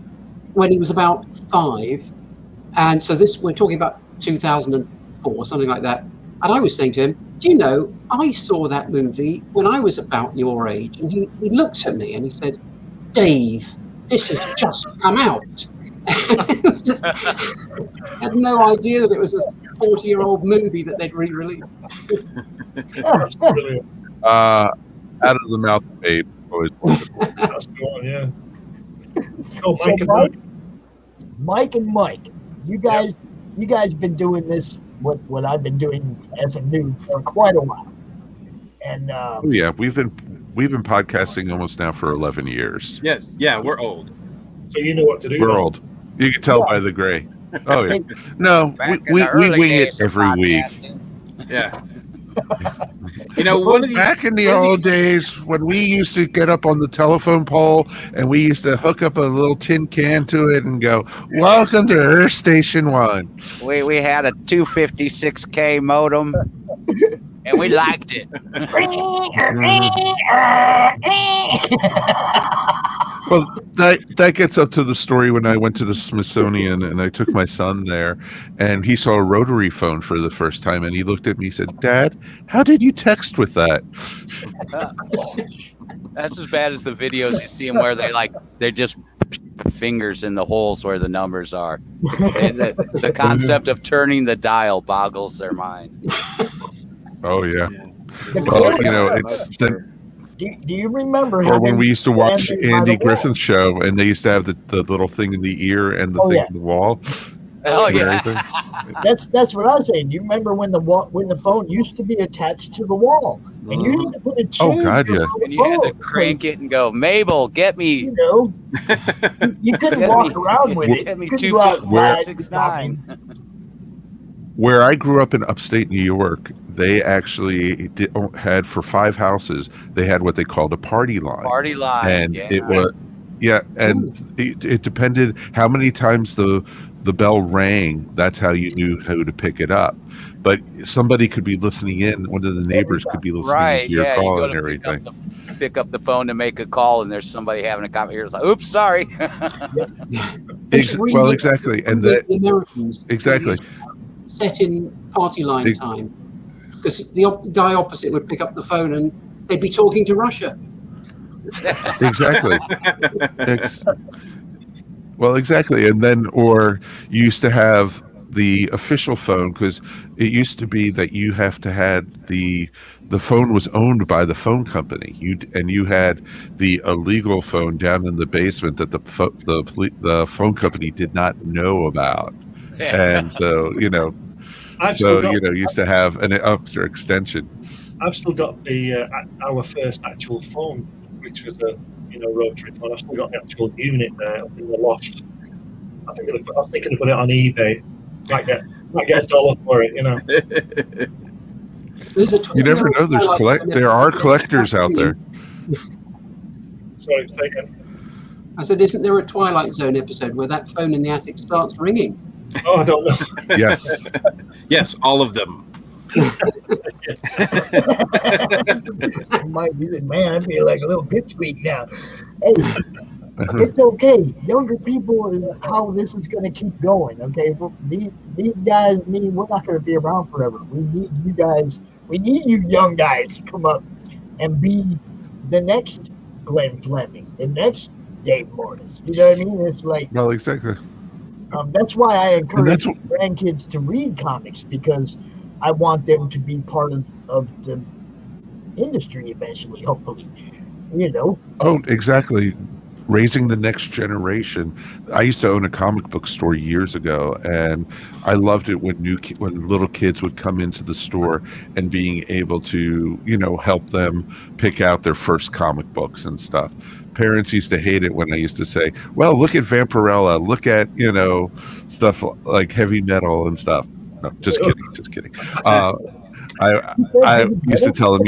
when he was about 5. And so we're talking about 2004, something like that. And I was saying to him, do you know, I saw that movie when I was about your age. And he looked at me and he said, Dave, this has just come out. I had no idea that it was a 40-year-old movie that they'd re-released. That's brilliant. Out of the mouth of babe. Always That's the one, yeah. Mike and Mike, you guys been doing this, what I've been doing as a noob for quite a while. And yeah, we've been podcasting almost now for 11 years. Yeah, we're old. So you know what to do. We're old. You can tell by the gray. Oh yeah. No, we wing it every week. Yeah. You know, back in the old days when we used to get up on the telephone pole and we used to hook up a little tin can to it and go, "Welcome to Earth Station 1." We had a 256K modem and we liked it. Well, that gets up to the story when I went to the Smithsonian and I took my son there, and he saw a rotary phone for the first time, and he looked at me and said, "Dad, how did you text with that?" That's as bad as the videos you see them where they just fingers in the holes where the numbers are. The concept of turning the dial boggles their mind. Oh yeah. Well, you know, it's do you remember? Or when we used to watch Andy Griffith's show, and they used to have the little thing in the ear and the thing in the wall. Oh yeah. That's what I was saying. Do you remember when the phone used to be attached to the wall, and you had to put a chain? Oh God, yeah. And you had to crank it and go, Mabel, get me. You know, you couldn't walk around with it. Get me 2.69. Where I grew up in upstate New York, they actually had for 5 houses, they had what they called a party line. Party line, and it was, and it depended how many times the bell rang. That's how you knew who to pick it up. But somebody could be listening in. One of the neighbors could be listening to your call and everything. Pick up the phone to make a call, and there's somebody having a conversation. It's like, oops, sorry. Well, exactly, and the Americans exactly. set in party line time. because the guy opposite would pick up the phone and they'd be talking to Russia. Exactly. Well, exactly. And then, or you used to have the official phone, because it used to be that you have to had the phone was owned by the phone company. You had the illegal phone down in the basement that the phone company did not know about. And so, you used to have an extra extension. I've still got our first actual phone, which was a rotary phone. I've still got the actual unit there up in the loft. I was thinking of putting it on eBay. Might get $1 for it, You never know. There are collectors out there. Sorry, say again. I said, isn't there a Twilight Zone episode where that phone in the attic starts ringing? Oh, I don't know. Yes. Yes, all of them. Might be man, I feel like a little pipsqueak now. Hey, it's okay. Younger people is how this is going to keep going. Okay, well, these guys, we're not going to be around forever. We need you guys. We need you young guys to come up and be the next Glenn Fleming, the next Dave Mortis. You know what I mean? It's like, well, exactly. That's why I encourage grandkids to read comics, because I want them to be part of the industry eventually, hopefully. Oh, exactly. Raising the next generation. I used to own a comic book store years ago, and I loved it when little kids would come into the store and being able to, help them pick out their first comic books and stuff. Parents used to hate it when I used to say, well, look at Vampirella, look at, stuff like heavy metal and stuff. No, just kidding. I used to tell them,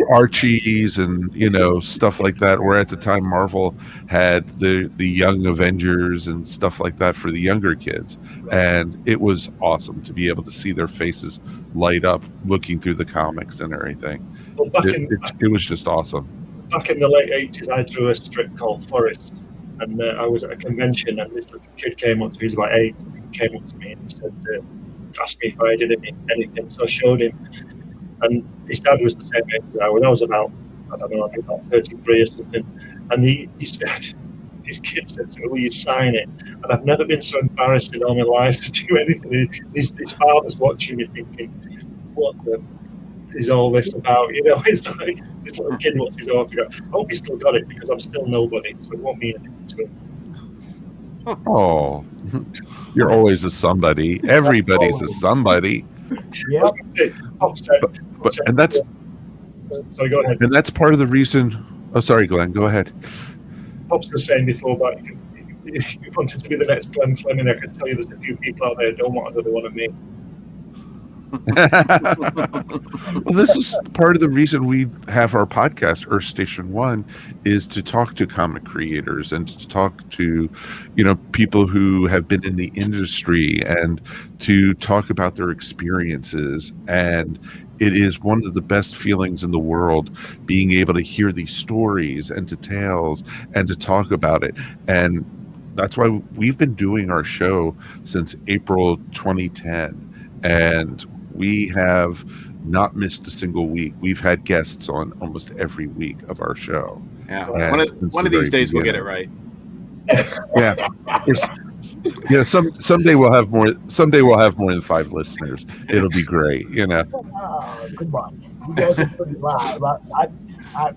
Archies and stuff like that, where at the time Marvel had the Young Avengers and stuff like that for the younger kids, and it was awesome to be able to see their faces light up looking through the comics and everything. Well, it was just awesome. Back in the late 80s, I drew a strip called Forest, and I was at a convention, and this little kid came up to me. He's about 8. He came up to me and said, asked me if I did anything. So I showed him, and his dad was the same age as I was. I was about 33 or something. And he said, his kid said to me, will you sign it? And I've never been so embarrassed in all my life to do anything. His father's watching me thinking, what is all this about? It's like this little kid wants his autograph. I hope he still got it, because I'm still nobody, so it won't mean anything to him. Oh, you're always a somebody. Everybody's a somebody. Yep. And that's sorry, go ahead. And that's part of the reason. Oh, sorry, Glenn. Go ahead. Pops was saying before that if you wanted to be the next Glenn Fleming, I can tell you there's a few people out there who don't want another one of me. Well, this is part of the reason we have our podcast, Earth Station 1, is to talk to comic creators and to talk to people who have been in the industry and to talk about their experiences. And it is one of the best feelings in the world, being able to hear these stories and details and to talk about it. And that's why we've been doing our show since April 2010, and we have not missed a single week. We've had guests on almost every week of our show. Yeah, one of these days we'll get it right. Yeah, someday we'll have more. Someday we'll have more than 5 listeners. It'll be great, Oh, come on, you guys are pretty live.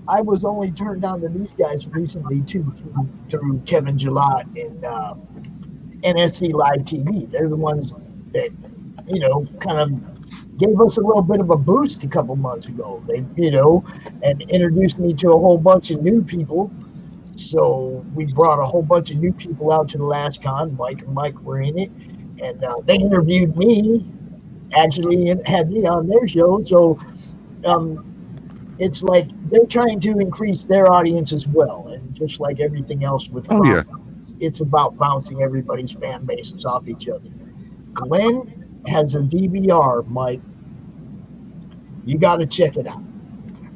I was only turned on to these guys recently too, through Kevin Gillott and NSC Live TV. They're the ones that kind of gave us a little bit of a boost a couple months ago. They and introduced me to a whole bunch of new people. So we brought a whole bunch of new people out to the last con. Mike and Mike were in it, and they interviewed me, actually, and had me on their show. So it's like they're trying to increase their audience as well. And just like everything else with it's about bouncing everybody's fan bases off each other. Glenn has a DVR, Mike. You got to check it out.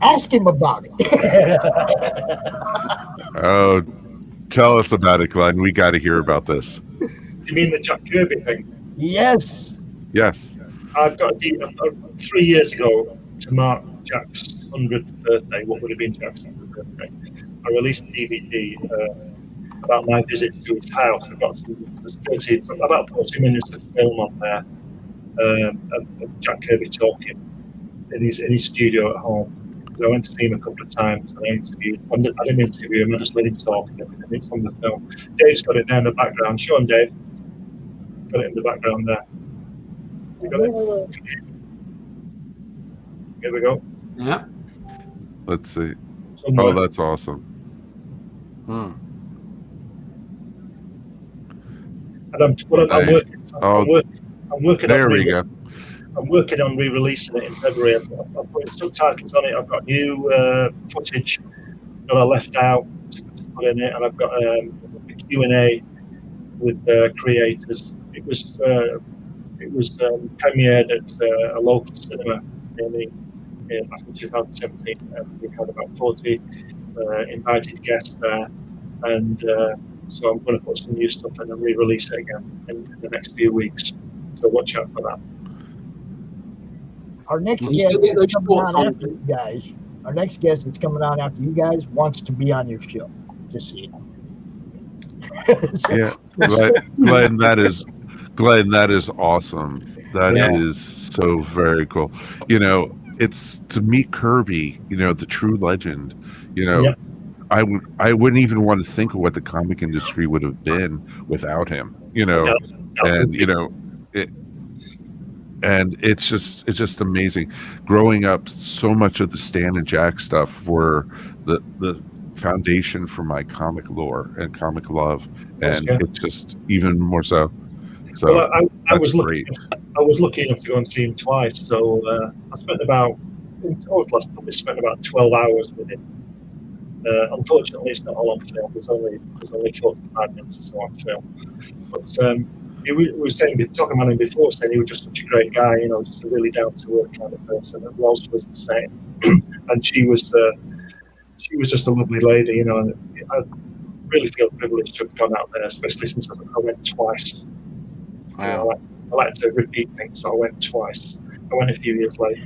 Ask him about it. Oh, tell us about it, Glenn. We got to hear about this. You mean the Jack Kirby thing? Yes. Yes. I've got 3 years ago to mark Jack's 100th birthday. What would have been Jack's 100th birthday? I released a DVD about my visit to his house. I've got about 40 minutes of film on there of Jack Kirby talking in his studio at home. Because I went to see him a couple of times and I didn't interview him, I just let him talk and everything. It's on the film. Dave's got it there in the background. Show him, Dave. He's got it in the background there. You got it? Here we go. Yeah. Let's see. Somewhere. Oh, that's awesome. And I'm working. There we go. I'm working on re-releasing it in February. I'm putting subtitles on it. I've got new footage that I left out to put in it, and I've got a Q&A with creators. It was premiered at a local cinema near me back in 2017, and we had about 40 invited guests there, and so I'm going to put some new stuff in and re-release it again in the next few weeks. So watch out for that. Our next guest that's coming on after you guys. Our next guest that's coming on after you guys wants to be on your show. Just so you know. Yeah, Glenn, that is awesome. That is so very cool. You know, it's to meet Kirby, you know, the true legend. You know, Yep. I wouldn't even want to think of what the comic industry would have been without him. You know, and you know it. And it's just amazing. Growing up, so much of the Stan and Jack stuff were the foundation for my comic lore and comic love, and it's just even more so. So well, I was great. I was lucky enough to go and see him twice. So I spent in total, I probably spent about 12 hours with him. Unfortunately, it's not all on film. There's only 45 minutes or so on film. But he was talking about him before, saying he was just such a great guy, you know, just a really down-to-earth kind of person. And Rose was the same, and she was just a lovely lady, you know. And I really feel privileged to have gone out there, especially since I went twice. Wow. You know, I like to repeat things, so I went twice. I went a few years later,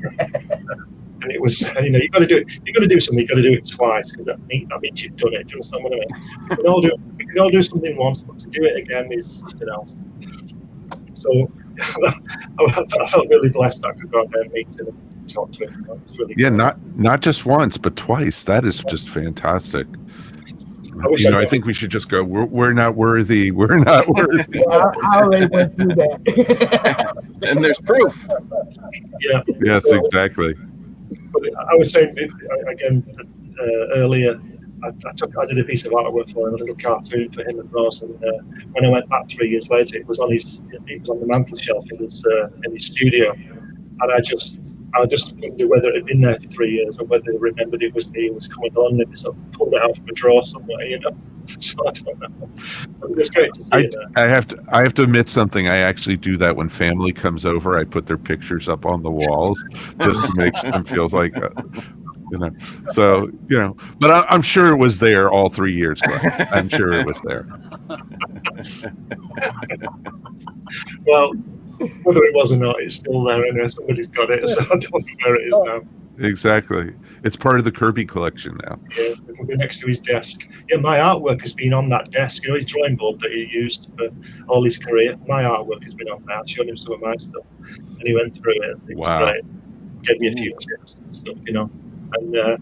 and it was, you know, you got to do it. You got to do something. You got to do it twice, because that means you've done it. Do you understand what I mean? We can all do something once, but to do it again is something else. So I felt really blessed that I could go out there and meet him and talk to him. It was really Yeah, cool. not just once, but twice. That is just fantastic. I think we should just go. We're not worthy. We're not worthy. I already went through that. And there's proof. Yeah. Yes, So, exactly. but I was saying again earlier. I did a piece of artwork for him, a little cartoon for him and Ross, and when I went back 3 years later, it was on the mantel shelf in his studio, and I just wondered whether it had been there for 3 years or whether they remembered it was me who was coming on, and they sort of pulled it out from a drawer somewhere, you know. So I don't know. But it's great to see it there. I have to admit something. I actually do that when family comes over. I put their pictures up on the walls just to make them feel like. You know, so you know, but I'm sure it was there all 3 years ago. I'm sure it was there. Well, whether it was or not, it's still there anyway. Somebody's got it, so I don't know where it is now. Exactly, it's part of the Kirby collection now. Yeah, it'll be next to his desk. Yeah, my artwork has been on that desk. You know, his drawing board that he used for all his career. My artwork has been on there. I showed him some of my stuff, and he went through it. It was great. Gave me a few tips and stuff, you know. And that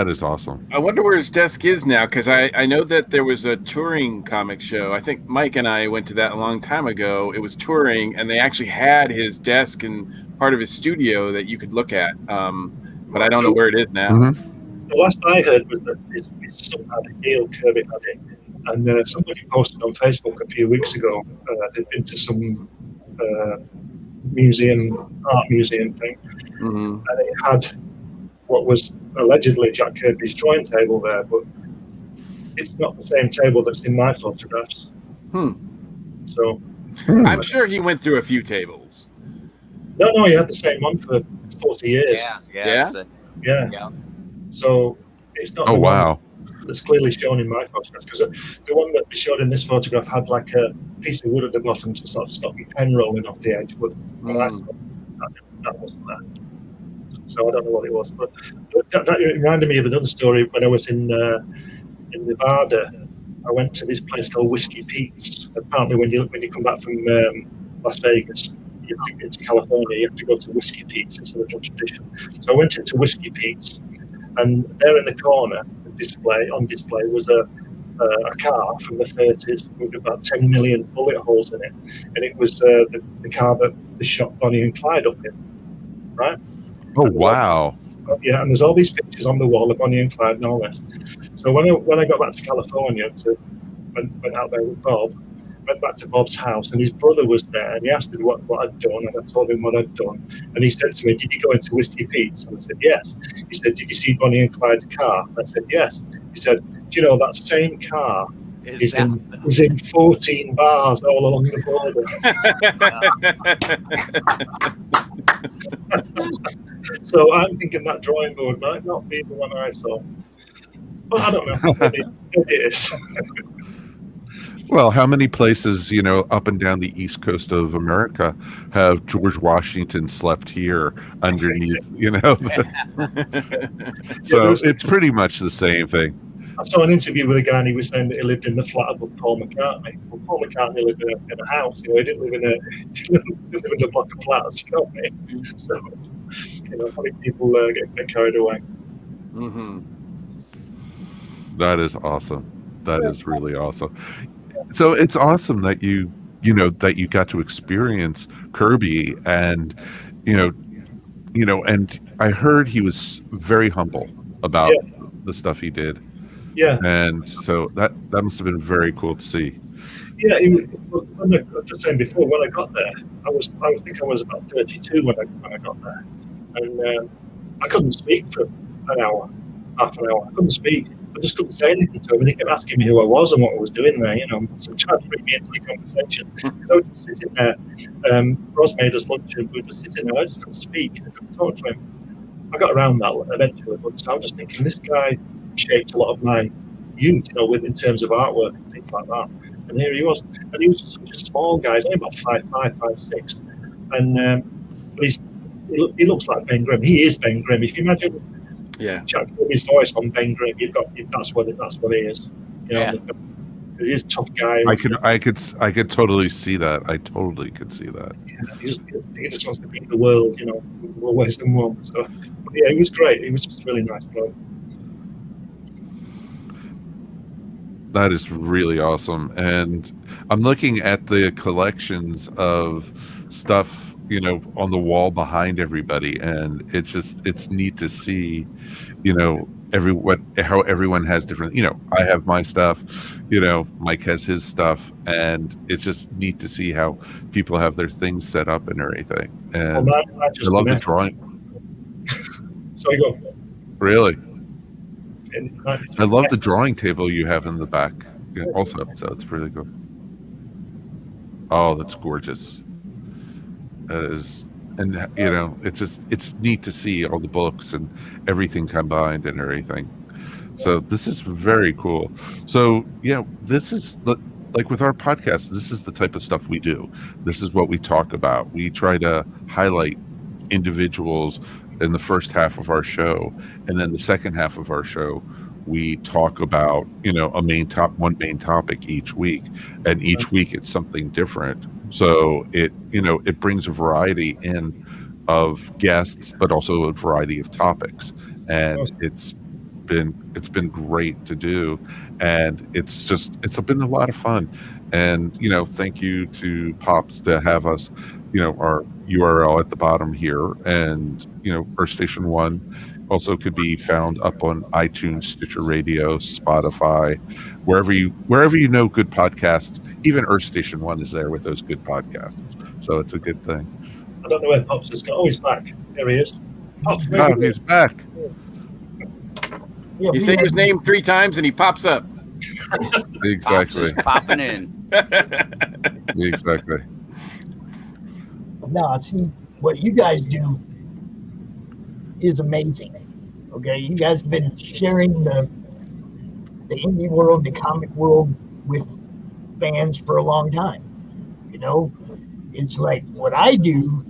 is awesome. I wonder where his desk is now, because I know that there was a touring comic show. I think Mike and I went to that a long time ago. It was touring, and they actually had his desk and part of his studio that you could look at. But I don't know where it is now. Mm-hmm. The last I heard was that his son had it, Neil Kirby had it, and somebody posted on Facebook a few weeks ago. They'd been to some art museum thing, and it had what was allegedly Jack Kirby's drawing table there, but it's not the same table that's in my photographs. So I'm sure he went through a few tables. No, he had the same one for 40 years. Yeah. So it's not. Oh wow! that's clearly shown in my photograph, because the one that they showed in this photograph had like a piece of wood at the bottom to sort of stop your pen rolling off the edge, but that wasn't there. So I don't know what it was, but that reminded me of another story. When I was in Nevada, I went to this place called Whiskey Pete's. Apparently, when you come back from Las Vegas, you have to get to California, you have to go to Whiskey Pete's. It's a little tradition. So I went into Whiskey Pete's, and there in the corner, on display was a car from the 30s with about 10 million bullet holes in it, and it was the car that they shot Bonnie and Clyde up in, right? Oh, wow. Yeah, and there's all these pictures on the wall of Bonnie and Clyde and all this. So when I got back to California, went out there with Bob, went back to Bob's house, and his brother was there, and he asked him what I'd done, and I told him what I'd done, and he said to me, "Did you go into Whiskey Pete's?" And I said, "Yes." He said, "Did you see Bonnie and Clyde's car?" And I said, "Yes." He said, "Do you know that same car is in 14 bars all along the border?" So I'm thinking that drawing board might not be the one I saw. But I don't know. Maybe it is. Well, how many places, up and down the east coast of America have George Washington slept here underneath, So it's pretty much the same thing. I saw an interview with a guy, and he was saying that he lived in the flat above Paul McCartney. Well, Paul McCartney lived in a house. He didn't live in a block of flats. You know what I mean? So, how many people get carried away? Mm-hmm. That is awesome. That is really awesome. So it's awesome that you got to experience Kirby, and and I heard he was very humble about the stuff he did. Yeah. And so that must have been very cool to see. Yeah, I was just saying before, when I got there, I think I was about 32 when I got there, and I couldn't speak for half an hour. I couldn't speak. I just couldn't say anything to him, and he kept asking me who I was and what I was doing there, so trying to bring me into the conversation. Because I was just sitting there, Ross made us lunch, and we were just sitting there, I just couldn't speak, I couldn't talk to him. I got around that eventually, but I was just thinking, this guy shaped a lot of my youth, in terms of artwork and things like that. And here he was, and he was just such a small guy, he's only about 5'5", 5'6", and but he looks like Ben Grimm. He is Ben Grimm. If you imagine Chuck Kirby's voice on Ben Grimm, that's what he is. He is a tough guy. I could totally see that. I totally could see that. Yeah, he just wants to beat the world, more ways than one. So, but yeah, he was great. He was just a really nice bloke. That is really awesome. And I'm looking at the collections of stuff, on the wall behind everybody, and it's neat to see, how everyone has different, I have my stuff, Mike has his stuff, and it's just neat to see how people have their things set up and everything. And I love the drawing. So you go. Really? I love the drawing table you have in the back also, so it's really good. Oh, that's gorgeous. That is, and it's neat to see all the books and everything combined and everything. So this is very cool. So this is like with our podcast, this is the type of stuff we do. This is what we talk about. We try to highlight individuals in the first half of our show, and then the second half of our show, we talk about one main topic each week, and each week it's something different. So it brings a variety in of guests, but also a variety of topics, and it's been great to do, and it's been a lot of fun. And thank you to Pops to have us, our URL at the bottom here, and Earth Station 1 also could be found up on iTunes, Stitcher Radio, Spotify, wherever you know good podcasts. Even Earth Station 1 is there with those good podcasts, so it's a good thing. I don't know where Pops is. Oh, he's back. There he is. Pops, he's back. You say his name 3 times and he pops up. Exactly. Pops is popping in. Exactly. No, see, what you guys do is amazing. Okay, you guys have been sharing the indie world, the comic world with fans for a long time. You know, it's like what I do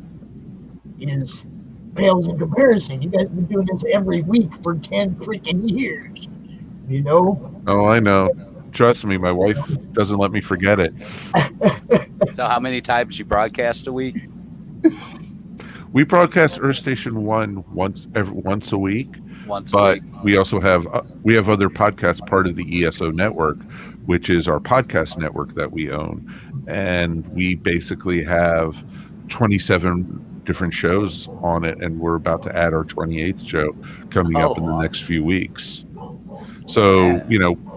is pales in comparison. You guys have been doing this every week for 10 freaking years. You know? Oh, I know. Trust me, my wife doesn't let me forget it. So how many times you broadcast a week? We broadcast Earth Station 1 once a week. Once but a week. we also have other podcasts, part of the ESO network, which is our podcast network that we own, and we basically have 27 different shows on it, and we're about to add our 28th show coming up in the next few weeks. So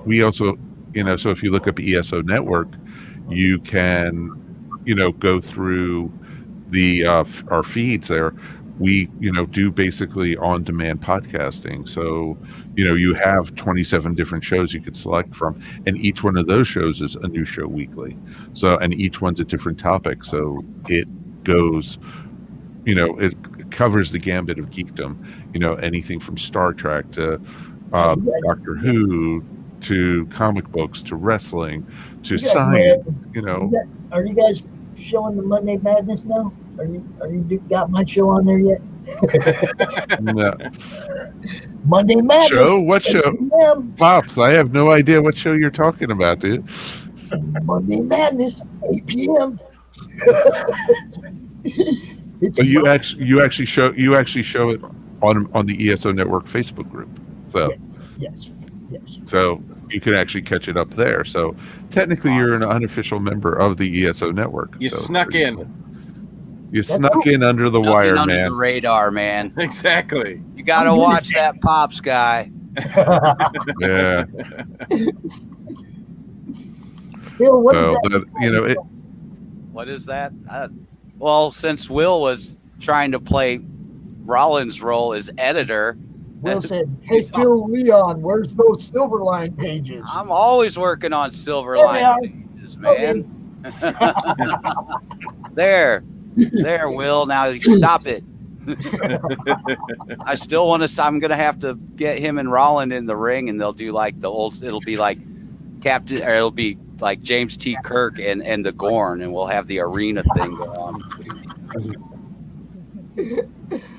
we also so if you look up ESO network, you can go through the our feeds there. We do basically on-demand podcasting, so you have 27 different shows you could select from, and each one of those shows is a new show weekly. So, and each one's a different topic, so it goes, it covers the gambit of geekdom. Anything from Star Trek to Doctor Who to comic books to wrestling to science. Are you guys showing the Monday Madness now? Are you got my show on there yet? No. Monday Madness. Show? What show? Pops, I have no idea what show you're talking about, dude. Monday Madness, 8 p.m. But you actually show it on the ESO Network Facebook group. So yes. So you can actually catch it up there. So technically, you're an unofficial member of the ESO Network. You snuck in. You snuck in under the wire, under man. the radar, man. Exactly. You got to watch that Pops guy. Yeah. Phil, what So, is that? What is that? Well, since Will was trying to play Rollins' role as editor, Will said, "Hey, Phil Leon, where's those Silverline pages?" I'm always working on Silverline pages, man. There, Will. Now you stop it. I still want to. I'm gonna have to get him and Rollin in the ring, and they'll do like the old. It'll be like Captain, or it'll be like James T. Kirk and the Gorn, and we'll have the arena thing go on.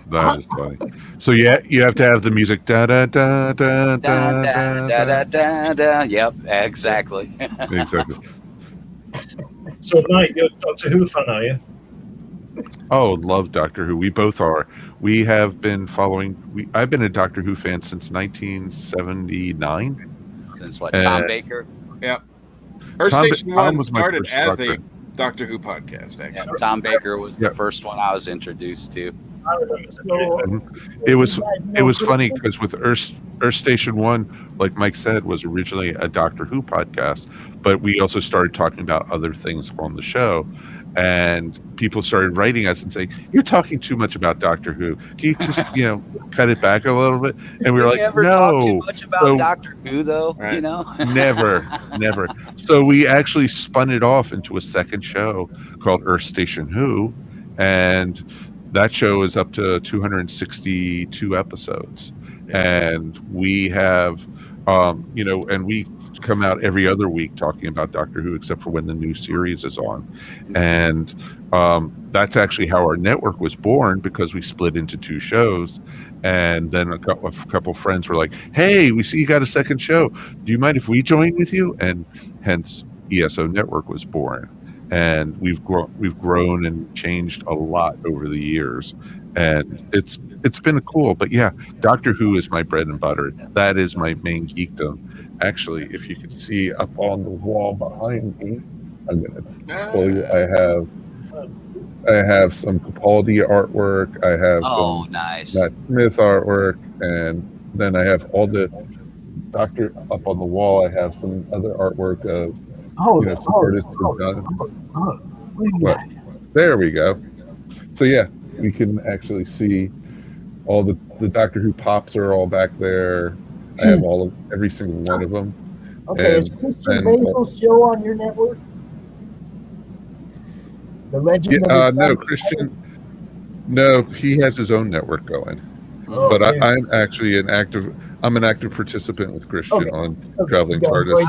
That is funny. So yeah, you have to have the music. Da da da da da da da da da. Yep, exactly. Exactly. So, Mike, you're a Doctor Who fan, are you? Oh, love Doctor Who. We both are. We have been following. I've been a Doctor Who fan since 1979. Since what? Tom Baker. Yep. Earth Station One was my started first as Doctor. a Doctor Who podcast. Actually, Yeah, Tom Baker was the first one I was introduced to. It was funny because with Earth Station 1, like Mike said, was originally a Doctor Who podcast, but we also started talking about other things on the show, and people started writing us and saying, "You're talking too much about Doctor Who. Can you just cut it back a little bit?" And we were like, never "No." talk too much about Doctor Who, though. Right. Never. So we actually spun it off into a second show called Earth Station Who, and that show is up to 262 episodes. And we have, and we come out every other week talking about Doctor Who, except for when the new series is on. And that's actually how our network was born, because we split into two shows. And then a couple friends were like, "Hey, we see you got a second show. Do you mind if we join with you?" And hence ESO Network was born. And we've grown and changed a lot over the years, and it's been cool. But yeah, Doctor Who is my bread and butter. That is my main geekdom. Actually, if you could see up on the wall behind me, I'm gonna pull you. I have some Capaldi artwork. I have some nice Matt Smith artwork, and then I have all the Doctor up on the wall. I have some other artwork of. There we go. So yeah, we can actually see all the Doctor Who pops are all back there. I have every single one of them. Okay, is Christian Basil's show on your network? The Legend of no, Christian. No, he has his own network going. But I'm actually an active. I'm an active participant with Christian on Okay. Traveling Go. TARDIS.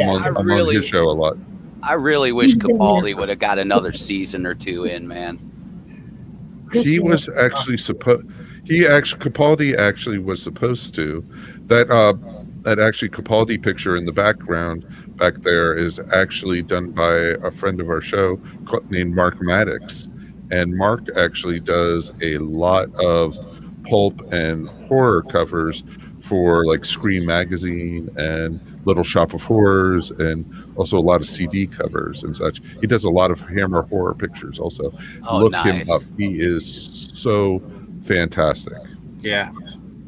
Yeah. I'm on his show a lot. I really wish Capaldi would have got another season or two in, man. He was actually Capaldi actually was supposed to. That actually Capaldi picture in the background back there is actually done by a friend of our show named Mark Maddox. And Mark actually does a lot of pulp and horror covers for like Scream Magazine and Little Shop of Horrors, and also a lot of CD covers and such. He does a lot of Hammer horror pictures also. Look him up. He is so fantastic. Yeah.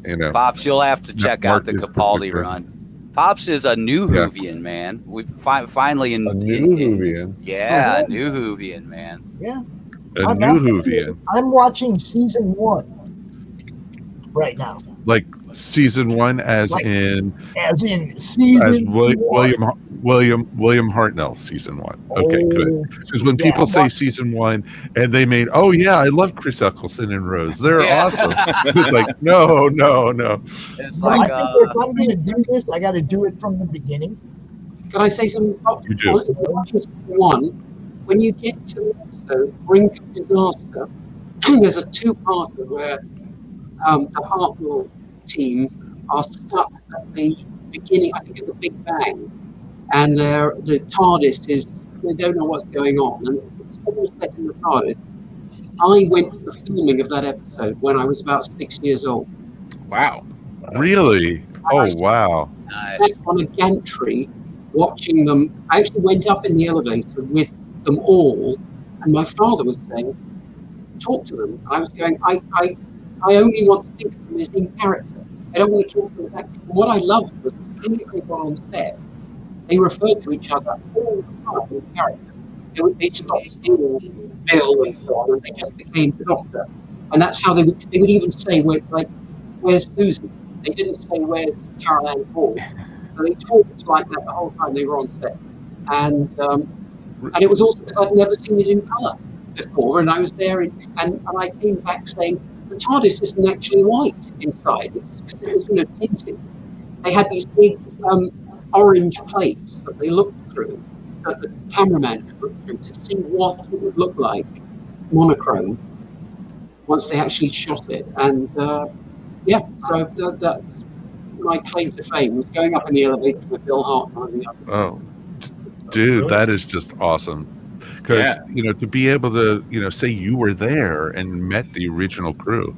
You know, Pops, you'll have to check out the Capaldi run. Pops is a new Whovian, man. We finally in a new Whovian. Yeah, a new Whovian, man. Yeah. A new Whovian. I'm watching season 1 right now. Like season 1 as in season William Hartnell season 1. Okay, good. Because when people say season 1 and they mean, oh yeah, I love Chris Eccleston and Rose. They're awesome. It's like no. It's like, like I think if I'm going to do this, I got to do it from the beginning. Can I say something? You do. One, when you get to the episode Brink of Disaster, there's a two-parter where the Hartnell team are stuck at the beginning, I think at the Big Bang, and the TARDIS they don't know what's going on, and it's all set in the TARDIS. I went to the filming of that episode when I was about 6 years old. Wow. Really? Oh, wow. I sat on a gantry watching them. I actually went up in the elevator with them all, and my father was saying, talk to them. And I was going, I only want to think of them as in character. I don't want to talk to them as actors. And what I loved was as soon as they got on set, they referred to each other all the time in character. They stopped seeing Bill and so on, and they just became the Doctor. And that's how they would even say, where's Susan? They didn't say, where's Carol Ann Paul? So they talked like that the whole time they were on set. And it was also because I'd never seen it in colour before, and I was there, and I came back saying, the TARDIS isn't actually white inside. It's because it was tinted. They had these big orange plates that they looked through, that the cameraman could look through to see what it would look like, monochrome, once they actually shot it. And so that's my claim to fame, was going up in the elevator with Bill Hartnell. Oh, dude, that is just awesome. Because to be able to say you were there and met the original crew,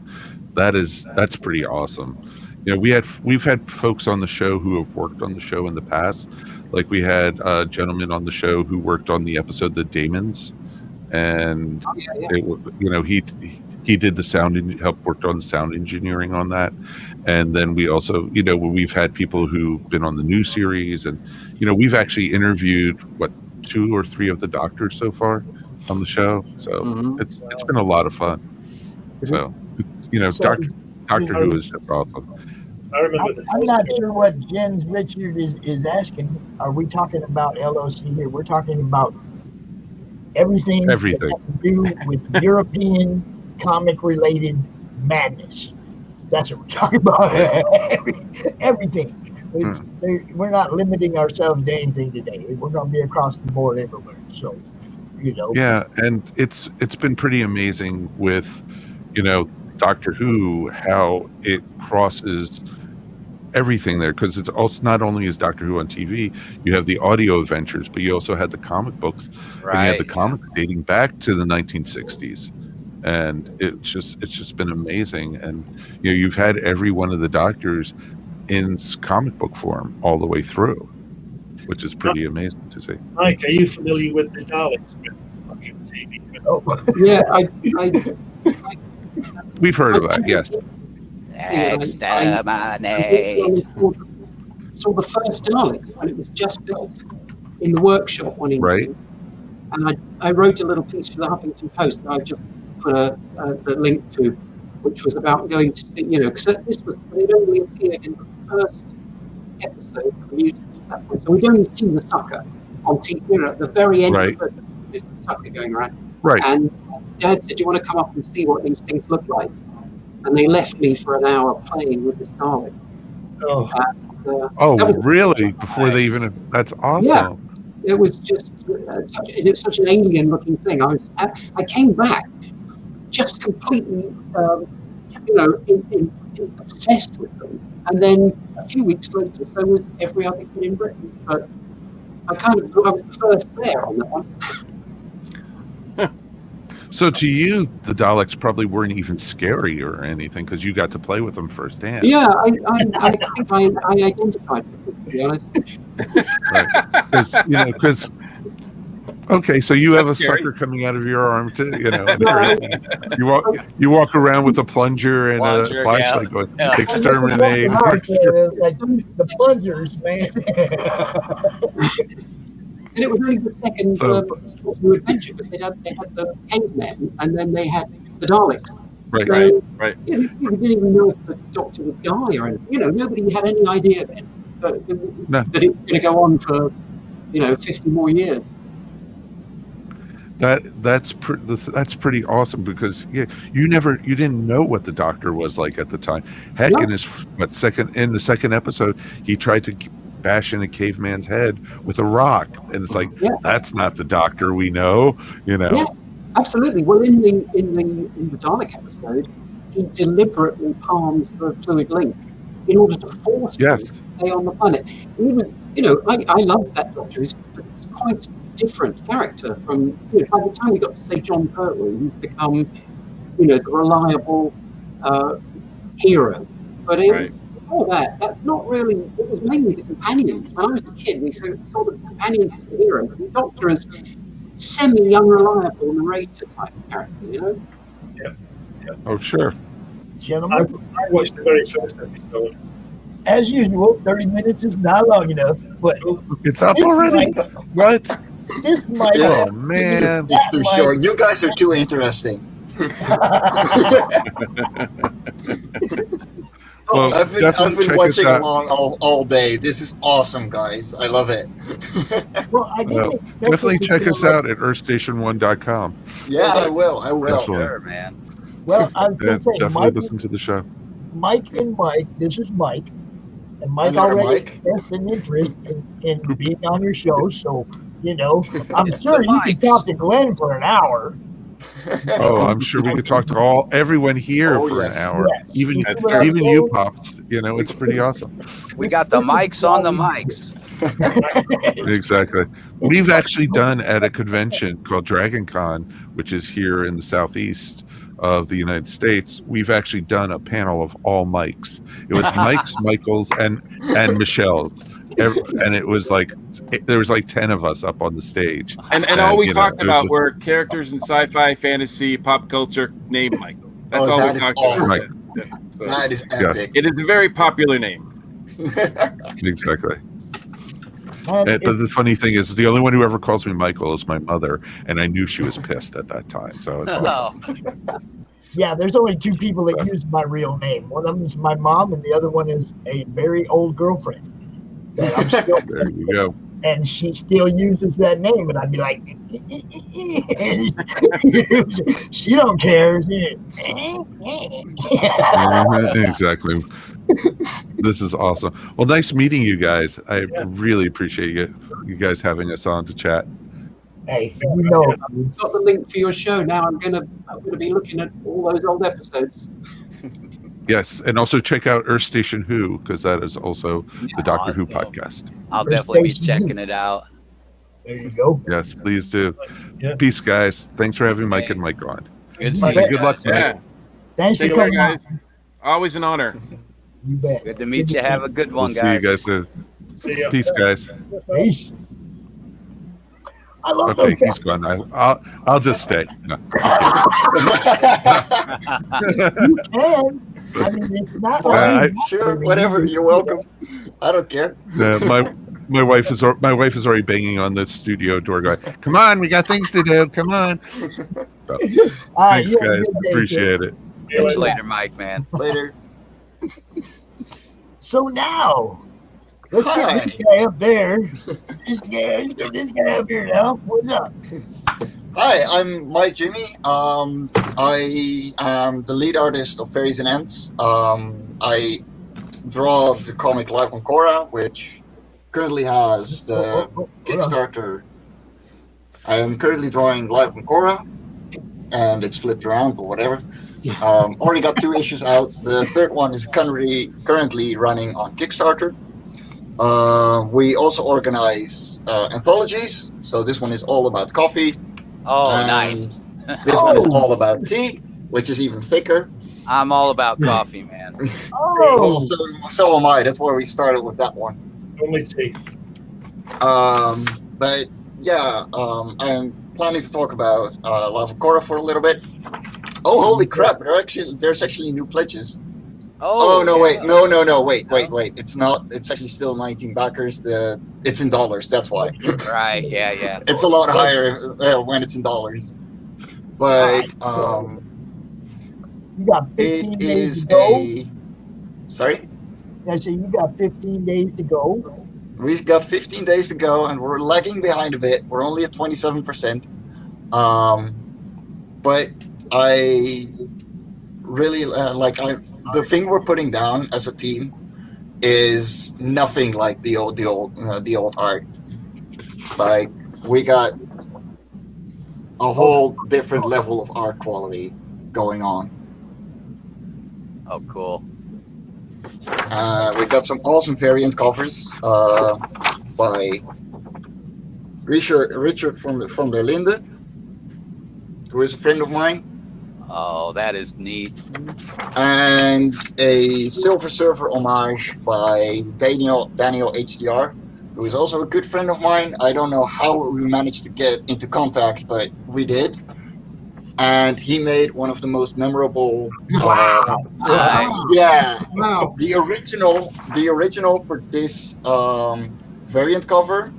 that's pretty awesome. We've had folks on the show who have worked on the show in the past. Like we had a gentleman on the show who worked on the episode The Daemons, and he did the sound and helped worked on the sound engineering on that. And then we also we've had people who've been on the new series, and we've actually interviewed 2 or 3 of the doctors so far on the show, so it's been a lot of fun. So Doctor Who is just awesome. I'm not sure what Jens Richard is asking. Are we talking about LOC here? We're talking about everything that has to do with European comic related madness. That's what we're talking about. Everything. We're not limiting ourselves to anything today. We're going to be across the board everywhere. So, Yeah, and it's been pretty amazing with, Doctor Who, how it crosses everything there, because it's also not only is Doctor Who on TV, you have the audio adventures, but you also had the comic books, and you have the comics dating back to the 1960s. And it's just been amazing. And you've had every one of the Doctors in comic book form all the way through, which is pretty amazing to see. Mike, are you familiar with the Daleks? Yeah, we've heard of that. Yes. Exterminate. Saw the first Dalek when it was just built in the workshop one evening. Right. And I wrote a little piece for the Huffington Post that I just put the link to, which was about going to see, because this was, it only appeared in the first episode of the music at that point. So we'd only seen the sucker on TV, at the very end of it, there's the sucker going around. Right. And Dad said, do you want to come up and see what these things look like? And they left me for an hour playing with this Dalek. Really? Before they even? That's awesome. Yeah, it was just such an alien-looking thing. I came back just completely, obsessed with them, and then a few weeks later, so was every other kid in Britain. But I kind of thought I was the first there on that one. So to you, the Daleks probably weren't even scary or anything because you got to play with them firsthand. Yeah, I think I identified with them, to be honest. Right. Because okay, so you have a sucker coming out of your arm too, you walk around with a plunger and a flashlight going, exterminate. The plungers, man. And it was only the second new adventure because they had the cavemen and then they had the Daleks. Right. We didn't even know if the Doctor would die or anything. Nobody had any idea then that it was going to go on for 50 more years. That's pretty awesome because you didn't know what the Doctor was like at the time. Heck, in the second episode, he tried to bash in a caveman's head with a rock, and it's like that's not the Doctor we know. Yeah, absolutely. Well, in the Dalek episode, he deliberately palms the fluid link in order to force him to stay on the planet. Even I love that Doctor. He's quite different character from by the time we got to say John Pertwee, he's become the reliable hero. But it was before that's not really. It was mainly the companions. When I was a kid, we saw the companions as the heroes, and the Doctor as semi-unreliable narrator type character. Yeah. Oh sure. Gentlemen, I watched the very first episode. As usual, 30 minutes is not long enough, but it's up already. What? This might. Oh man, it's too short. You guys are too interesting. Well, I've been watching along all day. This is awesome, guys. I love it. Definitely check us out at earthstation1.com. Yeah, I will. Sure, man. Well, I was going to say, definitely listen to the show. Mike, this is Mike. And Mike already expressed an interest in being on your show, so I'm sure you can talk to Glenn for an hour. Oh, I'm sure we could talk to everyone here for an hour. Yes. Even you, Pops. It's pretty awesome. We got the mics on the mics. Exactly. We've actually done at a convention called Dragon Con, which is here in the southeast of the United States. We've actually done a panel of all mics. It was Mike's, Michael's, and Michelle's. And it was there was 10 of us up on the stage. And all we talked about were characters in sci-fi, fantasy, pop culture named Michael. That's all we talked about. Right. So, that is epic. It is a very popular name. Exactly. But the funny thing is, the only one who ever calls me Michael is my mother, and I knew she was pissed at that time. So it's awesome. Yeah, there's only two people that use my real name. One of them is my mom, and the other one is a very old girlfriend. That I'm still there you go. And she still uses that name, and I'd be like, she don't care. Exactly. This is awesome. Well, nice meeting you guys. I really appreciate you guys having us on to chat. Hey, I've got the link for your show now. I'm gonna be looking at all those old episodes. Yes, and also check out Earth Station Who, because that is also the Doctor Who podcast. I'll definitely be checking it out. There you go. Yes, please do. Peace, guys. Thanks for having Mike and Mike on. Good seeing you. Good luck, yeah. Thanks for coming, guys. Always an honor. You bet. Good to meet you. Have a good one, guys. See you guys soon. See ya. Peace, guys. Peace. I love okay, he's gone. I'll just stay. No. You can. I mean, it's not. Sure, whatever. You're welcome. I don't care. My wife is already banging on the studio door, going, "Come on, we got things to do. Come on." So, thanks, guys. Appreciate it. See you later, Mike. Man. Later. So now, let's get this guy up there. This guy up here now. What's up? Hi, I'm Mike Jimmy. I am the lead artist of Fairies and Ants. I draw the comic Live on Korra, which currently has the Kickstarter. I am currently drawing Live on Korra, and it's flipped around or whatever. Already got 2 issues out. The third one is currently running on Kickstarter. We also organize anthologies. So this one is all about coffee. Oh, and nice. This one is all about tea, which is even thicker. I'm all about coffee, man. Well, so am I. That's where we started with that one. Only tea. But yeah, I'm planning to talk about Lava Korra for a little bit. Oh, holy crap! There's actually new pledges. Oh no! Wait, no! Wait! It's not. It's actually still 19 backers. It's in dollars. That's why. Right? Yeah. It's a lot higher when it's in dollars. But you got 15 days to go. Sorry. I said you got 15 days to go. We've got 15 days to go, and we're lagging behind a bit. We're only at 27%. But I really the thing we're putting down as a team is nothing like the old art. Like, we got a whole different level of art quality going on. Oh, cool. We got some awesome variant covers by Richard from der Linde, who is a friend of mine. Oh, that is neat. And a Silver Surfer homage by Daniel HDR, who is also a good friend of mine. I don't know how we managed to get into contact, but we did. And he made one of the most memorable. Wow! Yeah. Wow! The original for this variant cover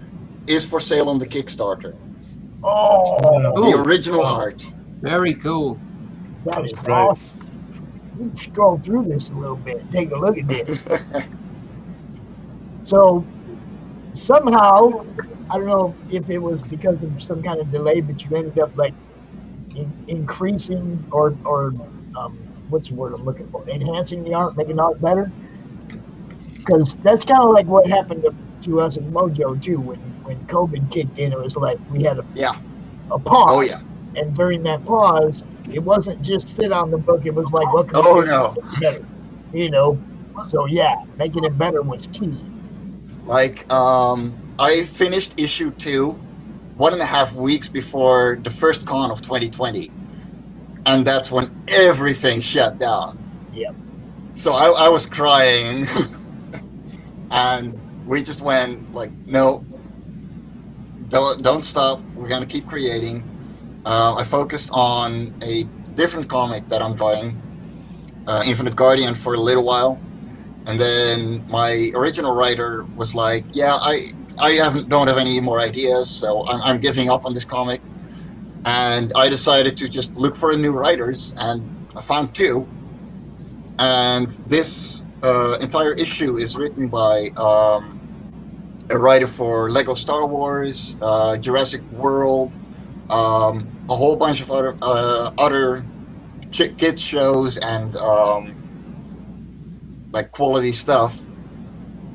is for sale on the Kickstarter. Oh, the original art. Very cool. That is awesome. We can scroll through this a little bit. Take a look at this. So somehow, I don't know if it was because of some kind of delay, but you ended up like increasing or what's the word I'm looking for? Enhancing the art, making art better. Because that's kind of like what happened to us in Mojo too. When COVID kicked in, it was like we had a pause. Oh yeah. And during that pause, it wasn't just sit on the book. It was like, what can we do better? You know. So yeah, making it better was key. Like, I finished issue 2 1.5 weeks before the first con of 2020, and that's when everything shut down. Yep. So I was crying, and we just went like, no, don't stop. We're gonna keep creating. I focused on a different comic that I'm drawing, Infinite Guardian, for a little while, and then my original writer was like, "Yeah, I don't have any more ideas, so I'm giving up on this comic." And I decided to just look for new writers, and I found 2. And this entire issue is written by a writer for Lego Star Wars, Jurassic World, a whole bunch of other kids shows and like quality stuff,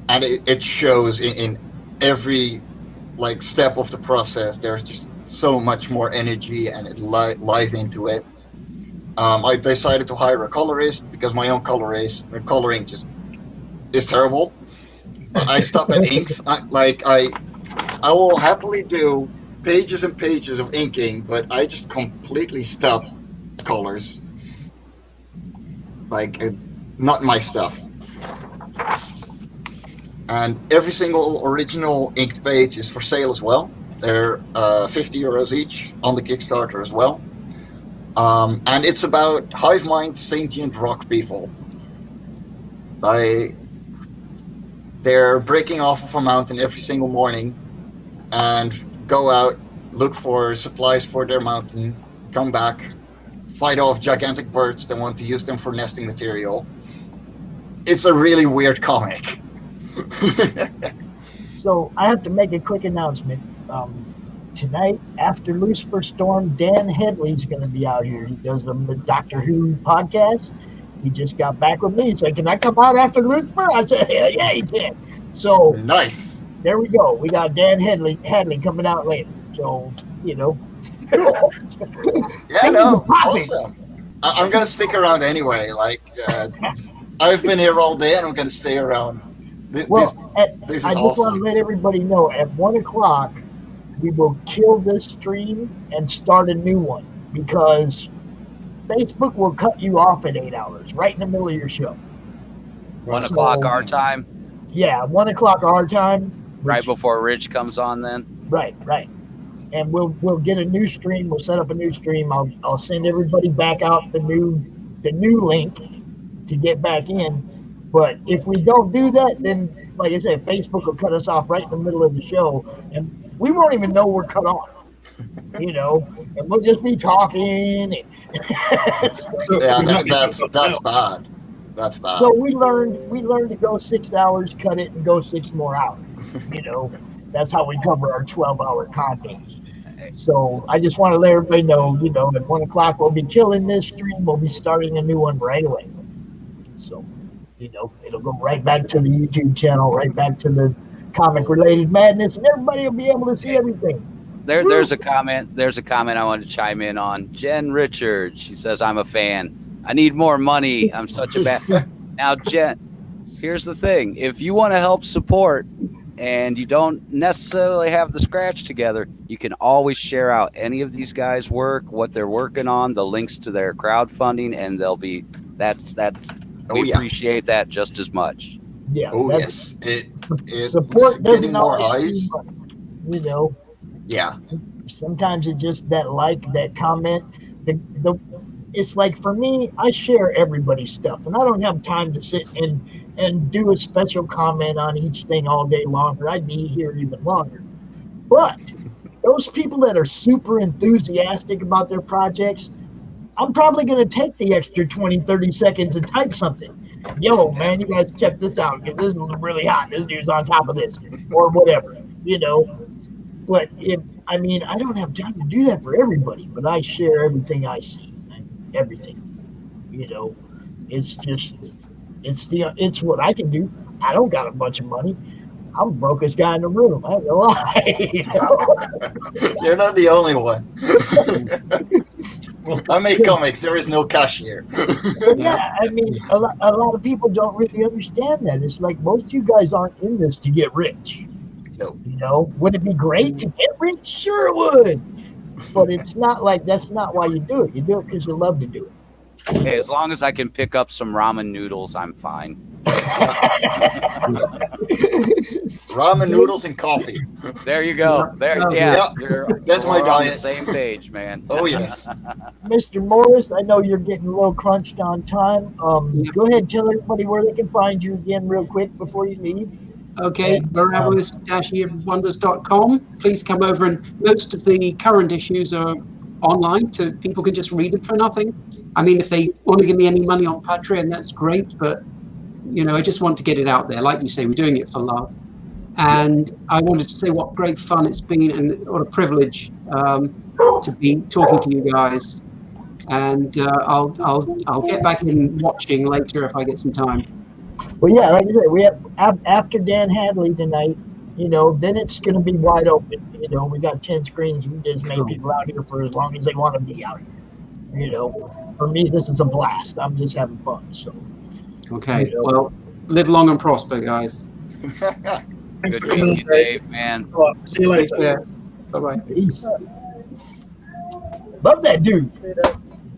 and it shows in every like step of the process. There's just so much more energy and life into it. I decided to hire a colorist because my own coloring just is terrible. I stop at inks. I will happily do pages and pages of inking, but I just completely stop colors. Like, not my stuff. And every single original inked page is for sale as well. They're €50 each on the Kickstarter as well. And it's about hive mind sentient rock people. They're breaking off of a mountain every single morning and go out, look for supplies for their mountain, come back, fight off gigantic birds that want to use them for nesting material. It's a really weird comic. So I have to make a quick announcement. Tonight, after Lucifer Storm, Dan Headley's going to be out here. He does the Doctor Who podcast, He just got back with me. He said, "Can I come out after Lucifer?" I said, "Yeah, you can." So nice. There we go. We got Dan Hadley coming out later. So Yeah, no, awesome. I'm gonna stick around anyway. Like I've been here all day, and I'm gonna stay around. This is I just awesome. want to let everybody know at 1:00 we will kill this stream and start a new one because Facebook will cut you off at 8 hours, right in the middle of your show. 1:00 our time. Yeah, 1:00 our time. Right before Rich comes on, then. Right. And we'll get a new stream. We'll set up a new stream. I'll send everybody back out the new link to get back in. But if we don't do that, then like I said, Facebook will cut us off right in the middle of the show, and we won't even know we're cut off. And we'll just be talking. That's bad. That's bad. So we learned to go 6 hours, cut it, and go 6 more hours. That's how we cover our 12-hour content. So I just want to let everybody know, at 1:00 we'll be killing this stream. We'll be starting a new one right away. So, it'll go right back to the YouTube channel, right back to the comic-related madness, and everybody will be able to see everything. There's a comment. There's a comment I wanted to chime in on. Jen Richards. She says, "I'm a fan. I need more money. I'm such a bad." Now, Jen, here's the thing. If you want to help support and you don't necessarily have the scratch together, you can always share out any of these guys' work, what they're working on, the links to their crowdfunding, and they'll be we appreciate that just as much. Yeah. Oh yes. It support getting more eyes. Yeah. Sometimes it's just that that comment. It's like for me, I share everybody's stuff, and I don't have time to sit and do a special comment on each thing all day long, or I'd be here even longer. But those people that are super enthusiastic about their projects, I'm probably going to take the extra 20, 30 seconds and type something. Yo, man, you guys check this out because this is really hot. This dude's on top of this, or whatever, But I don't have time to do that for everybody, but I share everything I see. Everything, it's what I can do. I don't got a bunch of money. I'm the brokest guy in the room. I ain't gonna lie. You're not the only one. I make comics. There is no cashier. Yeah, a lot of people don't really understand that. It's like most of you guys aren't in this to get rich. No. Would it be great to get rich? Sure it would. But it's not like that's not why you do it. You do it because you love to do it. Hey, as long as I can pick up some ramen noodles, I'm fine. Ramen noodles and coffee. There you go. That's my diet. On the same page, man. Oh yes. Mr. Morris, I know you're getting a little crunched on time. Go ahead and tell everybody where they can find you again real quick before you leave. Okay, Miraculous-wonders.com. Please come over, and most of the current issues are online, so people can just read them for nothing. If they want to give me any money on Patreon, that's great, but I just want to get it out there. Like you say, we're doing it for love. And I wanted to say what great fun it's been and what a privilege to be talking to you guys. And I'll get back in watching later if I get some time. Well, yeah, like I said, we have after Dan Hadley tonight, then it's going to be wide open. We got 10 screens. We just make people out here for as long as they want to be out here. For me, this is a blast. I'm just having fun. So. Okay. Well, live long and prosper, guys. Good to meet you, Dave, man. See you later. Bye-bye. Peace. Love that dude.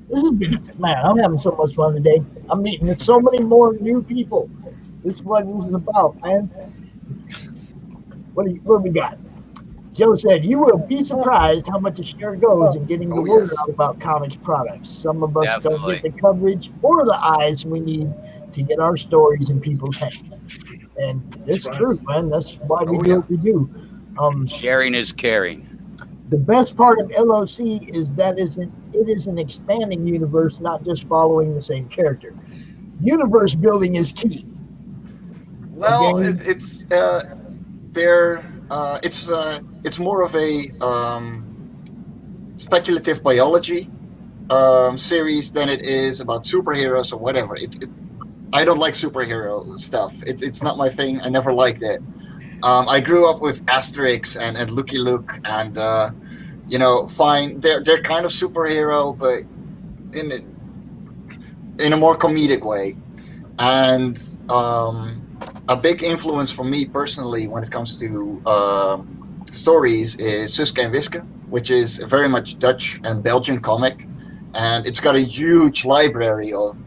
This has been, man, I'm having so much fun today. I'm meeting so many more new people. This is what this is about, man. What do we got? Joe said, you will be surprised how much a share goes in getting the word out about comics products. Some of us don't get the coverage or the eyes we need to get our stories in people's hands. And it's true, man. That's why we do what we do. Sharing is caring. The best part of LOC is that it is an expanding universe, not just following the same character. Universe building is key. Well, it's more of a speculative biology series than it is about superheroes or whatever. I don't like superhero stuff. It's not my thing. I never liked it. I grew up with Asterix and Looky Luke, and fine. They're kind of superhero, but in a more comedic way. And a big influence for me personally when it comes to stories is Suske en Wiske, which is very much Dutch and Belgian comic, and it's got a huge library of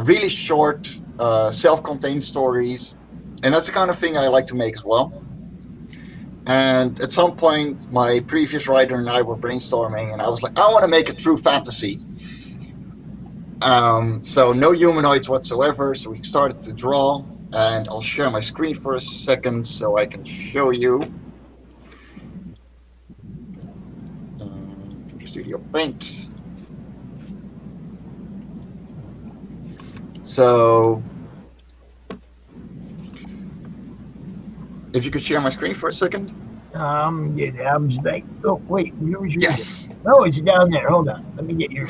really short, self-contained stories, and that's the kind of thing I like to make as well. And at some point, my previous writer and I were brainstorming, and I was like, I want to make a true fantasy. So no humanoids whatsoever, so we started to draw, and I'll share my screen for a second so I can show you. Studio Paint. So, if you could share my screen for a second. Yeah, I'm just like, oh, wait, where's your... Yes. No, it's down there. Hold on. Let me get your...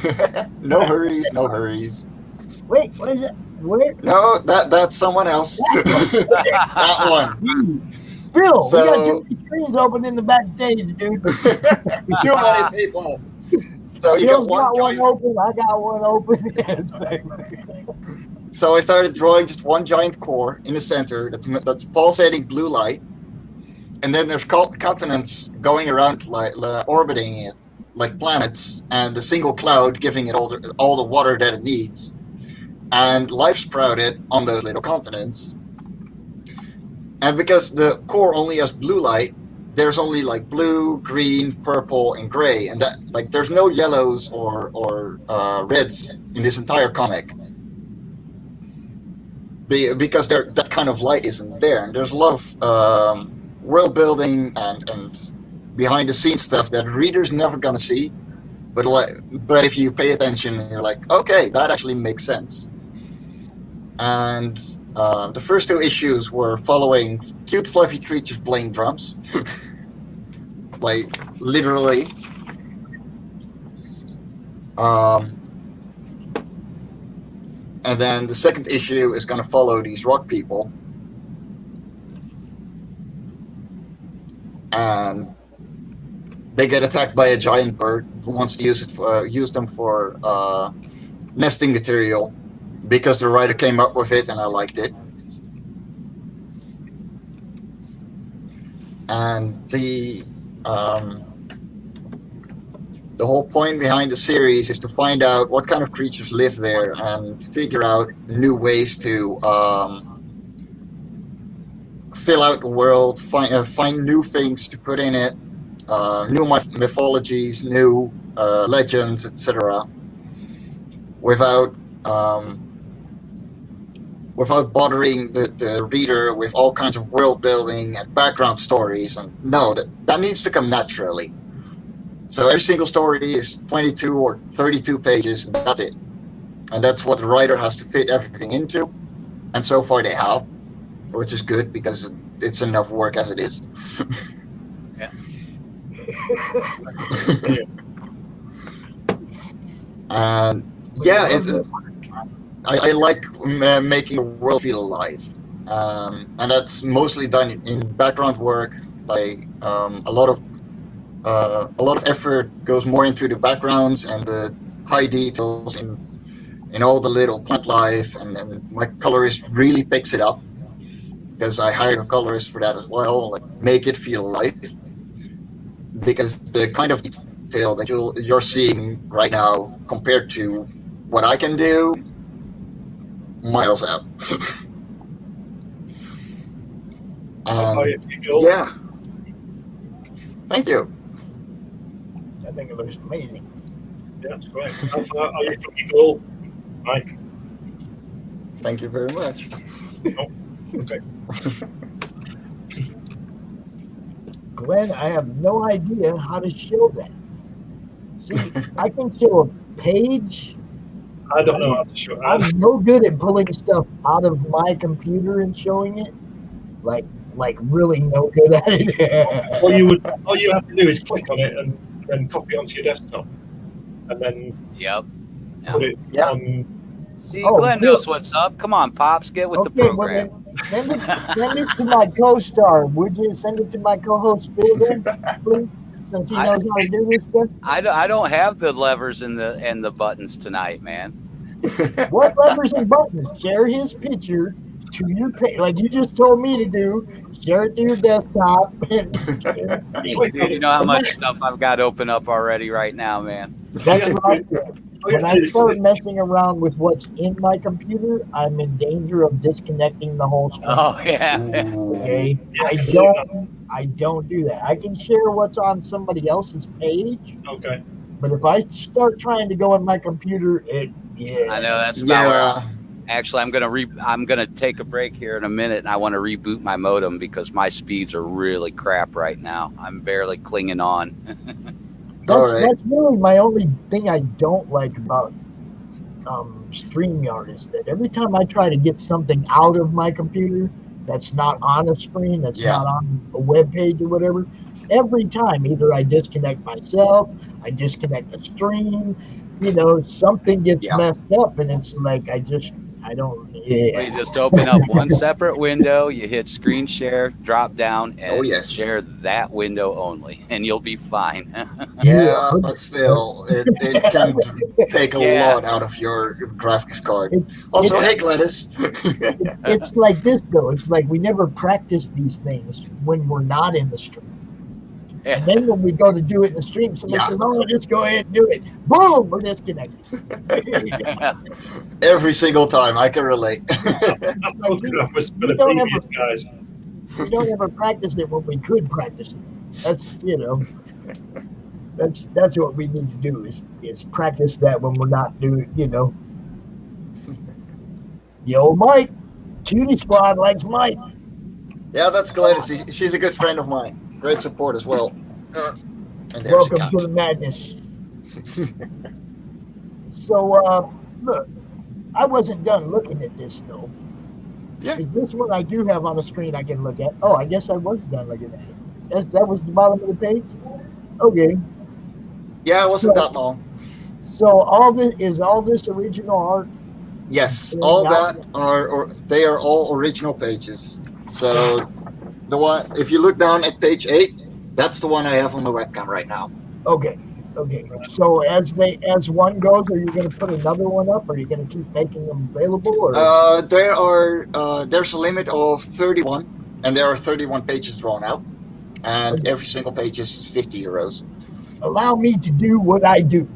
No hurries, no hurries. Wait, what is it? Where? No, that's someone else. That one. Bill, So, we got too many screens open in the backstage, dude. Too many people. So you Bill's got one open, I got one open. So I started drawing just one giant core in the center that's pulsating blue light, and then there's continents going around, like orbiting it like planets, and a single cloud giving it all the water that it needs, and life sprouted on those little continents. And because the core only has blue light, there's only like blue, green, purple, and gray, and that like there's no yellows or reds in this entire comic. Because that kind of light isn't there, and there's a lot of world building and behind the scenes stuff that readers never gonna see, but if you pay attention, you're like, okay, that actually makes sense. And the first two issues were following cute fluffy creatures playing drums, like literally. And then the second issue is going to follow these rock people. And they get attacked by a giant bird who wants to use them for nesting material, because the writer came up with it and I liked it. And the whole point behind the series is to find out what kind of creatures live there and figure out new ways to fill out the world, find new things to put in it, new mythologies, new legends, etc. Without bothering the reader with all kinds of world building and background stories. And no, that needs to come naturally. So every single story is 22 or 32 pages, and that's it. And that's what the writer has to fit everything into. And so far they have, which is good because it's enough work as it is. Yeah. And yeah, I like making the world feel alive. And that's mostly done in background work. Like a lot of effort goes more into the backgrounds and the high details in all the little plant life, and my colorist really picks it up because I hired a colorist for that as well. Like, make it feel alive, because the kind of detail that you're seeing right now compared to what I can do, miles out. Yeah. Thank you. I think it looks amazing. Yeah, that's great. How far are you from your goal, Mike? Thank you very much. Oh, okay. Glenn, I have no idea how to show that. See, I can show a page. I don't know how to show it. I'm no good at pulling stuff out of my computer and showing it. Like really no good at it. All you have to do is click on it and then copy it onto your desktop. and then Yep. On, See, Oh, Glenn good. knows what's up. Come on, Pops, get with the Okay, well program. then send it to my co-star, would you? Send it to my co-host Phil then, please, since he knows how to do this stuff. I don't have the levers and the buttons tonight, man. What levers and buttons? Share his picture to your page, like you just told me to do. Share it to your desktop. Dude, you know how much stuff I've got open up already right now, man. That's what I said. When I start messing around with what's in my computer, I'm in danger of disconnecting the whole screen. Oh yeah. Okay. I don't do that. I can share what's on somebody else's page. Okay. But if I start trying to go on my computer, I know that's about where actually I'm gonna take a break here in a minute, and I want to reboot my modem because my speeds are really crap right now. I'm barely clinging on. That's really my only thing I don't like about StreamYard is that every time I try to get something out of my computer that's not on a screen, that's not on a web page or whatever, every time either I disconnect myself, I disconnect the stream, something gets messed up, and it's like I don't. Yeah. You just open up one separate window, you hit screen share, drop down, and share that window only, and you'll be fine. Yeah, but still, it can take a lot out of your graphics card. Also, hey, Gladys. It's like this, though. It's like we never practice these things when we're not in the stream. And then when we go to do it in the stream, somebody says, "Oh, just go ahead and do it." Boom, we're disconnected. Every single time, I can relate. We don't ever practice it when we could practice it. That's what we need to do is practice that when we're not doing, The old Mike, Cutie Squad likes Mike. Yeah, that's Gladys. She's a good friend of mine. Great support as well. Welcome to the madness. So, look, I wasn't done looking at this, though. Yeah. Is this what I do have on the screen I can look at? Oh, I guess I was done looking at it. That was the bottom of the page? Okay. Yeah, it wasn't that long. So all this original art? Yes, all that they are all original pages. So the one, if you look down at page 8, that's the one I have on the webcam right now. Okay. So as one goes, are you going to put another one up? Or are you going to keep making them available? Or? There's a limit of 31, and there are 31 pages drawn out, and every single page is 50 euros. Allow me to do what I do.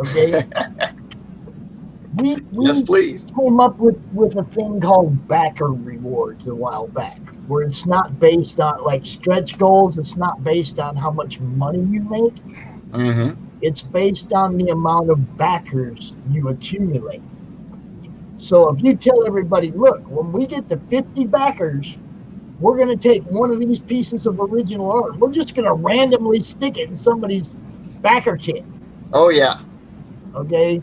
Okay. We yes, please. Came up with a thing called backer rewards a while back, where it's not based on like stretch goals. It's not based on how much money you make. Mm-hmm. It's based on the amount of backers you accumulate. So if you tell everybody, look, when we get to 50 backers, we're going to take one of these pieces of original art. We're just going to randomly stick it in somebody's backer kit. Oh, yeah. Okay.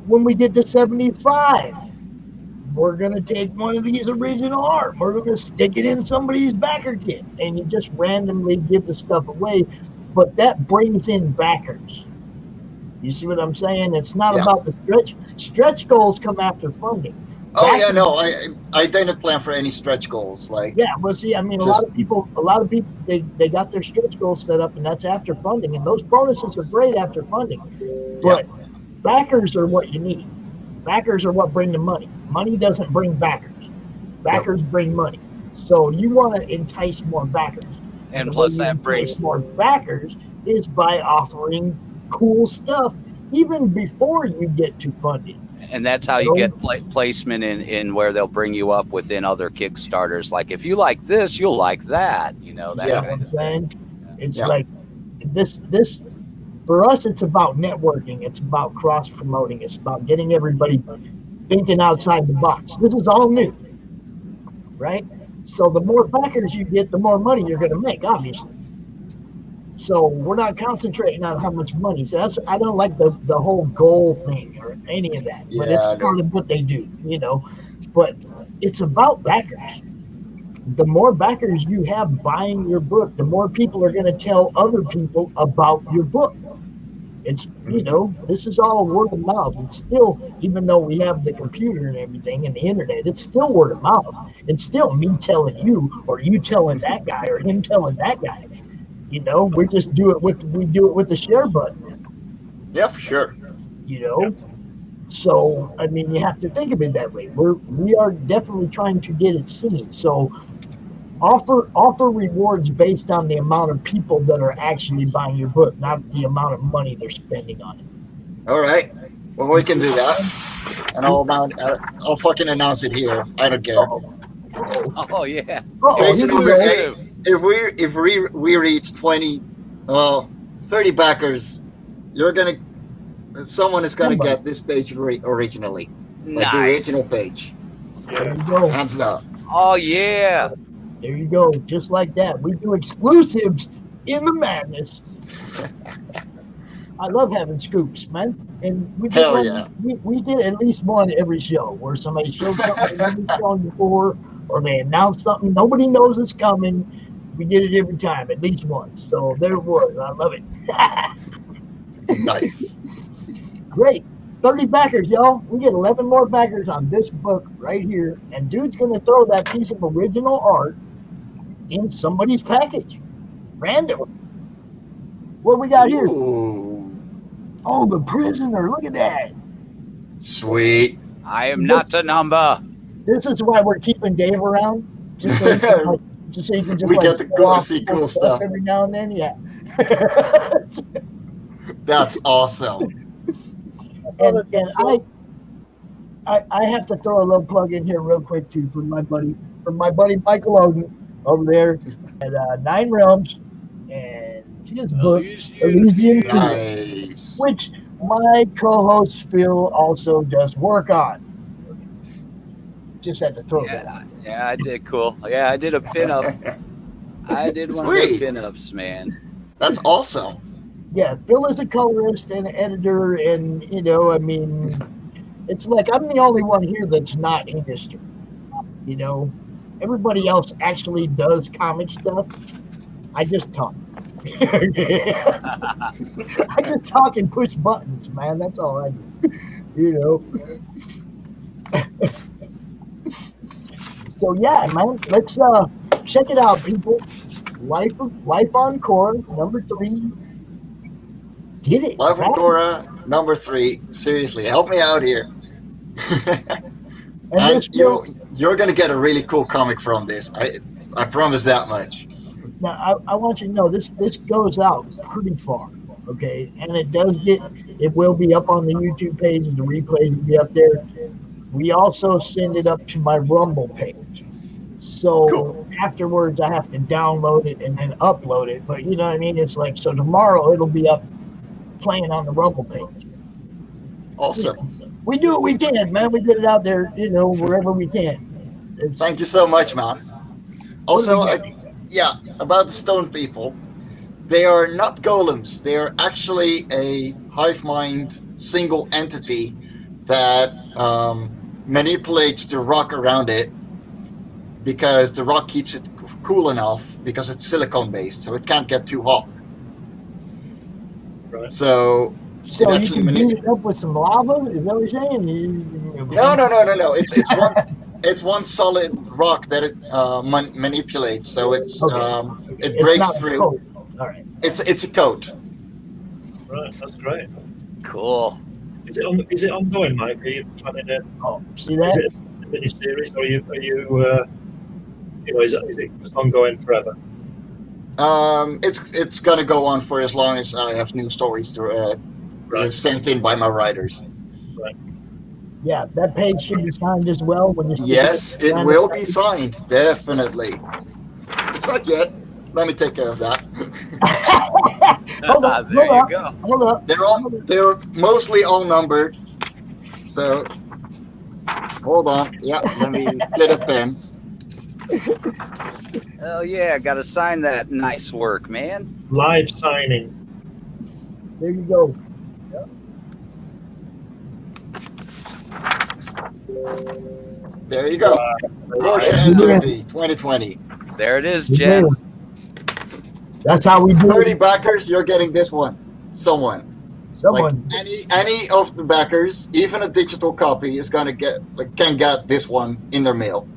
When we get to 75, we're going to take one of these original art. We're going to stick it in somebody's backer kit. And you just randomly give the stuff away. But that brings in backers. You see what I'm saying? It's not about the stretch. Stretch goals come after funding. Oh, yeah, no, I didn't plan for any stretch goals. Well, see, I mean, a lot of people, they got their stretch goals set up, and that's after funding. And those bonuses are great after funding. But backers are what you need. Backers are what bring the money. Money doesn't bring backers. Backers bring money. So you want to entice more backers. And plus that brings more backers is by offering cool stuff even before you get to funding. And that's how you get placement in where they'll bring you up within other Kickstarters. Like if you like this, you'll like that. That kind of thing. It's like this for us. It's about networking. It's about cross promoting. It's about getting everybody thinking outside the box. This is all new, right? So the more backers you get, the more money you're going to make, obviously. So we're not concentrating on how much money. So I don't like the whole goal thing or any of that. But it's part of what they do, But it's about backers. The more backers you have buying your book, the more people are going to tell other people about your book. It's, you know, this is all word of mouth. It's still, even though we have the computer and everything and the internet, it's still word of mouth. It's still me telling you, or you telling that guy, or him telling that guy. You know, we do it with the share button. Yeah, for sure. You know, so I mean, you have to think of it that way. We are definitely trying to get it seen. So offer rewards based on the amount of people that are actually buying your book, not the amount of money they're spending on it. All right. Well, we can do that, and I'll fucking announce it here. I don't care. Oh yeah. Basically, if we reach 30 backers, someone is gonna get this page originally, like the original page. There you go. Hands down. Oh yeah. There you go. Just like that. We do exclusives in the madness. I love having scoops, man. And we did at least one every show where somebody showed something they never shown before, or they announced something nobody knows it's coming. We did it every time, at least once. So there it was. I love it. Nice. Great. 30 backers, y'all. We get 11 more backers on this book right here. And dude's going to throw that piece of original art in somebody's package. Random. What we got here? Ooh. Oh, the prisoner. Look at that. Sweet. I am not a number. This is why we're keeping Dave around. Just so you can we get to go see cool stuff every now and then. Yeah. That's awesome. And I have to throw a little plug in here real quick too for my buddy Michael Odin over there at 9 Realms and his book Elysian Nice. which my co-host Phil also does work on. Just had to throw that. Yeah, I did cool. Yeah, I did a pinup. I did one of those pinups, man. That's awesome. Yeah, Phil is a colorist and an editor, and you know, I mean, it's like I'm the only one here that's not industry. You know, everybody else actually does comic stuff. I just talk. I just talk and push buttons, man. That's all I do. You know. So yeah, man, let's check it out, people. Life on Korra, number 3. Get it. Life on Korra, number 3. Seriously, help me out here. and you're gonna get a really cool comic from this. I promise that much. Now I want you to know this goes out pretty far, okay? And it will be up on the YouTube page, the replays will be up there. We also send it up to my Rumble page. So afterwards I have to download it and then upload it. But you know what I mean? It's like, so tomorrow it'll be up playing on the Rumble page. Awesome. We do what we can, man. We get it out there, you know, wherever we can. Thank you so much, man. Also, about the stone people, they are not golems. They are actually a hive mind single entity that manipulates the rock around it because the rock keeps it cool enough because it's silicone based, so it can't get too hot. Right. So you can heat it up with some lava? Is that what you're saying? No. It's one solid rock that it manipulates, so it breaks through. All right. It's a coat. Right, that's great. Cool. Is it ongoing, Mike? Are you planning it? See that? Is it a mini series, or are you is it just ongoing forever? It's gonna go on for as long as I have new stories to sent in by my writers. Right. Yeah, that page should be signed as well when you. Yes, it will be signed, definitely. It's not yet. Let me take care of that. Hold up. They're mostly all numbered. So hold on. Yeah, let me get a pen. Oh yeah, gotta sign that nice work, man. Live signing. There you go. There you go. Lortia and Derby 2020. There it is, Jen. That's how we do 30 backers, you're getting this one. Someone. Someone, like any of the backers, even a digital copy, is gonna can get this one in their mail.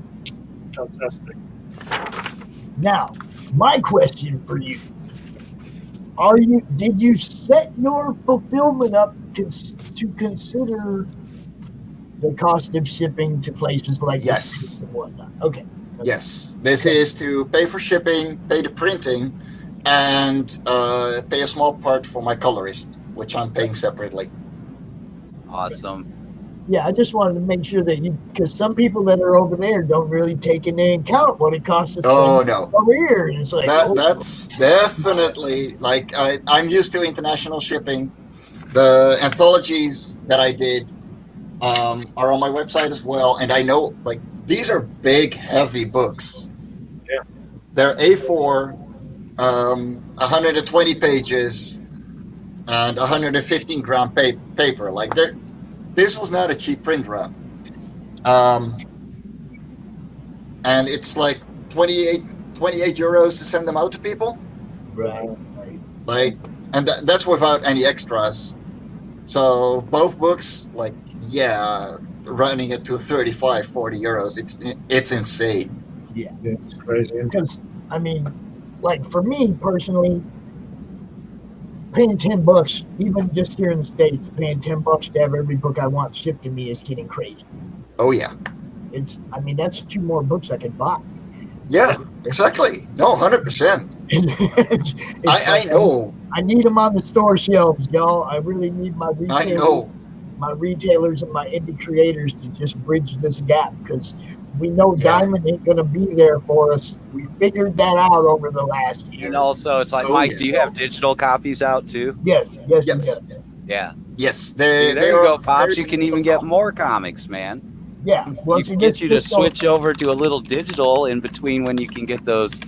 Fantastic. now, my question for you: did you set your fulfillment up to consider the cost of shipping to places like Yes and whatnot? Okay. Yes, this is to pay for shipping, pay the printing, and pay a small part for my colorist, which I'm paying separately. Awesome. Yeah, I just wanted to make sure that because some people that are over there don't really take into account what it costs us. Oh no, over here. And it's like, that's definitely like I'm used to international shipping. The anthologies that I did are on my website as well, and I know like these are big, heavy books. Yeah, they're A4, 120 pages, and 115 gram paper. Like this was not a cheap print run. And it's like 28 euros to send them out to people. Right. Like, and that's without any extras. So both books, like, yeah, running it to 35, 40 euros. It's insane. Yeah, it's crazy. Because, I mean, like for me personally, paying $10, even just here in the States, paying $10 to have every book I want shipped to me is getting crazy. Oh yeah. I mean, that's 2 more books I could buy. Yeah, exactly. No, 100%. I know. I need them on the store shelves, y'all. I really need my retailers, I know. my retailers and my indie creators to just bridge this gap, because we know Diamond ain't going to be there for us. We figured that out over the last year. And also, it's like, Mike, do you have digital copies out too? Yes. Yeah. Yes. There you go, Pops. You can even get more comics, man. Yeah. Well, you can get you to switch over to a little digital in between when you can get those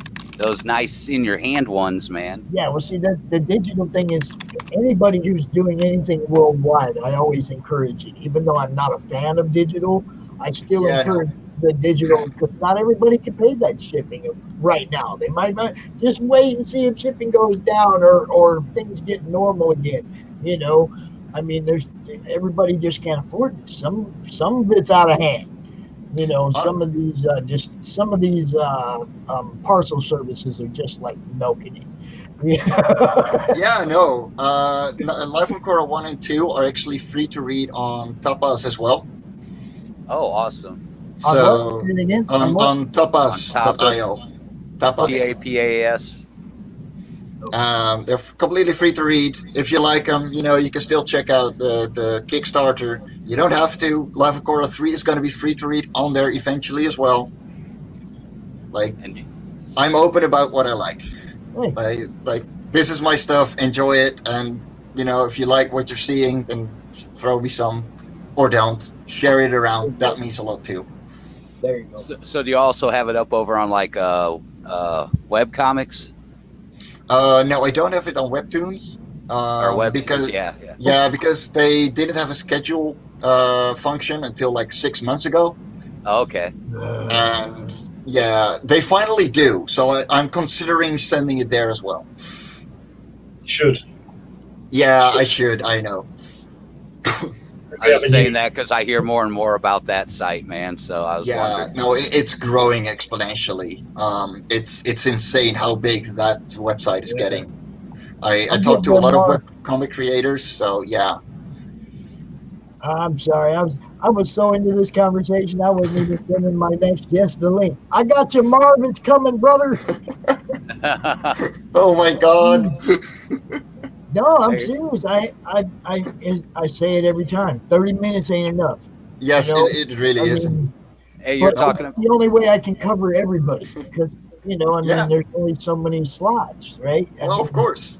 nice in your hand ones, man. Yeah, well, see, the digital thing is, anybody who's doing anything worldwide, I always encourage it. Even though I'm not a fan of digital, I still encourage the digital, because not everybody can pay that shipping right now. They might not. Just wait and see if shipping goes down or things get normal again. You know, I mean, everybody just can't afford this. Some of it's out of hand. You know, some of these parcel services are just like milking it. Yeah, no. Life on Korra 1 and 2 are actually free to read on Tapas as well. Oh, awesome. So on tapas.io. Tapas. TAPAS. They're completely free to read. If you like them, you know, you can still check out the Kickstarter. You don't have to. Life of Korra 3 is going to be free to read on there eventually as well. Like, I'm open about what I like. Like this is my stuff. Enjoy it, and you know, if you like what you're seeing, then throw me some, or don't. Share it around. That means a lot too. There you go. So do you also have it up over on like web comics? No, I don't have it on Webtoons. Or Webtoons, because yeah, because they didn't have a schedule function until like 6 months ago. Okay. And yeah, they finally do. So I'm considering sending it there as well. Should. Yeah, I should. I know. I was saying that because I hear more and more about that site, man. So I was wondering. No, it's growing exponentially. It's insane how big that website is getting. I talked to a lot of webcomic creators, so yeah. I'm sorry, I was so into this conversation, I wasn't even sending my next guest the link. I got you, Marv. It's coming, brother. Oh my God. No, I'm serious. I say it every time. 30 minutes ain't enough. Yes, you know? it really isn't. Hey, you're talking about the only way I can cover everybody, because you know, I mean, there's only so many slots, right? Well, of course.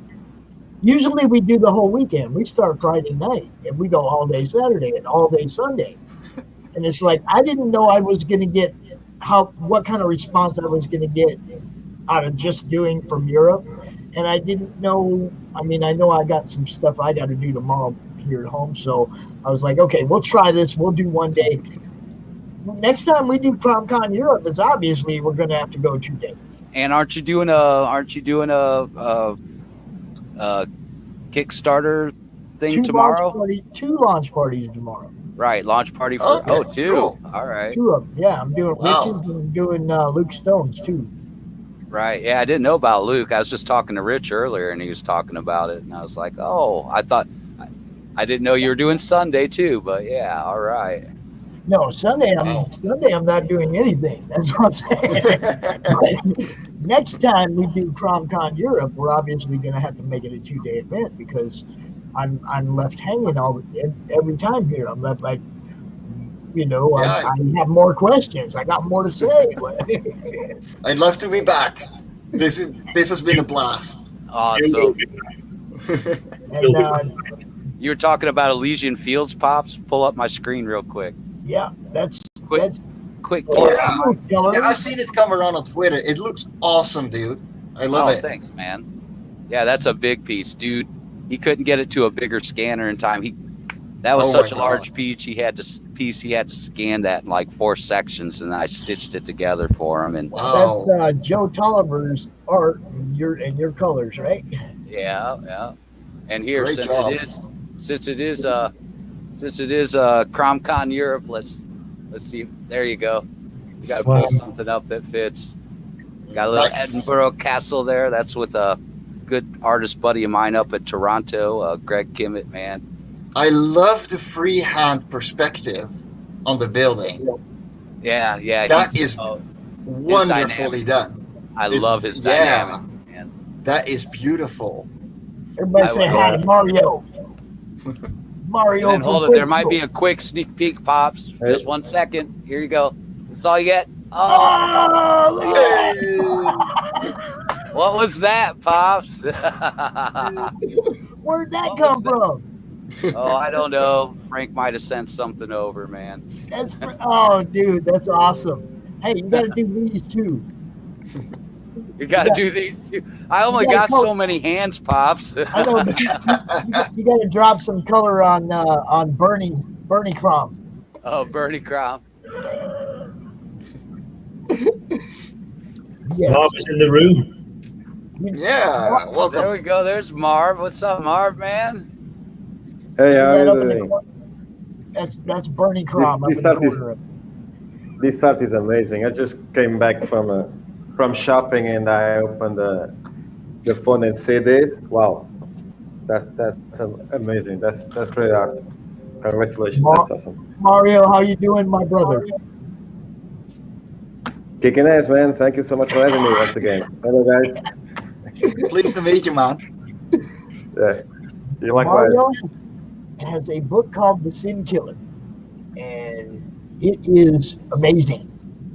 Usually we do the whole weekend. We start Friday night and we go all day Saturday and all day Sunday. And it's like, I didn't know I was going to get what kind of response I was going to get out of just doing from Europe. And I didn't know, I mean, I know I got some stuff I got to do tomorrow here at home. So I was like, okay, we'll try this. We'll do one day. Next time we do CRoM Con Europe, is obviously we're going to have to go 2 days. And aren't you doing a Kickstarter thing tomorrow? Two launch parties tomorrow. Right, launch party for Okay, two. cool. All right. Two of them. Yeah, I'm doing Wow. Rich's and doing Luke Stone's too. Right. Yeah, I didn't know about Luke. I was just talking to Rich earlier, and he was talking about it, and I was like, "Oh, I didn't know you were doing Sunday too." But yeah, all right. No, Sunday I'm not doing anything. That's what I'm saying. But next time we do CRoM Con Europe, we're obviously going to have to make it a 2-day event because I'm left hanging every time here. I'm left like, I have more questions. I got more to say. I'd love to be back. This has been a blast. Awesome. And, you were talking about Elysian Fields, Pops. Pull up my screen real quick. Yeah, that's quick. Yeah, I've seen it come around on Twitter. It looks awesome, dude. I love it. Thanks, man. Yeah, that's a big piece, dude. He couldn't get it to a bigger scanner in time. That was such a large piece. He had to scan that in like 4 sections, and I stitched it together for him. And that's Joe Tolliver's art and your colors, right? Yeah. And here, Great since it is CRoM Con Europe, let's see. There you go. You got to pull something up that fits. Got a little Edinburgh Castle there. That's with a good artist buddy of mine up at Toronto, Greg Kimmett, man. I love the freehand perspective on the building. Yeah. That is wonderfully done. I love his dynamic, man. That is beautiful. Everybody say hi to Mario. Mario. And hold it. There might be a quick sneak peek, Pops. Just 1 second. Here you go. That's all you get. What was that, Pops? Where'd that come from? I don't know. Frank might have sent something over, man. Dude, that's awesome. Hey, you got to do these too. You got to do these too. I only got so many hands, Pops. I know. You got to drop some color on Bernie CRoM. Oh, Bernie CRoM. Yes. Marv is in the room. Yeah, welcome. There we go. There's Marv. What's up, Marv, man? Hey, how are you doing? That's Bernie CRoM. This art is amazing. I just came back from shopping and I opened the phone and see this. Wow, that's amazing. That's great art. Congratulations. That's awesome. Mario, how you doing, my brother? Kicking ass, man. Thank you so much for having me once again. Hello, guys. Pleased to meet you, man. Yeah, you likewise. Mario has a book called The Sin Killer, and it is amazing.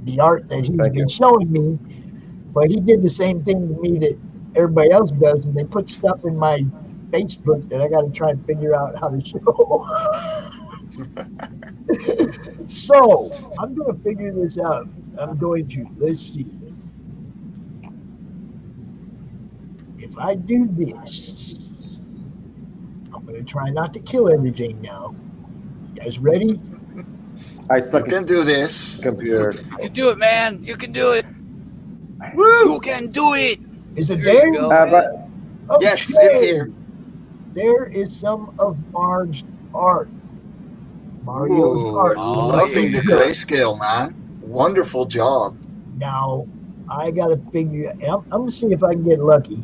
The art that he's been showing me, but he did the same thing to me that everybody else does, and they put stuff in my Facebook that I got to try and figure out how to show. So I'm going to figure this out. Let's see. If I do this, I'm going to try not to kill everything now. You guys ready? You can do this. Computer. You can do it, man. You can do it. Woo! You can do it. Is it there? Yes, it's here. There is some of Marv's art. Mario's art. Loving the grayscale, man. Wonderful job. Now, I got to figure. I'm going to see if I can get lucky.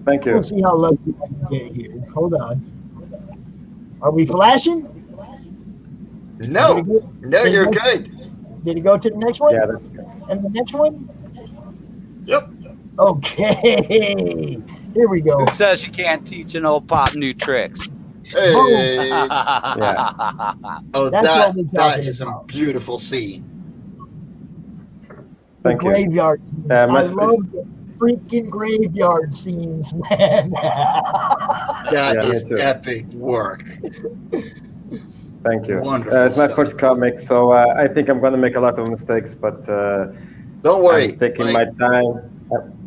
Thank you. We'll see how lucky I can get here. Hold on. Are we flashing? No, you're good. Did it go to the next one? Yeah, that's good. And the next one? Yep. Okay. Here we go. Who says you can't teach an old pop new tricks? Hey. Yeah. Oh, that is a beautiful scene. Thank you. Graveyard. I love the freaking graveyard scenes, man. That is epic work. Thank you. Wonderful it's my first comic, so I think I'm going to make a lot of mistakes, but don't worry.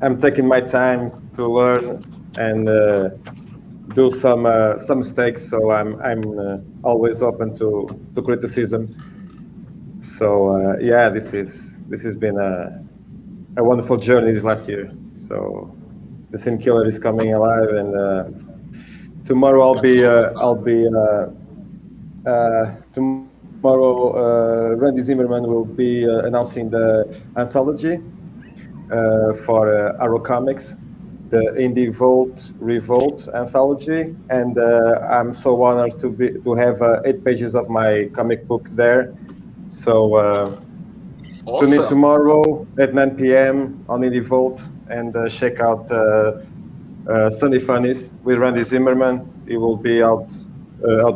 I'm taking my time to learn and do some mistakes. So I'm always open to criticism. So yeah, this has been a wonderful journey this last year. So the Sin Killer is coming alive, and tomorrow tomorrow Randy Zimmerman will be announcing the anthology for Arrow Comics, the Indie Revolt anthology, and I'm so honored to have 8 pages of my comic book there. So tune in tomorrow at 9 p.m. on Indie Vault and check out Sunny Funnies with Randy Zimmerman. He will be out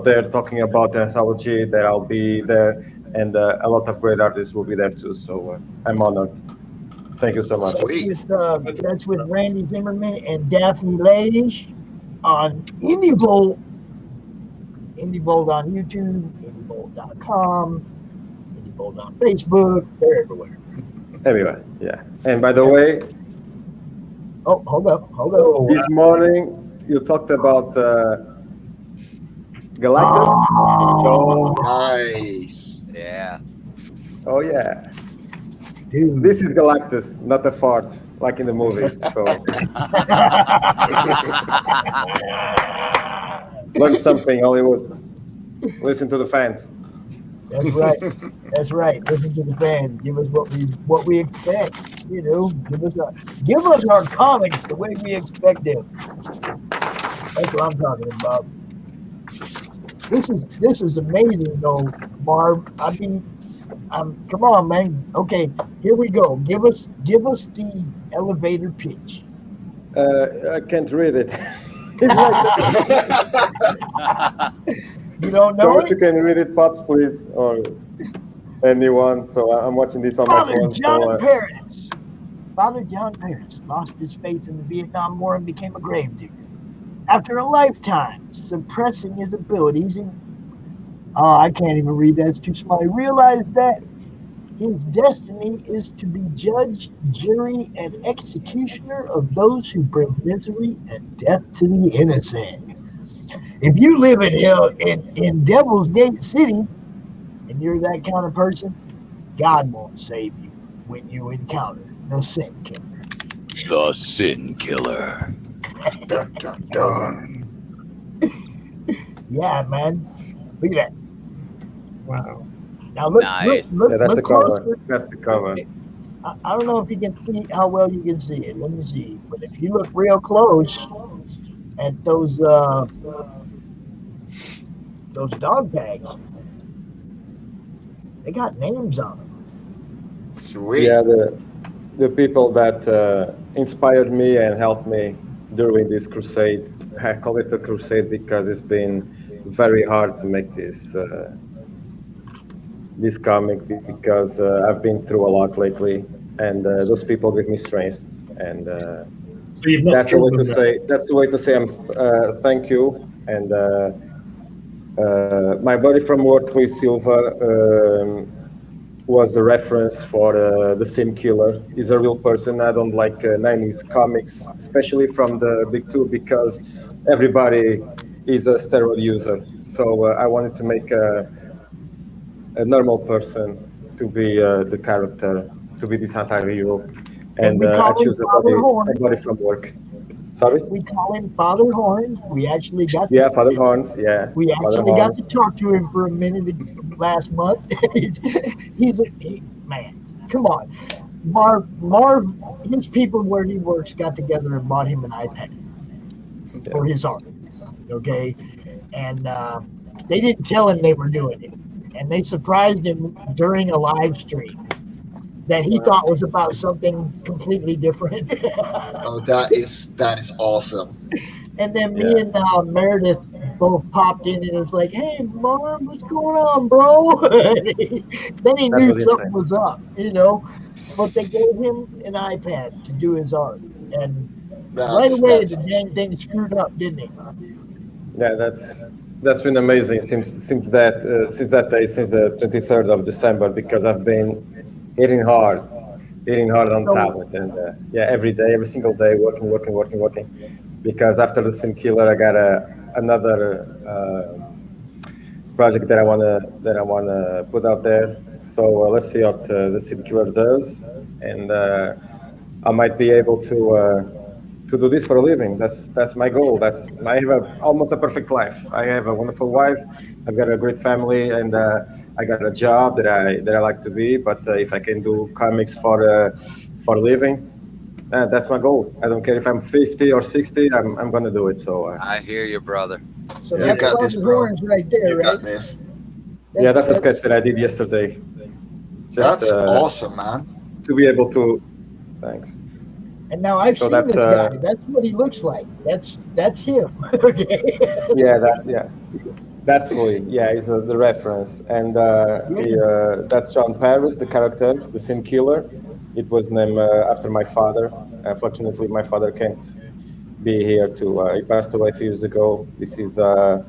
there talking about the anthology. That I'll be there, and a lot of great artists will be there too. So I'm honored. Thank you so much. That's with Randy Zimmerman and Daphne Leish on Indie Vault. Indie Vault on YouTube, indievault.com, Indie Vault on Facebook. They're everywhere. Everywhere, yeah. And by the way, hold up. This morning you talked about Galactus. Oh, nice. Yeah. Oh yeah. Dude. This is Galactus, not a fart like in the movie. So learn something, Hollywood. Listen to the fans. That's right. That's right. Listen to the fans. Give us what we expect. You know, give us our comics the way we expect them. That's what I'm talking about. This is amazing, though, Marv. I mean, come on, man. Okay, here we go. Give us the elevator pitch. I can't read it. It's right there. You don't know so if you can read it, Pops, please, or anyone. So I'm watching this on my phone. Father John Paris lost his faith in the Vietnam War and became a gravedigger. After a lifetime suppressing his abilities, I can't even read that, it's too small. He realized that his destiny is to be judge, jury, and executioner of those who bring misery and death to the innocent. If you live in hell in Devil's Gate City, and you're that kind of person, God won't save you when you encounter the Sin Killer. The Sin Killer. Dun, dun, dun. Yeah, man. Look at that. Wow. Now look, nice. look that's the cover. Closer. That's the cover. I don't know if you can see how well you can see it. Let me see. But if you look real close at those dog tags, they got names on them. Sweet. Yeah, the people that inspired me and helped me during this crusade. I call it a crusade because it's been very hard to make this comic because I've been through a lot lately, and those people give me strength. And that's the way to say. That's the way to say thank you. And my buddy from work, Luis Silva, was the reference for the Sin Killer. He's a real person. I don't like 90s comics, especially from the big two, because everybody is a steroid user. So I wanted to make a normal person to be the character, to be this anti-hero. And I choose a buddy from work. Sorry? We call him Father Horns. We actually got Father Horns. Yeah, we actually got to talk to him for a minute last month. He's man. Come on, Marv. His people where he works got together and bought him an iPad for his art. Okay, and they didn't tell him they were doing it, and they surprised him during a live stream that he thought was about something completely different. Oh, that is awesome. And then me and Meredith both popped in, and it was like, "Hey, Mom, what's going on, bro?" Then he knew something was up, you know. But they gave him an iPad to do his art, and right away the dang thing screwed up, didn't it? Yeah, that's been amazing since that day, since the 23rd of December, because I've been hitting hard on tablet, and every day, every single day, working. Because after the Sin Killer, I got another project that I wanna put out there. So let's see what the Sin Killer does, and I might be able to do this for a living. That's my goal. I have almost a perfect life. I have a wonderful wife. I've got a great family, and I got a job that I like to be. But if I can do comics for a living, that's my goal. I don't care if I'm 50 or 60. I'm gonna do it. So I hear you, brother. So You that's got this, Father bro. Horns right there, You right? got this. that's a sketch that I did yesterday. That's awesome, man. To be able to, thanks. And now I've seen this guy. That's what he looks like. That's him. Okay. That's Louis. Yeah, he's the reference. And that's John Paris, the character, the Sin Killer. It was named after my father. Unfortunately, my father can't be here too. He passed away a few years ago. This is I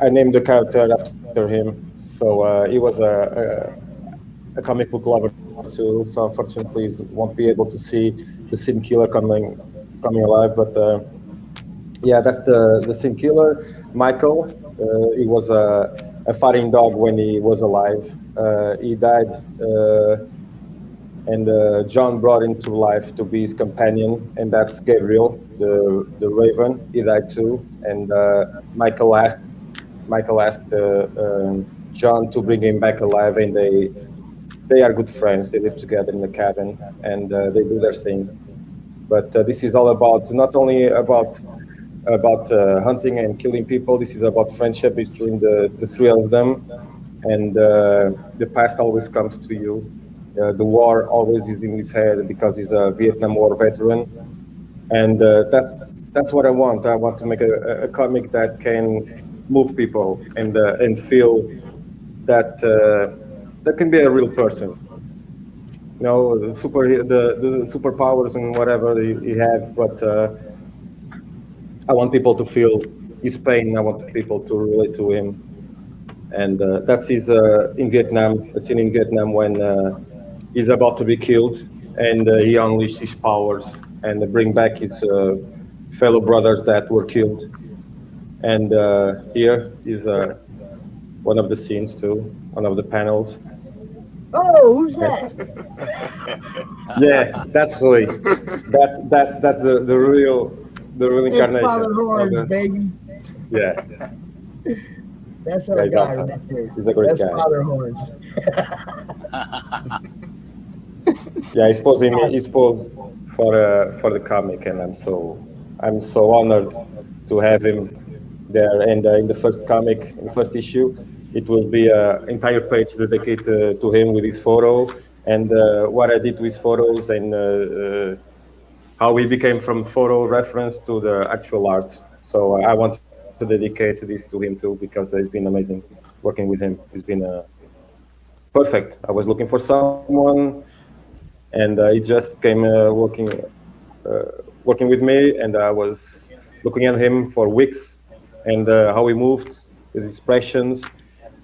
named the character after him. So he was a comic book lover too. So unfortunately, he won't be able to see the Sin Killer coming alive. But that's the Sin Killer. Michael, he was a fighting dog when he was alive. He died, and John brought him to life to be his companion, and that's Gabriel, the Raven. He died too, and Michael asked John to bring him back alive, and they are good friends. They live together in the cabin, and they do their thing. But this is all about not only about hunting and killing people. This is about friendship between the three of them, and the past always comes to you. The war always is in his head because he's a Vietnam War veteran, and that's what I want. I want to make a comic that can move people and feel that that can be a real person. You know, the superpowers and whatever he have, but I want people to feel his pain. I want people to relate to him, and that's his in Vietnam. The scene in Vietnam when he's about to be killed, and he unleashed his powers and bring back his fellow brothers that were killed. And here is one of the scenes too, one of the panels. Oh, who's that? Yeah, that's Roy. That's the real incarnation. Father Horns, baby. Yeah. That's our guy awesome. right there. He's a great That's guy. Father Horns. Yeah, he's posing for the comic, and I'm so honored to have him there. And in the first comic, in the first issue, it will be an entire page dedicated to him with his photo and what I did with his photos and how we became from photo reference to the actual art. So I want to dedicate this to him too, because it's been amazing working with him. It's been perfect. I was looking for someone, and he just came working with me, and I was looking at him for weeks and how he moved, his expressions,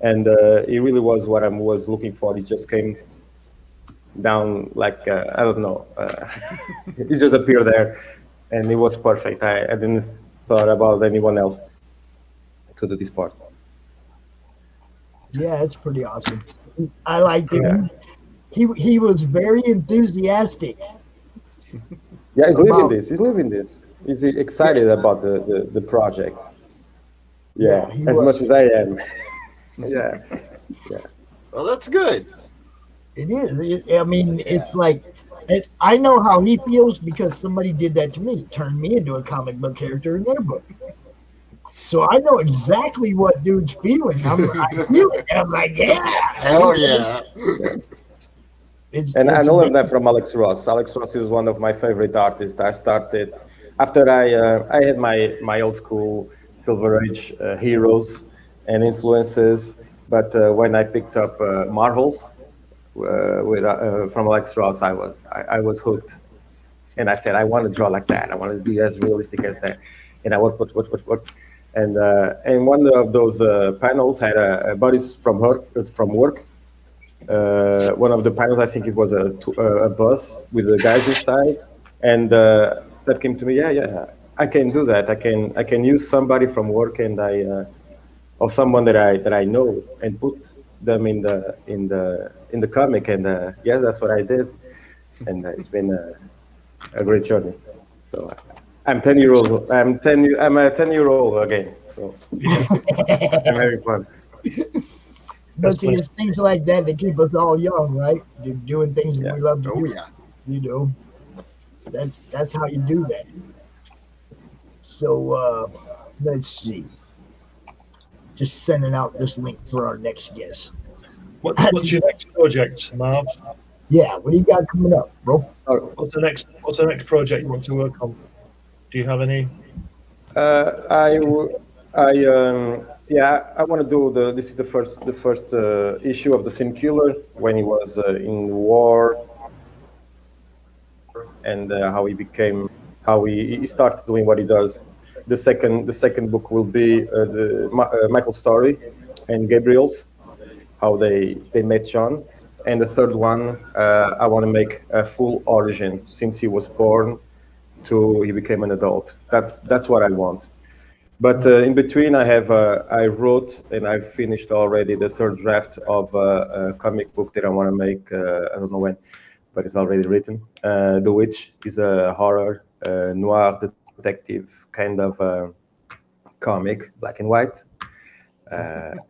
and he really was what I was looking for. He just came down like I don't know. He just appeared there, and it was perfect. I didn't thought about anyone else to do this part. Yeah, it's pretty awesome. I liked him. Yeah. He was very enthusiastic. Yeah, he's living this. He's living this. He's excited about the project. Yeah, as much as I am. Yeah. Well, that's good. It is. I mean, it's like, I know how he feels because somebody did that to me, turned me into a comic book character in their book. So I know exactly what dude's feeling. I feel it. I'm like, yeah. Hell yeah. And I learned that from Alex Ross. Alex Ross is one of my favorite artists. I started after I had my old school Silver Age heroes and influences, but when I picked up Marvels from Alex Ross, I was hooked, and I said I want to draw like that. I want to be as realistic as that, and I worked. And one of those panels had a buddies from work. One of the panels, I think it was a bus with the guys inside, and that came to me. Yeah, I can do that. I can use somebody from work and or someone that I know and put them in the comic. And yes, that's what I did. and it's been a great journey. So I'm 10 years old. I'm a 10-year-old again. So I'm having fun. But see, it's things like that that keep us all young, right? Doing things that we love to do. Yeah. You know, that's how you do that. So let's see. Just sending out this link for our next guest. What's your next project, Marv? Yeah, what do you got coming up, bro? What's the next project you want to work on? Do you have any? I want to do this is the first issue of the Sin Killer when he was in war, and how he started doing what he does. The second book will be Michael's story and Gabriel's, how they met John, and the third one I want to make a full origin since he was born to he became an adult. That's what I want. But in between, I wrote and I finished already the third draft of a comic book that I want to make. I don't know when, but it's already written. The Witch is a horror noir detective kind of comic, black and white. That's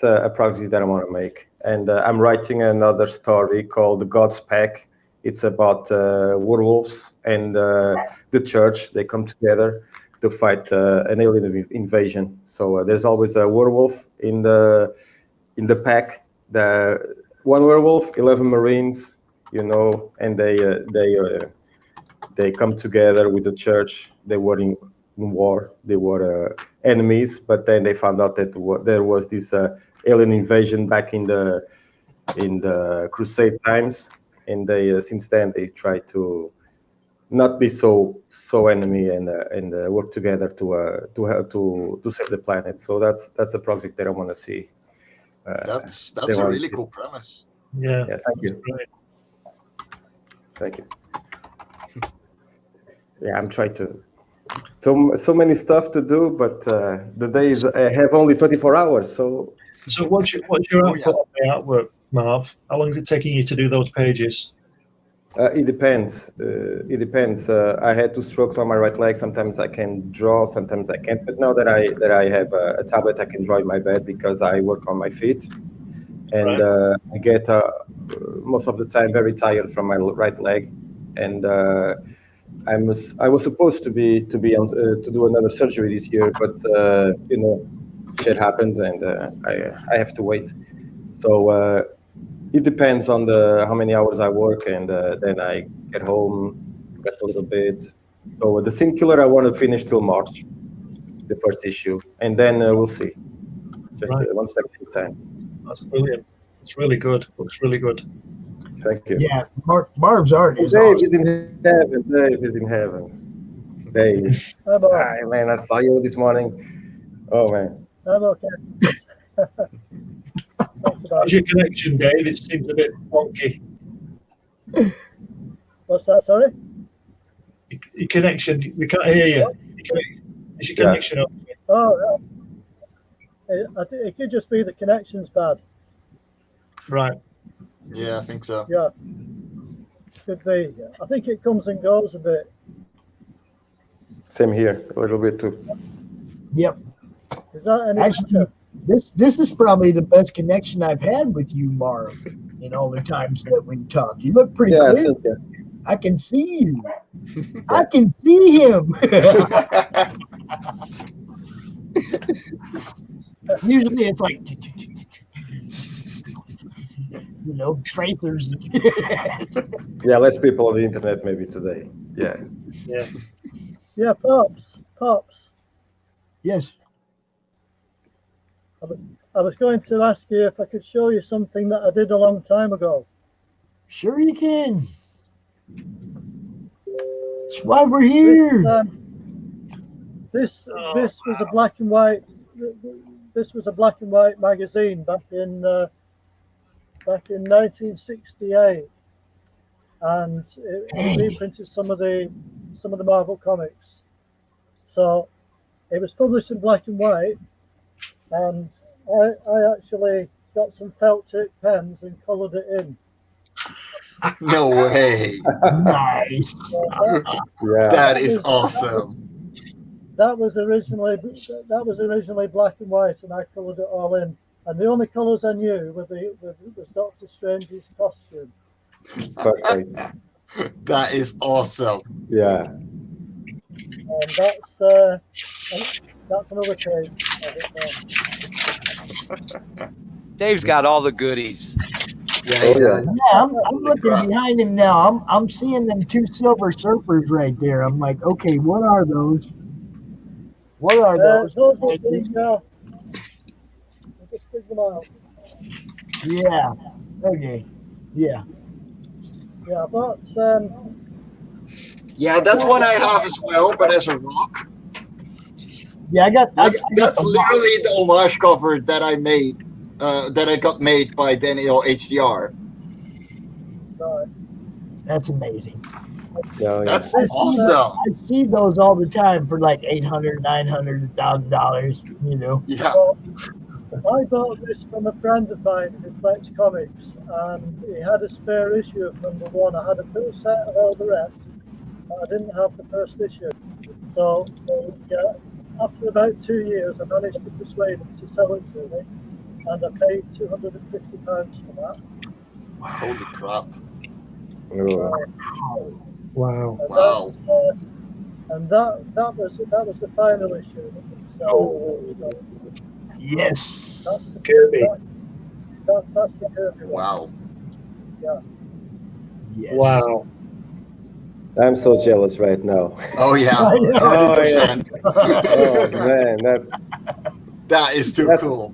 a project that I want to make. And I'm writing another story called The God's Pack. It's about werewolves and the church. They come together to fight an alien invasion. So there's always a werewolf in the pack. The one werewolf, 11 Marines, and they come together with the church. They were in war. They were enemies, but then they found out that there was this alien invasion back in the Crusade times. And they since then they try to not be so enemy and work together to save the planet. So that's a project that I want to see. That's a really cool premise. Yeah. Thank you. Great. Thank you. Yeah, I'm trying to. So many stuff to do, but the days I have only 24 hours. So what's your output on the artwork, Marv? How long is it taking you to do those pages? It depends. I had 2 strokes on my right leg. Sometimes I can draw, sometimes I can't. But now that I have a tablet, I can draw in my bed because I work on my feet, and I get most of the time very tired from my right leg, and I was supposed to do another surgery this year, but shit happened, and I have to wait. So it depends on how many hours I work, and then I get home, rest a little bit. So the Sin Killer I want to finish till March, the first issue, and then we'll see. Just one step at a time. That's brilliant. It's really good. Looks really good. Thank you. Yeah, Marv's art is Dave awesome. is in heaven. Dave is in heaven. Dave. Hi, man, I saw you this morning. Oh, man. I'm okay. How's your connection, Dave? It seems a bit wonky. What's that, sorry? Your connection, we can't hear you. Is your connection up? Oh, right. I think it could just be the connection's bad. Right. Yeah, I think so. Yeah. Could be. I think it comes and goes a bit. Same here, a little bit too. Yep. Is that any Actually, this is probably the best connection I've had with you, Marv, in all the times that we've talked. You look pretty clear. I can see you. I can see him. Usually it's like, tracers. Yeah, less people on the internet maybe today. Yeah. Yeah. Yeah, Pops. Yes. I was going to ask you if I could show you something that I did a long time ago. Sure you can. That's why we're here. This was a black and white. This was a black and white magazine back in 1968, and it reprinted some of the Marvel comics. So it was published in black and white, and I actually got some felt tip pens and coloured it in. No way. Nice. Yeah. That is awesome. That was originally black and white, and I coloured it all in. And the only colours I knew was Doctor Strange's costume. Perfect. That is awesome. Yeah. And that's another page. Dave's got all the goodies. Yeah, he does. Yeah, I'm looking behind him now. I'm seeing them two Silver Surfers right there. I'm like, okay, what are those? What are those? Those are the, I'll just pick them out. Yeah. Okay. Yeah. Yeah, but Yeah, that's one I have as well, but as a rock. Yeah, I got. That's I got literally the homage cover that I made. That I got made by Daniel HDR. That's amazing. Yeah, That's I awesome. see those all the time for like $800, $900, $1,000. You know. Yeah. I bought this from a friend of mine who collects comics, and he had a spare issue of #1. I had a full set of all the rest, but I didn't have the first issue. So, yeah, after about 2 years, I managed to persuade him to sell it to me, and I paid £250 for that. Holy crap. Wow. Wow. And that was the final issue. So, Yes. that's the Kirby. That's the Kirby one. Wow. Yeah. Yes. Wow. I'm so jealous right now. Oh yeah. I know. 100%. Oh man, That is too cool.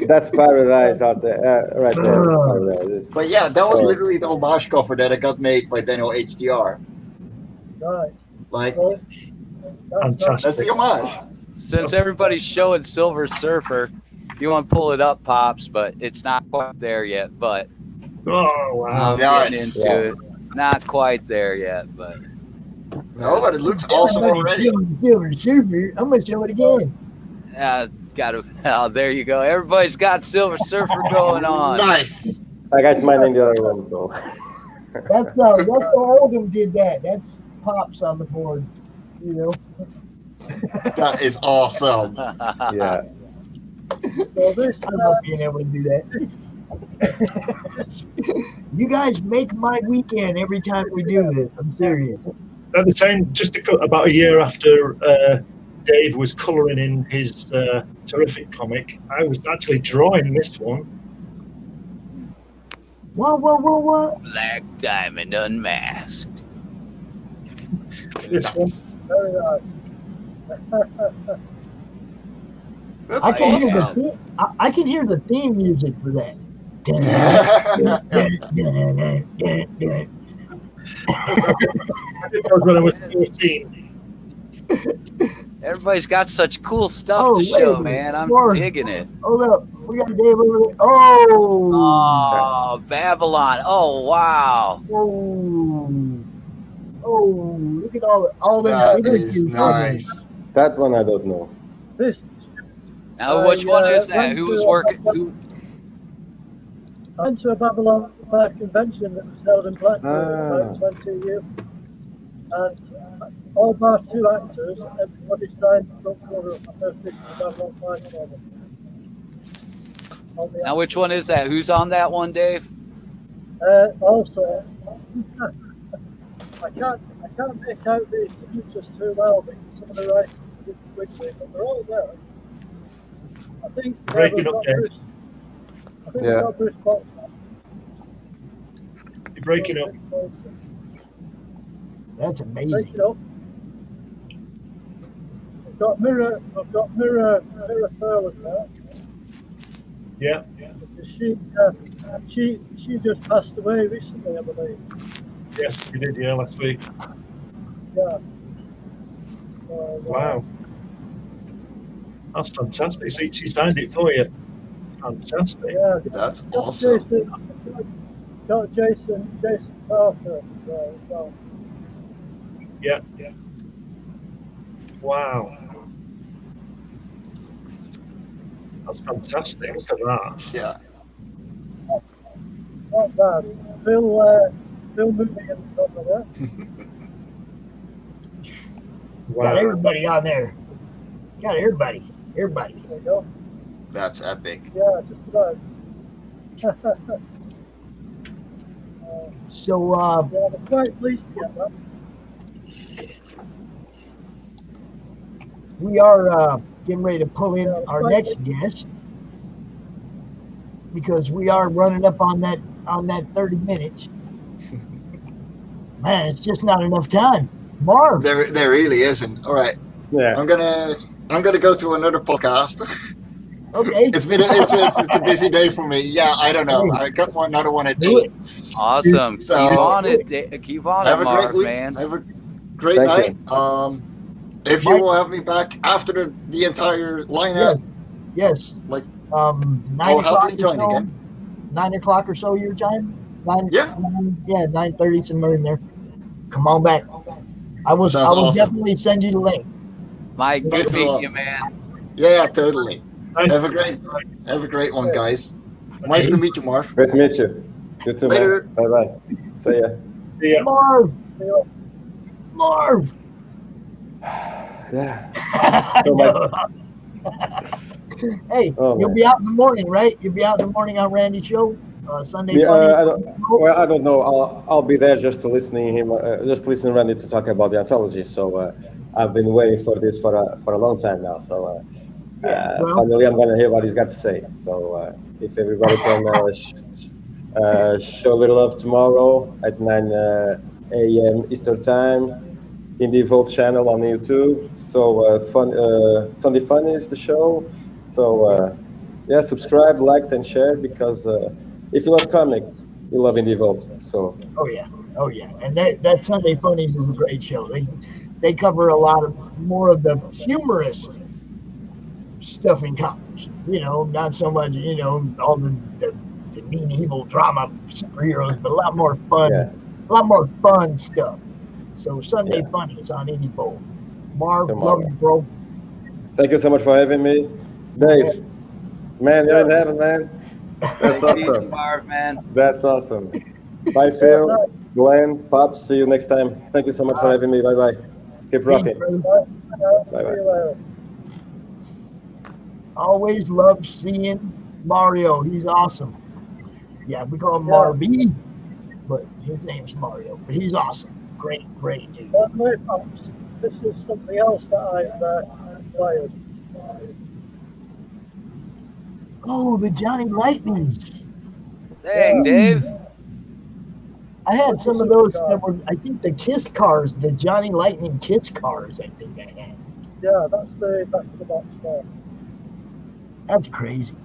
that's paradise out there, right there. It's paradise. But yeah, that was Oh. literally the homage cover that I got made by Daniel HDR. Right. Like, So, that's the homage. Since everybody's showing Silver Surfer, you want to pull it up, Pops, but it's not quite there yet. But Oh wow. I'm getting Nice. into it. Not quite there yet, but No, but it looks awesome already. Silver Surfer. I'm gonna show it again. gotta. Oh, there you go. Everybody's got Silver Surfer going on. Nice. I got mine in the other one, so. That's the Oldham did that. That's Pops on the board. You know. That is awesome. Yeah. So this, I love being able to do that. You guys make my weekend every time we do this. I'm serious. At the time, about a year after Dave was colouring in his terrific comic, I was actually drawing this one. What? Black Diamond Unmasked. This one. very nice. That's I can hear the awesome. theme, I can hear the theme music for that. I did those when I was 14. Everybody's got such cool stuff Oh, to wait show, a minute. man. I'm More. digging it. Hold up. We got Dave over there. Oh. Oh, Babylon. Oh, wow. Oh, look at all the That is nice. That one I don't know. This. Now, which one is that? Who was working? Who? I went to a Babylon 5 convention that was held in Blackpool about 20 years. And all bar 2 actors, everybody signed the front cover of the first issue of Babylon 5 for them. Now, which one is that? Who's on that one, Dave? Also, I can't make out the signatures too well because some of the writing is a bit quickly, but they're all there. I think Breaking up, Dave. we've got Bruce Box. You're breaking up. That's amazing. Breaking up. I've got Mirror Pearl as well. Yeah. She just passed away recently, I believe. Yes, you did. Yeah, last week. Yeah. Wow. That's fantastic. So she signed it for you. Fantastic. Yeah. That's awesome. Got Jason Parker as well. Yeah. Wow. That's fantastic. Look at that. Yeah. Not bad. Still moving in the corner there. Got everybody on there. Got everybody. Everybody. There you go. That's epic. Yeah, just about. So, yeah, I was quite pleased to get that. we are getting ready to pull in our next guest because we are running up on that 30 minutes. Man, it's just not enough time. Marv. There really isn't. All right. Yeah. I'm gonna go to another podcast. Okay. It's a busy day for me. Yeah, I don't know. I got another one at 8. Awesome. So, keep on it. Keep on have it, a great Marv, week. man. Have a great night. If you will have me back after the entire lineup. Yes. Like 9 I'll o'clock happily join or so. again. 9 o'clock or so your time? 9:30, somewhere in there. Come on back. I will awesome. definitely send you the link. Mike, good Thanks a meeting lot. you, man. Yeah, totally. Have a great one, guys. Nice to meet you, Marv. Great to meet you. You too, Later. man. Bye-bye. See ya. See ya. Marv. Marv. Yeah. Hey, you'll be out in the morning, right? You'll be out in the morning on Randy's show, Sunday. Yeah, Funny. I don't know. I'll be there just to listening Randy to talk about the anthology. So I've been waiting for this for a long time now. So finally, I'm gonna hear what he's got to say. So if everybody can show a little love tomorrow at 9 a.m. Eastern Time in the Vault channel on YouTube. So Sunday Fun is the show. So yeah, subscribe, like, and share because if you love comics, you love Indie Vault. So oh yeah, and that Sunday Funnies is a great show. They cover a lot more of the humorous stuff in comics. You know, not so much all the mean evil drama superheroes, but a lot more fun stuff. So Sunday Funnies on Indie Vault. Marv, love you, bro. Thank you so much for having me. Dave, man, you're in heaven, man. That's awesome. Marv, man. That's awesome. Bye, Phil, Glenn, Pops. See you next time. Thank you so much for having me. Bye-bye. Keep rocking. Bye-bye. Always love seeing Mario. He's awesome. Yeah, we call him MarV, but his name's Mario. But he's awesome. Great dude. This is something else that I've played. Oh, the Johnny Lightning. Dang, Dave. I had some of those that were, I think, the Kiss cars, the Johnny Lightning Kiss cars, I think I had. Yeah, that's the back of the box there. That's crazy.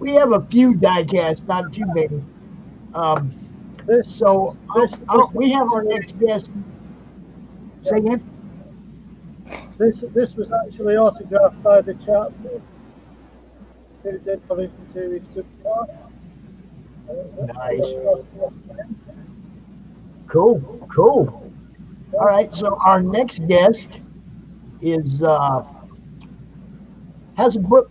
We have a few diecasts, not too many. We have our next guest. Say again? This was actually autographed by the chapter who did Covington Series Supercar. Nice. Cool. All right, so our next guest is has a book.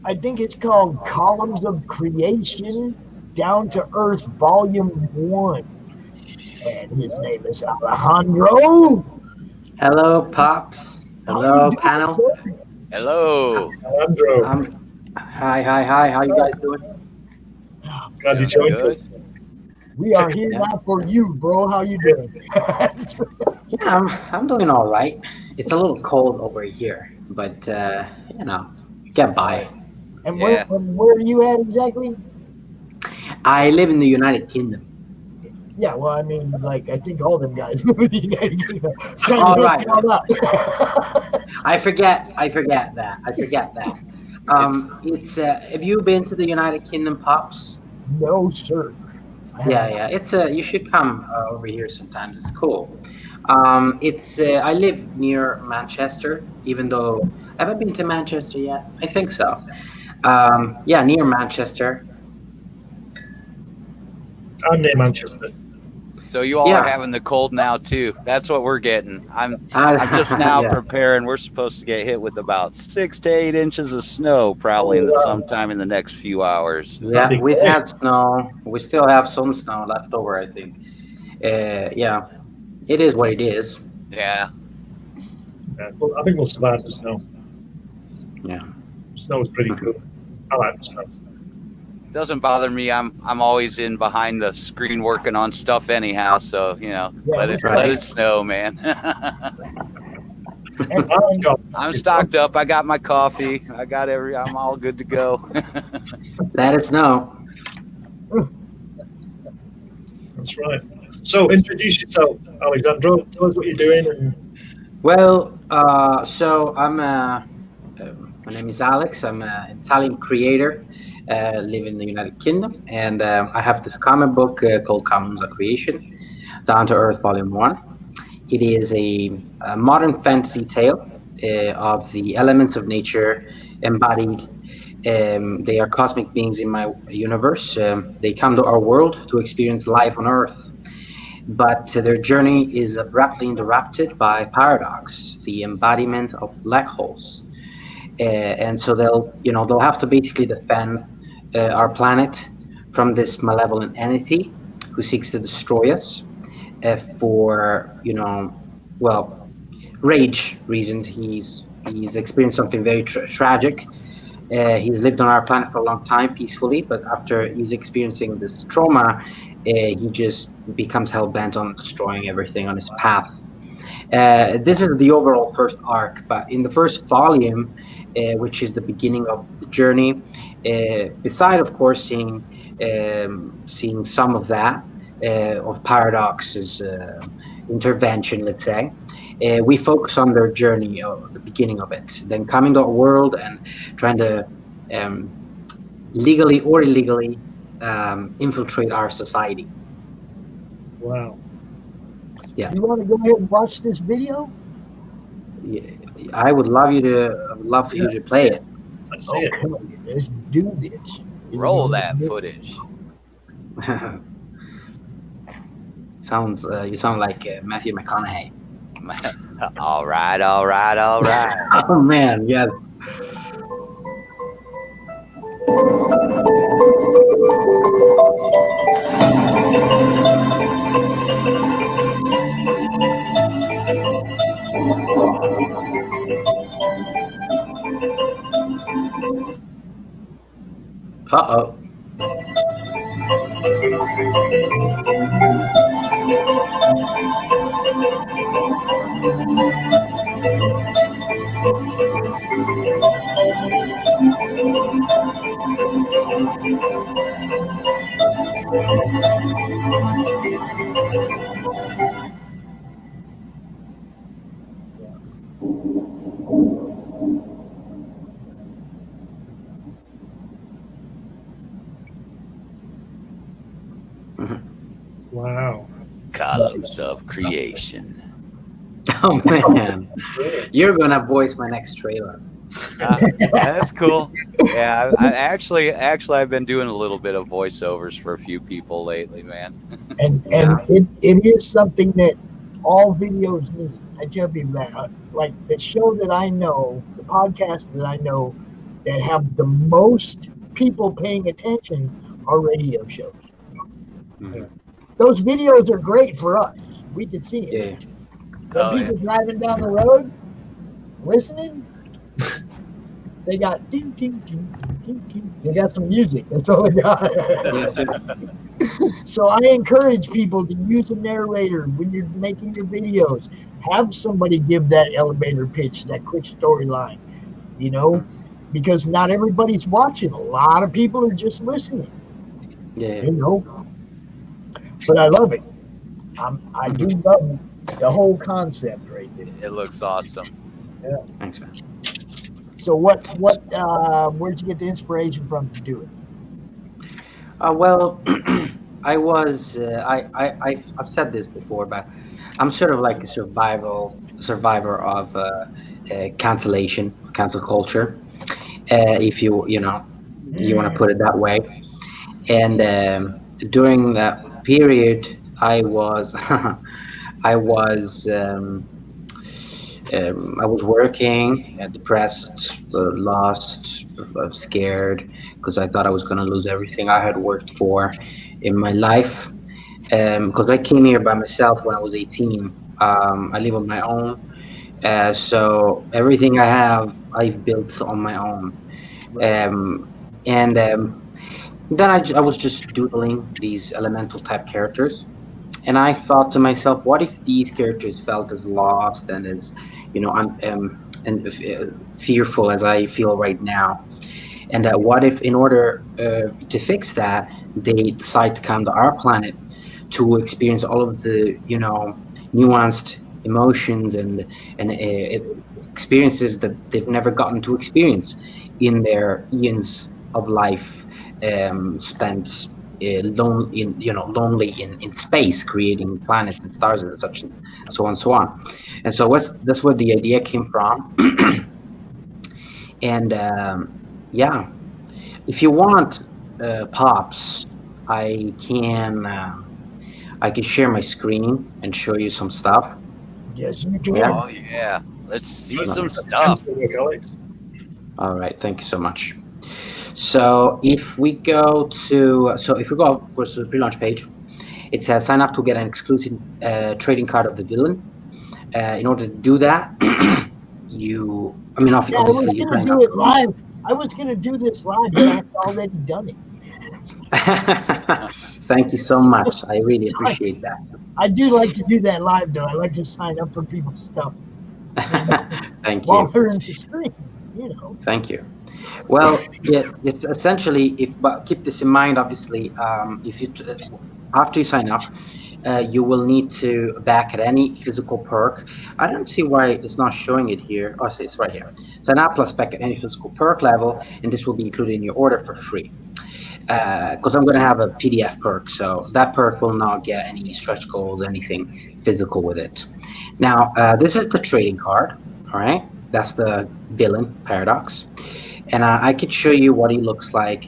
I think it's called Columns of Creation, Down to Earth, Volume 1. And his name is Aleandro. Hello, Pops. Hello, panel. Hello. Aleandro. Hi. How you guys doing? Glad you joined us. We are here now for you, bro. How you doing? Yeah, I'm doing all right. It's a little cold over here, but get by. And where are you at exactly? I live in the United Kingdom. Yeah, well, I mean, I think all them guys live in the United Kingdom. All right. I forget that. It's have you been to the United Kingdom, Pops? No, sir. Yeah. It's you should come over here sometimes. It's cool. I live near Manchester, even though have I been to Manchester yet? I think so. Near Manchester. I'm near Manchester. So you all are having the cold now too. That's what we're getting. I'm just now preparing. We're supposed to get hit with about 6 to 8 inches of snow probably sometime in the next few hours. Yeah, we've had snow. We still have some snow left over, I think. Yeah, it is what it is. Yeah. Well, I think we'll survive the snow. Yeah. Snow is pretty cool. I like the snow. Doesn't bother me. I'm always in behind the screen working on stuff anyhow. So let it snow, man. I'm stocked up. I got my coffee. I'm all good to go. Let it snow. That's right. So introduce yourself, Aleandro. Tell us what you're doing. Well, so I'm. My name is Alex. I'm an Italian creator. Live in the United Kingdom, and I have this comic book called Commons of Creation, Down to Earth Volume 1. It is a modern fantasy tale of the elements of nature embodied. They are cosmic beings in my universe. They come to our world to experience life on Earth, but their journey is abruptly interrupted by paradox, the embodiment of black holes. And so they'll have to basically defend our planet from this malevolent entity who seeks to destroy us for rage reasons. He's experienced something very tragic. He's lived on our planet for a long time peacefully, but after he's experiencing this trauma, he just becomes hell-bent on destroying everything on his path. This is the overall first arc, but in the first volume, which is the beginning of the journey, beside of course seeing some of that of Paradox's intervention, let's say, we focus on their journey, the beginning of it, then coming to our world and trying to legally or illegally infiltrate our society. Wow. Yeah. You want to go ahead and watch this video? Yeah, I would love for you to play it. Okay, let's do this. Roll that footage. You sound like Matthew McConaughey. All right. Oh man, yes. Uh-oh. Wow. Columns of Creation. Oh man, you're gonna voice my next trailer. That's cool. Yeah, I've been doing a little bit of voiceovers for a few people lately, man. And it is something that all videos need. I tell people that, like the show that I know, the podcast that I know that have the most people paying attention are radio shows. Mm-hmm. Those videos are great for us. We can see it. Yeah. When people driving down the road, listening, they got ding, ding, ding, ding, ding. They got some music. That's all they got. So I encourage people to use a narrator when you're making your videos. Have somebody give that elevator pitch, that quick storyline, because not everybody's watching. A lot of people are just listening. Yeah. But I love it. I do love the whole concept right there. It looks awesome. Yeah. Thanks, man. So where'd you get the inspiration from to do it? Well, I've said this before, but I'm sort of like a survivor of cancel culture, if you want to put it that way. And during that period I was I was working, depressed, lost, scared, because I thought I was going to lose everything I had worked for in my life. Because I came here by myself when I was 18. I live on my own. So everything I have, I've built on my own. And then I was just doodling these elemental type characters. And I thought to myself, what if these characters felt as lost and as, fearful as I feel right now? And what if, in order to fix that, they decide to come to our planet to experience all of the, nuanced emotions and experiences that they've never gotten to experience in their eons of life spent lonely in space, creating planets and stars and such, and so on and so on. And so that's where the idea came from. And if you want, Pops, I can share my screen and show you some stuff. Yes, you can. Oh yeah, let's see some stuff. All right, thank you so much. So if we go, of course, to the pre-launch page, it says sign up to get an exclusive trading card of the villain. In order to do that, obviously, I was going to do it live. I was going to do this live, but I've already done it. Thank you so much. I really appreciate that. I do like to do that live, though. I like to sign up for people's stuff. Thank you. While they're in the screen, Thank you. Well, it's essentially, but keep this in mind, obviously, if you after you sign up, you will need to back at any physical perk. I don't see why it's not showing it here. Oh, see, it's right here. Sign up plus back at any physical perk level, and this will be included in your order for free. Because I'm going to have a PDF perk, so that perk will not get any stretch goals, anything physical with it. Now, this is the trading card, all right? That's the villain, Paradox. And I could show you what he looks like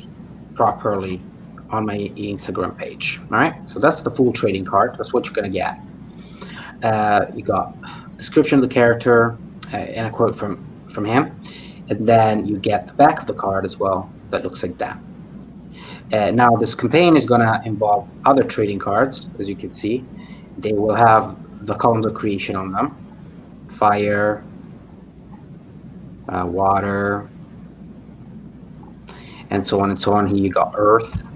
properly on my Instagram page, all right? So that's the full trading card. That's what you're going to get. You got description of the character and a quote from him. And then you get the back of the card as well. That looks like that. Now, this campaign is going to involve other trading cards, as you can see. They will have the columns of creation on them. Fire, water, and so on and so on. Here you got earth.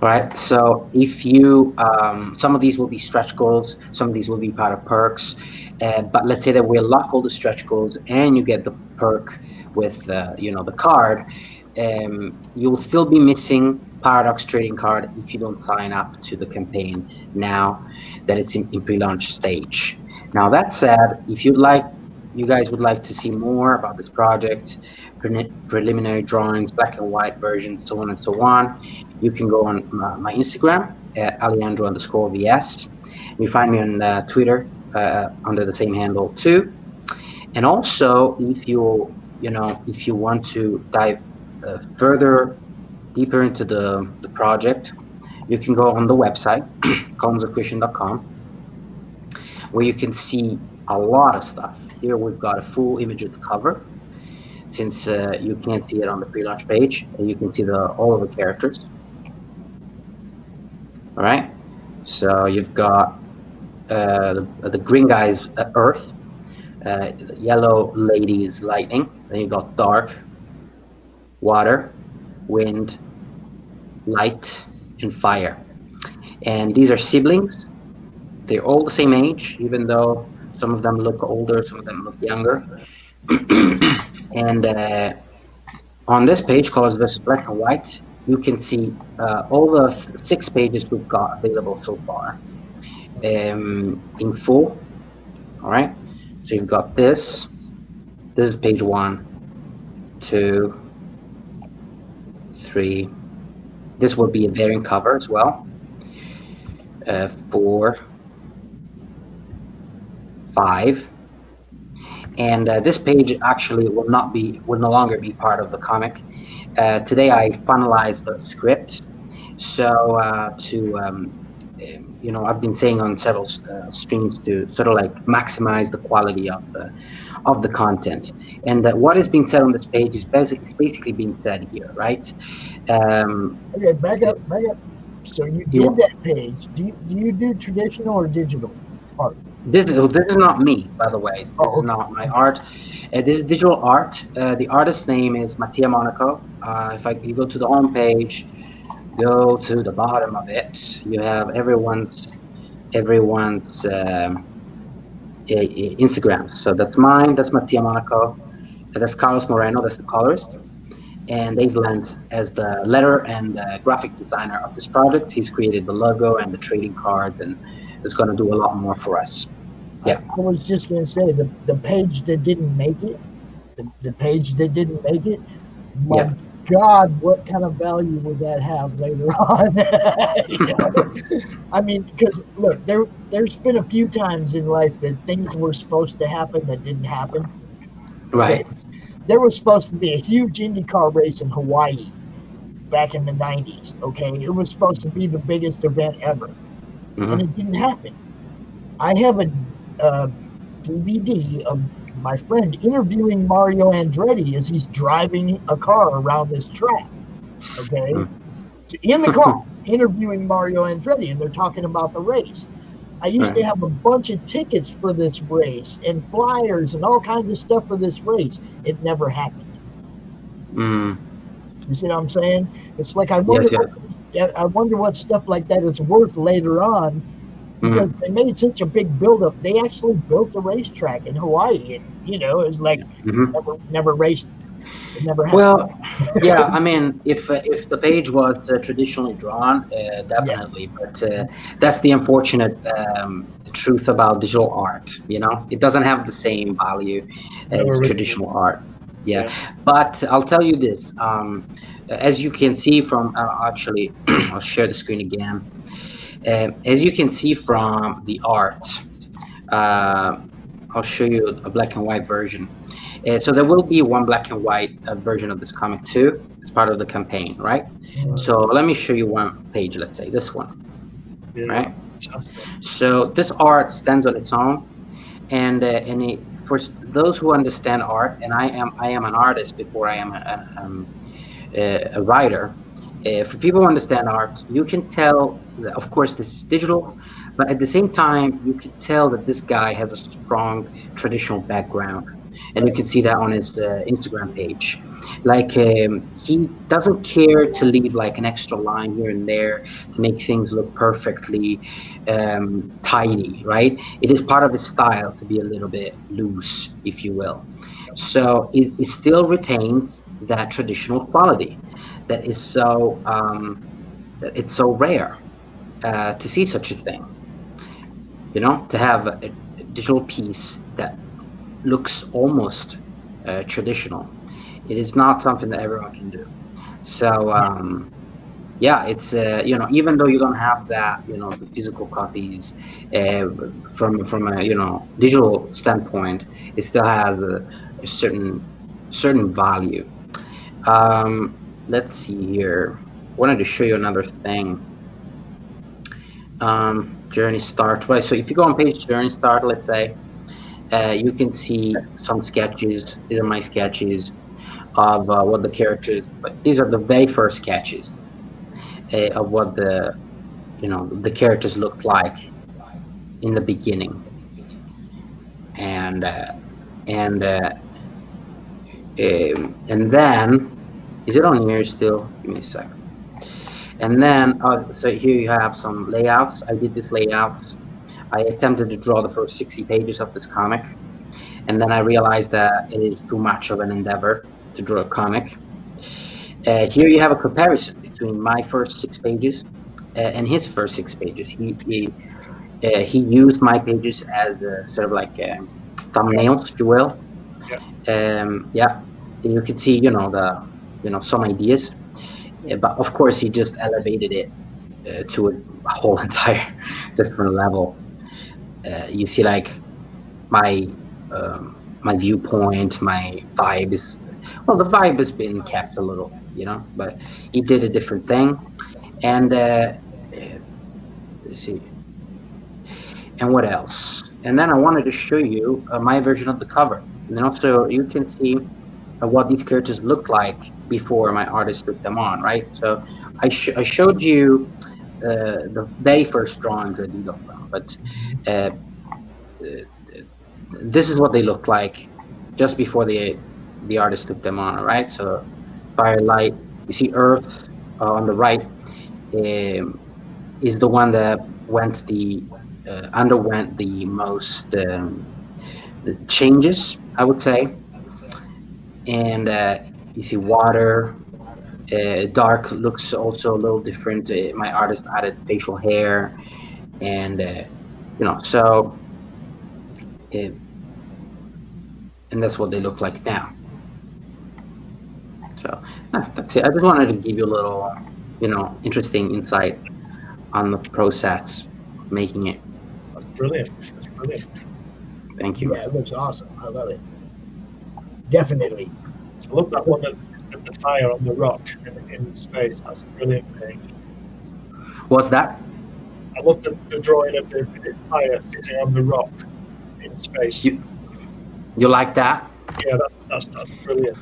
All right, so if you, some of these will be stretch goals, some of these will be part of perks, but let's say that we lock all the stretch goals and you get the perk with, the card, you will still be missing Paradox trading card if you don't sign up to the campaign now that it's in pre-launch stage. Now, that said, if you guys would like to see more about this project, preliminary drawings, black and white versions, so on and so on, you can go on my Instagram at Aleandro_VS. You find me on Twitter under the same handle too. And also, if you want to dive deeper into the project, you can go on the website, columnsofcreation.com, where you can see a lot of stuff. Here we've got a full image of the cover, since you can't see it on the pre-launch page, and you can see all of the characters. All right, so you've got the green guy's Earth, the yellow lady is lightning, then you've got dark, water, wind, light, and fire. And these are siblings. They're all the same age, even though some of them look older, some of them look younger. And on this page, Colors vs. Black and White, you can see all the 6 pages we've got available so far in full. All right, so you've got this. This is page 1, 2, 3. This will be a variant cover as well. 4, 5. And this page actually will no longer be part of the comic. Today I finalized the script, so to I've been saying on several streams to sort of like maximize the quality of the content. And what is being said on this page is basically being said here, right? Okay, back up. So you did that page. Do you do traditional or digital art? This is not me, by the way. This is not my art. This is digital art. The artist's name is Mattia Monaco. If you go to the home page, go to the bottom of it, you have everyone's Instagram. So that's mine. That's Mattia Monaco. That's Carlos Moreno. That's the colorist. And Dave Lentz as the letter and graphic designer of this project. He's created the logo and the trading cards, and is going to do a lot more for us. Yeah. I was just going to say the page that didn't make it, the page that didn't make it. My God, what kind of value would that have later on? I mean, because look, there's been a few times in life that things were supposed to happen that didn't happen. Right. There was supposed to be a huge IndyCar race in Hawaii back in the 90s. Okay, it was supposed to be the biggest event ever, and it didn't happen. I have a DVD of my friend interviewing Mario Andretti as he's driving a car around this track. Okay, in the car, interviewing Mario Andretti, and they're talking about the race. I used to have a bunch of tickets for this race and flyers and all kinds of stuff for this race. It never happened. You see what I'm saying? It's like I wonder what stuff like that is worth later on, because they made such a big buildup. They actually built a racetrack in Hawaii, and it was like never raced. It never happened. Well, yeah, I mean, if the page was traditionally drawn, definitely. But that's the unfortunate truth about digital art. It doesn't have the same value as traditional art. Yeah, but I'll tell you this. As you can see from, actually, I'll share the screen again. As you can see from the art, I'll show you a black and white version. So there will be one black and white version of this comic too, as part of the campaign, right? So let me show you one page, let's say this one, right? So this art stands on its own, and for those who understand art, and I am an artist before I am a writer. For people who understand art, you can tell that, of course, this is digital, but at the same time, you can tell that this guy has a strong traditional background. And you can see that on his Instagram page. Like, he doesn't care to leave like an extra line here and there to make things look perfectly tidy, right? It is part of his style to be a little bit loose, if you will. So it still retains that traditional quality that is so that it's so rare to see such a thing. To have a digital piece that looks almost traditional. It is not something that everyone can do. So it's even though you don't have that, the physical copies from a digital standpoint, it still has a certain value. Let's see here. Wanted to show you another thing. Journey start. Right. So if you go on page journey start, let's say. You can see some sketches. These are my sketches of what the characters. But these are the very first sketches of what the characters looked like in the beginning. And then, is it on here still? Give me a second. And then, so here you have some layouts. I did these layouts. I attempted to draw the first 60 pages of this comic, and then I realized that it is too much of an endeavor to draw a comic. Here you have a comparison between my first 6 pages and his first 6 pages. He used my pages as sort of like thumbnails, if you will. You can see, some ideas, but of course he just elevated it to a whole entire different level. You see, like my viewpoint, my vibe is, the vibe has been kept a little, let's see. And what else? And then I wanted to show you my version of the cover. And then also you can see what these characters looked like before my artist took them on, right? So I showed you the very first drawings I did of them, but this is what they looked like just before the artist took them on, all right? So Firelight, you see Earth on the right is the one that underwent the most the changes, I would say. And you see Water, Dark looks also a little different. My artist added facial hair, and so and that's what they look like now. So that's it. I just wanted to give you a little, interesting insight on the process of making it. That's brilliant. That's brilliant. Thank you. Yeah, it looks awesome. I love it. Definitely. I love that one of the fire on the rock in space. That's a brilliant page. What's that? I love the drawing of the fire sitting on the rock in space. You like that? Yeah, that's brilliant.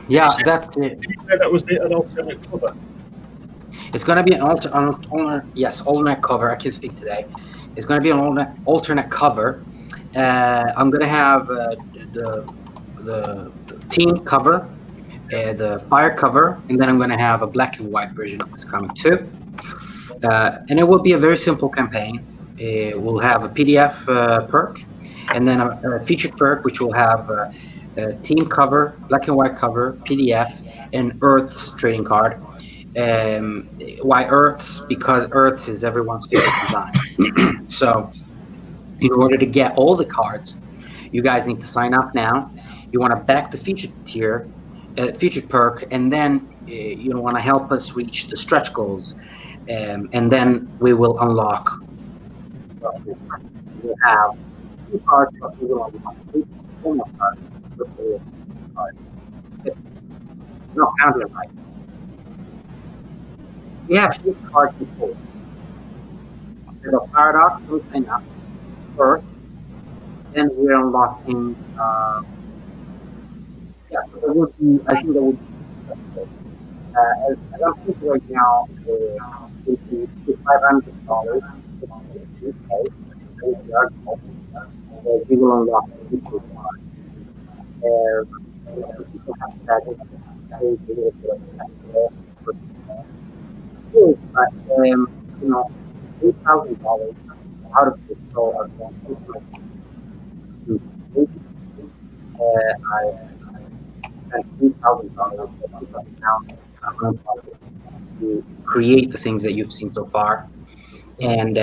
That's it. Did you say that was an alternate cover? It's going to be an alternate cover. I can speak today. It's going to be an alternate cover. I'm going to have the team cover, the fire cover, and then I'm going to have a black and white version of this comic too. And it will be a very simple campaign. We'll have a PDF perk, and then a featured perk, which will have a team cover, black and white cover, PDF, and Earth's trading card. Why Earth's? Because Earth's is everyone's favorite design. So in order to get all the cards, you guys need to sign up now. You want to back the featured tier, featured perk, and then you want to help us reach the stretch goals. And then we will unlock. We'll have 2 cards, but we will unlock 1 more card. No, count it right. We have 6 cards before. There's a paradox we sign up first. Then we're unlocking. So there would be. I think there would be. As I'm thinking right now, it's $500. We will unlock the people card. People have that. But $8,000 out of the store are going to I spent $3,000 to create the things that you've seen so far, and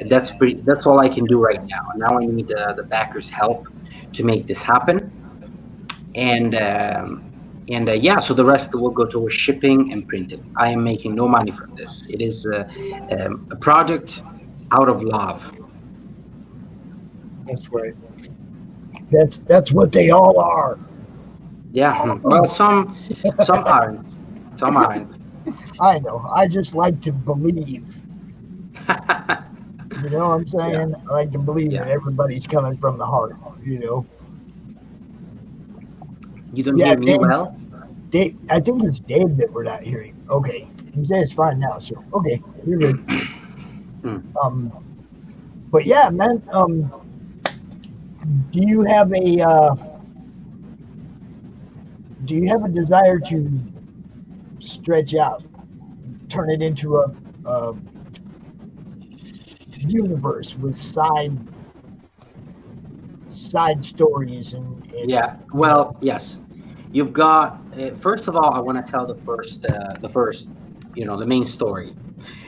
that's all I can do right now. Now I need the backers' help to make this happen, and so the rest will go towards shipping and printing. I am making no money from this. It is a project out of love. That's right. That's what they all are. Yeah. Well, some aren't. Some aren't. I know. I just like to believe. You know what I'm saying? Yeah. I like to believe that everybody's coming from the heart. You don't hear me well? Dave, I think it's Dave that we're not hearing. Okay. He says it's fine now, so okay, you're good. But yeah, man, do you have a desire to stretch out, turn it into a universe with side stories and yeah, well, yes, you've got first of all, I want to tell the first the main story,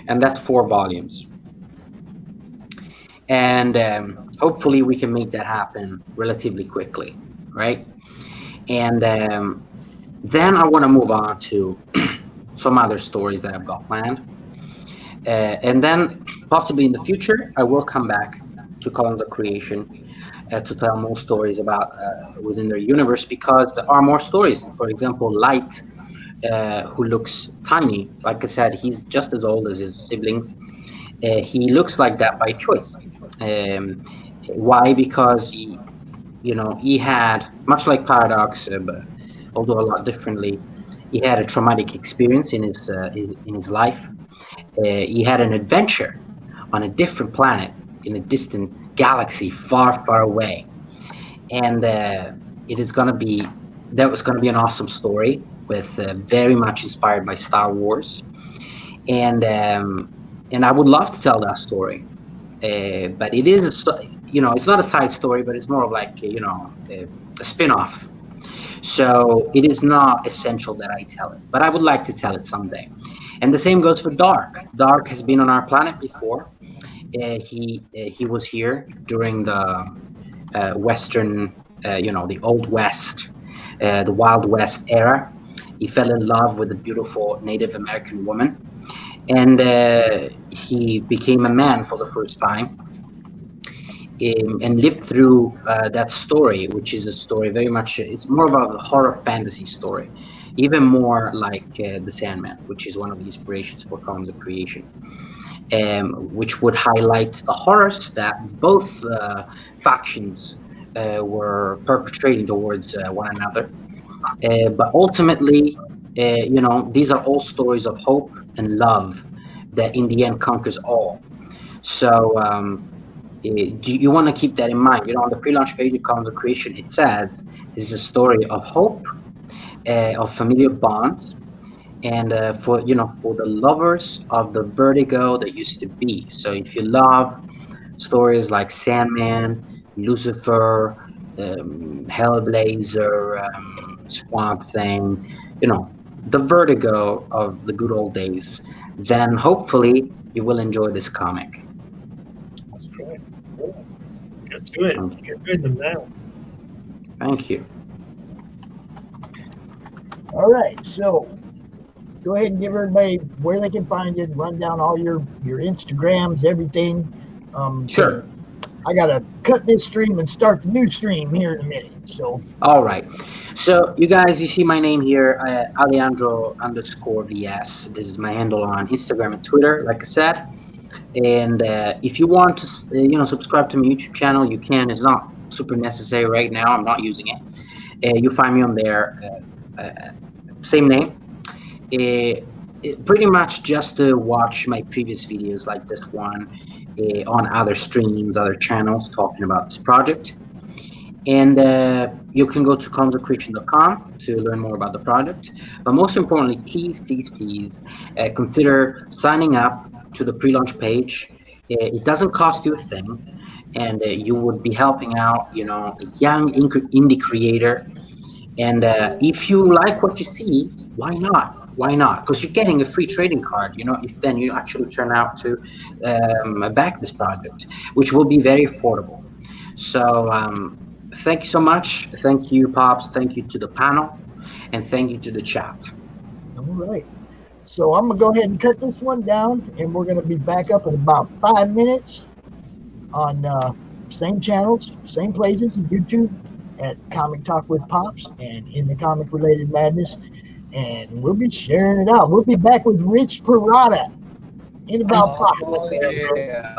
and that's 4 volumes, and hopefully we can make that happen relatively quickly, right? And then I want to move on to some other stories that I've got planned, and then possibly in the future I will come back to Columns of Creation to tell more stories about within their universe, because there are more stories. For example, Light, who looks tiny, like I said, he's just as old as his siblings, He looks like that by choice. Why? Because he had, much like Paradox, but although a lot differently, he had a traumatic experience in his life. He had an adventure on a different planet in a distant galaxy far, far away, and that was going to be an awesome story with very much inspired by Star Wars, and I would love to tell that story, but it is it's not a side story, but it's more of like a spin-off. So it is not essential that I tell it, but I would like to tell it someday. And the same goes for Dark. Dark has been on our planet before. He was here during the Western, the Old West, the Wild West era. He fell in love with a beautiful Native American woman, and he became a man for the first time, and lived through that story, which is a story very much, it's more of a horror fantasy story, even more like The Sandman, which is one of the inspirations for Columns of Creation, which would highlight the horrors that both factions were perpetrating towards one another. But ultimately, these are all stories of hope and love that in the end conquers all. So you want to keep that in mind. On the pre-launch page of Columns of Creation, it says this is a story of hope, of familiar bonds, and for the lovers of the vertigo that used to be. So if you love stories like Sandman, Lucifer, Hellblazer, Swamp Thing, the vertigo of the good old days, then hopefully you will enjoy this comic. That's great. Get to it. Get rid of them now. Thank you. All right, so go ahead and give everybody where they can find it, run down all your Instagrams, everything. Sure. I gotta cut this stream and start the new stream here in a minute. So. All right. So you guys, you see my name here, Aleandro_VS. This is my handle on Instagram and Twitter, like I said. And if you want to, subscribe to my YouTube channel, you can. It's not super necessary right now. I'm not using it. You find me on there, same name. Pretty much just to watch my previous videos like this one on other streams, other channels talking about this project. And you can go to columnsofcreation.com to learn more about the project. But most importantly, please, please, please consider signing up to the pre-launch page. It doesn't cost you a thing, and you would be helping out, a young indie creator. And if you like what you see, why not? Why not? Because you're getting a free trading card, if then you actually turn out to back this project, which will be very affordable. So thank you so much. Thank you, Pops. Thank you to the panel. And thank you to the chat. All right. So I'm going to go ahead and cut this one down, and we're going to be back up in about 5 minutes on same channels, same places, YouTube at Comic Talk with Pops and in the Comic Related Madness. And we'll be sharing it out. We'll be back with Rich Perotta in about 5 minutes. Yeah.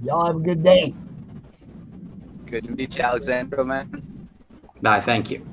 Y'all have a good day. Good to meet you, Alexandro, man. Bye. Thank you.